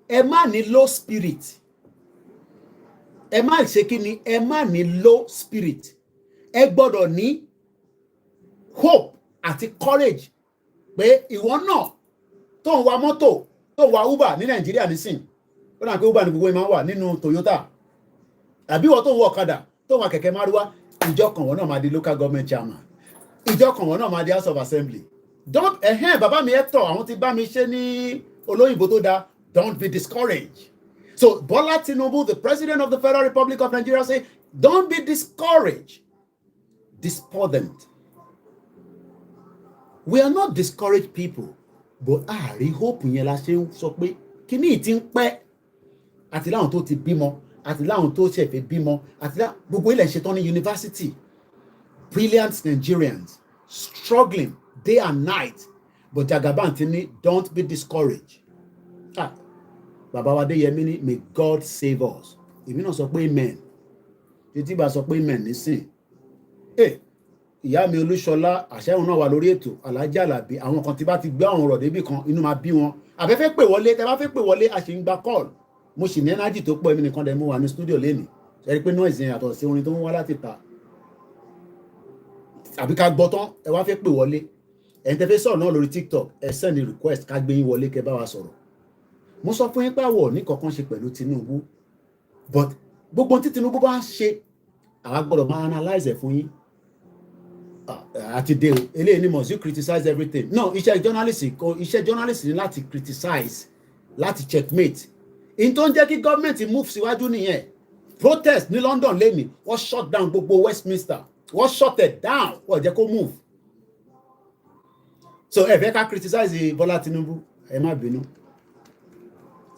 ẹ má ní low spirit ẹ má ṣe kí ni ẹ má ní low spirit ẹ gbọ́dọ̀ ní hope àti courage pé ìwọ náà tó ń wa mọ́tò tó ń wa Uber ní Nàìjíríà nísìn ó dà pé Uber ní gbogbo ìmọ̀ wà nínú Toyota àbí ìwọ tó ń wa ọ̀kadà tó ń wa kẹ̀kẹ́ márúwá ìjọ kan wọn náà máa di local government chairman ìjọ kan wọn náà máa di House of Assembly don't bàbá mi Hector àwọn ti bá mi ṣe ní olóyìnbó tó dáa don't be discouraged. So Bola Tinubu, the President of the Federal Republic of Nigeria, say, don't be discouraged, despondent. We are not discouraged people, but we hope yẹn la ṣe ń sọ pé kíní ti ń pẹ́ àti láwọn tó ti bímọ àti láwọn tó ṣẹ̀fẹ̀ bímọ àti gbogbo ilẹ̀ ṣetán ní university, brilliant Nigerians struggling day and night, but Jagaban ti ní don't be discouraged. Bàbá wa Adéyẹmí ní may God save us. Èmi náà sọ pé amen. Títí bá sọ pé amen nísìn. Ìyá mi Olúṣọlá àṣẹ́hùn náà wà lórí ètò Alájà Àlàbí àwọn kan tí bá ti gbé àwọn ọ̀rọ̀ débì kan inú máa bí wọn. Àfẹ́fẹ́ pè wọlé tẹ bá fẹ́ pè wọlé a ṣì ń gba call. Mo sì ní energy tó pọ̀ èmi nìkan dẹ̀ mú wà ní studio lénìí. Ṣé rí pé noise yẹn yàtọ̀ sí orin tó ń wá láti ta. Àbí ká gbọ́ tán ẹ wá fẹ́ pè wọlé. Ẹ̀yin tẹ́ fẹ́ sọ̀rọ̀ náà lórí TikTok ẹ send request ká gbé yín wọlé kẹ́ bá wa sọ̀rọ̀. Mo sọ fún yín pé àwọ̀ ní kankan ṣe pẹ̀lú Tinubu but gbogbo tí Tinubu bá ń ṣe àwa gbọ́dọ̀ máa analyze ẹ̀ fún yín àti dé o eléyìí ni must you criticize everything no iṣẹ́ journalist ni láti criticize láti checkmate in tó ń jẹ́ kí gọ́ọ̀mẹ̀ntì move síwájú nìyẹn protest ní London lẹ́nìí wọ́n shut down gbogbo Westminster wọ́n shut it down wọ́n jẹ́ kó move so ẹ fẹ́ ká criticize Bọ́lá Tinubu ẹ má bínú.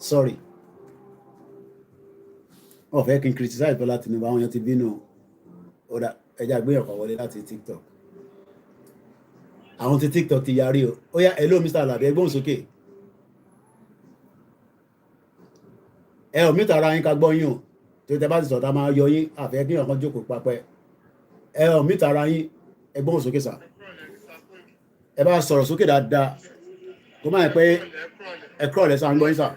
Sorry. Fẹ́ kí n criticize Bọ́lá Tinubu àwọn èèyàn ti bínú ọ̀dà ẹja gbéyàn kan wọlé láti TikTok. Àwọn ti TikTok ti yarí o. Ó yá hello Mr. Alabi ẹ gbóhùn sókè. Ẹ ò mítà ara yín ká gbọ́ yín o. Tí tẹ bá ti sọ̀tà máa yọ yín àfẹ́ kí ọ̀kan jókòó papẹ́. Ẹ ò mítà ara yín ẹ gbóhùn sókè sà. Ẹ bá sọ̀rọ̀ sókè dáadáa. Kó máa yẹ pé ẹ kúrò lẹ́sà ń gbọ́ yín sà.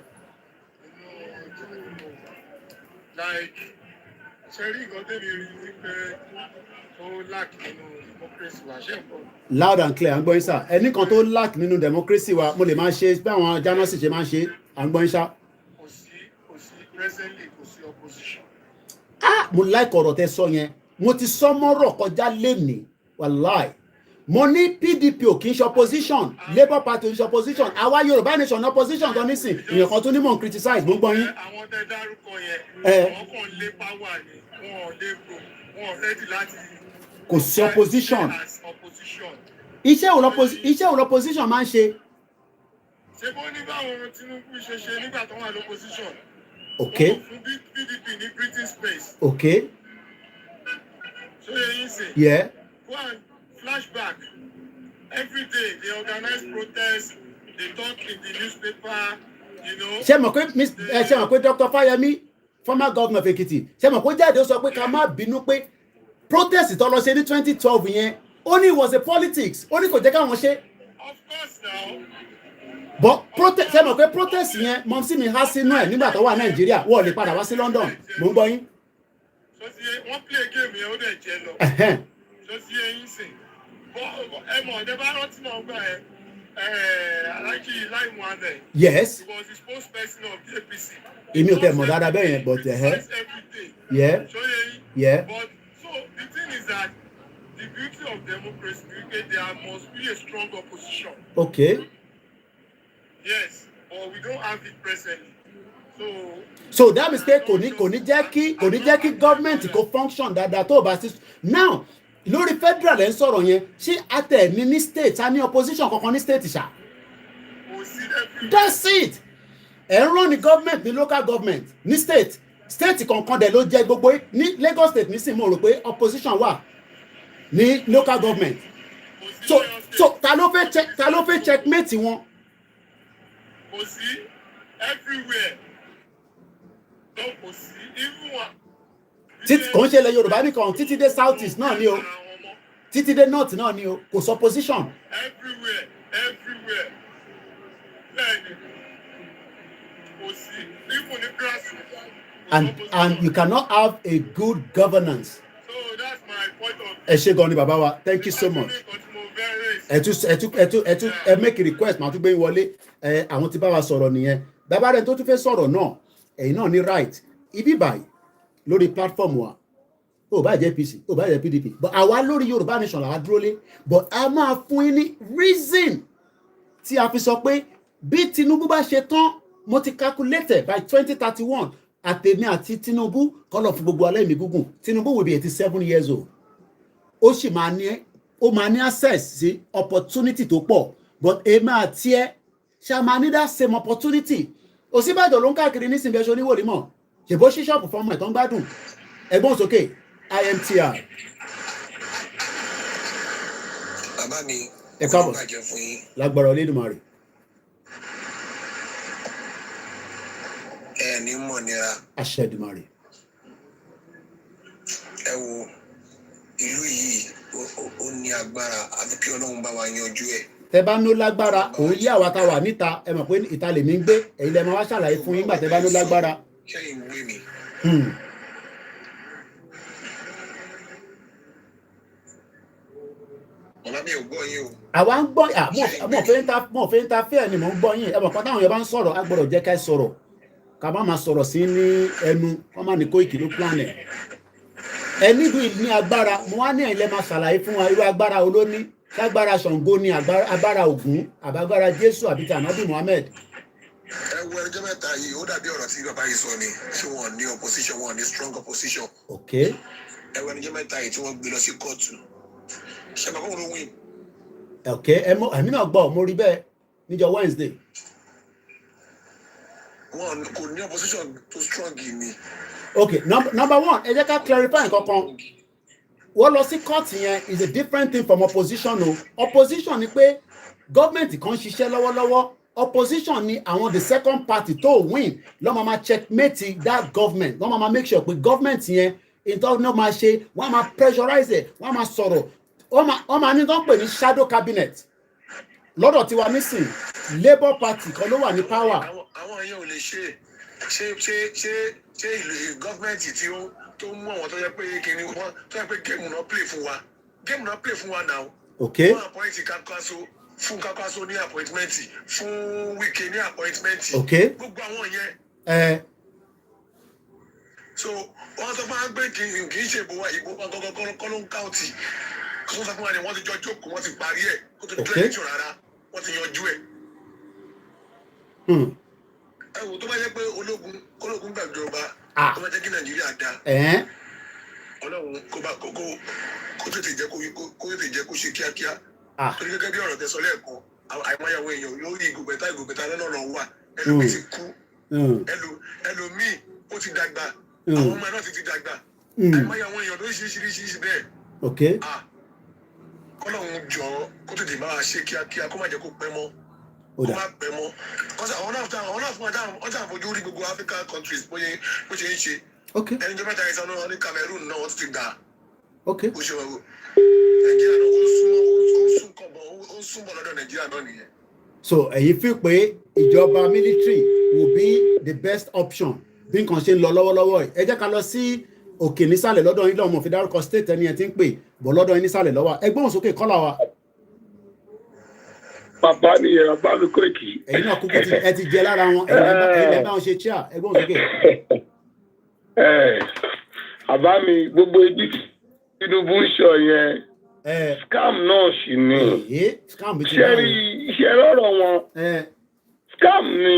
Like, ṣẹ́rí nǹkan tẹ́mi rí ní pé ó lack nínú democracy wa ṣe ń bọ̀. Loud and clear, à ń gbọ́ yín sà. Ẹni kan tó lack nínú democracy wa, mo lè máa ṣe bí àwọn jánọ́sì ṣe máa ń ṣe, à ń gbọ́ yín sà. Kò sí presently kò sí opposition. Mo like ọ̀rọ̀ tẹ́ sọ yẹn. Mo ti sọ mọ́rọ̀ kọjá lénìí, wàláì. Mo ní PDP ò kì í ṣe opposition, Labour Party ò ń ṣe opposition, àwa Yorùbá nation ní opposition tó nísìn, èèyàn kan tó ní mọ̀ ń criticize, mo ń gbọ́ yín. Àwọn tẹ dárúkọ yẹn, àwọn kan lé power ni, wọn ò lè gbò, wọn ò ready láti. Kò sí opposition. Iṣẹ́ wo l'opposition máa ń ṣe? Ṣé bó ní báwọn Tinubu ṣe ṣe nígbà tó wà l'opposition? Okay. Wọ́n fún PDP ní breathing space. Okay. Ṣé yẹn sè? Yeah. Go and flashback. Every day they organize protests, they talk in the newspaper, you know. Ṣé mọ̀ pé Dr. Fáyẹmí, former governor of Ekiti, ṣé mọ̀ pé jáde ó sọ pé ká má bínú pé protest tó lọ ṣe ní 2012 yẹn, ó ní it was a politics, ó ní kò jẹ́ káwọn ṣe. Of course now. But protest ṣé mọ̀ pé protest yẹn mọ̀mísí mi há sínú ẹ̀ nígbà tó wà Nàìjíríà, wọ́n lè padà wá sí London, mò ń gbọ́ yín. So wọ́n play game yẹn ó dẹ̀ jẹ lọ. So ti yẹn sìn. Ẹ mọ̀ ọ̀dẹ́ bá rántí náà gbà ẹ́ Alhaji Lai Muhammed. Yes. He was the spokesperson of the APC. Èmi ò tẹ̀ mọ̀ dáadáa bẹ́ẹ̀ yẹn but yeah. Yeah. But so the thing is that the beauty of democracy is that there must be a strong opposition. Okay. Yes, but we don't have it presently. So that mistake kò ní jẹ́ kí government kó function dáadáa tó bá sí. Now lórí federal ẹ̀ ń sọ̀rọ̀ yẹn ṣé àtẹ̀ ní state a ní opposition kankan ní state ṣá. That's it. Ẹ̀ ń rán ní government ní local government ní state kankan dẹ̀ ló jẹ́ gbogbo ní Lagos state nísìnyí mo rò pé opposition wà ní local government. So ta ló fẹ́ checkmate wọn. Kò sí everywhere. No, kò sí even one. Kò ń ṣe ilẹ̀ Yorùbá nìkan títí dé south east náà ni o títí dé north náà ni o kò sọ position. Everywhere bẹ́ẹ̀ni kò sí even ní grassroots. And you cannot have a good governance. So that's my point of view. Ẹ ṣé gan ni bàbá wa, thank you so much. ẹ make a request màá tún gbé wọlé àwọn tí bá wa sọ̀rọ̀ nìyẹn bàbá rẹ̀ tó tún fẹ́ sọ̀rọ̀ náà ẹ̀yin náà ní right ibi báyìí lórí platform wa ó bá jẹ́ APC ó bá jẹ́ PDP but àwa lórí Yorùbá Nation làwa dúró lé but a máa fún yín ní reason tí a fi sọ pé bí Tinubu bá ṣe tán mo ti calculated by 2031 àtèmi àti Tinubu kọlọ fún gbogbo alẹ́ mi gúngùn Tinubu will be 87 years old ó sì máa ní access sí opportunity tó pọ̀ but èmi àti ẹ ṣá máa ní that same opportunity Ọ̀ṣínbàjò ló ń káàkiri nísìnyí ẹṣọ oníwòlí mọ̀ ṣèbó ṣí ṣọ́ọ̀pù fún ọmọ ẹ̀ tó ń gbádùn ẹ̀gbọ́n sókè IMTR. bàbá mi ẹ káàbọ̀ lágbára Olódùmarè. ẹ ní mọ̀ nira. àṣẹ Èdùmàrè. ẹ wo ìlú yìí ó ní agbára àfi kí Ọlọ́run bá wa yanjú ẹ̀. tẹ bá ní lágbára òun yí àwa tá wà níta ẹ mọ̀ pé ìta lèmi ń gbé èyí lẹ máa wá ṣàlàyé fún yín gbà tẹ bá ní lágbára. ṣẹ́yìn gbé mi. mọ̀lá mi ò gbọ́ yín o. àwa ń gbọ́ mọ̀ fẹ́ ń ta fẹ́ẹ̀ ni mò ń gbọ́ yín ẹ mọ̀ pátá àwọn yẹn bá ń sọ̀rọ̀ a gbọ́dọ̀ jẹ́ ká sọ̀rọ̀ ká má máa sọ̀rọ̀ sí ní ẹnu wọ́n má ní Koiki ló plan ẹ̀. ẹ nílùú ní agbára mo wá ní ẹ̀yin lẹ́ máa ṣàlàyé fún wa irú agbára olóní lágbára Ṣàngó ni agbára Ògún àbágbára Jésù àbí ti Ànábì Muhammed. ẹ wo ẹjọ́ mẹ́ta yìí ó dàbí ọ̀rọ̀ tí bàbá yìí sọ ni ṣé wọn ní opposition wọn ní strong opposition. ok. ẹ wo ẹjọ́ mẹ́ta yìí tí wọ́n gbé lọ sí kóòtù ṣé bàbá wọn ló win. ok èmi náà gbọ́ mo rí bẹ́ẹ̀ níjọ́ Wednesday. wọn kò ní opposition tó strong yìí ni. ok number one ẹ jẹ́ ká clarify nǹkan kan wọ́n lọ sí court yẹn is a different thing from opposition o opposition ni pé gọ́ọ̀mẹ̀ntì kan ṣiṣẹ́ lọ́wọ́lọ́wọ́ opposition ni àwọn the second party tó win lọ́mọ máa checkmate that government lọ́mọ máa make sure pé government yẹn ìtọ́ náà máa ṣe wọ́n máa pressurize ẹ̀ wọ́n máa sọ̀rọ̀ wọ́n máa ní tó ń pè ní shadow cabinet lọ́dọ̀ tiwa nísìn labour party kan ló wà ní power. àwọn èèyàn ò lè ṣe ìlú gọ́ọ̀mẹ̀ntì tí ó tó mú àwọn tó yẹ pé kìnìún wọn tó yẹ pé géèmù náà play fún wa now. ok wọn appoint Kakaso fún Kakaso ní appointment fún Wike ní appointment. ok gbogbo àwọn yẹn. so wọn sọ fún wa pé kì í ṣe ìbò wa ìbò wa gọgọgọ kọ́ ló ń káùtì wọn sọ fún wa ni wọ́n ti jọ jókòó wọ́n ti parí ẹ̀ kó tó tó election rárá wọ́n ti yanjú ẹ̀. ẹ wò tó bá yẹ pé ológun gbàjọba tó bá jẹ́ kí Nàìjíríà dá Ọlọ́run kó tètè jẹ́ kó ṣe kíákíá torí gẹ́gẹ́ bí ọ̀rọ̀ tẹ̀sán lẹ́ẹ̀kan àìmọyàwó èèyàn lórí ìgòbẹ̀tà lọ́nà lọ́wọ́ wà ẹlòmíì ti kú ẹlòmíì ó ti dàgbà àwọn ọmọ náà ti dàgbà àìmọyàwó èèyàn lóríṣiríṣi bẹ́ẹ̀. Ọlọ́run jọ kó tètè máa ṣe kíákíá kó má jẹ́ kó pẹ́ mọ́ kó má pẹ́ mọ́ kọ́sà àwọn náà fún ọjà àfojú rí gbogbo African countries bó ṣe ń ṣe ẹni jẹ́ mẹ́ta ìsànú ní Cameroon náà wọ́n ti gbà ó ṣe wọ́n Nàìjíríà náà ó sún bọ̀ lọ́dọ̀ Nàìjíríà náà nìyẹn. so ẹ̀yin fi pé ìjọba military will be the best option bí nǹkan ṣe ń lọ lọ́wọ́lọ́wọ́ ẹ jẹ́ ká lọ sí òkè nísàlẹ̀ lọ́dọ̀ yín lọ́mọ fi dárúkọ state ẹni ẹ ti ń pè bọ̀ lọ́dọ̀ yín nísàlẹ̀ lọ́wọ́ ẹgbọ́n sókè kọ́là wa. bàbá ni ẹ̀rọ bá mi Koiki. ẹ̀yin náà kúkú ẹ ti jẹ lára wọn ẹ̀yin lẹ́ bá wọn ṣe chair ẹgbọ́n sókè. bàbá mi gbogbo ibi Tinubu ń sọ yẹn scam náà sì ni ṣẹ́rí iṣẹ́ lọ́rọ̀ wọn scam ni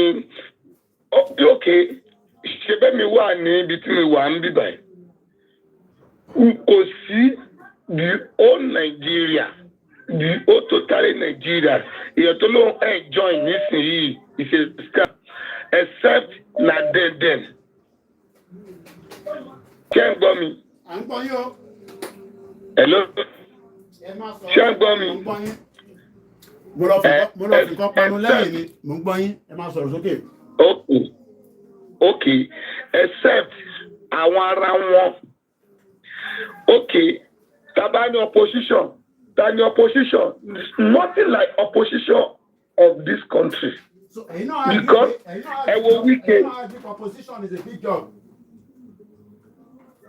ókè ṣe bẹ́ẹ̀ mi wà ní ibi tí mi wà ń bíbá yìí kò sí the whole Nigeria the whole totally Nigeria èèyàn tó ló ń join nísìnyìí is a scam except na dem. ṣé ń gbọ́ mi. à ń gbọ́ yín o. hello. ṣé ń gbọ́ mi. mo lọ fi kọ́ panu lẹ́yìn ni mo ń gbọ́ yín ẹ máa sọ̀rọ̀ sókè. Okay, except àwọn ara wọn. Okay, tabani opposition, nothing like opposition of this country. So, because ẹ wo Wike. Opposition is a big job.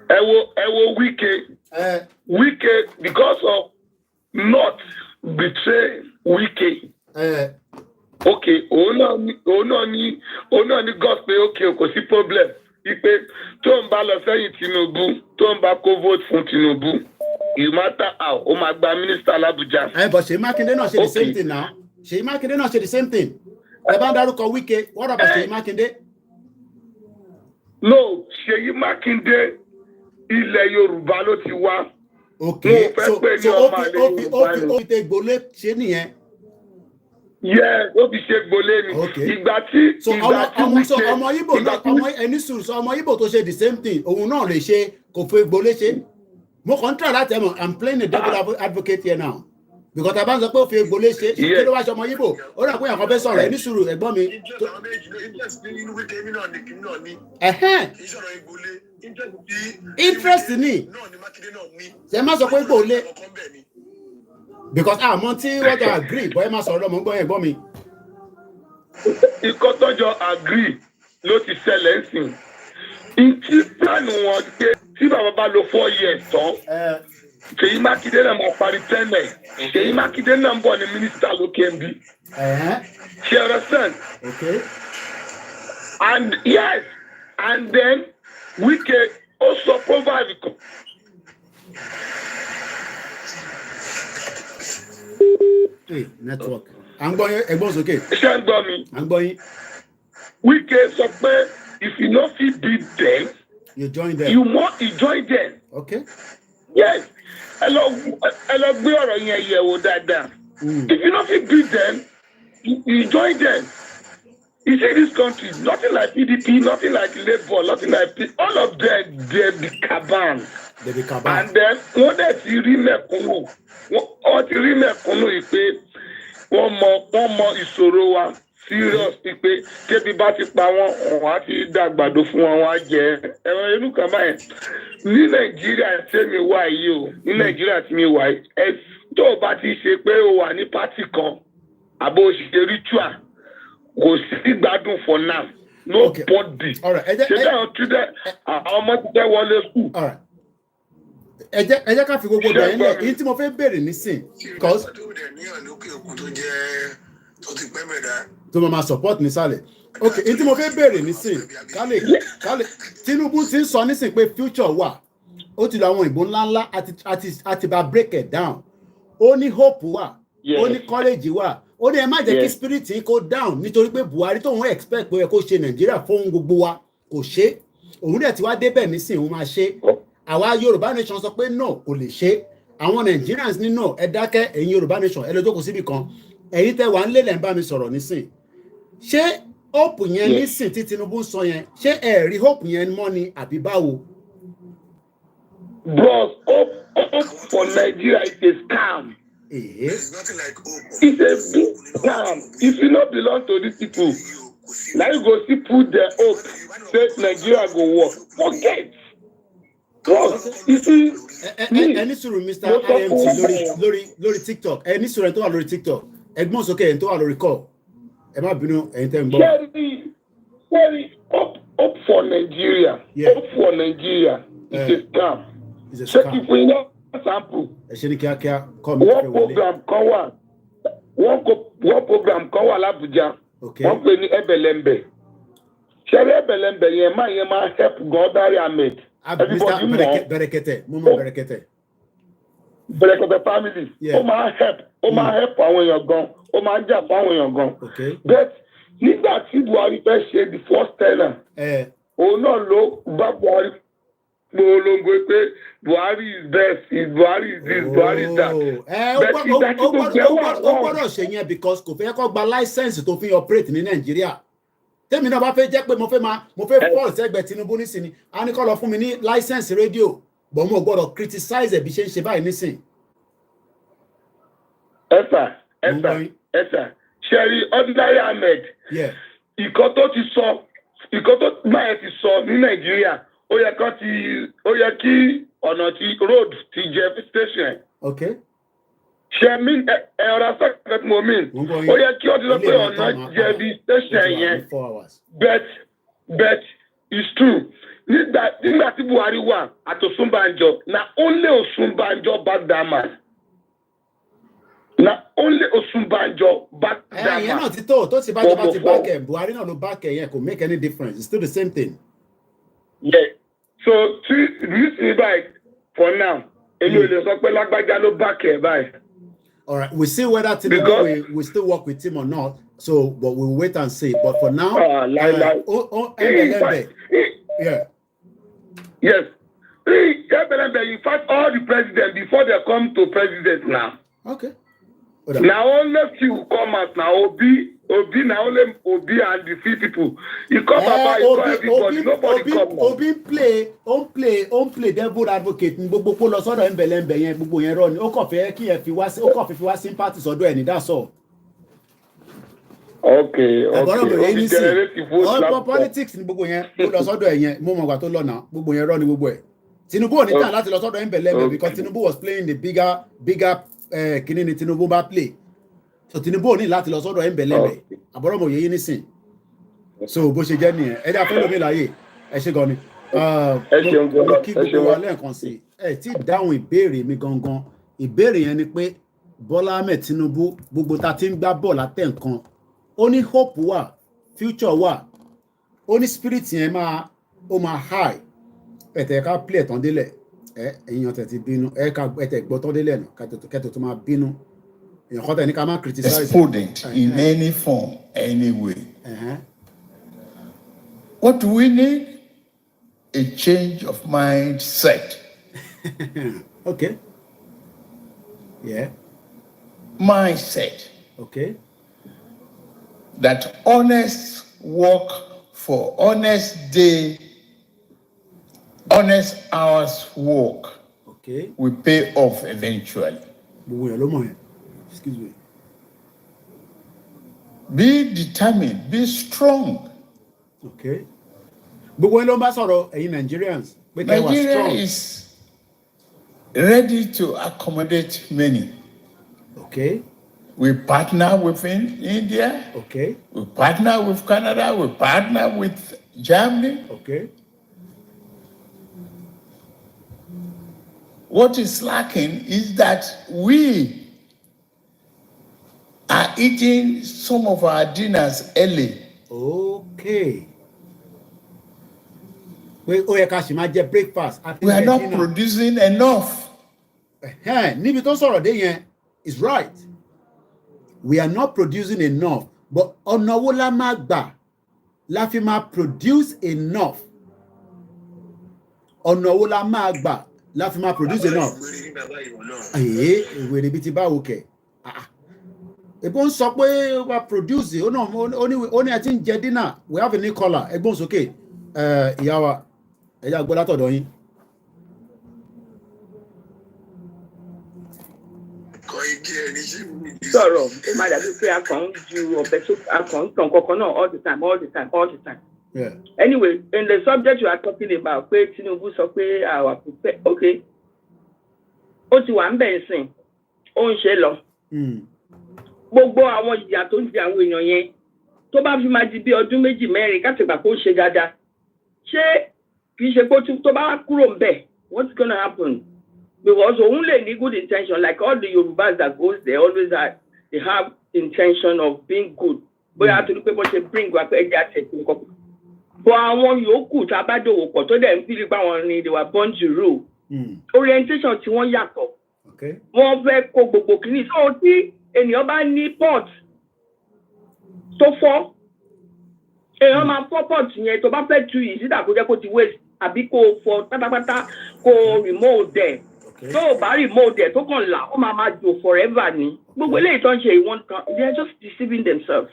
Ẹ wo Wike. Wike because of North betray Wike. Okay, òun náà ní God pé okay kò sí problem. Ipe tó ń bá lọ sẹ́yìn Tinubu, tó ń bá kó vote fún Tinubu, no matter how, ó máa gba minister l'Abuja. But Ṣèyí Mákindé náà ṣe the same thing now. Ṣèyí Mákindé náà ṣe the same thing. Ẹ bá ń dárúkọ Wike, what about Ṣèyí Mákindé? No, Ṣèyí Mákindé ilẹ̀ Yorùbá ló ti wá. Okay, so ó fi tẹ gbólé ṣe nìyẹn. Yeah, ó fi ṣe gbólé ni. Ìgbà tí ọmọ Igbo náà ọmọ ẹni sùúrù sọ ọmọ Igbo tó ṣe the same thing òun náà lè ṣe kò fi gbólé ṣe. Mo kàn ń try láti ẹ̀mọ̀ I'm playing a devil advocate here now because àbá ń sọ pé ó fi gbólé ṣe kí ló wá ṣe ọmọ Igbo ó rà pé àkọ́ fẹ́ sọ̀rọ̀ ẹni sùúrù ẹ̀gbọ́n mi. Interest ni ṣe má sọ pé Igbo lé because àmọ́ tí wọ́n jọ agree bọ́ ẹ má sọ̀rọ̀ lọ́mọ ń gbọ́ yẹn gbọ́ mi. Ikọ́ tọ́jọ́ agree ló ti ṣẹlẹ̀ ń sìn. Ìtí plan wọn gbé tí bàbá bá lo 4 years tán. Ṣèyí Mákindé náà máa parí 10 ẹ̀. Ṣèyí Mákindé náà ń bọ̀ ní mínísítà lókè ń bí. Ṣé understand? Okay. And yes, and then Wike also provide. Hey, network. I'm going. Ẹ̀gbọ́n sókè. Ṣé ń gbọ́ mi? I'm going. Wike sọ pé if you no fit beat them, you join them. You join them. Okay. Yes. Ẹ lọ gbé ọ̀rọ̀ yẹn yẹ̀wò dáadáa. If you no fit beat them, you join them. You see this country, nothing like PDP, nothing like Labour, nothing like all of them, they're the cabal. They're the cabal. And then wọ́n dẹ̀ ti rí mẹ̀kúnnù. Wọ́n ti rí mẹ̀kúnnù yìí pé wọ́n mọ ìṣòro wa serious pé kébi bá ti pa wọ́n á ti dàgbàdo fún wọn wá jẹ ẹ̀rọ inú kan báyẹn. Ní Nàìjíríà tí mi wà yìí o, ní Nàìjíríà tí mi wà yìí, tó o bá ti ṣe pé o wà ní pátì kan, àbò òṣìṣẹ́ ritual, kò sí gbádùn for now. Nobody. Ṣé dáhùn tí àwọn ọmọ ti fẹ́ wọlé school. Ẹ jẹ́ ká fi gbogbo bẹ̀rẹ̀ lẹ̀ èyí tí mo fẹ́ bèrè nísìn. Tó máa support nísàlẹ̀. Okay, èyí tí mo fẹ́ bèrè nísìn kálẹ̀ Tinubu ti ń sọ nísìn pé future wà. Ó ti lọ àwọn ìbò ńláńlá àti bá break it down. Ó ní hope wà. Ó ní courage wà. Ó ní ẹ má jẹ́ kí spirit yín kó down nítorí pé Buhari tóun expect pé kó ṣe Nàìjíríà fún gbogbo wa kò ṣe. Òun dẹ̀ ti wá débẹ̀ nísìn òun máa ṣe. Àwa Yorùbá nation sọ pé no kò lè ṣe. Àwọn Nigerians ní no ẹ dákẹ́ ẹ̀yin Yorùbá nation ẹ lọ jókòó síbì kan. Ẹ̀yin tẹ́ wà ń lélẹ̀ ń bá mi sọ̀rọ̀ nísìn. Ṣé hope yẹn nísìn tí Tinubu sọ yẹn ṣé ẹ rí hope yẹn mọ́ ni àbí báwo? Bros, hope for Nigeria is a scam. It's nothing like hope. It's a big scam. If you not belong to these people, now you go see put their hope, say Nigeria go work. Forget. Bros, you see. Ẹni sùúrù Mr. IMT lórí TikTok. Ẹni sùúrù ẹni tó wà lórí TikTok. Ẹgbọ́n sókè ẹni tó wà lórí call. Ẹ má bínú ẹ̀yin tẹ́ ń gbọ́. Very hope for Nigeria. Yeah. Hope for Nigeria. It's a scam. It's a scam. If we know sample. Ẹ ṣe ní kíákíá kọ́ mi One program kan wà l'Abuja. Wọ́n pè ní Ebelembe. Ṣẹ́rí Ebelembe yẹn máa help Godari Ahmed. Everybody know. Berekete, Mumu Berekete. Berekete family. Ó máa help àwọn èèyàn gan. Ó máa jà fún àwọn èèyàn gan. But nígbà tí Buhari fẹ́ ṣe the first tenor, òun náà ló bá Buhari polongo pé Buhari is best, Buhari is this, Buhari is that. Ó gbọ́dọ̀ ṣe yẹn because kò fẹ́ kó gba license tó fi operate ní Nàìjíríà. Tèmi náà bá fẹ́ jẹ́ pé mo fẹ́ fall sẹ́gbẹ̀ Tinubu nísìnyí a ní kó lọ fún mi ní license rédíò bọ̀ mo gbọ́dọ̀ criticize ẹ̀ bí ṣe ń ṣe báyìí nísìn. Ẹ̀sà Ṣẹ́rí Ordinary Ahmed ìkọ́ tó báyẹn ti sọ ní Nàìjíríà ó yẹ kí ọ̀nà ti road ti jẹ station. Ṣé mi ọ̀rọ̀ sẹ́kẹ̀tì mo mean ó yẹ kí ọdún lọ pé ọ̀nà jẹ bí station yẹn but it's true nígbà tí Buhari wà àti Ọ̀ṣínbàjò na only Ọ̀ṣínbàjò back that man. Na only Osunbanjo back that you know, man. to si back Buhari no back could make any difference. It's still the same thing. Yeah. So you see like for now, all right, we see whether Tinubu we still work with him or not. So, but we'll wait and see. But for now, yeah. Yes. In fact, all the presidents before they come to president now. Okay. Now only few come out now. Obi now only Obi and the few people. You come about, you call everybody. Nobody come now. Obi play devil advocate. Gbogbo lọ sọ́dọ̀ Embelembe yẹn gbogbo yẹn rọ ni. Ó kàn fẹ́ kí ẹ fi wá sympathy sọ́dọ̀ ẹni, that's all. Okay. All politics ni gbogbo yẹn ó lọ sọ́dọ̀ ẹ yẹn mo mọ̀ gbà tó lọ náà gbogbo yẹn rọ ni gbogbo ẹ̀. Tinubu ò ní tàn láti lọ sọ́dọ̀ Embelembe because Tinubu was playing the bigger kini ni Tinubu bá play. So Tinubu ò ní láti lọ sọ́dọ̀ Embelembe. Àbọ̀rọ̀ mo yé yín nísìn. So bó ṣe jẹ́ nìyẹn. Ẹ dá fẹ́ lómi láyé. Ẹ ṣé gan ni. Mo kí gbogbo wa lẹ́ẹ̀kan sí. Ẹ tí dáhùn ìbéèrè mi gangan. Ìbéèrè yẹn ni pé Bọ́lá Ahmed Tinubu gbogbo ta ti ń gbá bọ́ọ̀lù àtẹ̀ nǹkan. Ó ní hope wà, future wà. Ó ní spirit yẹn ó máa high. Ẹ̀tẹ̀ ká play tán délẹ̀. Èèyàn tẹ̀ ti bínú. Ẹ̀tẹ̀ gbọ́ tán délẹ̀ nù. Kẹ́tọ̀ tó máa bínú. Exploded in any form, any way. What do we need? A change of mindset. Okay. Yeah. Mindset. Okay. That honest work for honest day, honest hours work. Okay. Will pay off eventually. Excuse me. Be determined, be strong. Okay. But when Nigerians, Nigeria is ready to accommodate many. Okay. We partner with India. Okay. We partner with Canada. We partner with Germany. Okay. What is lacking is that we are eating some of our dinners early. Okay. We breakfast. We are not producing enough. Níbi tó sọ̀rọ̀ dé yẹn is right. We are not producing enough. But ọ̀nà wo la máa gbà la fi máa produce enough? Ọ̀nà wo la máa gbà la fi máa produce enough? Ìwèrè bíi ti báwo kẹ̀? Ẹ̀gbọ́n sọ pé wà produce ó ní ẹ ti ń jẹ dinner. We have a new caller. Ẹ̀gbọ́n sókè ìyá wa ẹ̀yà gbọ́ látọ̀dọ̀ yín. Sọ̀rọ̀ ó máa dàbí pé a kàn ń ju ọ̀bẹ tó a kàn ń tàn kankan náà all the time. Yeah. Anyway, in the subject you are talking about pé Tinubu sọ pé our prepare okay ó ti wà ń bẹ̀ sìn ó ń ṣe lọ. Gbogbo àwọn ìyà tó ń di àwọn èèyàn yẹn tó bá fi máa di bí ọdún méjì mẹ́rin kátìgbà kó ṣe dáadáa ṣé kì í ṣe pé tó bá kúrò ń bẹ̀ what's gonna happen? Because only ní good intention, like all the Yorubas that goes there always they have intention of being good. But I have to look at what they bring back. But àwọn yòókù tá a bá dòwò pọ̀ tó dẹ̀ ń feel pé àwọn ni they were born to rule. Orientation tí wọ́n yàtọ̀. Wọ́n fẹ́ kó gbogbo kìíní. So tí ènìyàn bá ní pot tó fọ́, èèyàn máa fọ́ pot yẹn tó bá fẹ́ tu yìí sídà kó jẹ́ kó ti waste àbí kó fọ́ pátápátá kó remote there. So bá remote there tó kàn là ó máa jò forever ni. Gbogbo eléyìí tó ń ṣe ìwọ̀n kan they are just deceiving themselves.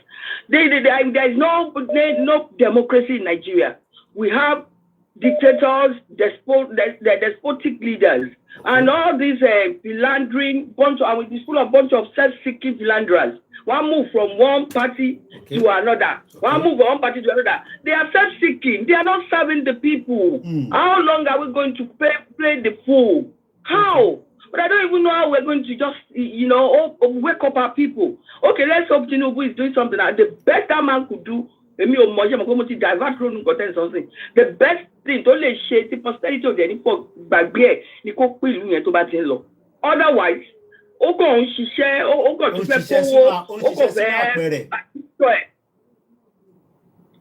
There is no democracy in Nigeria. We have dictators, despotic leaders, and all these philandering full of bunch of self-seeking philanderers. One move from one party to another. One move from one party to another. They are self-seeking. They are not serving the people. How long are we going to play the fool? How? But I don't even know how we're going to just, wake up our people. Okay, let's hope Tinubu is doing something. The best that man could do, divert something. The best thing to let share the posterity of the otherwise, ó kàn ń ṣiṣẹ́ ó kàn tún fẹ́ kówó ó kàn fẹ́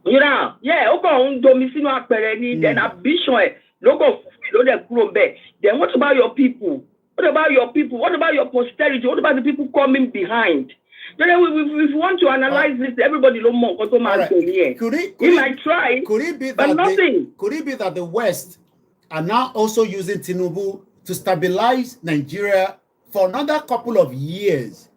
you know, yeah, ó kàn ń domi sínú àpẹẹrẹ ni then ambition ẹ̀ ló kàn ló dẹ̀ kúrò bẹ́ẹ̀. Then what about your people? What about your people? What about your posterity? What about the people coming behind? You know, if we want to analyze this, everybody don't know what to here. He might try, could it be that but nothing. Could it be that the West are now also using Tinubu to stabilize Nigeria for another couple of years?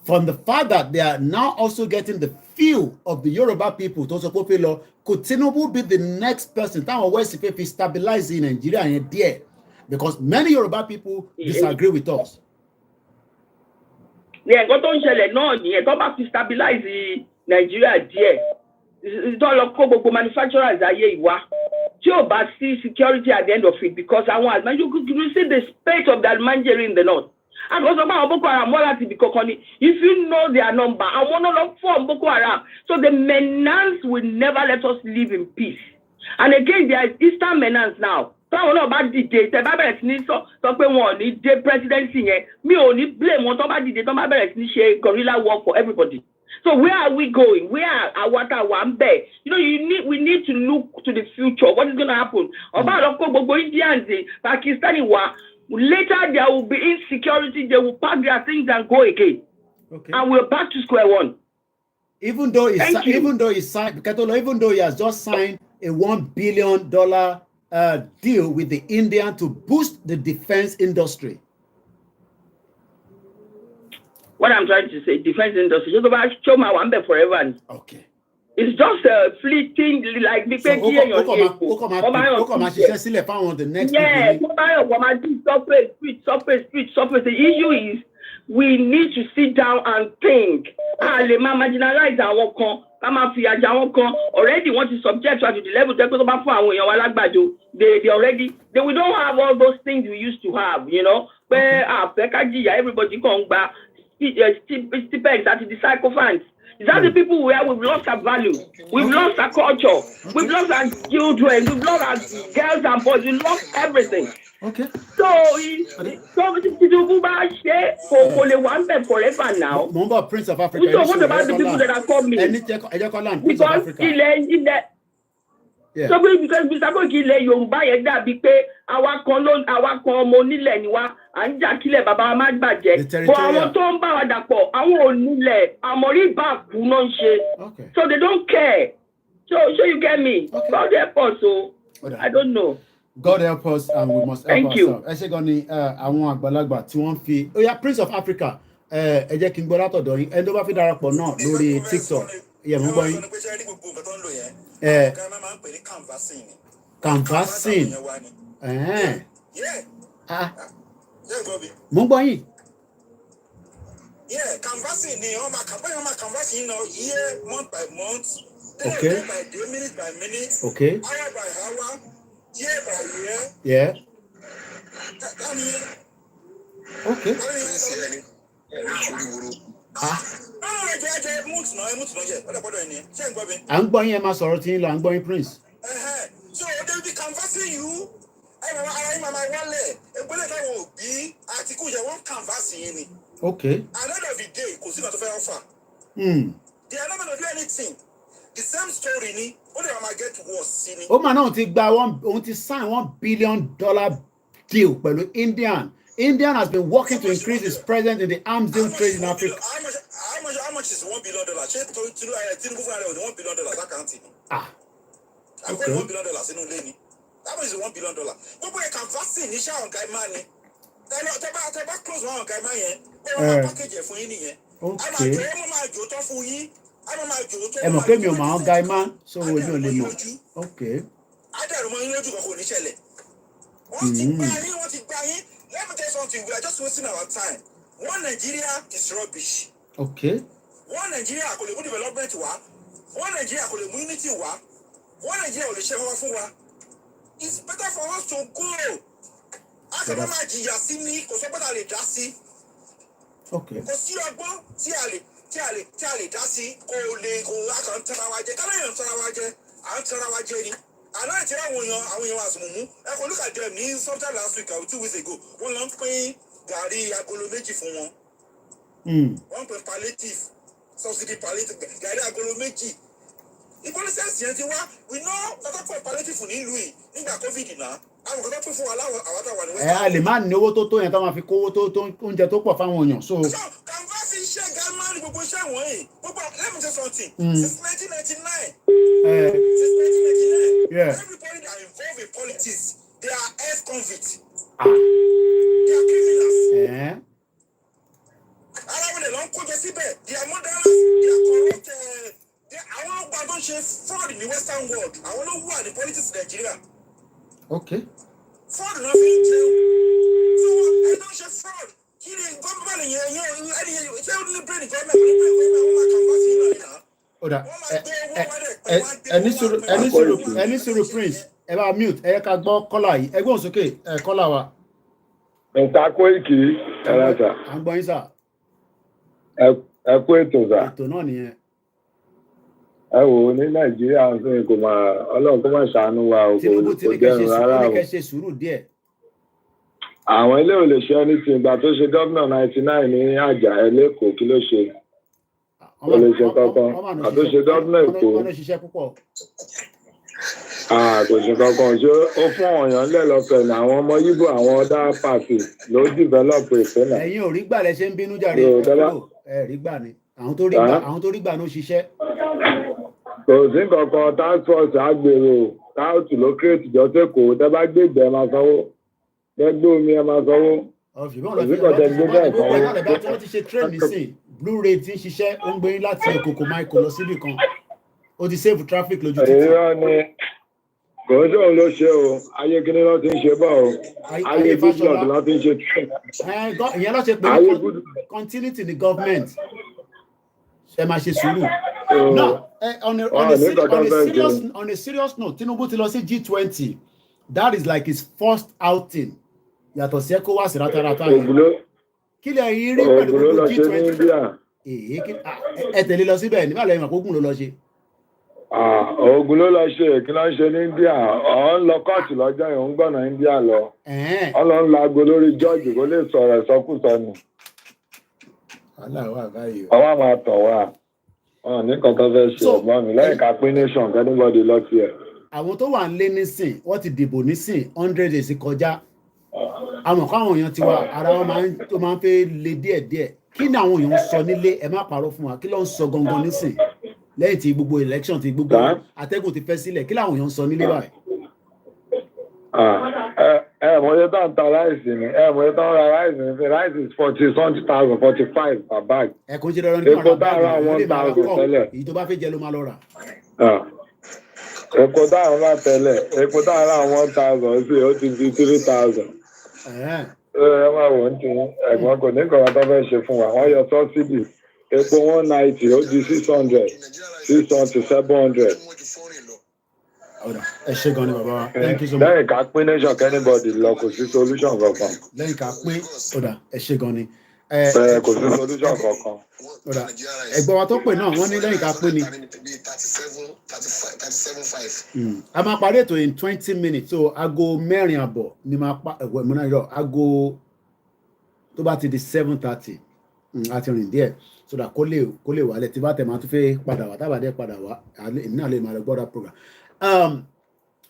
From the fact that they are now also getting the feel of the Yoruba people to also popular, could Tinubu be the next person that will West if he stabilize in Nigeria and there? Because many Yoruba people disagree with us. Yeah, got on ṣẹlẹ̀ náà nìyẹn tó bá fi stabilize Nigeria díẹ̀. Tó lọ kó gbogbo manufacturers ayé ìwà. Tí ò bá sí security at the end of it because àwọn àgbà you see the spate of the Almanjeri in the north. And also about Boko Haram, if you know their number, I want to form Boko Haram. So the menace will never let us live in peace. And again, there is Eastern menace now. So I don't know about the day. The presidency, me only blame what about the day. Guerrilla war for everybody. So where are we going? Where are Wambe? You know, we need to look to the future. What is going to happen? About Indians, Pakistani war. Later, there will be insecurity. They will pack their things and go again. Okay. And we're back to square one. Even though he signed, even though he has just signed a $1 billion deal with the Indian to boost the defense industry. What I'm trying to say, defense industry, just about show my one forever. Okay. It's just a fleeting, like the next. Yeah, surface. The issue is we need to sit down and think. Already want to subject to the level they we don't have all those things we used to have, you know. Where everybody come back, stipends at the sycophants. Is that the people where we've lost our value? We've lost our culture. We've lost our children. We've lost our girls and boys. We've lost everything. Okay. So forever now. Remember Prince of Africa. So what about the people that are coming? Prince of Africa. Yeah. So because Mr. Kokile Yorùbá yẹn dàbí pé àwa kan ọmọ onílẹ̀ ni wá à ń jà kílẹ̀ bàbá wa má gbàjẹ́. But àwọn tó ń bá wa dàpọ̀ àwọn onílẹ̀ àmọ̀rí bá kú náà ń ṣe. So they don't care. So you get me? Okay. God help us o. I don't know. God help us and we must help ourselves. Ẹ ṣe gan ni àwọn àgbàlagbà tí wọ́n fi Prince of Africa ẹ jẹ́ kí n gbọ́ látọ̀dọ̀ yín ẹni tó bá fi darapọ̀ náà lórí TikTok yẹ mú gbọ́ yín. Canvassing. Mo gbọ́ yín. Yeah, canvassing ni wọ́n máa canvassing náà year month by month, okay. Day by day, minute by minute, okay. Hour by hour, year by year. Yeah. Okay. À ń gbọ́ yín ẹ máa sọ̀rọ̀ tí ń lọ à ń gbọ́ yín Prince. So they will be canvassing you. Ara yín máa wálẹ̀ ẹgbẹ́lẹ̀ táwọn òbí àtìkú yẹn wọ́n canvassing yín ni. Okay. At the end of the day kò sí ìgbà tó fẹ́ offer. They are not going to do anything. The same story ni ó lè máa get worse sí ni. Ó mà náà ti gba òun ti sign $1 billion deal pẹ̀lú Indian. Indian has been working to increase its presence in the arms deal trade in Africa. How much is $1 billion? Ṣé Tinubu fún ara rẹ̀ $1 billion lákàntì ni? I'm going $1 billion inú ilé ni. How much is $1 billion? Gbogbo ẹ̀ canvassing ní ṣáà ọ̀gá ìmá ni. Tẹ́ bá close wọn ọ̀gá ìmá yẹn, wọ́n máa package ẹ̀ fún yín nìyẹn. Okay. Wọ́n máa jò tán fún yín. Ẹ mọ̀ pé mi ò máa ń ga ìmá sóhun ojú ò lè mọ̀. Okay. Adẹ̀rùmọ́ yín lójú kan kò ní ṣẹlẹ̀. Wọ́n ti gbá yín. Let me tell you something. We are just wasting our time. One Nigeria is rubbish. Okay. One Nigeria kò lè mú development wá. One Nigeria kò lè mú unity wá. One Nigeria ò lè ṣe wá fún wa. It's better for us to go. Àṣẹ máa jìyà sí ní kò sọ pé ta lè dá sí. Okay. Kò sí ọgbọ́n tí a lè dá sí kò àkàn tẹ́ra wa jẹ. Kálẹ̀ yẹn tẹ́ra wa jẹ. À ń tẹ́ra wa jẹ ni. Àná ìtẹ́ra àwọn èèyàn àsùnmùmú. Ẹ kò look at them ní sometime last week or 2 weeks ago. Wọ́n lọ ń pín gàrí agolo méjì fún wọn. Wọ́n pè palliative subsidy palliative gàrí agolo méjì. Ìpolísẹ́sì yẹn ti wá we know kọ́kọ́ pè palliative nílùú yìí nígbà COVID náà. Àwọn kọ́kọ́ pè fún wa láwọn àwọn táwọn ní west. A lè má ní owó tó yẹn tó máa fi kówó tó oúnjẹ tó pọ̀ fáwọn èèyàn. So canvas iṣẹ́ gamari gbogbo iṣẹ́ wọ̀nyí gbogbo let me say something since 1999. Since 1999 everybody that involved in politics they are ex-convicts. They are criminals. Ara wọn lè lọ kó jẹ síbẹ̀ they are murderers they are corrupt àwọn ọgbà tó ń ṣe fraud ní western world àwọn ló wà ní politics Nigeria. Okay. Fraud ló fi ń jẹun so ẹ ló ń ṣe fraud kí ni gómìnà yẹn ẹni ṣé ó ní brain gómìnà wọn máa kàn wá sí ìlànà yìí. Oda ẹni sùúrù prince ẹ bá mute ẹ yẹ ká gbọ́ kọ́là yìí ẹ gbóhùn sókè kọ́là wa. Mr. Koiki ẹ̀rọ̀ta. À ń gbọ́ yín sà. Ẹ kú ètò sà. Ètò náà nìyẹn. Ẹ wò ó ní Nàìjíríà ń sìn kò máa Ọlọ́run kó máa ṣàánú wa o kò jẹun rárá o. Tinubu ti ṣe sùúrù díẹ̀. Àwọn ilé ò lè ṣe ẹni tí ìgbà tó ṣe gómìnà 99 ní àjà ẹ lẹ́kọ̀ọ́ kí ló ṣe? Ó lè ṣe kankan. Àtó ṣe gómìnà Èkó. Wọ́n ṣiṣẹ́ púpọ̀. Kò ṣe kankan ṣé ó fún ọ̀yàn lẹ́lọ́fẹ̀ẹ́ ní àwọn ọmọ Yíbò àwọn ọ̀dà pàṣẹ ló dìvẹ́lọ́pù Èkó náà. Ẹ̀yin ò rí gbà lẹ ṣe ń bínú jàre ẹ rí gbà ni àwọn tó rí gbà ló ṣiṣẹ́. Kò sí kankan task force àgbèrò táàtù ló kírètì jọ sẹ́kọ̀ọ́ tẹ́ bá gbé ìgbẹ́ máa sanwó tẹ́ gbé omi ẹ máa sanwó. Wọ́n ti ṣe train nísìn blue ray ti ń ṣiṣẹ́ ó ń gbé láti Èkókò Michael lọ síbì kan ó ti save traffic lójú títì. Èyí ni kò ń ṣòun ló ṣe o ayé kíní ló ti ń ṣe bọ́ o ayé goodluck ló ti ń ṣe train. Ìyẹn ló ṣe pé continuity ní government ṣe máa ṣe sùúrù. Now on a serious note Tinubu ti lọ sí G20 that is like his first outing yàtọ̀ sí ECOWAS rátarátá yìí. Kí lè yí rí pẹ̀lú gbogbo G20 ẹ tẹ̀lé lọ síbẹ̀ nígbà lẹ́yìn àkókò ló lọ ṣe. Ogun ló lọ ṣe kí ló ń ṣe ní India ọ̀ ń lọ kóòtù lọ́jọ́ yìí ó ń gbọ̀nà India lọ ọlọ́ ń lago lórí George kó lè sọ̀rọ̀ ìsọkúsọ ni. Ọwọ́ máa tọ̀ wá ní kankan fẹ́ ṣe ọgbọ́n mi lẹ́yìn ká pín nation anybody lọ tiẹ̀. Àwọn tó wà ń lé nísìn wọ́n ti dìbò nísìn 100 days kọjá àwọn kan àwọn èèyàn ti wá ara wọn máa ń fẹ́ le díẹ̀díẹ̀ kí ni àwọn èèyàn sọ nílé ẹ má parọ́ fún wa kí ló ń sọ gangan nísìn lẹ́yìn tí gbogbo election ti gbogbo atẹ́gùn ti fẹ́ sílẹ̀ kí làwọn èèyàn sọ nílé báyìí. Mọ̀ye tó ń ta ráìsì ni mọ̀ye tó ń ra ráìsì ni ráìsì is 40,000 45 per bag. Ẹ̀kún ṣe dandan ní kí wọ́n ra báàgì 1,000 tẹ́lẹ̀. Èyí tó bá fẹ́ jẹ ló máa lọ rà. Epo táwọn bá tẹ́lẹ̀ epo táwọn ra 1,000 sí ó ti di 3,000. Ẹ máa wò ó ti ẹ̀gbọ́n kò ní kọ̀ọ̀kan tó fẹ́ ṣe fún wa wọ́n yọ sọ́sídì epo 190 ó di 600 to 700. Ẹ ṣé gan ni bàbá wa. Thank you so much. Lẹ́yìn ká pín nation anybody lọ kò sí solution kankan. Lẹ́yìn ká pín ẹ ṣé gan ni. Kò sí solution kankan. Ẹ̀gbọ́n wa tó pè náà wọ́n ní lẹ́yìn ká pín ni. 37.5. A máa parí ètò in 20 minutes so aago 4:00 ni máa pa ìmúná ìrọ̀ aago tó bá ti di 7:30 àti rìn díẹ̀ so that kó lè wálẹ̀ tí bá tẹ̀ máa tún fẹ́ padà wá tábàdé padà wá èmi náà lè máa lọ gbọ́dọ̀ program.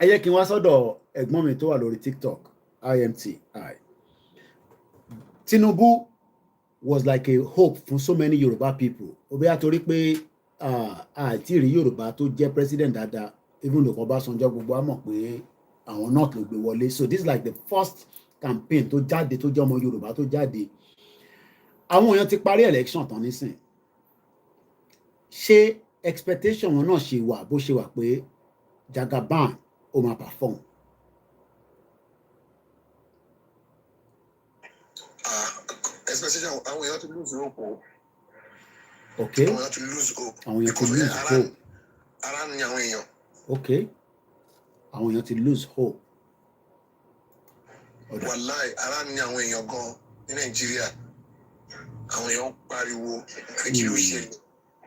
Ẹ yẹ kí n wá sọ́dọ̀ ẹ̀gbọ́n mi tó wà lórí TikTok IMTI. Tinubu was like a hope for so many Yoruba people. Obi àtorí pé àti rí Yorùbá tó jẹ́ president dáadáa even though Ọbásanjọ́ gbogbo á mọ̀ pé àwọn náà ló gbé wọlé so this is like the first campaign tó jáde tó jẹ́ ọmọ Yorùbá tó jáde. Àwọn èèyàn ti parí election tán nísìn ṣé expectation wọn náà ṣe wà bó ṣe wà pé Jagaban ó máa perform. Expectation àwọn èèyàn ti lose hope o. Okay. Àwọn èèyàn ti lose hope. Àwọn èèyàn ti lose hope. Ara ni àwọn èèyàn. Okay. Àwọn èèyàn ti lose hope. Wàláì ara ni àwọn èèyàn gan ní Nàìjíríà. Àwọn èèyàn pariwo kí ló ṣẹlẹ̀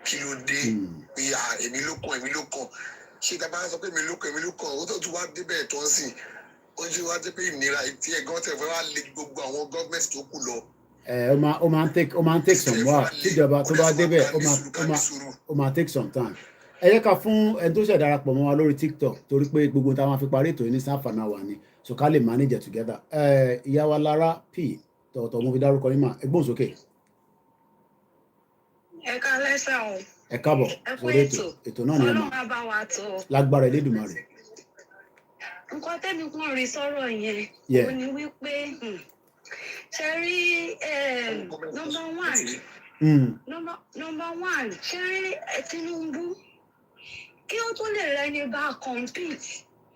kí ló dé pé èmi ló kàn ṣé tá a bá sọ pé èmi ló kàn ó tó tún wá débẹ̀ tó ń sìn ojú wa ti pé ìnira tí ẹ̀gbọ́n tẹ̀ fẹ́ wá lé gbogbo àwọn gọ́ọ̀mẹ̀ntì tó kù lọ. Ó máa ń take some while tíjọba tó bá débẹ̀ ó máa take some time. Ẹ jẹ́ ká fún ẹni tó ṣẹ̀ darapọ̀ mọ́ wa lórí TikTok torí pé gbogbo táwọn máa fi parí ètò yìí ní sáfànà wà ní so ká lè manage it together. Ìyá wa Lára P tọ̀tọ̀ mo fi dárúkọ yín mà ẹgbọ́n sókè. Ẹ káalẹ́ sà o. Ẹ káàbọ̀ sórí ètò náà ni ẹ mọ̀. Ọlọ́run á bá wa tó. Lágbára Elédùmarè. Nǹkan tẹ́mi kàn rí sọ́rọ̀ yẹn ó ní wípé ṣe rí number one ṣe rí Tinubu kí ó tó lè rẹni bá compete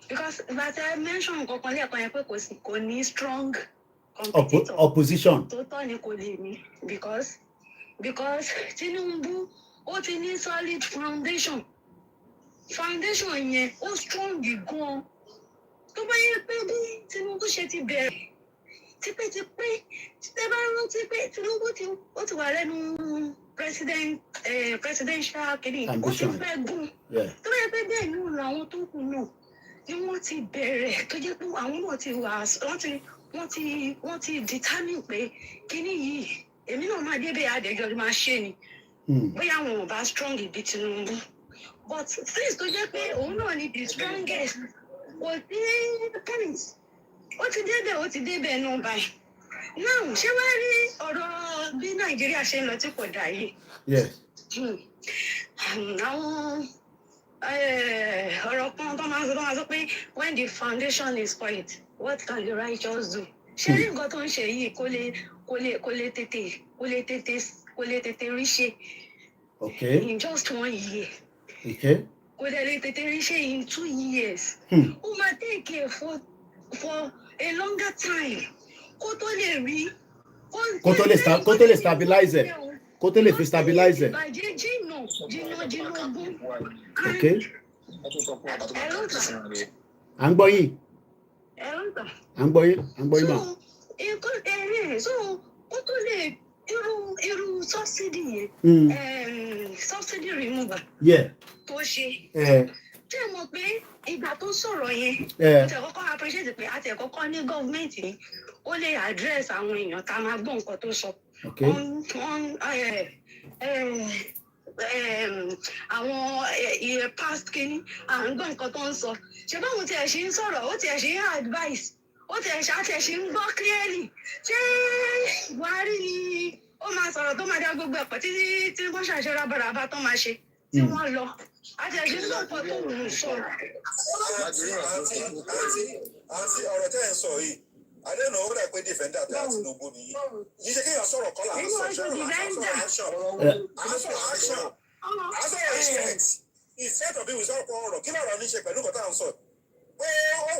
because but I mention kankan lẹ́ẹ̀kan yẹn pé kò ní strong competitor opposition tó tọ́ ni kò lè ní because Tinubu ó ti ní solid foundation yẹn ó strong gan tó bá yẹ pé bí Tinubu ṣe ti bẹ̀rẹ̀ tipẹ́tipẹ́ tẹ́ bá rántí pé Tinubu ó ti wà lẹ́nu presidential kìíní ó ti fẹ́ gùn tó bá yẹ pé bẹ́ẹ̀ ni òun àwọn tó kù náà ni wọ́n ti bẹ̀rẹ̀ tó jẹ́ pé àwọn náà ti wà wọ́n ti determine pé kìíní yìí èmi náà máa débẹ̀ àdéjọ́ máa ṣe ni bóyá àwọn ò bá strong bí Tinubu but since tó jẹ́ pé òun náà ni the strongest kò sí point ó ti débẹ̀ náà báyìí now ṣé wàá rí ọ̀rọ̀ bí Nàìjíríà ṣe ń lọ tí kò dà yìí àwọn ọ̀rọ̀ kan tó máa sọ pé when the foundation is quiet what can the righteous do ṣé rí nǹkan tó ń ṣe yìí kó lè tètè rí ṣe in just 1 year. Kò lè tètè rí ṣe in 2 years. Ó máa take it for a longer time. Kó tó lè rí. Kó tó lè stabilize ẹ̀. Kó tó lè fi stabilize ẹ̀. Bàjẹ́ jìnnà ogún. À ń gbọ́ yín. À ń gbọ́ yín mà. So kó tó lè irú subsidy yẹn subsidy removal tó ṣe tí ẹ mọ̀ pé ìgbà tó sọ̀rọ̀ yẹn tí ẹ kọ́kọ́ appreciate pé àti ẹ kọ́kọ́ ní gọ́ọ̀mẹ̀ntì yìí ó lè address àwọn èèyàn tá a máa gbọ́ nǹkan tó sọ àwọn past kínní à ń gbọ́ nǹkan tó ń sọ ṣe báwọn tí ẹ ṣe ń sọ̀rọ̀ ó tí ẹ ṣe ń advice ó ti ẹ̀ṣẹ̀ ń gbọ́ clearly ṣé Buhari ni ó máa sọ̀rọ̀ tó máa dá gbogbo ẹ̀pọ̀ tí wọ́n ṣàṣẹ rábàràbà tó máa ṣe tí wọ́n lọ àti ẹ̀ṣẹ̀ ń gbọ́ tó wù ú sọ̀rọ̀. àti ọ̀rọ̀ tẹ́ ẹ̀ ń sọ yìí àdéhùn ó rẹ̀ pé defender tẹ́ Tinubu nìyí yìí ṣe kéèyàn sọ̀rọ̀ kọ́là ìfẹ́ tọ̀bí wìsọ̀rọ̀ kọ́ ọ̀rọ̀ kí lọ́rọ̀ ní ṣe pẹ̀lú kọ́tà ń sọ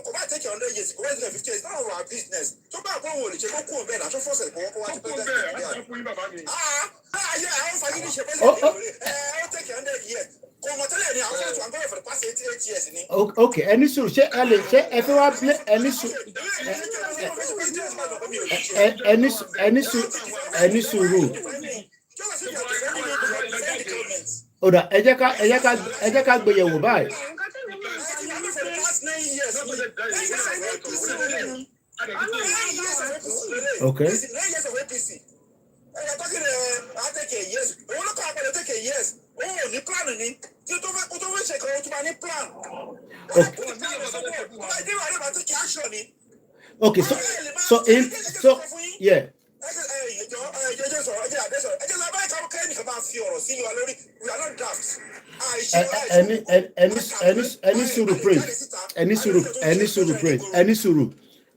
kò bá take 100 years kò bá take 50 years náà wà business tó bá kó wò lè ṣe kó kú òun bẹ́ẹ̀ náà tó fọ́sẹ̀ kó wọ́n kó wá ti pẹ́ bẹ́ẹ̀ ayé àwọn fagídí ṣe pé ó take 100 years kò mọ̀ tẹ́lẹ̀ ni àwọn fẹ́ẹ́ tó àgbẹ̀rẹ̀ for the past 8 years ni. ok ẹni sùúrù ṣé ẹ lè ṣe ẹ fẹ́ wá blé ẹni sùúrù ọ̀dà ẹ jẹ́ ká gbéyẹ̀wò báyìí. Okay. Okay, so yeah. Any suru prince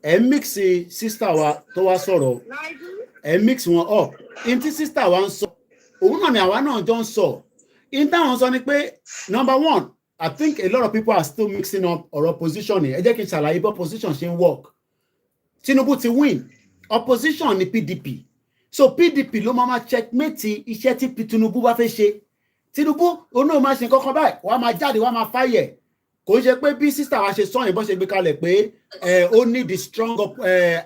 ẹ mix sister wa tó wá sọ̀rọ̀ ẹ mix wọn up inti sister wa ń sọ òun náà ni àwa náà jọ ń sọ in táwọn sọ ni pé number one I think a lot of people are still mixing up ọ̀rọ̀ position ni ẹ jẹ́ kí n ṣàlàyé bó position ṣe ń work Tinubu ti win opposition ni PDP so PDP ló máa checkmate iṣẹ́ tí Tinubu bá fẹ́ ṣe Tinubu òun náà máa ṣe nǹkan kan báyìí wàá máa jáde wàá máa fáyẹ̀ kò ń ṣe pé bí sister wa ṣe sọ yìí bó ṣe gbé kalẹ̀ pé ó ní the strong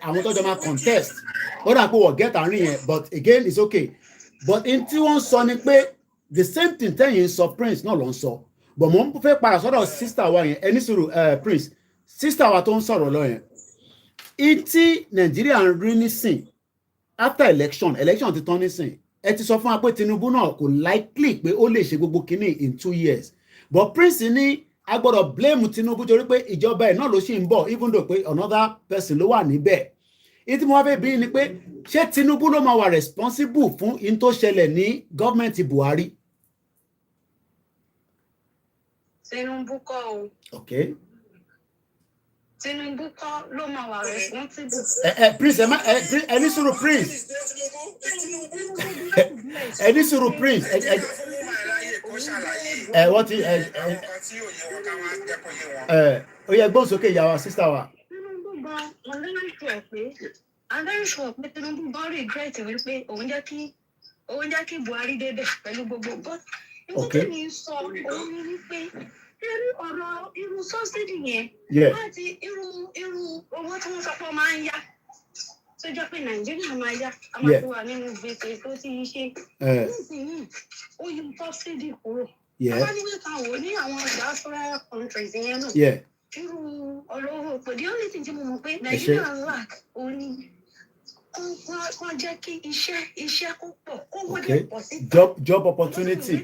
àwọn tó jọ máa contest ó dà pé wọ́n get àárín yẹn but again it's okay but in tí wọ́n sọ ni pé the same thing tẹ́yìn sọ Prince náà ló ń sọ but mo ń fẹ́ padà sọ́dọ̀ sister wa yẹn ẹni sùúrù Prince sister wa tó ń sọ̀rọ̀ lọ yẹn Iti Nigeria ń rí nísìn after election ti tán nísìn ẹ ti sọ fún wa pé Tinubu náà kò likely pé ó lè ṣe gbogbo kínní in 2 years but Prince ní a gbọ́dọ̀ blame Tinubu torí pé ìjọba ẹ̀ náà ló ṣì ń bọ̀ even though pé another person ló wà níbẹ̀ ìtí mo wá fẹ́ bí ni pé ṣé Tinubu ló máa wà responsible fún in tó ṣẹlẹ̀ ní gọ́ọ̀mẹ̀ntì Buhari. Tinubu kọ́ o. Okay. Tinubu kọ́ ló máa wà responsible. Prince ẹni sùúrù Prince ẹni sùúrù Prince wọ́n ti ó yẹ gbọ́n sókè ìyàwó sísá wa. Tinubu gan I'm very sure pé Tinubu gan regret wípé òun jẹ́ kí Buhari débẹ̀ pẹ̀lú gbogbo but nígbà tí mi sọ òun ni wípé irú ọ̀rọ̀ irú subsidy yẹn láti irú owó tí wọ́n sọ pé ó máa ń yá tó jẹ́ pé Nàìjíríà máa yá a máa tó wà nínú gbèsè tó ti ṣe nísìnyí ó yọ subsidy kúrò àwọn níbi kan wò ní àwọn diaspora countries yẹn náà irú ọ̀rọ̀ owó pé the only thing tí mo mọ̀ pé Nàìjíríà lack òun ni wọ́n jẹ́ kí iṣẹ́ kó pọ̀ kó wọ́n pọ̀ sí. Job opportunity.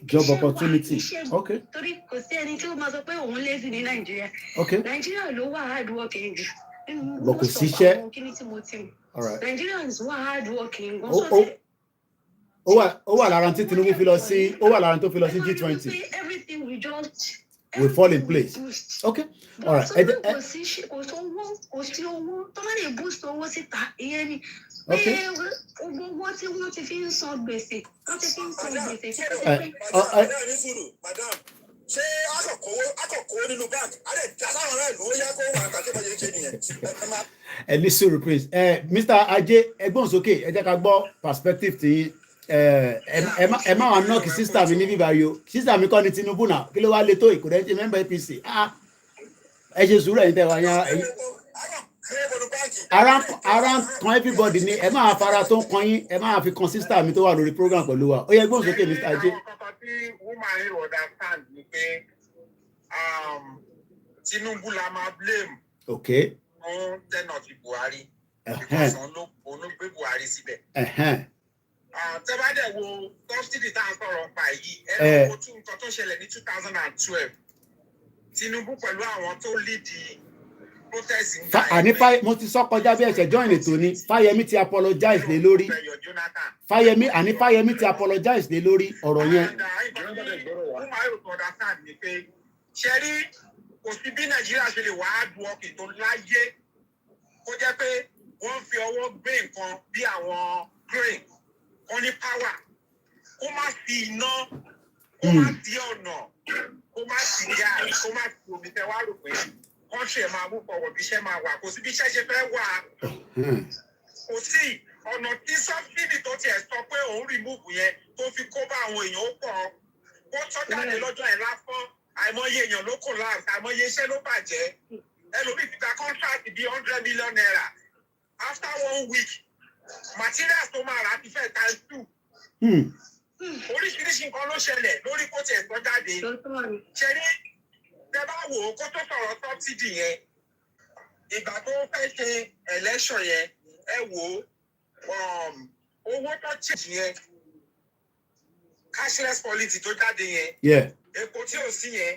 Job opportunity. Okay. Torí kò sí ẹni tí ó máa sọ pé òun lazy ní Nàìjíríà. Okay. Nàìjíríà ló wà hard working jù. Bọ̀ kò síṣẹ́. Nigerians wà hard working. Ó wà lára tí Tinubu fi lọ sí G20. Everything we just will fall in place. Okay. All right. Okay. ṣé akọ̀kọ̀ nínú bank adé jásáwọn rẹ̀ ló yẹ kó wà kàtí bá yẹ ṣe nìyẹn. ẹ ní sùúrù Prince Mr. Ajé ẹgbọ́n sókè ẹ jẹ́ ká gbọ́ perspective tí ẹ má wà nọ́ọ̀kì sísítà mi ní bíbá yo sísítà mi kọ́ ni Tinubu náà kí ló wá lè tó ìkòrẹ́ ti member APC ẹ ṣe sùúrù ẹ̀yin tẹ́ wá yá ẹ̀yin ara ń kan everybody ni ẹ máa fara tó ń kan yín ẹ máa fi kan sísítà mi tó wà lórí program pẹ̀lú wa ó yẹ ẹgbọ́n sókè Mr. Ajé. Woman here understand ni pé Tinubu la máa blame. Okay. Fún tẹ́nà ti Buhari. Because òun ló gbé Buhari síbẹ̀. Tẹ́ bá dẹ̀ wo subsidy tá a sọ̀rọ̀ pa yìí, ẹ lọ wo tún nǹkan tó ṣẹlẹ̀ ní 2012. Tinubu pẹ̀lú àwọn tó lead protest ń gbà yẹn. Mo ti sọ kọjá bí ẹ̀ṣẹ̀ join ètò ni Fáyẹmí ti apologize lé lórí. Fáyẹmí ti apologize lé lórí ọ̀rọ̀ yẹn. Ṣé rí kò sí bí Nàìjíríà ṣe lè wá hard working tó láyé kó jẹ́ pé wọ́n fi ọwọ́ gbé nǹkan bí àwọn grain kan ní power kó má sí iná kó má sí ọ̀nà kó má sí gáàsì kó má sí omi tẹ́ wá rò pé wọ́n ṣe máa mú pọ̀wọ̀ bí iṣẹ́ máa wà kò sí bí iṣẹ́ ṣe fẹ́ wà kò sí ọ̀nà tí subsidy tó tiẹ̀ sọ pé òun remove yẹn tó fi kó bá àwọn èèyàn ó pọ̀ kó tọ́ jáde lọ́jọ́ ẹ̀ lásán àìmọye èèyàn ló collapse àìmọye iṣẹ́ ló bàjẹ́ ẹlòmíì ti gba contract bíi 100 million naira after 1 week materials tó máa rà ti fẹ́ times 2 oríṣiríṣi nǹkan ló ṣẹlẹ̀ lórí kó tiẹ̀ sọ jáde ṣe ní tẹ bá wò ó kó tó sọ̀rọ̀ subsidy yẹn ìgbà tó fẹ́ ṣe election yẹn ẹ wò ó owó tó change yẹn cashless policy tó jáde yẹn epo tí ò sí yẹn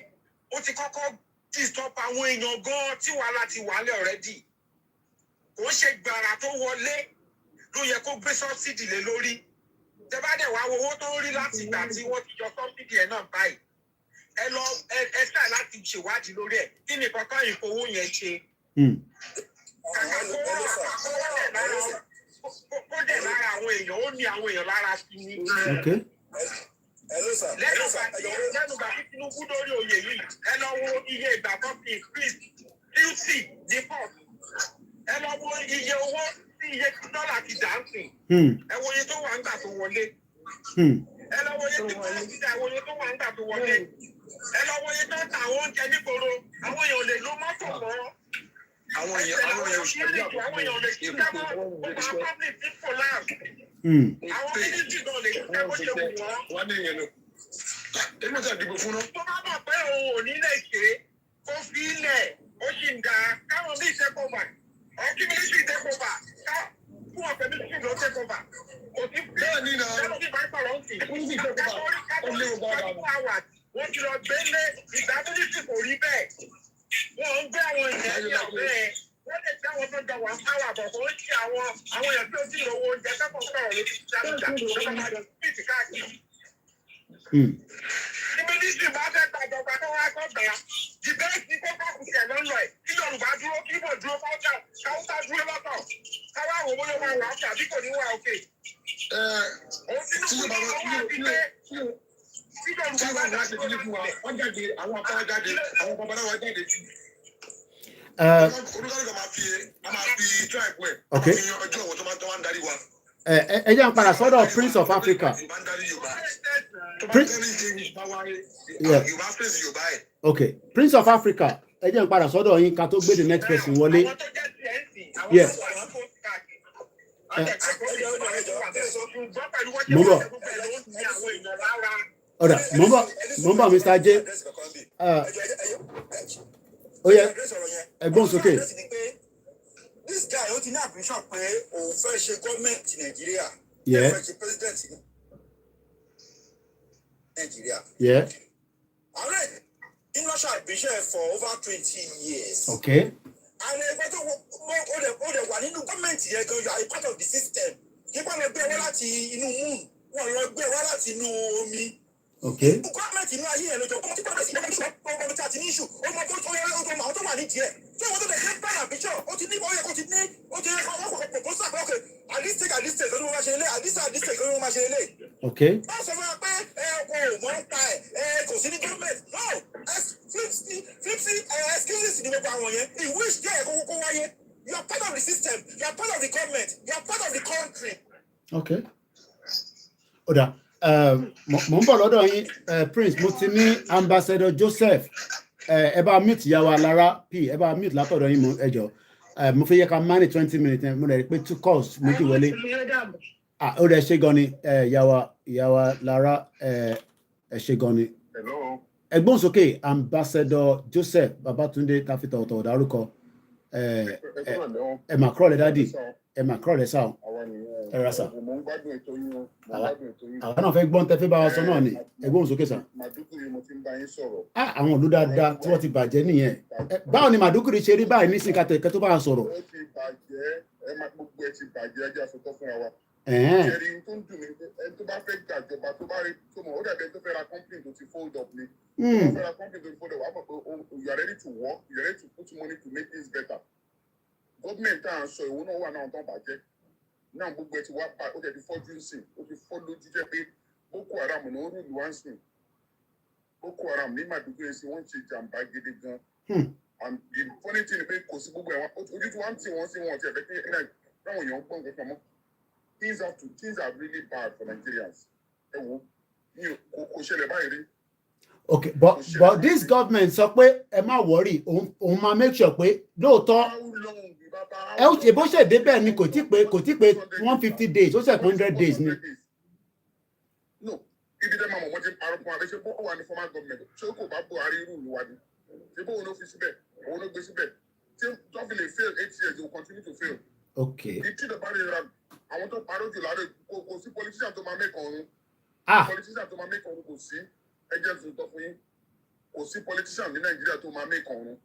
ó ti kọ́kọ́ disturb àwọn èèyàn gan tí wàhálà ti wà lẹ̀ already kò ṣe gbàrà tó wọlé ló yẹ kó gbé subsidy lé lórí tẹ bá dẹ̀ wá owó tó rí láti ìgbà tí wọ́n ti yọ subsidy ẹ̀ náà báyìí ẹ lọ ẹ ṣáà láti ṣèwádìí lórí ẹ̀ kí ni kankan ìfowó yẹn ṣe. kàkà kó dẹ̀ lára àwọn èèyàn ó ní àwọn èèyàn lára sí ni. lẹ́nu ìgbà tí Tinubu lórí oyè yìí ẹ lọ wo iye ìgbà tó fi increase duty ní port ẹ lọ wo iye owó tí iye dọ́là ti dáńsìn ẹ wo iye tó wà nígbà tó wọlé ẹ lọ wo iye tí wọ́n ti dá ẹ wo iye tó wà nígbà tó wọlé ẹ lọ wo iye tó ń ta àwọn oúnjẹ nígboro àwọn èèyàn ò lè lo mọ́tò mọ́ àwọn èèyàn lè ṣí dámọ́ ọgbà public ti collapse àwọn méjì náà lè ṣí dámọ́ ṣe wù wọ́n ní ìyẹn lò. èmi ò tẹ̀ dìbò fún náà. tó bá mọ̀ pé òun ò ní lè ṣe kó fi ilẹ̀ ó military come on, this take over. Okay, military take over. Who are the military don't take over? Okay, no. What you are doing is that military for repair. Wọ́n gbé àwọn èèyàn ní ọ̀bẹ wọ́n lè gbé àwọn tó jọ wọ́n power bọ̀ kó ń ṣe àwọn èèyàn tó ti lówó oúnjẹ kẹ́kọ̀ọ́ sọ̀rọ̀ lórí ìṣàlùjà lọ́wọ́ máa lọ sí ìtì káàkiri. Ní mínísírì bá fẹ́ gbàjọba tó wá kọ́ gbà dìbẹ́ẹ̀tì kó bá kù tẹ̀ lọ́nà ẹ̀ kí Yorùbá dúró kí Ìgbò dúró káwúsá dúró lọ́tọ̀ káwá wò bóyá máa wà áfà bí kò ní wà òkè. Òun tí Yorùbá wá bí pé Okay. Ẹ jẹ́ n padà sọ́dọ̀ Prince of Africa. Okay, Prince of Africa. Ẹ jẹ́ n padà sọ́dọ̀ yín ká tó gbé the next person wọlé. Yes. Mo bọ̀. Ọ̀dà, mo ń bọ̀ Mr. J. Ó yẹ ẹ̀gbọ́n sókè. This guy, ó ti ní ambition pé òun fẹ́ ṣe gọ́ọ̀mẹ̀ntì Nàìjíríà. Yeah. Fẹ́ ṣe president Nàìjíríà. Yeah. Ààrẹ initial ambition for over 20 years. Okay. And ẹgbẹ́ tó ó lè wà nínú gọ́ọ̀mẹ̀ntì yẹn gan, you are a part of the system. Nípa lọ gbé wá láti inú moon, wọ́n lọ gbé wá láti inú omi. Okay. Gọ́ọ̀mẹ̀ntì inú ayé yẹn lójó, ọmọ tí gọ́ọ̀mẹ̀ntì inú ayé yẹn ọmọ tí a ti ní issue, ọmọ tó wà ní díẹ̀. So wọ́n tó lè help by ambition, ó ti ní ọyẹ kó ti ní, ó ti ní ọwọ́ kọ̀ọ̀kan proposal pé okay, at this stage lórí wọ́n máa ṣe ilé, at this stage lórí wọ́n máa ṣe ilé. Okay. Wọ́n sọ fún wa pé ọkọ̀ ò mọ̀ ń pa kò sí ní gọ́ọ̀mẹ̀ntì. No, excuses ni gbogbo àwọn yẹn. He wish díẹ̀ kó wáyé. You are part of the system, you are part of the government, you are part of the country. Okay. Ọ̀dà, mo ń bọ̀ lọ́dọ̀ yín Prince, mo ti ní Ambassador Joseph, ẹ bá meet yàwá Lára P, ẹ bá meet látọ̀dọ̀ yín ẹ jọ̀ọ́. Mo fẹ́ yẹ ká manage 20 minutes, mo rẹ̀ pé 2 calls méjì wọlé. Ó rẹ̀ ṣe gan ni yàwá Lára ẹ ṣe gan ni. Ẹ̀gbọ́n sókè Ambassador Joseph Babatunde Tafita ọ̀tọ̀ dárúkọ. Ẹ mà kúrọ̀lẹ́ dádì, ẹ mà kúrọ̀lẹ́ sáà. Ẹ rà sà. Àwọn náà fẹ́ gbọ́n tẹ́fẹ́ bá wa sọ náà ni ẹgbọ́n sókè sà. Àwọn ìlú dáadáa tí wọ́n ti bàjẹ́ nìyẹn. Báwo ni Màdúgùrí ṣe rí báyìí nísìnyí ká tẹ̀kẹ́ tó bá wa sọ̀rọ̀? Ṣẹ̀rí tó ń dùn mí ẹni tó bá fẹ́ gbàjọba tó bá rí tó mọ̀ ó dàbí ẹni tó fẹ́ ra company tó ti fold up ni. Tó fẹ́ ra company tó ti fold up wà á mọ̀ pé you are ready to work, you are ready to put money to make things better. Government tá à ń sọ ìwọ náà wà náà tó ń bàjẹ́. Náà gbogbo ẹ ti wá pa ó jẹ́ ti fọ́jú sí ó ti fọ́ lójú jẹ́ pé Boko Haram náà ó rú ìlú wá ń sìn. Boko Haram ní Màdúgùrí sí wọ́n ń ṣe jàǹbá gidi gan. And the funny thing ni pé kò sí gbogbo ẹ̀wọ̀n ojú tí wọ́n ń tì wọ́n sí wọn ti ẹ̀fẹ́ kí táwọn èèyàn gbọ́n nǹkan mọ́. Things are really bad for Nigerians. Okay, but this government sọ pé ẹ má worry, òun máa make sure pé lóòótọ́ ẹ ó ṣe bó ṣe débẹ̀ ni kò tí pé 150 days ó ṣe 100 days ni. No, ibi tẹ́ máa mọ̀ wọ́n ti parọ́ fún wa ṣé bó wà ní former government ṣé kò bá Buhari irú ìlú wa ni ṣé bó òun ló fi síbẹ̀ òun ló gbé síbẹ̀ tí wọ́n fi lè fail 8 years they will continue to fail. Okay. Ìtí ìdọ̀bá rẹ̀ ra àwọn tó parọ́ jù láàárọ̀ kò sí politician tó máa mẹ́kàn ọ̀run. Politician tó máa mẹ́kàn ọ̀run kò sí ẹjẹ́ tó tọ́ fún yín kò sí politician ní Nàìjíríà tó máa mẹ́kàn ọ̀run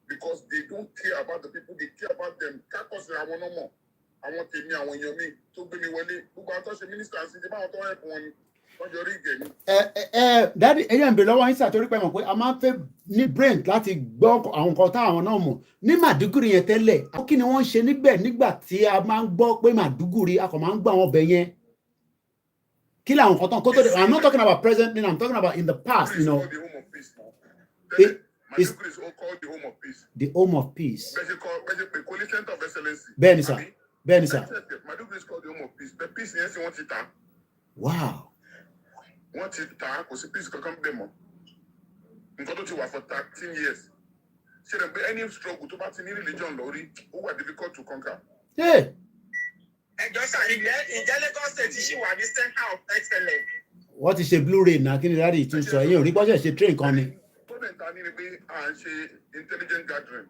because they don't care about the people, they care about them. Kákọ̀sí àwọn nọ́mọ̀ àwọn tèmi àwọn èèyàn mi tó gbé mi wọlé gbogbo àwọn tó ṣe mínísítà sí ti báwọn tó ẹ̀kọ́ wọn ni wọ́n jọ rí ìgẹ̀ ni. Dádì ẹ̀yẹ́ ń bè lọ́wọ́ yín sàtórí pé mọ̀ pé a máa ń fẹ́ ní brain láti gbọ́ àwọn nǹkan táwọn náà mọ̀ ní Màdúgùrí yẹn tẹ́lẹ̀ kí ni wọ́n ń ṣe níbẹ̀ nígbà tí a máa ń gbọ́ pé Màdúgùrí a kò máa ń gbọ́ àwọn ọbẹ̀ yẹn kí làwọn nǹkan tán kó tó dé. I'm not talking about present now, I'm talking about in the past, you know. Màdúgùrí is called the home of peace. The home of peace. Bẹ́ẹ̀ pé Colonial Center of Excellence. Bẹ́ẹ̀ni sà, bẹ́ẹ̀ni sà. Màdúgùrí is called the home of peace. The peace yẹn sì wọ́n ti tà. Wow. Wọ́n ti tà kò sí peace kankan bẹ́ẹ̀ mọ́. Nǹkan tó ti wà for 13 years. Ṣé ẹ pé any struggle tó bá ti ní religion lórí ó wà difficult to conquer. Ẹjọ́ sà ìjẹ́ Lagos State ṣì wà ní center of excellence. Wọ́n ti ṣe blue rain náà kí ni dáàdi tún sọ ẹ̀yìn ò rí gbọ́dọ̀ ṣe train kan ni. problem ta ni pé à ń ṣe intelligent gathering.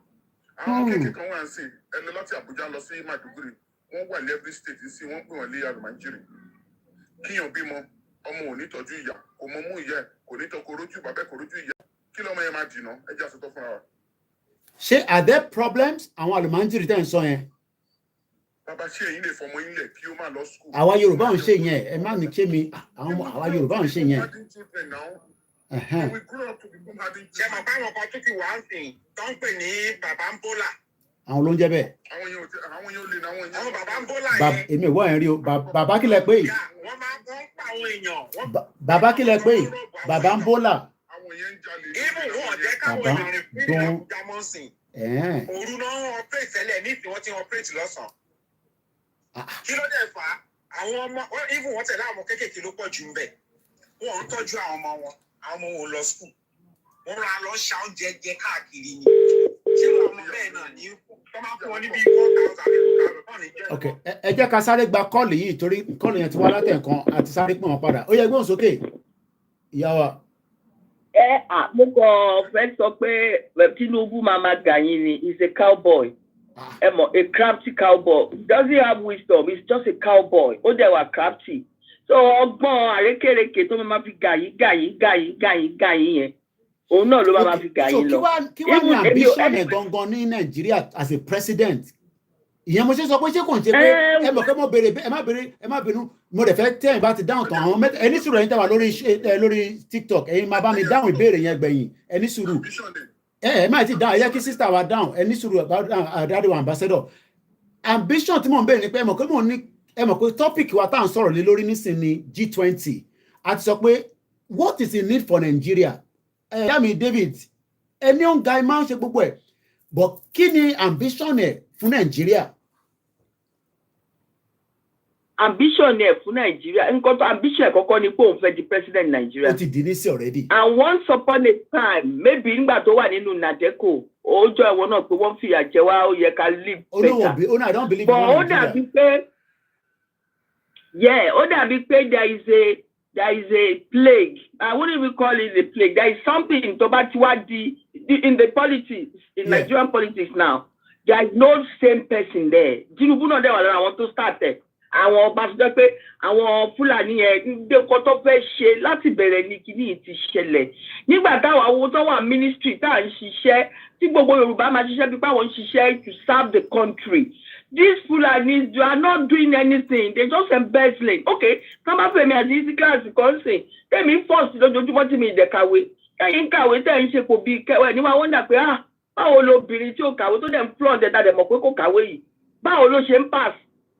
Àwọn kéèké kan wà ń sìn ẹ lọ láti Abuja lọ sí Maiduguri wọ́n wà ní every state sí wọ́n pè wọ́n lé Àlùmájírì. Kíyàn bímọ ọmọ ò ní tọ́jú ìyá kò mọ mú ìyá ẹ̀ kò ní tọ́ kò rójú bàbá kò rójú ìyá kí lọ́mọ yẹn máa dìnà ẹ jẹ́ àsọtọ́ fúnra wa. Ṣé are there problems àwọn Àlùmájírì tẹ́ ń sọ yẹn? Bàbá ṣé èyí lè fọmọ yín lẹ̀ kí ó máa lọ school. Àwa Yorùbá ń ṣe yẹn ẹ má ní ké mi àwa Yorùbá ń ṣe yẹn. Ṣé mo bá wọn kan tó ti wà ń sìn tó ń pè ní bàbá ń bólà? Àwọn ló ń jẹ́ bẹ́ẹ̀. Àwọn yóò lè náwọn yẹn. Àwọn bàbá ń bólà yẹn. Èmi ò wọ́ ẹ̀ rí o. Bàbá kí lẹ pé yìí? Wọ́n máa ń pa àwọn èèyàn. Bàbá kí lẹ pé yìí? Bàbá ń bólà. Ibùn wọn jẹ́ káwọn èèyàn rìn fún ìlú Àbújá mọ́sìn. Òru náà wọ́n operate tẹ́lẹ̀ nísìnyí wọ́n ti operate lọ́sàn-án. Kí ló dé fà á? Àwọn ọmọ ibùn wọn tẹ̀lé àwọn kéékèèké ló pọ̀ jù ń bẹ̀. Wọ́n ń tọ́jú àwọn ọmọ wọn. Àwọn ọmọ wọn ò lọ school. Wọ́n ra lọ ṣá oúnjẹ jẹ káàkiri ni. Ṣé àwọn ọmọ bẹ́ẹ̀ náà ní tó máa fún wọn níbi 1,000 náà ní jẹ́? Ok, ẹ jẹ́ ká sáré gba kọ́ọ̀lù yìí torí kọ́ọ̀lù yẹn ti wá látẹ̀kan àti sáré pọ̀ wọn padà. Ó yẹ gbóhùn sókè. Ìyá wa. Mo kàn fẹ́ sọ pé Tinubu máa gà yín ni is a cowboy. A crafty cowboy. He doesn't have wisdom. He's just a cowboy. Ó dẹ̀ wà crafty. So ọgbọ́n àrékèrèké tó máa fi gà yín yẹn. Òun náà ló máa fi gà yín lọ. Kí wá ní ambition ẹ̀ gangan ní Nàìjíríà as a president? Ìyẹn mo ṣe sọ pé ṣé kò ń ṣe pé ẹ mọ̀ pé mo béèrè ẹ má bínú mo dẹ̀ fẹ́ tẹ́ ẹ̀ bá ti dáhùn tán àwọn mẹ́ta ẹni sùúrù ẹ̀yin tẹ́ wà lórí TikTok ẹ̀yin máa bá mi dáhùn ìbéèrè yẹn gbẹ̀yìn ẹni sùúrù ẹ má ti dáhùn ẹ yẹ kí sísítà wa dáhùn ẹni sùúrù àdáde wa ambassador ambition tí mò ń béèrè ni pé ẹ mọ̀ pé topic wa tá à ń sọ̀rọ̀ lé lórí nísìnyí G20 a ti sọ pé what is the need for Nigeria Yami David ẹni ó ń ga ẹ máa ń ṣe gbogbo ẹ̀ but kí ni ambition ẹ̀ fún Nàìjíríà? Ambition ẹ̀ fún Nàìjíríà nǹkan tó ambition ẹ̀ kọ́kọ́ ni pé òun fẹ́ di president Nàìjíríà. Ó ti di ní sí already. And once upon a time maybe nígbà tó wà nínú Nadeco ó jọ ẹ̀wọ̀n náà pé wọ́n fìyà jẹ wá ó yẹ ká live better. Oh no, I don't believe in Nigeria. But ó dàbí pé ó dàbí pé there is a plague. I wouldn't even call it a plague. There is something tó bá ti wá di in the politics, in Nigerian politics now. There is no same person there. Tinubu náà dẹ̀ wà lára àwọn tó start ẹ̀. Àwọn ọba sọ pé àwọn Fúlàní yẹn gbé nǹkan tó fẹ́ ṣe láti bẹ̀rẹ̀ ní kíní ti ṣẹlẹ̀. Nígbà táwọn owó tó wà ministry tá à ń ṣiṣẹ́ tí gbogbo Yorùbá máa ṣiṣẹ́ bí báwọn ń ṣiṣẹ́ to serve the country. These Fulanis are not doing anything. They just embezzling. Okay, some of them are easy class consent. They mean first lójoojúmọ́ tí mi ìdẹ̀ kàwé. Ẹ̀yin kàwé tẹ̀ ń ṣe kò bí kẹwẹ́ ni wọ́n wọ́ndà pé báwo lobìnrin tí ó kàwé tó dẹ̀ ń flaunt ẹ̀dá dẹ̀ mọ̀ pé kò kàwé yìí. Báwo ló ṣe ń pass?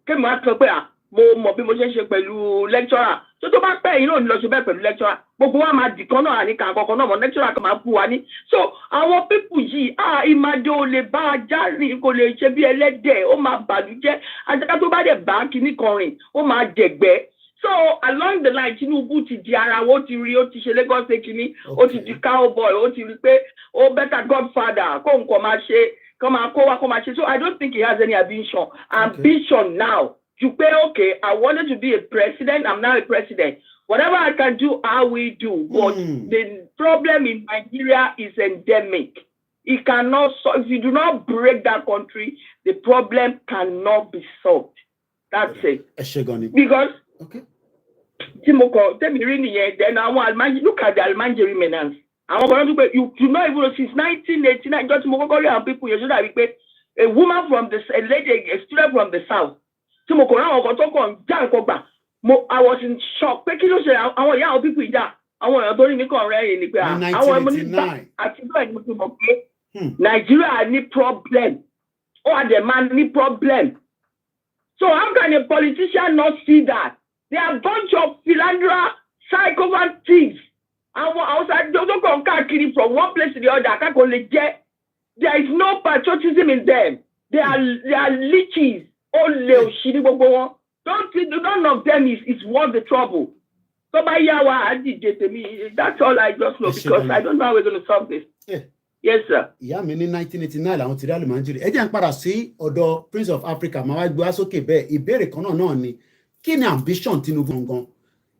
Kémi wá sọ pé mo mọ̀ bí mo ṣe ń ṣe pẹ̀lú lecturer. Tó bá pẹ́ yìí náà ní lọ ṣe bẹ́ẹ̀ pẹ̀lú lecturer. Gbogbo wa máa dìkan náà ní kàkọ́kọ́ náà mọ̀ lecturer kan máa bú wa ní. So àwọn pípù yìí ìmàdé ò lè bá ajá rìn kò lè ṣe bí ẹlẹ́dẹ̀ ó máa bàlújẹ́. Ajá tó bá dẹ̀ bá kíní kan rìn ó máa dẹ̀gbẹ́. So along the line Tinubu ti di ara wo ti rí ó ti ṣe Lagos ṣe kíní ó ti di cowboy ó ti rí pé ó better godfather kó nǹkan máa ṣe kó máa kó wá kó máa ṣe. So I don't think he has any ambition. Ambition now. You pay, okay, I wanted to be a president, I'm now a president. Whatever I can do, I will do. But the problem in Nigeria is endemic. It cannot solve. If you do not break that country, the problem cannot be solved. That's it. Because Timoko, then look at the Almanjiri menace. You do not even since 1989, just Timoko people, you should have a woman from a lady, a student from the south. I was in shock. Pé kí ló ṣe àwọn ìyá àwọn people ìjà àwọn èèyàn tó ní nìkan rẹ̀ yìí ni pé àwọn ọmọ nígbà àti ìgbà ìlú ti mọ̀ pé Nigeria ní problem or the man ní problem. So how can a politician not see that? They are a bunch of philanderer, psychopath thieves. Àwọn outside don't come káàkiri from one place to the other. Akẹ́kọ̀ọ́ lè jẹ́. There is no patriotism in them. They are leeches. Don't think none of them is worth the trouble. So by that's all I just know because I don't know how we're going to solve this. Yes, sir. Ìyá mi ní 1989 làwọn ti rí Àlùmájírì. Ẹ jẹ́ n padà sí ọ̀dọ̀ Prince of Africa máa wá gbé wá sókè bẹ́ẹ̀ ìbéèrè kan náà ni kí ni ambition Tinubu gangan?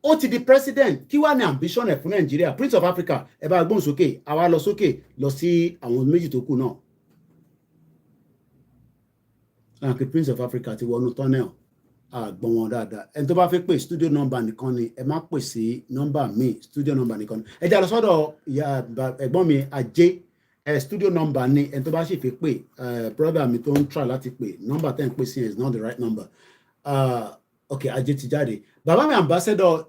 ó ti di president kí wá ní ambition ẹ̀ fún Nàìjíríà Prince of Africa ẹ bá gbóhùn sókè àwa lọ sókè lọ sí àwọn méjì tó kù náà. Láàkì Prince of Africa ti wọnú tunnel àgbọ̀n wọn dáadáa ẹni tó bá fẹ́ pè studio number nìkan ni ẹ má pè sí number mi studio number nìkan ni ẹ jẹ́ lọ sọ́dọ̀ ẹ̀gbọ́n mi Ajé studio number ni ẹni tó bá sì fẹ́ pè brother mi tó ń try láti pè number 10 pè sí is not the right number. Okay, Ajé ti jáde bàbá mi ambassador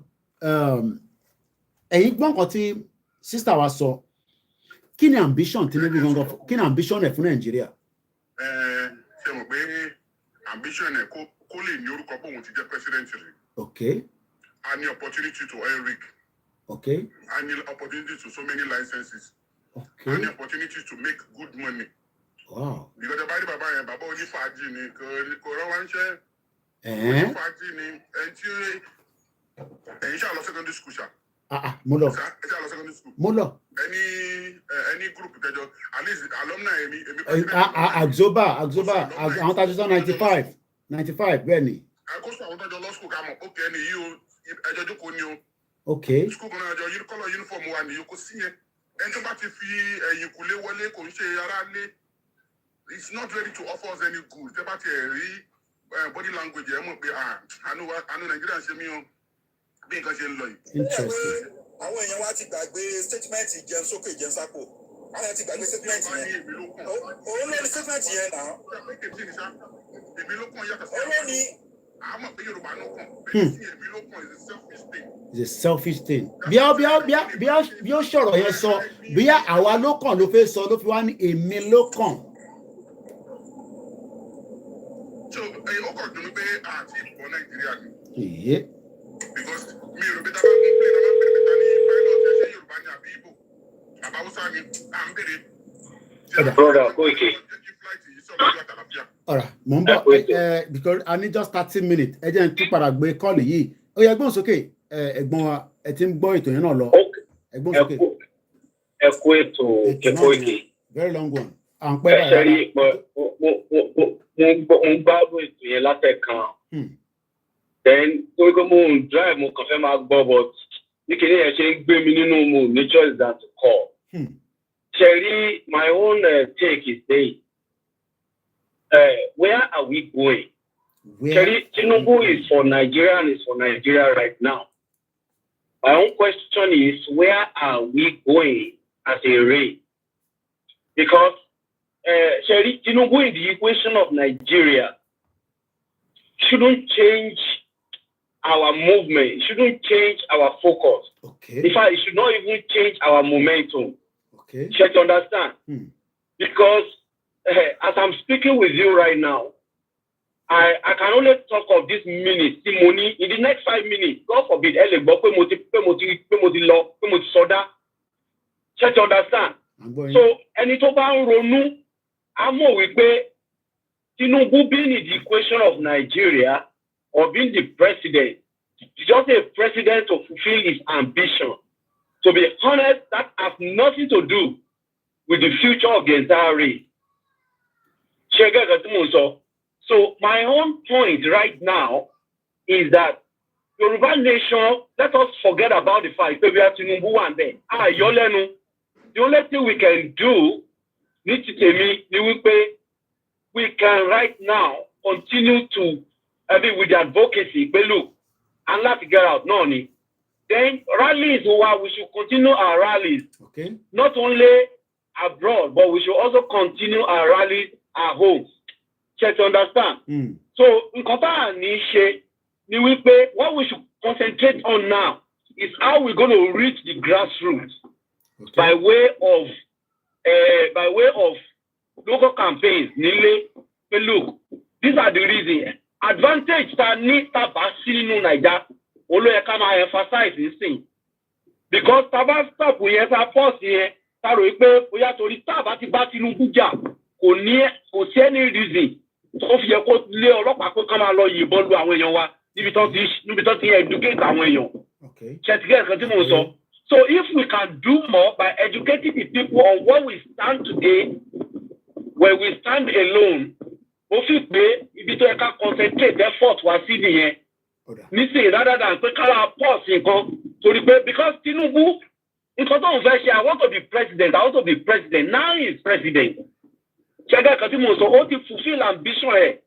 ẹ̀yin gbọ́n kan tí sister wa sọ kí ni ambition Tinubu gangan kí ni ambition ẹ̀ fún Nàìjíríà. Ṣé mo pé ambition ẹ̀ kó lè ní orúkọ bóun ti jẹ́ president rẹ̀. Okay. A ní opportunity to oil rig. Okay. A ní opportunity to so many licenses. Okay. A ní opportunity to make good money. Wow. Because the body bàbá yẹn bàbá onífàájì ni kò rán wá ń ṣe. Onífàájì ni ẹni tí ẹ̀yin ṣáà lọ secondary school ṣá. Mo lọ. Ẹ ṣáà lọ secondary school. Mo lọ. Any group tẹjọ at least alumni èmi Axoba àwọn tàbí sọ 95 bẹ́ẹ̀ ni. Àkóso àwọn tọ́jọ́ law school ká mọ̀ ó kẹ́ ni yìí o ẹjọ́ jókòó ni o. Okay. School kan náà jọ kọ́lọ̀ uniform wa nìyí kò sí yẹn. Ẹni tó bá ti fi ẹ̀yìn kùlé wọlé kò ń ṣe ara lé. It's not ready to offer us any good. Tẹ́ bá ti rí body language ẹ̀ mọ̀ pé àánú Nàìjíríà ṣe mí o bí nǹkan ṣe ń lọ yìí. Interesting. Àwọn èèyàn wa ti gbàgbé statement jẹun sókè jẹun sápò. Àwọn ti gbàgbé statement yẹn. Òun ló ní statement yẹn náà. Èmi ló kàn yàtọ̀ sí. Òun ní. Àmọ́ pé Yorùbá ló kàn. Èmi ló kàn is a selfish thing. It's a selfish thing. Bí ó sọ̀rọ̀ yẹn sọ bí àwa ló kàn ló fẹ́ sọ ló fi wá ní èmi ló kàn. So ó kàn dùn pé àti ìbọn Nàìjíríà ni. Because mi ò rò pé tá a bá complain a máa ń bèrè pé ta ni pilot ẹ ṣe Yorùbá ni àbí Igbo àbá Hausa ni à ń bèrè. Brother Koiki. Ọ̀rà mò ń bọ̀ because I need just 30 minutes ẹ jẹ́ n tún padà gbé kọ́ọ̀lù yìí ó yẹ gbọ́n sókè ẹ̀gbọ́n wa ẹ ti ń gbọ́ ètò yẹn náà lọ ẹ̀gbọ́n sókè. Ẹ kú ètò Koiki. Very long one. À ń pẹ́ báyìí. Ẹ ṣe rí mo ń gbádùn ètò yẹn látẹ̀kan. Then torí pé mo ń drive mo kàn fẹ́ máa gbọ́ but ní kìíní yẹn ṣe ń gbé mi nínú mo ní choice than to call. Sherry, my own take is this. Where are we going? Sherry, Tinubu is for Nigeria and is for Nigeria right now. My own question is, where are we going as a race? Because Sherry, Tinubu in the equation of Nigeria shouldn't change our movement, shouldn't change our focus. Okay. In fact, it should not even change our momentum. Okay. Check to understand. Because as I'm speaking with you right now, I can only talk of this minute, money in the next 5 minutes. God forbid, check to understand. So, any to ban ronu, amo wipe Tinubu being in the equation of Nigeria or being the president, just a president to fulfill his ambition. To be honest, that has nothing to do with the future of the entire race. So my own point right now is that Yoruba nation, let us forget about the fact that we are Tinubu and then. The only thing we can do, we can right now continue to with the advocacy, but look, and let's get out, no need. Then rallies, we should continue our rallies. Okay. Not only abroad, but we should also continue our rallies at home. Check to understand. So, what we should concentrate on now is how we're going to reach the grassroots by way of local campaigns. Look, these are the reasons. Advantage that needs to be Niger. Olo can emphasize this thing because taba stop we have a pause here. Taro ipe we have to restart at the Tinubu ja. Kò sí any reason. So fi yẹ kó lé ọlọ́pàá kó kàn máa lọ yìnbọn lu àwọn èèyàn wa níbi tó ti educate àwọn èèyàn. Okay. Ṣètìgẹ́ ẹ̀kan tí mo sọ. So if we can do more by educating the people on where we stand today, where we stand alone, mo fi pé ibi tó yẹ ká concentrate effort wa sí nìyẹn. nísìnyí rather than pé kára pause nǹkan torí pé because Tinubu nǹkan tó ń fẹ́ ṣe I want to be president now he is president ṣẹ́gẹ́ kan tí mo sọ ó ti fulfil ambition ẹ̀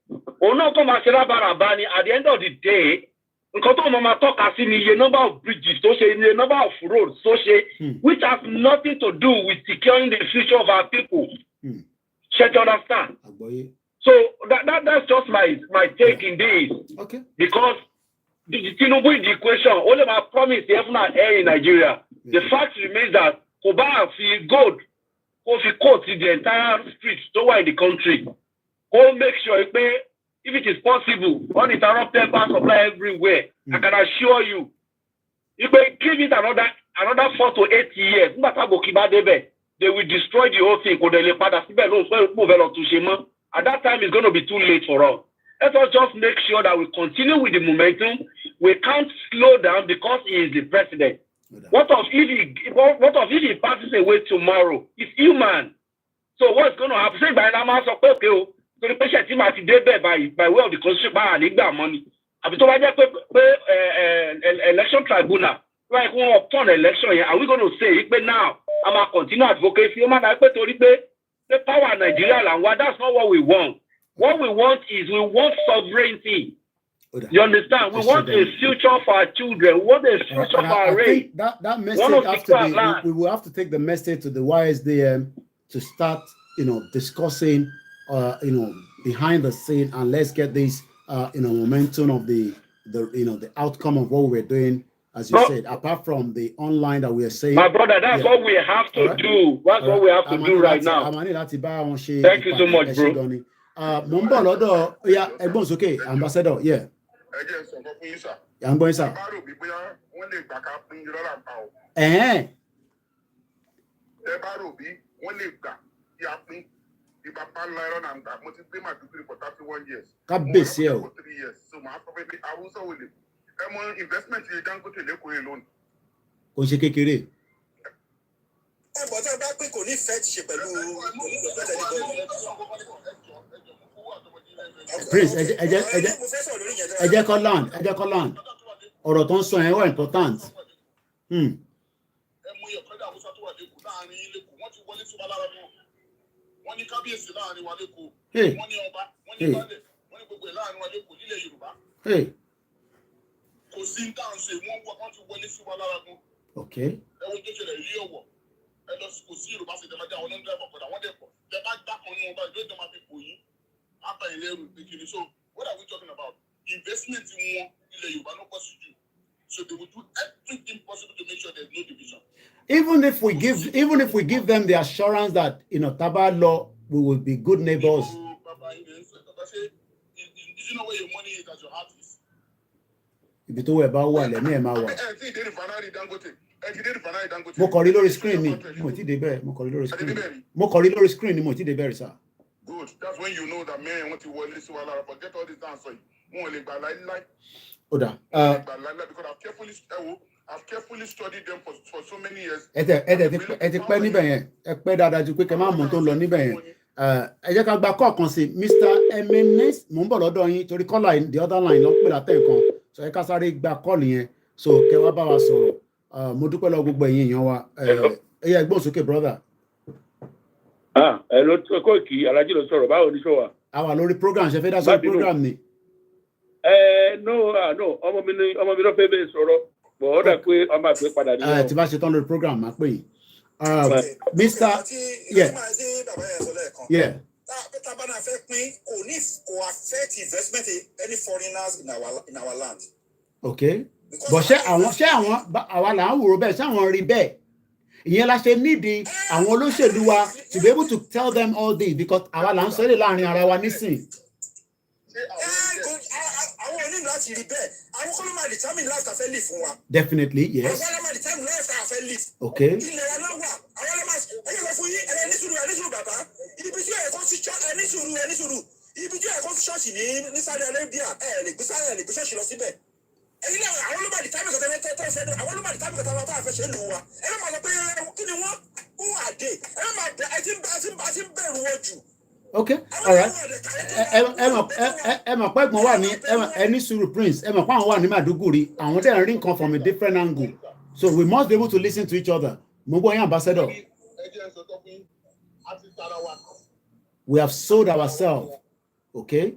òun náà kọ́ máa ṣe rábàràbà ni at the end of the day nǹkan tó máa tọ́ka sí ni iye number of bridges tó ṣe iye number of roads tó ṣe which has nothing to do with securing the future of our people. Check you understand? So that's just my take in this. Okay. Because the Tinubu in the equation only my promise heaven and air in Nigeria. The fact remains that Koba fi gold go fi coat the entire streets somewhere in the country. Go make sure if it is possible, uninterrupted power supply everywhere. I can assure you, if they give it another 4 to 8 years, they will destroy the whole thing. At that time, it's going to be too late for us. Let us just make sure that we continue with the momentum. We can't slow down because he is the president. What of if he passes away tomorrow? It's human. So what's going to happen? Say by now, so the patient team by way of the constitution by money. Election tribunal. Like we upon election, are we going to say but now I'm a continue advocacy? The power of Nigeria and that's not what we want. What we want is we want sovereignty. You understand? We want a future for our children. We want a future for our race. That message has to be, we will have to take the message to the YSDM to start, discussing, behind the scene, and let's get this, momentum of the outcome of what we're doing. As you said, apart from the online that we are saying. My brother, that's what we have to do. That's what we have to do right now. Thank you so much, bro. Ambassador, yeah. I'm going, sir. Investment in Dangote leko alone. Ó ṣe kékeré. But I bá pé kò ní fẹ́ ti ṣe pẹ̀lú Prince, ẹ jẹ́ kó land. Ọ̀rọ̀ tó ń sọ yẹn wà important. Wọ́n ní kábíyèsí láàrin wa lẹ́kọ̀ọ́. Wọ́n ní ọba, wọ́n ní balẹ̀, wọ́n ní gbogbo ẹ̀ láàrin wa lẹ́kọ̀ọ́ nílẹ̀ Yorùbá. Kò sí dáhùn ṣe wọ́n ti wọlé sí wa lára gan. Okay. Ẹ wo tó ṣẹlẹ̀ rí ọ̀wọ̀. Ẹ lọ kò sí Yorùbá ṣe tẹ̀lé àwọn onídàá ọ̀pọ̀dà wọ́n dẹ̀ pọ̀. Tẹ bá gbá kan ní wọn báyìí lóde máa fi pò yín. Apá ilé ẹrù ìpèkìrì. So what are we talking about? Investment wọn ilẹ̀ Yorùbá ló pọ̀ sí jù. So they will do everything possible to make sure there's no division. Even if we give them the assurance that Taba law we will be good neighbors. You know where your money is at your heart is. Ibi tó wẹ̀ bá wà lẹ́mí ẹ̀ máa wà. Mo kọ̀ rí lórí screen ni mo ti dé bẹ́ẹ̀ mo kọ̀ rí lórí screen ni mo ti dé bẹ́ẹ̀ sir. Good, that's when you know that man want to wọlé sí wa lára forget all this answer mo ò lè gbà láíláí. Ó dà. Because I've carefully studied them for so many years. Ẹ ti pẹ́ níbẹ̀ yẹn ẹ pẹ́ dáadáa ju pé kẹ́ máa mọ̀ tó ń lọ níbẹ̀ yẹn. Ẹ jẹ́ ká gba kọ̀ọ̀kan sí Mr. Emenes mò ń bọ̀ lọ́dọ̀ yín torí kọ́là the other line ló pè látẹ̀ nǹkan so ẹ ká sáré gba kọ́ọ̀lù yẹn so kẹ́ wá bá wa sọ̀rọ̀ mo dúpẹ́ lọ gbogbo ẹ̀yin èèyàn wa ẹ yẹ ẹgbọ́n sókè brother. Ẹ ló kó kí Alájí ló sọ̀rọ̀ báwo ni sọ̀wà. A wà lórí program ṣe fẹ́ dá sórí program ni. No ọmọ mi ló fẹ́ bẹ́ẹ̀ sọ̀rọ̀ bọ̀ ọ́ dà pé ọmọ àgbẹ̀ padà ní. Tí bá ṣe tán lórí program máa pè yín. Mr. Yeah. Tabana fẹ́ pín kò affect investment any foreigners in our land. Okay. But ṣé àwa là ń wòrò bẹ́ẹ̀ ṣé àwọn rí bẹ́ẹ̀ ìyẹn la ṣe nídìí àwọn olóṣèlú wa to be able to tell them all this because àwa là ń sọ èdè láàrin ara wa nísìn. Àwọn onílù láti rí bẹ́ẹ̀ àwọn kọ́ ló máa determine life ta fẹ́ live fún wa. Definitely yes. Àwọn ló máa determine life ta fẹ́ live. Okay. Ilẹ̀ wa náà wà àwọn ló máa ẹ̀yẹ́ lọ fún yín ẹni sùúrù bàbá ibi tí ẹ̀kọ́ sí ẹni sùúrù ibi tí ẹ̀kọ́ sí ṣọ́ọ̀ṣì ní Saudi Arabia ẹ̀ lè gbé ṣọ́ọ̀ṣì lọ síbẹ̀. Ẹ̀yin náà àwọn ló máa determine kọ́tà tẹ́ fẹ́ àwọn ló máa determine kọ́tà tá a fẹ́ ṣe lù wa ẹ má máa lọ pé kí ni wọ́n kún àdé ẹ má máa ẹ ti ń bẹ̀rù wọn jù. Okay, all right. Emma, quite more one any Suru Prince. Emma, one in Maduguri. I want to ring come from a different angle. So we must be able to listen to each other. Mugoya Ambassador. We have sold ourselves. Okay?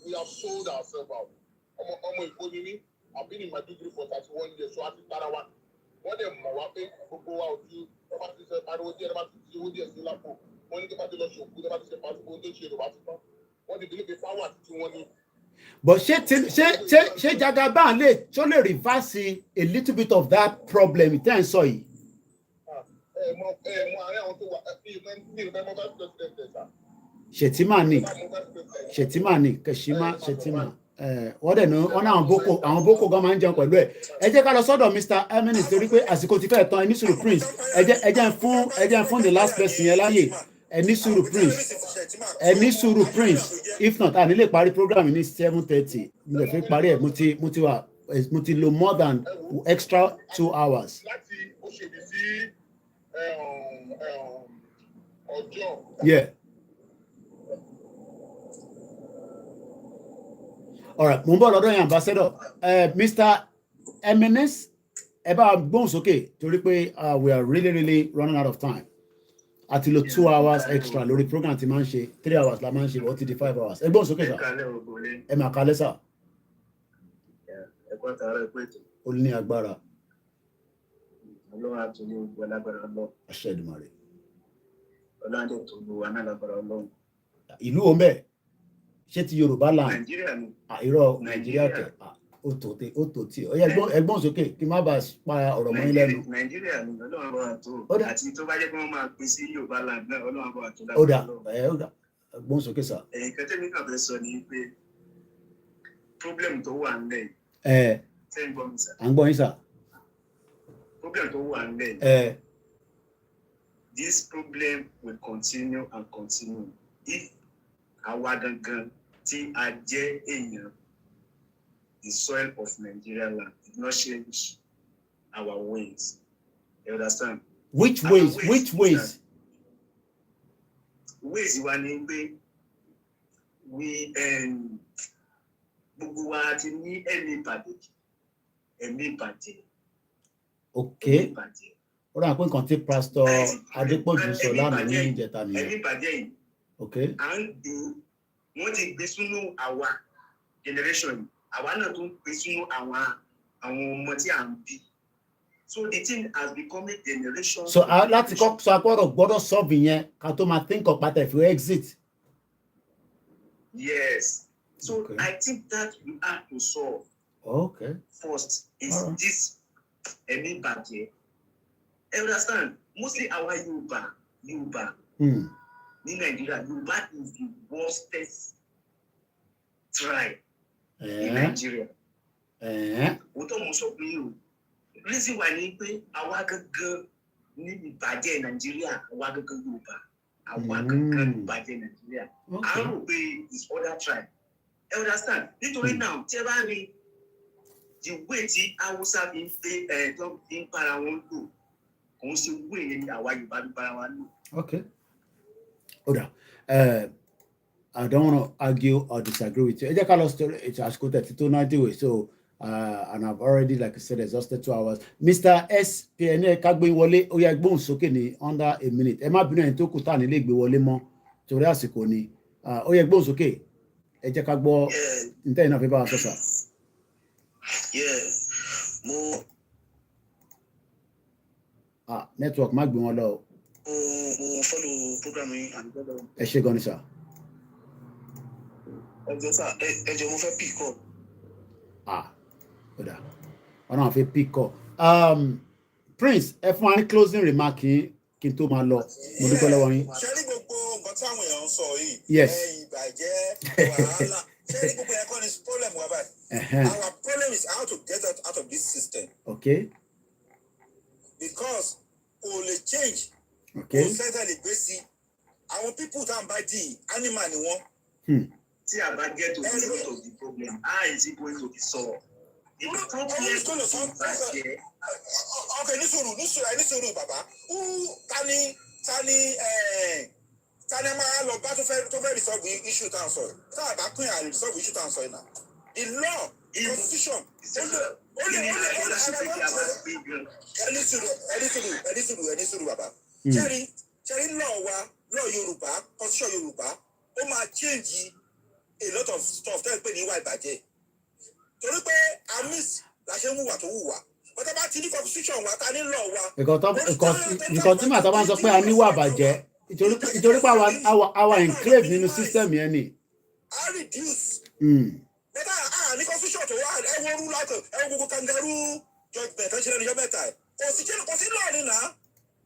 We have sold ourselves out. I've been in Maduguri for 31 years, so I think that one. What them Mawape go out to but she Jagaban le reverse a little bit of that problem in terms of Shetimani, Shetima. What they know on our boko government jump pẹ̀lú ẹ jẹ́ ká lọ sọ́dọ̀ Mr. Eminis torí pé àsìkò ti fẹ́ tán ẹni sùúrù Prince ẹ jẹ́ fún the last person yẹn láyè ẹni sùúrù Prince if not a ní lè parí program ní 7:30 mo lè fi parí ẹ̀ mo ti lo more than extra 2 hours. Yeah. All right, Ambassador. Mr. Eminis, we are really running out of time. Until 2 hours extra, lórí program ti máa ń ṣe 3 hours la máa ń ṣe what 5 hours. Ẹgbọ́n sókè sá. Ẹ máa kalẹ̀ sá. Ó ní agbára. Ọlọ́run àti ní gbogbo alágbára Ọlọ́run. Àṣẹ Èdùmàrè. Ọlọ́run àti gbogbo wa náà lágbára Ọlọ́run. Ìlú wo ńbẹ̀? Ṣé ti Yorùbá land? Nàìjíríà ni. Irọ́ Nàìjíríà kẹ̀. Ó tó tí. Ó yẹ ẹgbọ́n sókè kí má bàa pa ọ̀rọ̀ mọ́ yín lẹ́nu. Nàìjíríà ni Ọlọ́run bá wa tó. Àti tó bá jẹ́ pé wọ́n máa pín sí Yorùbá land náà Ọlọ́run bá wa tó lágbára Ọlọ́run. Ó dà. Ẹgbọ́n sókè sá. Nǹkan tẹ́mi kàn fẹ́ sọ ni pé problem tó wà ńlẹ̀. Ṣé ń gbọ́ mi sà? À ń gbọ́ yín sà. Problem tó wà ńlẹ̀. This problem will continue and continue if àwa gangan tí a jẹ́ èèyàn the soil of Nigeria land did not change our ways. You understand? Which ways? Ways wa ni pé we gbogbo wa ti ní ẹ̀mí ìbàjẹ́. Okay. Ó rà pé nǹkan tí Pastor Adépọ̀jù sọ lánàá ní ìjẹta nìyẹn. Ẹ̀mí ìbàjẹ́ yìí. Okay. Wọ́n ti gbé sínú àwa generation àwa náà tún gbé sínú àwọn ọmọ tí à ń bí. So the thing has become a generation. So láti kọ́ sọ agbọ́dọ̀ gbọ́dọ̀ solve yẹn ká tó máa think of pátá if you exit. Yes. So okay. I think that we have to solve. Okay. First is this ẹ̀mí ìbàjẹ́. You understand? Mostly our Yoruba. In Nigeria, Yoruba is the worstest tribe in Nigeria. Reason why ni pé àwa gangan ní ìbàjẹ́ Nigeria, àwa gangan Yoruba, àwa gangan ní ìbàjẹ́ Nigeria. I rò pé is other tribe. You understand? Nítorí náà, tí ẹ bá rí the way tí Hausa fi ń pé tó fi ń para wọn lò, kò ń ṣe way yẹn ní àwa Yorùbá fi para wọn lò. Okay. Oda, I don't want to argue or disagree with you. I just got to so and I've already, like I said, exhausted 2 hours. Mr. S. PNA Kagbe Wole Oyagbon Soke ni under a minute. Emma binu en to kuta ni legbe wole mo. Torí àsìkò ni. Oyagbon Soke. Ẹ jẹ́ ká gbọ́ nte ina fe ba so sa. Yeah. Mo network má gbé wọn lọ. Mo follow programming and brother. Ẹ ṣé gan ni sir. Ẹ jọ̀ọ́ mo fẹ́ pick up. Oda. Ọ̀nà fẹ́ pick up. Prince, ẹ fún wa ní closing remark kí n tó máa lọ. Mo dúpẹ́ lọ́wọ́ yín. Ṣé ní gbogbo nǹkan táwọn èèyàn ń sọ yìí? Yes. Ìbàjẹ́, wàhálà. Ṣé ní gbogbo ẹ̀kọ́ ni problem wa báyìí? Our problem is how to get out of this system. Okay. Because kò lè change. Okay. Kò sẹ́dá lè gbé sí. Àwọn people tá à ń bá dì animal ni wọ́n. Tí a bá get to the root of the problem, how is it going to be solved? If the problem is going to solve here. Okay, ní sùúrù bàbá. Tanema lọ bá tó fẹ́ resolve issue tá à ń sọ yìí. Tá a bá pín àlè resolve issue tá à ń sọ yìí náà. The law, the constitution, ẹni sùúrù bàbá. Ṣẹ́rí law wa, law Yorùbá, constitution Yorùbá, ó máa change a lot of stuff tẹ́ ẹ pé ní ìwà ìbàjẹ́. Torí pé amis la ṣe ń wùwà tó wùwà. Bọ́tá bá ti ní constitution wa, ta ní law wa. Nǹkan tí màtá bá ń sọ pé a níwà bàjẹ́ ìtorí pé àwa enclave nínú system yẹn ni. I reduce. Bọ́tá ní constitution tó wà ẹ̀wọ̀n rú lákọ̀ ẹ̀wọ̀n gbogbo kangaroo judgment tó ṣe lẹ́nu yọ mẹ́ta ẹ̀. Kò sí law ni náà.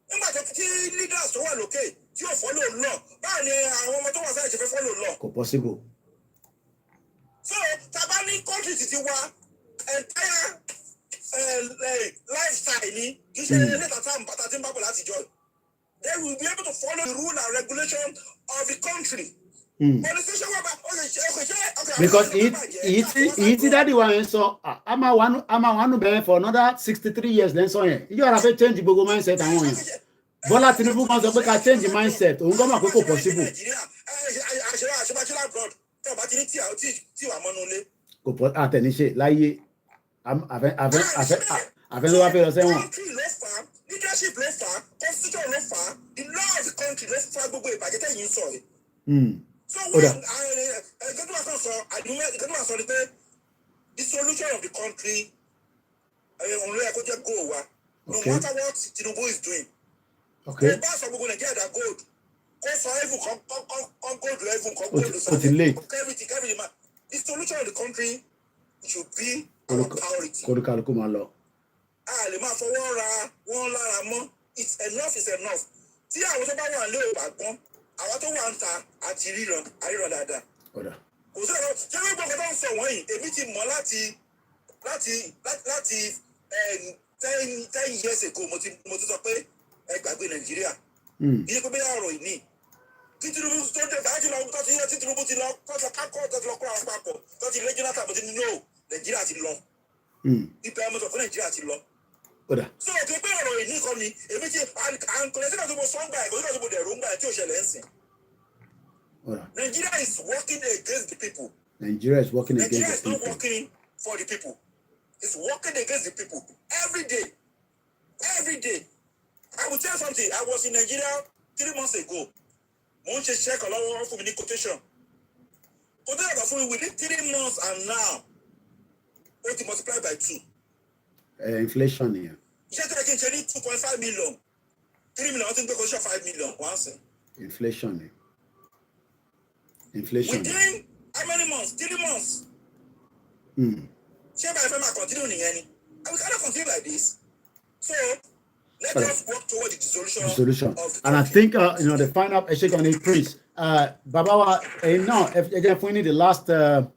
Nígbà tó ti leaders tó wà lókè tí ò follow law, báwo ni àwọn ọmọ tó wà sáyẹ̀ ṣe fẹ́ follow law? Kò possible. So, taba ní country ti wa entire lifestyle ni kì í ṣe ilé tàtà tí ń bá bọ̀ láti jọ. They will be able to follow the rule and regulation of the country. Because èyí tí dáàdi wa yẹn sọ a máa wà nù bẹ́ẹ̀ for another 63 years lẹ́n sọ yẹn ìjọba ara fẹ́ change gbogbo mindset àwọn yẹn Bọ́lá Tinubu kan sọ pé ká change mindset òun gbọ́dọ̀ pé kò possible. Kò pọ̀ àtẹ̀níṣe láyé àfẹ́ ló wá fẹ́ lọ sẹ́wọ̀n. Leadership ló fà á, constitution ló fà á, the law of the country ló fà gbogbo ìbàjẹ́ tẹ̀yìn sọ yìí. So when the solution of the country no matter what Tinubu is doing. Okay. The boss of Nigeria that gold. Everything. The solution of the country should be our priority. It's enough is enough. Tí àwọn tó bá wà lé òbá gbọ́n, àwọn tó wà ń ta àti àríran dáadáa. Kò sí ọ̀rọ̀ ṣé wọ́n gbọ́n kọ́tọ́ ń sọ wọ̀nyí èmi ti mọ̀ láti 10 years ago mo ti sọ pé ẹ gbàgbé Nàìjíríà. Iye pé bẹ́ẹ̀ ọ̀rọ̀ ìní. Tí Tinubu tó dé báyìí lọ tó ti yẹ tí Tinubu ti lọ tọ́jú kákọ́ tó ti lọ kó àwọn papọ̀ tó ti lé Jonathan bó ti ní no Nàìjíríà ti lọ. Ibẹ̀ ọmọ sọ fún Nàìjíríà ti lọ. So kí pé ọ̀rọ̀ ìní kan ni èmi ti àǹkọ̀lẹ́ sí ìdàgbò sọ́ngbà ẹ̀kọ́ sí ìdàgbò dẹ̀rù ńgbà tí ò ṣẹlẹ̀ ń sìn. Nigeria is working against the people. Nigeria is working against the people. Nigeria is not working for the people. It's working against the people every day. Every day. I will tell you something. I was in Nigeria 3 months ago. Mo ń ṣe check ọlọ́wọ́ fún mi ní quotation. Quotation àgbà fún mi within 3 months and now ó ti multiply by 2. Inflation here. Iṣẹ́ tó yẹ kí n ṣe ní 2.5 million. 3 million wọ́n ti ń gbé quotation 5 million once. Inflation here. Inflation. Within how many months? 3 months. Ṣé báyìí fẹ́ máa continue nìyẹn ni? And we cannot continue like this. So let us work toward the dissolution of the country. And I think the final Eshekoni Prince. Babawa, now if we need the last 1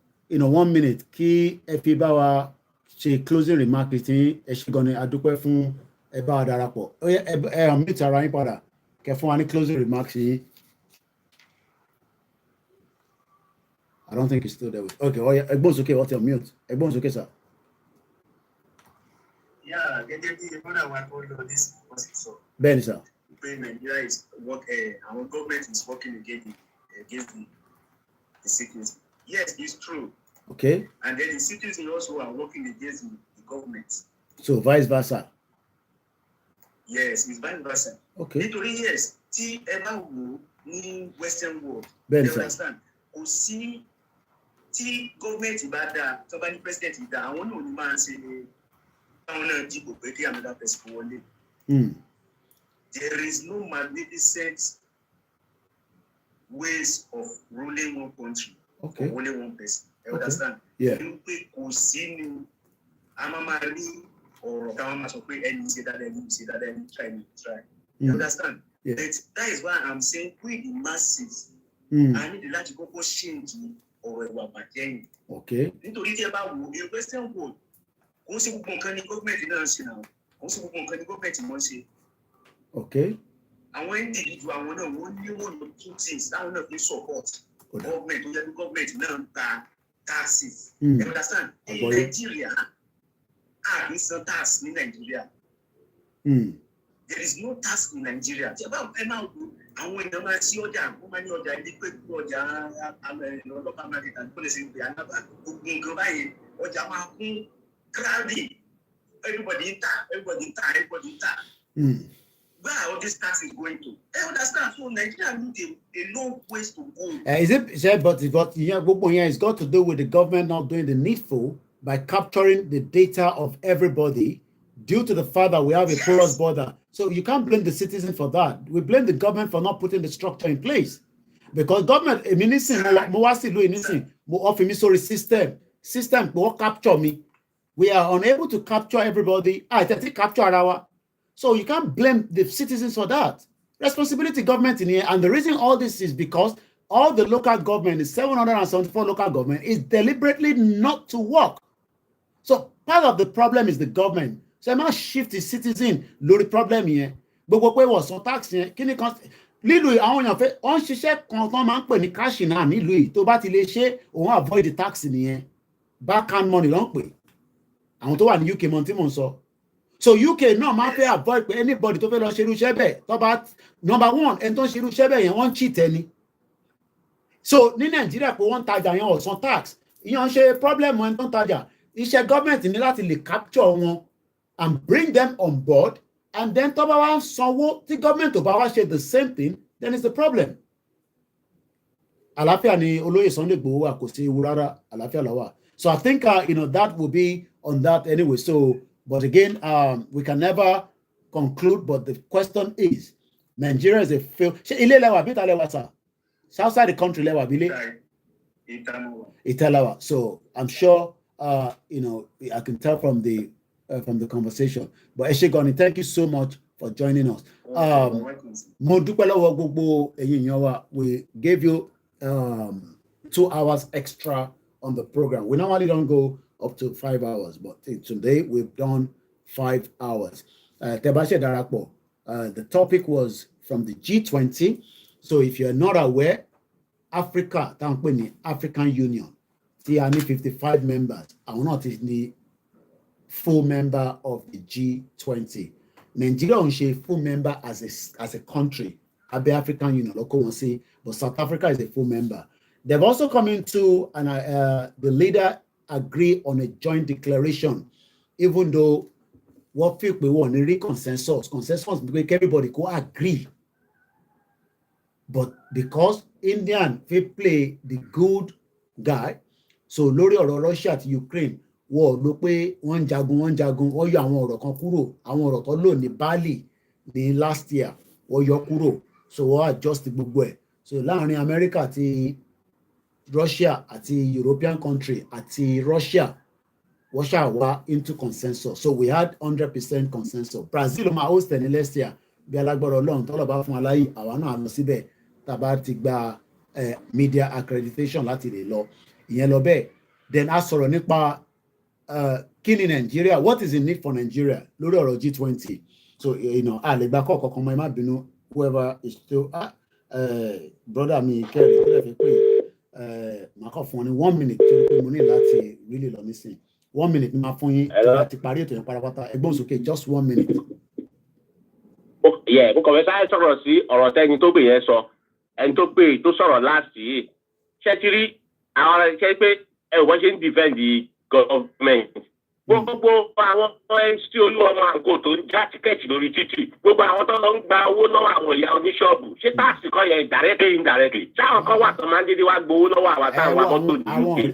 minute, kí ẹ fi bá wa ṣe closing remark tí Eshekoni adúpẹ́ fún ẹ bá wa darapọ̀. Ẹ mute ara yín padà. Kẹ́ fún wa ní closing remark yìí. I don't think he's still there. Okay, Egbon's okay. What's your mute? Egbon's okay, sir. Yeah, this so. Ben, sir. Nigeria is our government is working against the security. Yes, it's true. Okay. And then the citizens also are working against the government. So vice versa. Yes, it's vice versa. Okay. Literally, yes. Tí ẹ bá wò ní Western world. Ben, you sir. Understand? Kò sí tí gọ́ọ̀mẹ̀ntì bá dáa tó bá ní pẹ́sidẹ̀ntì dáa àwọn náà ní máa ń ṣe táwọn náà dìbò pé kí another person wọlé. There is no magnificent ways of ruling one country or ruling one person. You understand? Yeah. Inú pé kò sí ni a máa rí ọ̀rọ̀ táwọn máa sọ pé ẹni ṣe dáadáa ẹni ṣe dáadáa ẹni try. You understand? Yeah. But that is why I'm saying we the masses I need láti kọ́kọ́ change ọ̀rọ̀ ìwà bàjẹ́ yìí. Okay. Nítorí tí ẹ bá wo in Western world kò sí gbogbo nǹkan ní gọ́ọ̀mẹ̀ntì náà ṣe náà kò sí gbogbo nǹkan ní gọ́ọ̀mẹ̀ntì mọ́ ṣe. Okay. Àwọn individual àwọn náà wọ́n ní one or two things táwọn náà fi support government tó yẹ kí government náà ń ta taxes. You understand? In Nigeria a ní san tax ní Nigeria. There is no tax in Nigeria. Tí ẹ bá ẹ máa wo àwọn èèyàn máa sí ọjà wọ́n máa ní ọjà ilé pé ọjà local market and policy ìgbé anábà gbogbo nǹkan báyìí ọjà máa kún crowding everybody ń tà. Where are all these taxes going to? I understand. So Nigeria needs a long ways to go. Is it? But yeah, it's got to do with the government not doing the needful by capturing the data of everybody due to the fact that we have a porous border. So you can't blame the citizen for that. We blame the government for not putting the structure in place. Because government, system will capture me. We are unable to capture everybody. Capture our. So you can't blame the citizens for that. Responsibility government in here. And the reason all this is because all the local government, the 774 local government, is deliberately not to work. So part of the problem is the government. So I must shift the citizen. Lo the problem here. Gbogbo pé wọ́n san tax yẹn. Kí ni kan lílo àwọn èèyàn fẹ́ wọ́n ṣiṣẹ́ kan tán máa ń pè ní cash náà nílùú yìí tó bá ti lè ṣe òun avoid the tax nìyẹn. Backhand money ló ń pè. Àwọn tó wà ní UK mọ̀ tí mò ń sọ. So UK náà máa fẹ́ avoid pé anybody tó fẹ́ lọ ṣerú iṣẹ́ bẹ́ẹ̀ tó bá number one ẹni tó ń ṣerú iṣẹ́ bẹ́ẹ̀ yẹn wọ́n ń cheat ẹni. So ní Nàìjíríà pé wọ́n ń tajà yẹn ọ̀sán tax ìyẹn ṣe problem ẹni tó ń tajà iṣẹ́ government ní láti lè capture wọn and bring them on board and then tó bá wá sanwó tí government ò bá wá ṣe the same thing then it's the problem. Àlàáfíà ni olóyè Sunday Igboho wà kò sí ewu rárá àlàáfíà ló wà. So I think that will be on that anyway. So but again, we can never conclude. But the question is, Nigeria is a fail. Outside the country, so I'm sure, I can tell from the conversation. But Eshegoni, thank you so much for joining us. We gave you 2 hours extra on the program. We normally don't go up to 5 hours, but today we've done 5 hours. The topic was from the G20. So if you're not aware, Africa, African Union, they are 55 members. I'm not the full member of the G20. Nigeria is a full member as a country. Abe African Union, local say, but South Africa is a full member. They've also come into the leader agree on a joint declaration, even though what people want a consensus because everybody go agree. But because Indian they play the good guy, so lórí ọ̀rọ̀ Russia àti Ukraine wọ́n ló pé wọ́n jagun wọ́n yọ àwọn ọ̀rọ̀ kan kúrò àwọn ọ̀rọ̀ tó lò ní Bali ní last year wọ́n yọ kúrò so wọ́n adjust gbogbo ẹ̀ so láàrin America àti Russia àti European country àti Russia were into consensus. So we had 100% consensus. Brazil ma host ní last year. Bí alágbára Ọlọ́run tọ́lọ̀ bá fún aláyé àwa náà lọ síbẹ̀ tàbá ti gba media accreditation láti lè lọ. Ìyẹn lọ bẹ́ẹ̀. Then a sọ̀rọ̀ nípa kí ni Nigeria, what is the need for Nigeria lórí ọ̀rọ̀ G20. So a lè gba kọ́ọ̀kọ́ kan mọ́ ẹ má bínú whoever is still brother mi kẹ́rì tó lè fi pé màá kọ́ fún ọ ní 1 minute tó pé mo ní láti really lọ nísìn 1 minute ni máa fún yín láti parí ètò yẹn pátápátá ẹgbọ́n sókè just 1 minute. Mo kàn fẹ́ sáré sọ̀rọ̀ sí ọ̀rọ̀ tẹ́ni tó gbè yẹn sọ ẹni tó gbè tó sọ̀rọ̀ last yìí ṣé ti rí àwọn ṣe pé wọ́n ṣe ń defend the government. Gbogbo àwọn tí olúwọmọ àgọ́ tó ń já tíkẹ́ẹ̀tì lórí títì gbogbo àwọn tó lọ ń gba owó lọ́wọ́ àwọn ìyá oníṣọ́ọ̀bù ṣé táàsì kan yẹn indirectly táwọn kan wà tó máa ń dédé wá gbowó lọ́wọ́ àwa táwọn wà mọ́tò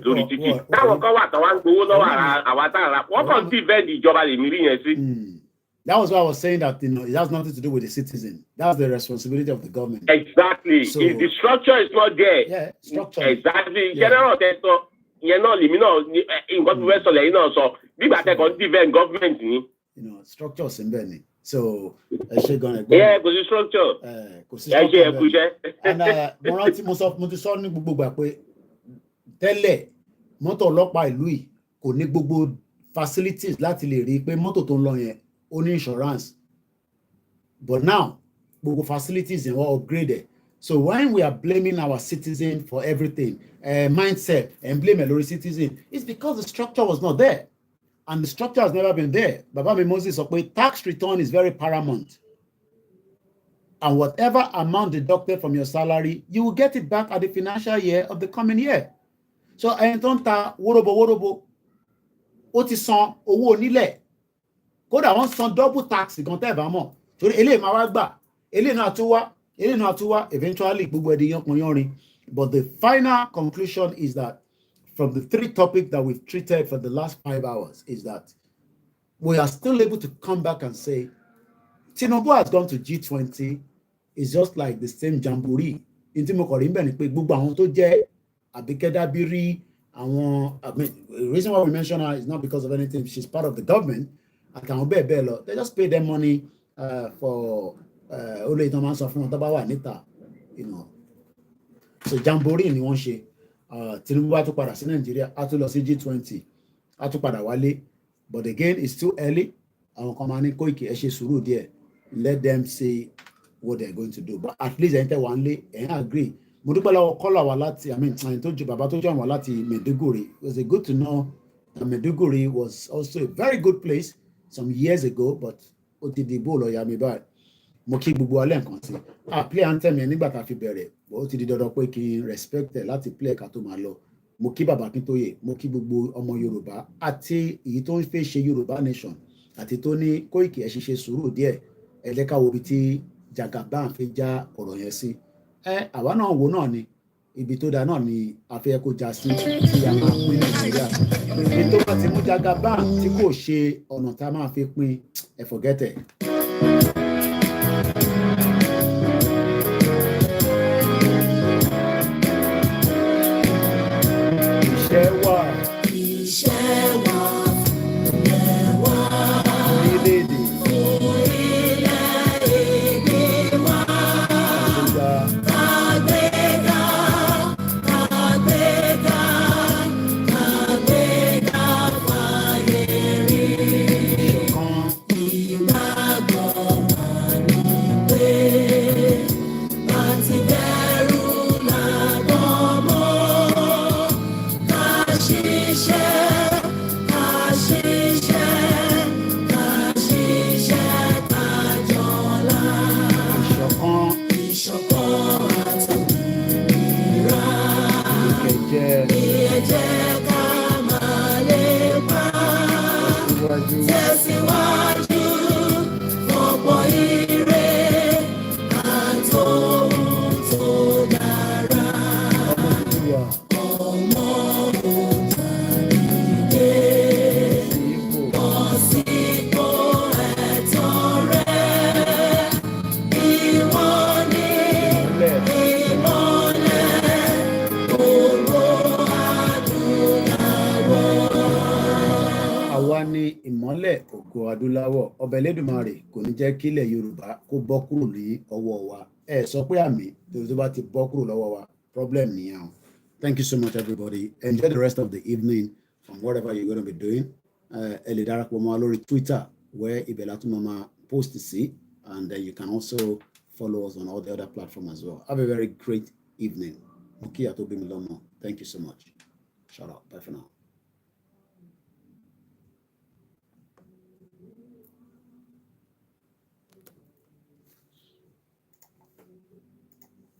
lórí títì táwọn kan wà tó wá ń gbowó lọ́wọ́ àwa táwọn wọ́n kàn defend ìjọba lèmi rí yẹn sí. That was why I was saying that it has nothing to do with the citizen. That's the responsibility of the government. Exactly. So, if the structure is not there. Yeah, structure. Exactly. General Testo, nǹkan tó fẹ́ sọ lẹ́yìn náà sọ bígbà tẹ́kọ̀ọ́ defend government ni. Structure sì ń bẹ ni. So ẹ ṣe gan-an. Kò sí structure. Kò sí structure. Ẹ ṣe ẹ̀kú iṣẹ́. And mo rántí mo ti sọ ní gbogbo ìgbà pé tẹ́lẹ̀ mọ́tò ọlọ́pàá ìlú yìí kò ní gbogbo facilities láti lè rí i pé mọ́tò tó ń lọ yẹn ó ní insurance. But now gbogbo facilities yẹn were upgraded. So when we are blaming our citizen for everything, mindset and blame a citizen, it's because the structure was not there. And the structure has never been there. Baba Moses said tax return is very paramount. And whatever amount deducted from your salary, you will get it back at the financial year of the coming year. So ẹni tó ń ta wóróbo ó ti san owó onílẹ̀, kódà wọ́n san double tax gan tẹ́ ẹ̀ bá mọ̀, torí eléyìí máa wá gbà, eléyìí náà tún wá, eventually gbogbo ẹ̀dí yánpọnyánrin. But the final conclusion is that from the 3 topics that we've treated for the last 5 hours is that we are still able to come back and say Tinubu has gone to G20. It's just like the same jamboree. In tí mo kọ̀ rí bẹ́ẹ̀ ni pé gbogbo àwọn tó jẹ́ àbíkẹ́dábírí àwọn, I mean, the reason why we mention her is not because of anything. She's part of the government. Àtàwọn bẹ́ẹ̀ bẹ́ẹ̀ lọ. They just pay them money for olè ìtàn máa ń sọ fún wọn tó bá wà níta, you know. So jamboree ni wọ́n ṣe. Tinubu á tún padà sí Nàìjíríà, á tún lọ sí G20, á tún padà wálé. But again, it's too early. Àwọn kan máa ní Koiki ẹ ṣe sùúrù díẹ̀. Let them say what they're going to do. But at least ẹ̀yin tẹ́ wà nílé, ẹ̀yin agree. Mo dúpẹ́ lọ́wọ́ kọ́là wa láti, I mean, bàbá tó jọ̀ wá láti Maiduguri. It was good to know that Maiduguri was also a very good place some years ago, but ó ti di bóòlù ọ̀yà mi báyìí. Mo kí gbogbo alẹ́ nǹkan sí. Play anthem yẹn nígbà tá a fi bẹ̀rẹ̀, ó ti di dandan pé kí n respect ẹ̀ láti play ká tó máa lọ. Mo kí bàbá Akíntóyè, mo kí gbogbo ọmọ Yorùbá àti èyí tó ń fẹ́ ṣe Yorùbá nation àti tó ní Koiki ẹ̀ ṣiṣẹ́ sùúrù díẹ̀. Ẹ jẹ́ ká wo ibi tí Jagaban fi já ọ̀rọ̀ yẹn sí. Àwa náà wo náà ni ibi tó dáa náà ni a fẹ́ kó já sí tí a máa pín Nàìjíríà. Ibi tó bá ti mú Jagaban tí kò ṣe ọ̀nà tá a máa fi pín, ẹ forget it. Iṣẹ́ wà. Orílẹ̀-èdè. Adúláwọ̀, ọba Elédùmarè kò ní jẹ́ kílẹ̀ Yorùbá kó bọ́ kúrò ní ọwọ́ wa. Ẹ sọ pé àmì tó bá ti bọ́ kúrò lọ́wọ́ wa, problem nìyẹn. Thank you so much, everybody. Enjoy the rest of the evening from whatever you're going to be doing. Ẹ lè darapọ̀ mọ́ wa lórí Twitter, where ibẹ̀ la tún máa post sí, and then you can also follow us on all the other platforms as well. Have a very great evening. Thank you so much. Shut up. Bye for now.